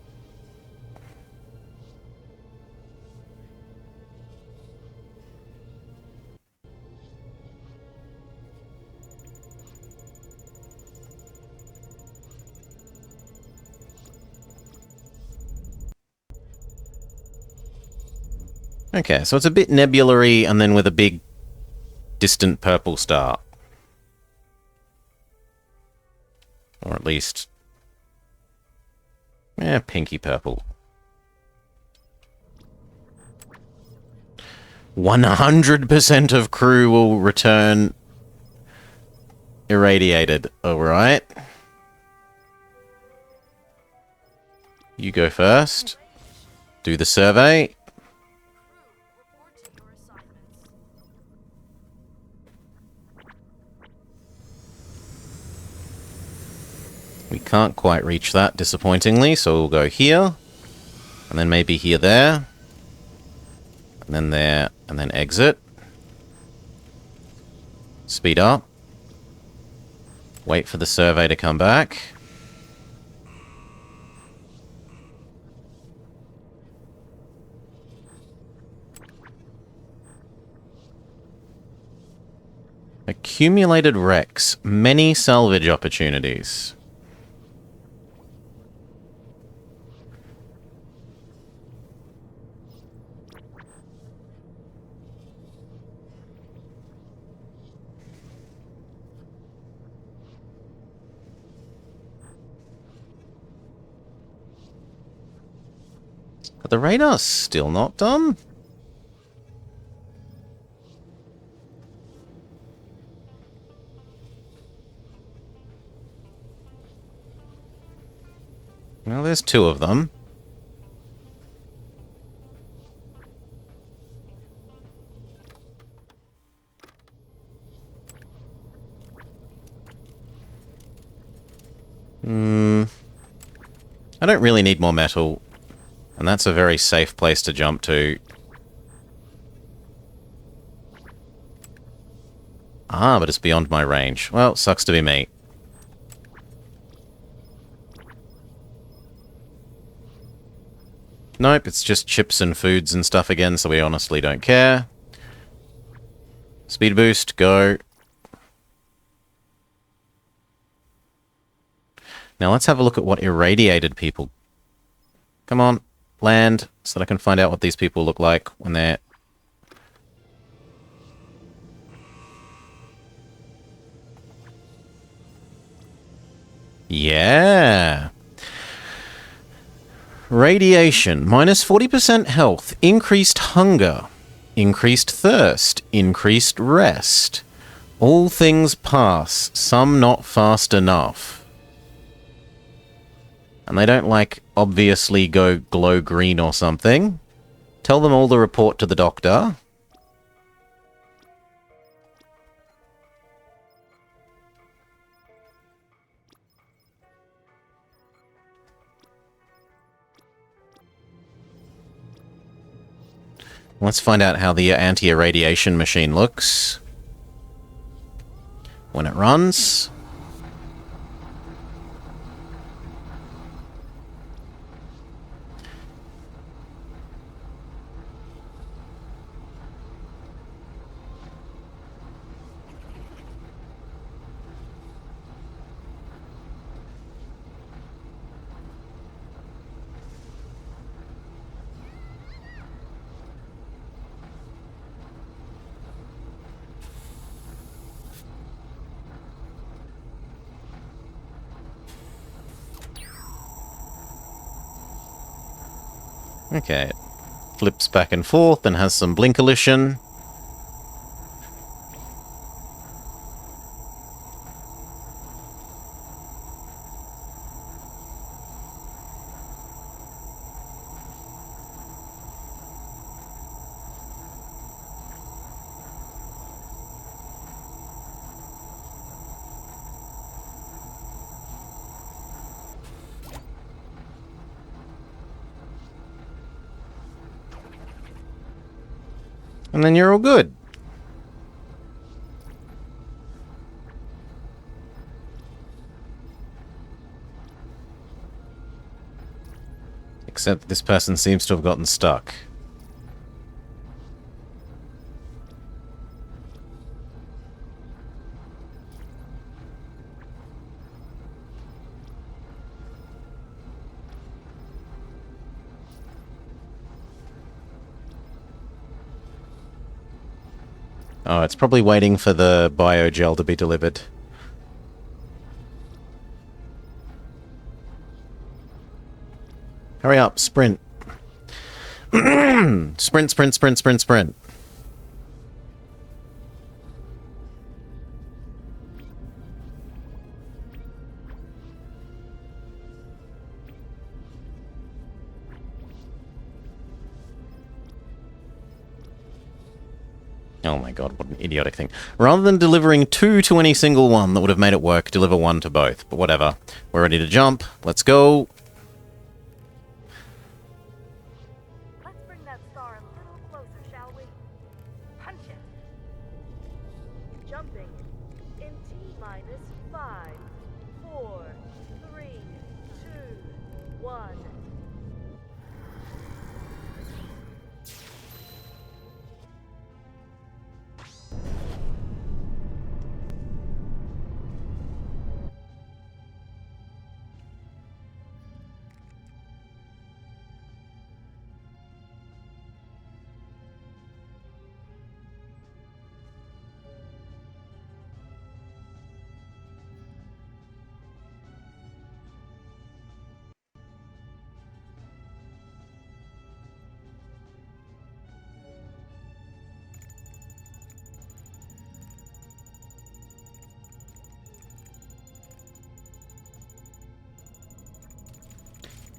[SPEAKER 1] Okay, so it's a bit nebulary and then with a big distant purple star. Or at least... yeah, pinky purple. 100% of crew will return irradiated. Alright. You go first. Do the survey.
[SPEAKER 2] Report to your assignments.
[SPEAKER 1] We can't quite reach that, disappointingly, so we'll go here. And then maybe here, there. And then there, and then exit. Speed up. Wait for the survey to come back. Accumulated wrecks. Many salvage opportunities. But the radar's still not done? Well, there's two of them. I don't really need more metal. And that's a very safe place to jump to. Ah, but it's beyond my range. Well, sucks to be me. Nope, it's just chips and foods and stuff again, so we honestly don't care. Speed boost, go. Now let's have a look at what irradiated people... Come on, land, so that I can find out what these people look like when they're... Yeah! Radiation, minus 40% health, increased hunger, increased thirst, increased rest. All things pass, some not fast enough. And they don't, like, obviously go glow green or something. Tell them all to report to the doctor. Let's find out how the anti-irradiation machine looks when it runs. Okay, it flips back and forth and has some blinkolation. And then you're all good. Except this person seems to have gotten stuck. Oh, it's probably waiting for the biogel to be delivered. Hurry up, sprint. Sprint, sprint, sprint, sprint, sprint. Oh my god, what an idiotic thing. Rather than delivering 2 to any single one that would have made it work, deliver 1 to both. But whatever. We're ready to jump. Let's go.
[SPEAKER 2] Let's bring that star a little closer, shall we? Punch it. Jumping in T minus 5, 4, 3, 2, 1.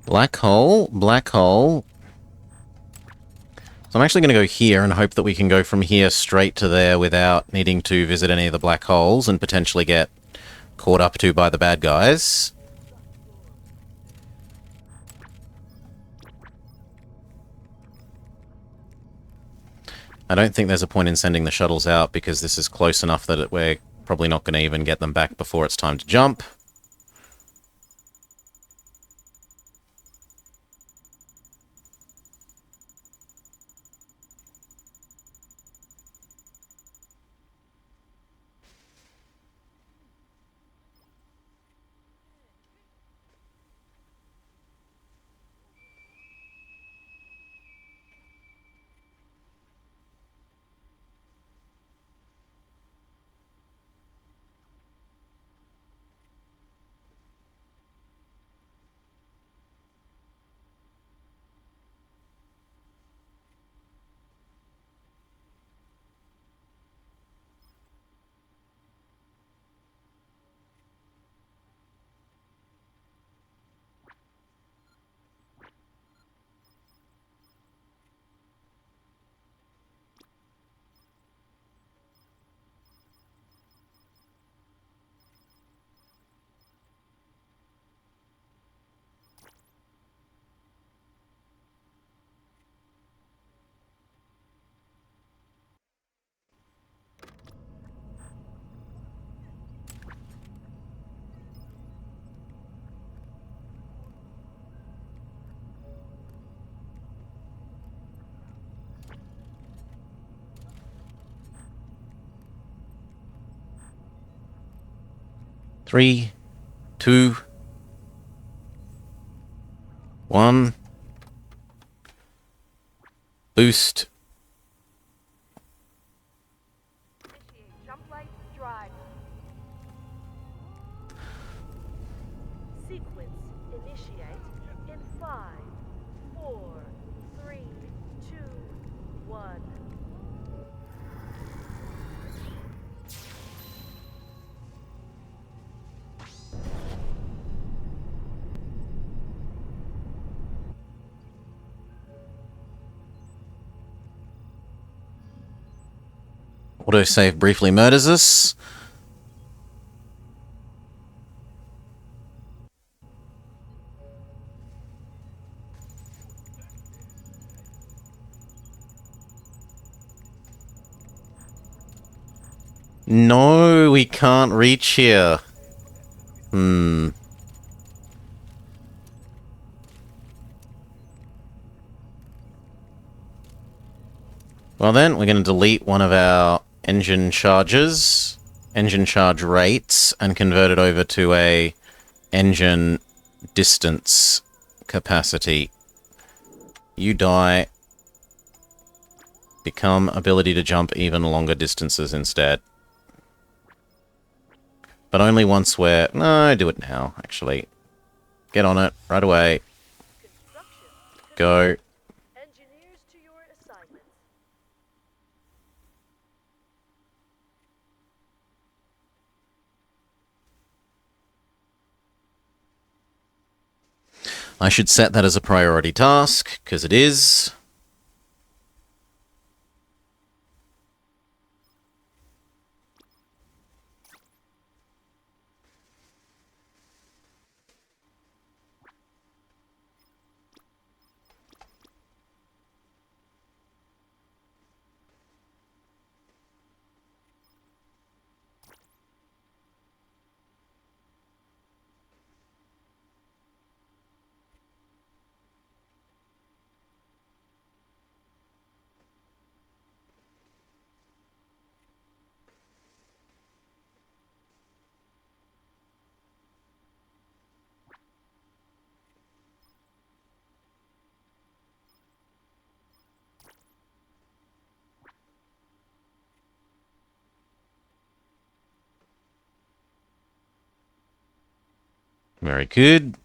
[SPEAKER 1] Black hole, black hole. So I'm actually going to go here and hope that we can go from here straight to there without needing to visit any of the black holes and potentially get caught up to by the bad guys. I don't think there's a point in sending the shuttles out because this is close enough that we're probably not going to even get them back before it's time to jump. Three, 2, 1. Boost.
[SPEAKER 2] Initiate jump light drive. Sequence initiate in 5, 4, 3, 2, 1.
[SPEAKER 1] Autosave briefly murders us. No, we can't reach here. Well then, we're going to delete one of our engine charges, engine charge rates, and convert it over to a engine distance capacity. You die. become ability to jump even longer distances instead. But only once we're... No, do it now, actually. Get on it, right away.
[SPEAKER 2] Construction.
[SPEAKER 1] Go.
[SPEAKER 2] Engineers to your assignments.
[SPEAKER 1] I should set that as a priority task, because it is. Very good.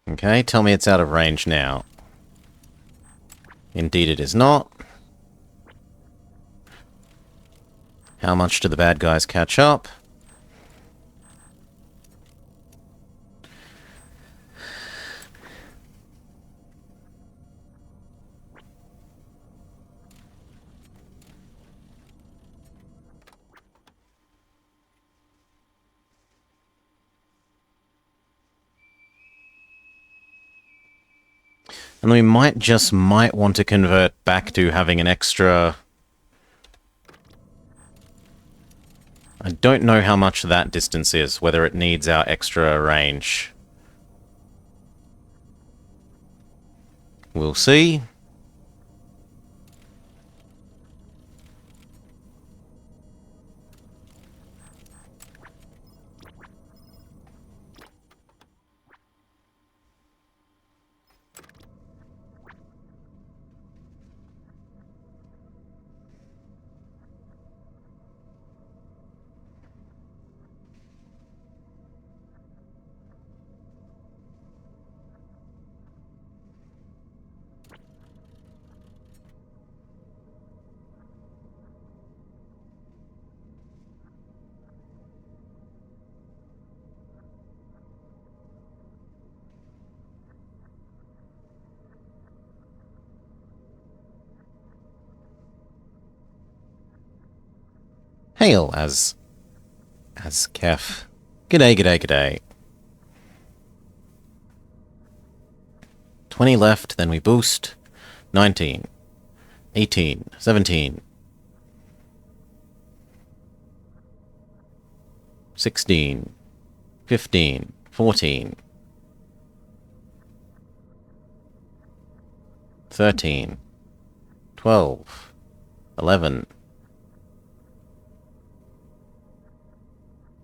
[SPEAKER 1] Okay, tell me it's out of range now. Indeed it is not. How much do the bad guys catch up? And we might want to convert back to having an extra... I don't know how much that distance is, whether it needs our extra range. We'll see. Hail, as Kef. G'day, g'day, g'day. 20 left, then we boost. 19. 18. 17. 16. 15. 14. 13. 12. 11.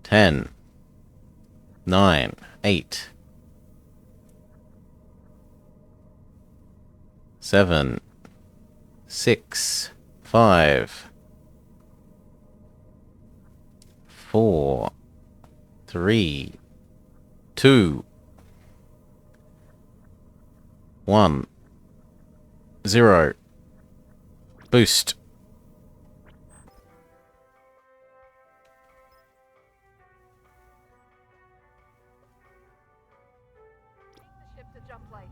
[SPEAKER 1] 10. 9. 8. 7. 6. 5. 4. 3. 2. 1. 0. Boost.
[SPEAKER 2] Take the ship to jump light.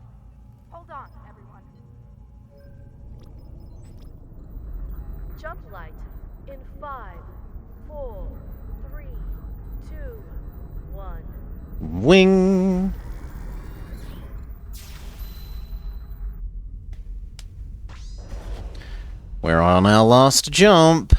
[SPEAKER 2] Hold on, everyone. Jump light in 5, 4, 3, 2, 1.
[SPEAKER 1] Wing. We're on our last jump.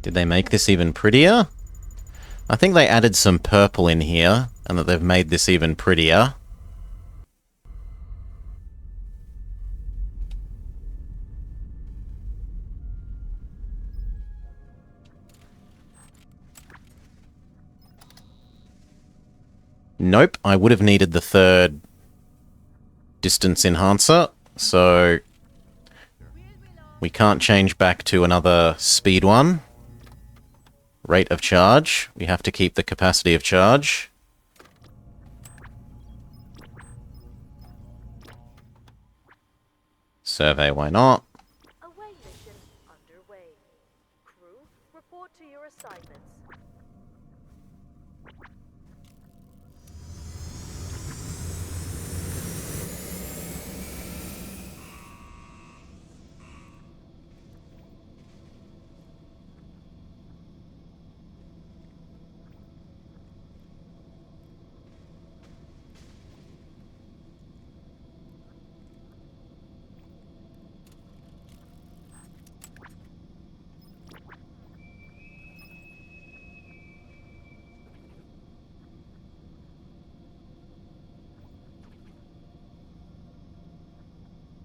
[SPEAKER 1] Did they make this even prettier? I think they added some purple in here, and that they've made this even prettier. Nope, I would have needed the third distance enhancer, so we can't change back to another speed one. Rate of charge. We have to keep the capacity of charge. Survey, why not?
[SPEAKER 2] Away mission underway. Crew, report to your assignments.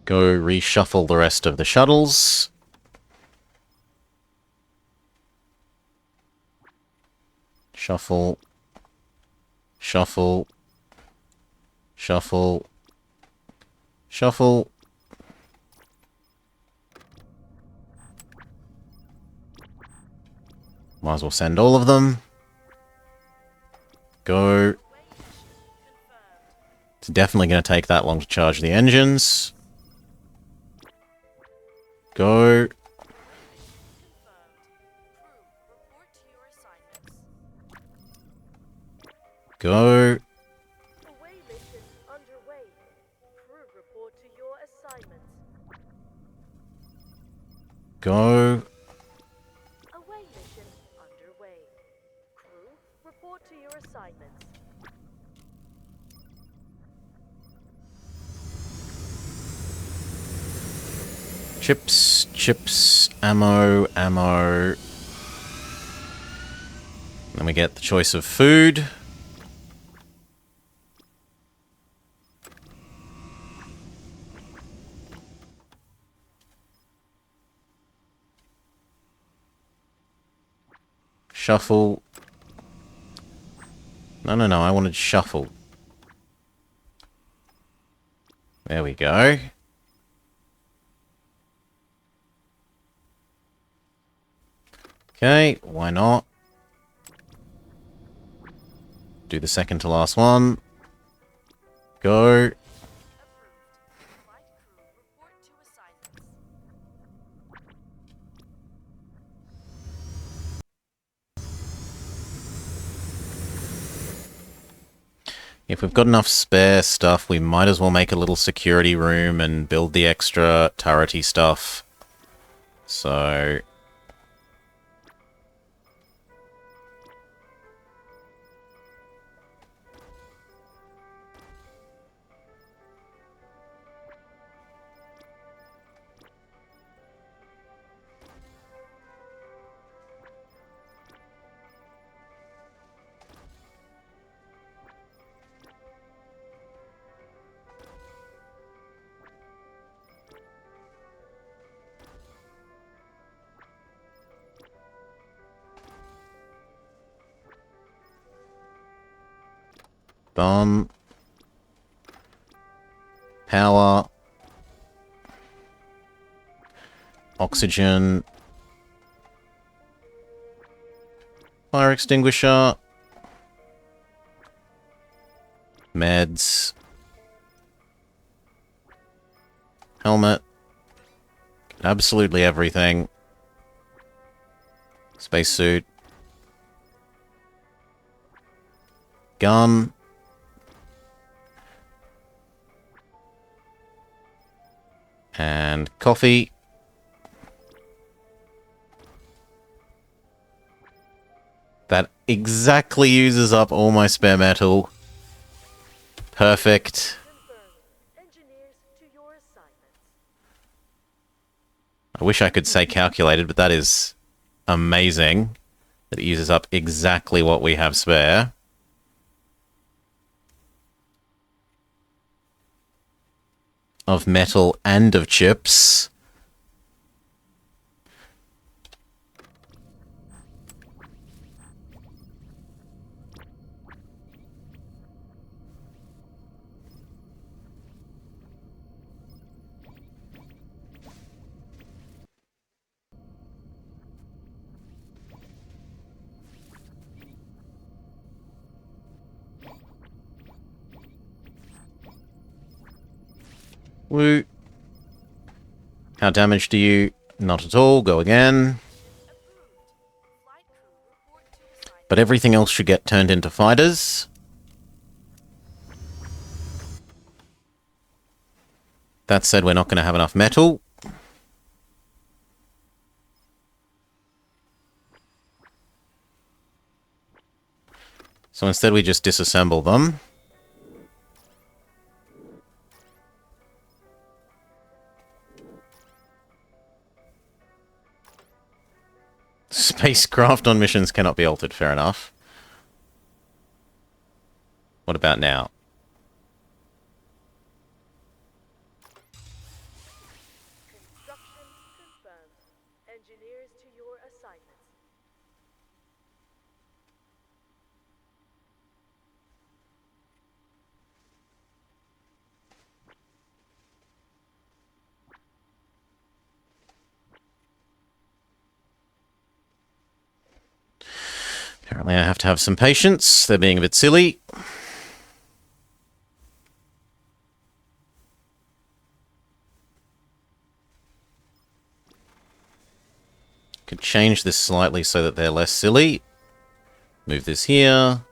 [SPEAKER 1] Go reshuffle the rest of the shuttles. Shuffle. Shuffle. Shuffle. Shuffle. Might as well send all of them. Go. It's definitely going to take that long to charge the engines. Go. Go.
[SPEAKER 2] Away mission underway. Crew, report to your assignments.
[SPEAKER 1] Go.
[SPEAKER 2] Away mission underway. Crew, report to your assignments.
[SPEAKER 1] Chips, chips, ammo, ammo. Then we get the choice of food. Shuffle. No, I wanted shuffle. There we go. Okay, why not? Do the second to last one. Go.
[SPEAKER 2] Flight crew, report to assignments.
[SPEAKER 1] If we've got enough spare stuff, we might as well make a little security room and build the extra turrety stuff. So... Done. Power. Oxygen. Fire extinguisher. Meds. Helmet. Absolutely everything. Spacesuit. Gun. And coffee. That exactly uses up all my spare metal. Perfect.
[SPEAKER 2] Confirmed. Engineers to your assignments.
[SPEAKER 1] I wish I could say calculated, but that is amazing that it uses up exactly what we have spare. Of metal and of chips. Woo. How damaged are you? Not at all. Go again.
[SPEAKER 2] Flight crew report to assignment.
[SPEAKER 1] But everything else should get turned into fighters. That said, we're not going to have enough metal. So instead we just disassemble them. Spacecraft on missions cannot be altered. Fair enough. What about now?
[SPEAKER 2] Construction confirmed. Engineers to your assignments.
[SPEAKER 1] Apparently I have to have some patience. They're being a bit silly. Could change this slightly so that they're less silly. Move this here.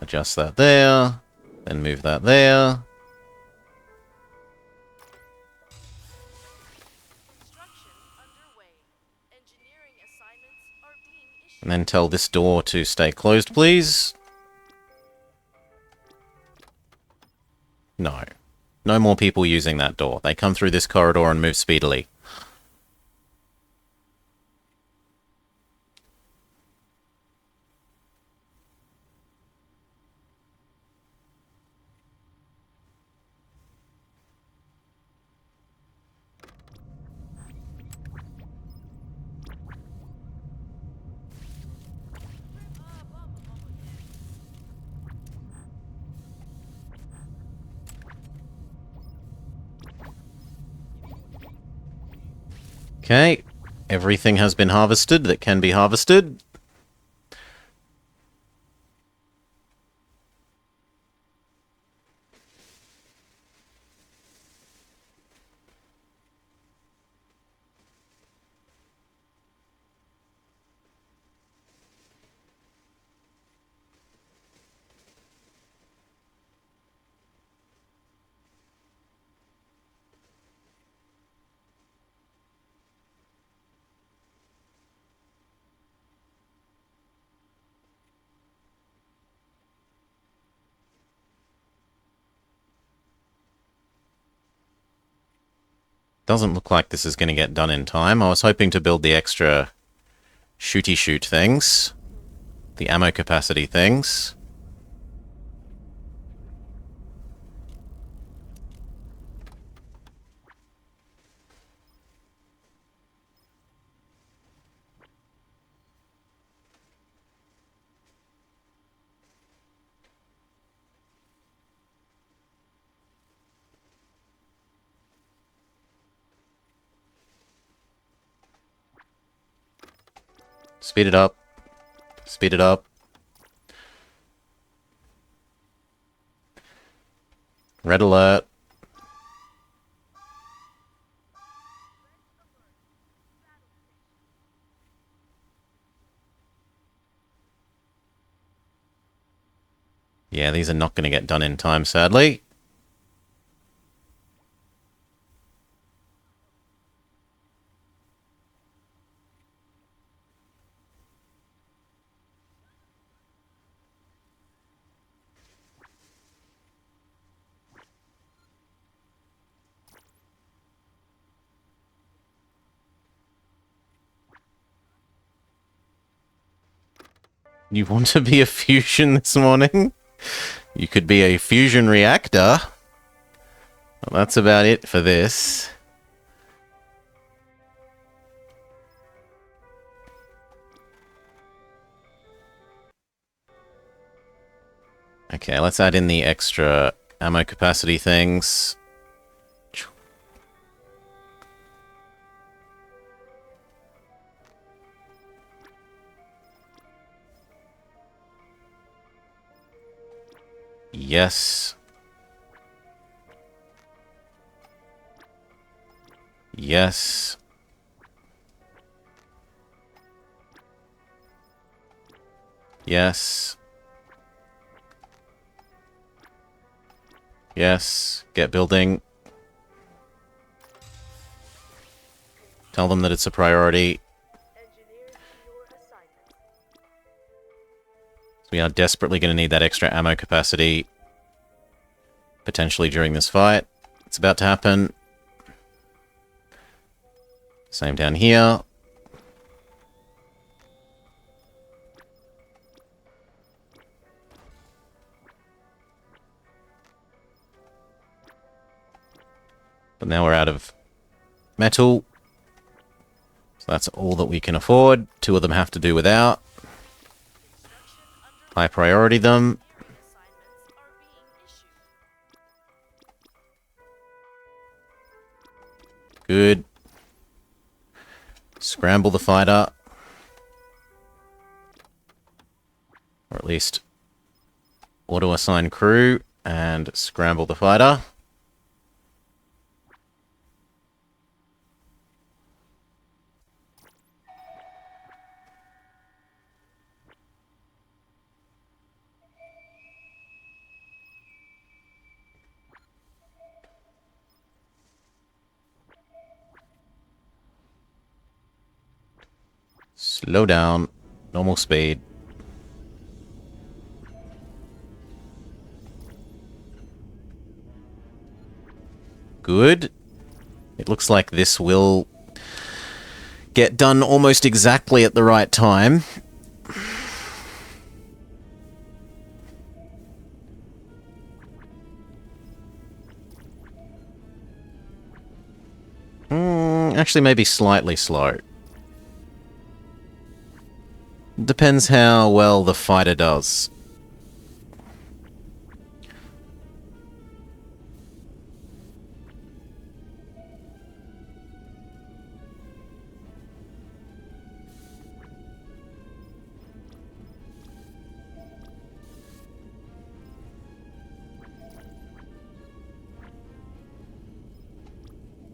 [SPEAKER 1] Adjust that there. Then move that there.
[SPEAKER 2] Construction underway. Engineering assignments are being issued.
[SPEAKER 1] And then tell this door to stay closed, please. No. No more people using that door. They come through this corridor and move speedily. Okay. Everything has been harvested that can be harvested. Doesn't look like this is going to get done in time. I was hoping to build the extra shooty shoot things. The ammo capacity things. Speed it up. Speed it up. Red alert. Yeah, these are not going to get done in time, sadly. You want to be a fusion this morning? You could be a fusion reactor. Well, that's about it for this. Okay, let's add in the extra ammo capacity things. Yes. Yes. Yes. Yes. Get building. Tell them that it's a priority.
[SPEAKER 2] Engineers to your assignment.
[SPEAKER 1] We are desperately going to need that extra ammo capacity. Potentially during this fight. It's about to happen. Same down here. But now we're out of metal. So that's all that we can afford. 2 of them have to do without. High priority them.
[SPEAKER 2] Assignments are being issued.
[SPEAKER 1] Good. Scramble the fighter. Or at least auto-assign crew and scramble the fighter. Slow down. Normal speed. Good. It looks like this will get done almost exactly at the right time. Actually, maybe slightly slow. Depends how well the fighter does.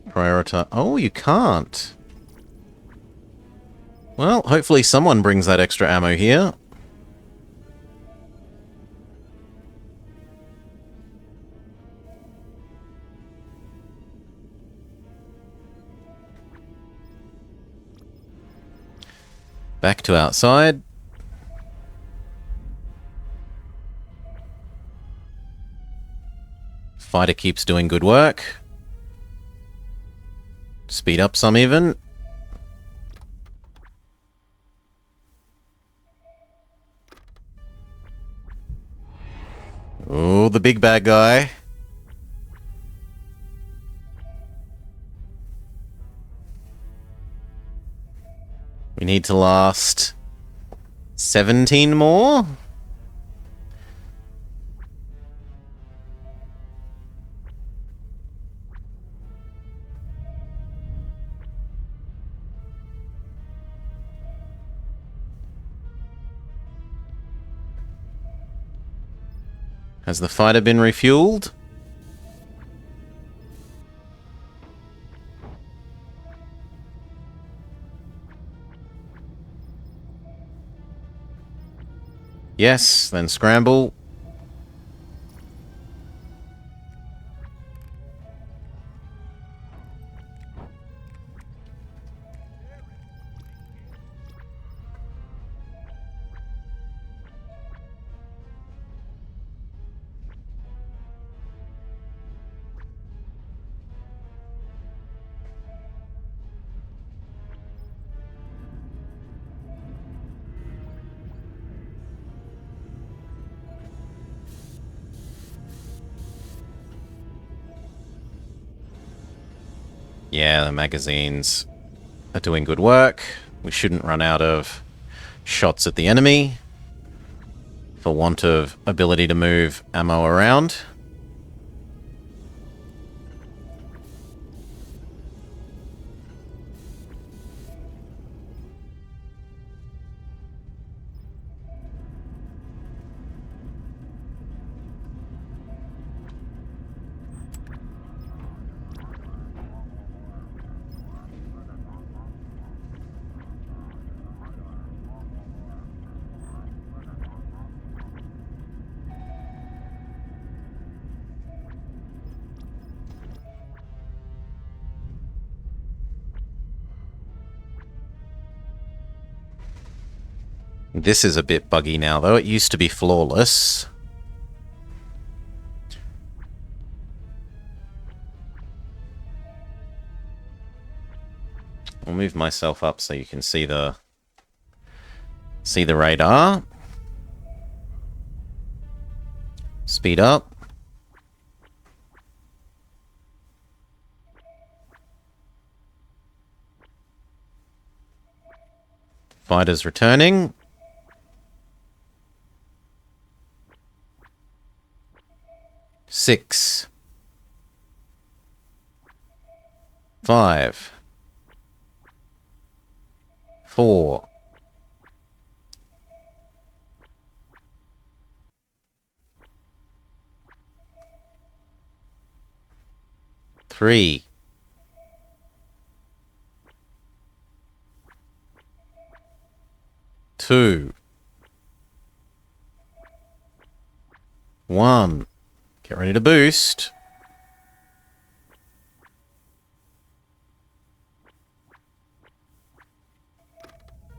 [SPEAKER 1] Prioritize. Oh, you can't. Well, hopefully someone brings that extra ammo here. Back to outside. Fighter keeps doing good work. Speed up some even. Oh, the big bad guy. We need to last 17 more. Has the fighter been refueled? Yes, then scramble. Yeah, the magazines are doing good work. We shouldn't run out of shots at the enemy for want of ability to move ammo around. This is a bit buggy now, though. It used to be flawless. I'll move myself up so you can see the radar. Speed up. Fighters returning. 6, 5, 4, 3, 2, 1. Get ready to boost.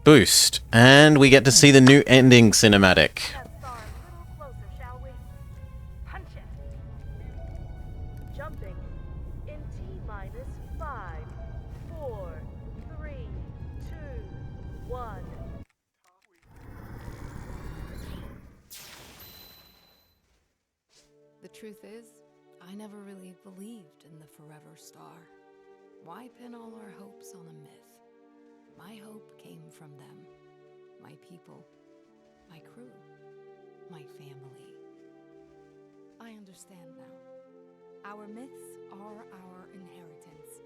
[SPEAKER 1] Boost. And we get to see the new ending cinematic.
[SPEAKER 2] That star a little closer, shall we? Punch it. Jumping in T-minus 5, 4, 3, 2, 1.
[SPEAKER 3] The truth is, I never really believed in the forever star. Why pin all our hopes on a myth? My hope came from them. My people. My crew. My family. I understand now. Our myths are our inheritance.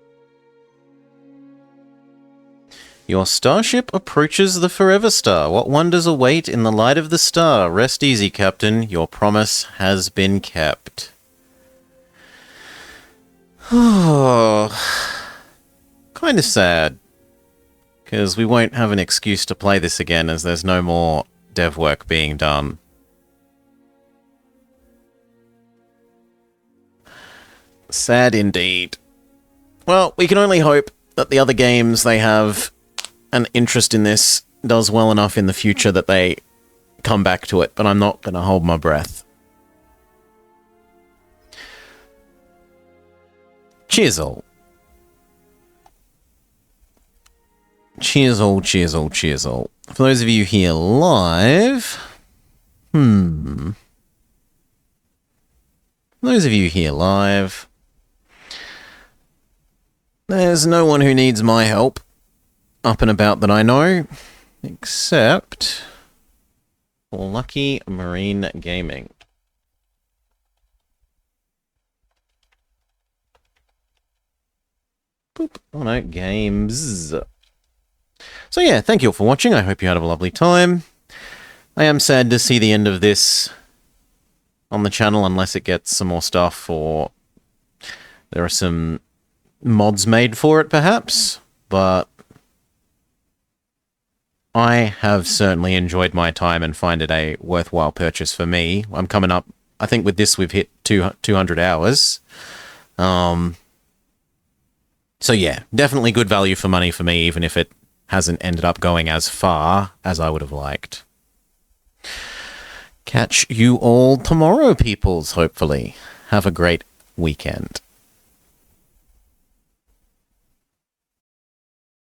[SPEAKER 1] Your starship approaches the Forever Star. What wonders await in the light of the star? Rest easy, Captain. Your promise has been kept. Oh, kind of sad. Because we won't have an excuse to play this again as there's no more dev work being done. Sad indeed. Well, we can only hope that the other games they have an interest in this does well enough in the future that they come back to it, but I'm not going to hold my breath. Cheers all. Cheers all, cheers all, cheers all. For those of you here live... For those of you here live... There's no one who needs my help up and about that I know, except for Lucky Marine Gaming. Boop. Oh no, games. So yeah, thank you all for watching. I hope you had a lovely time. I am sad to see the end of this on the channel unless it gets some more stuff or there are some mods made for it perhaps, but I have certainly enjoyed my time and find it a worthwhile purchase for me. I'm coming up, I think with this we've hit 200 hours. So yeah, definitely good value for money for me, even if it hasn't ended up going as far as I would have liked. Catch you all tomorrow, peoples, hopefully. Have a great weekend.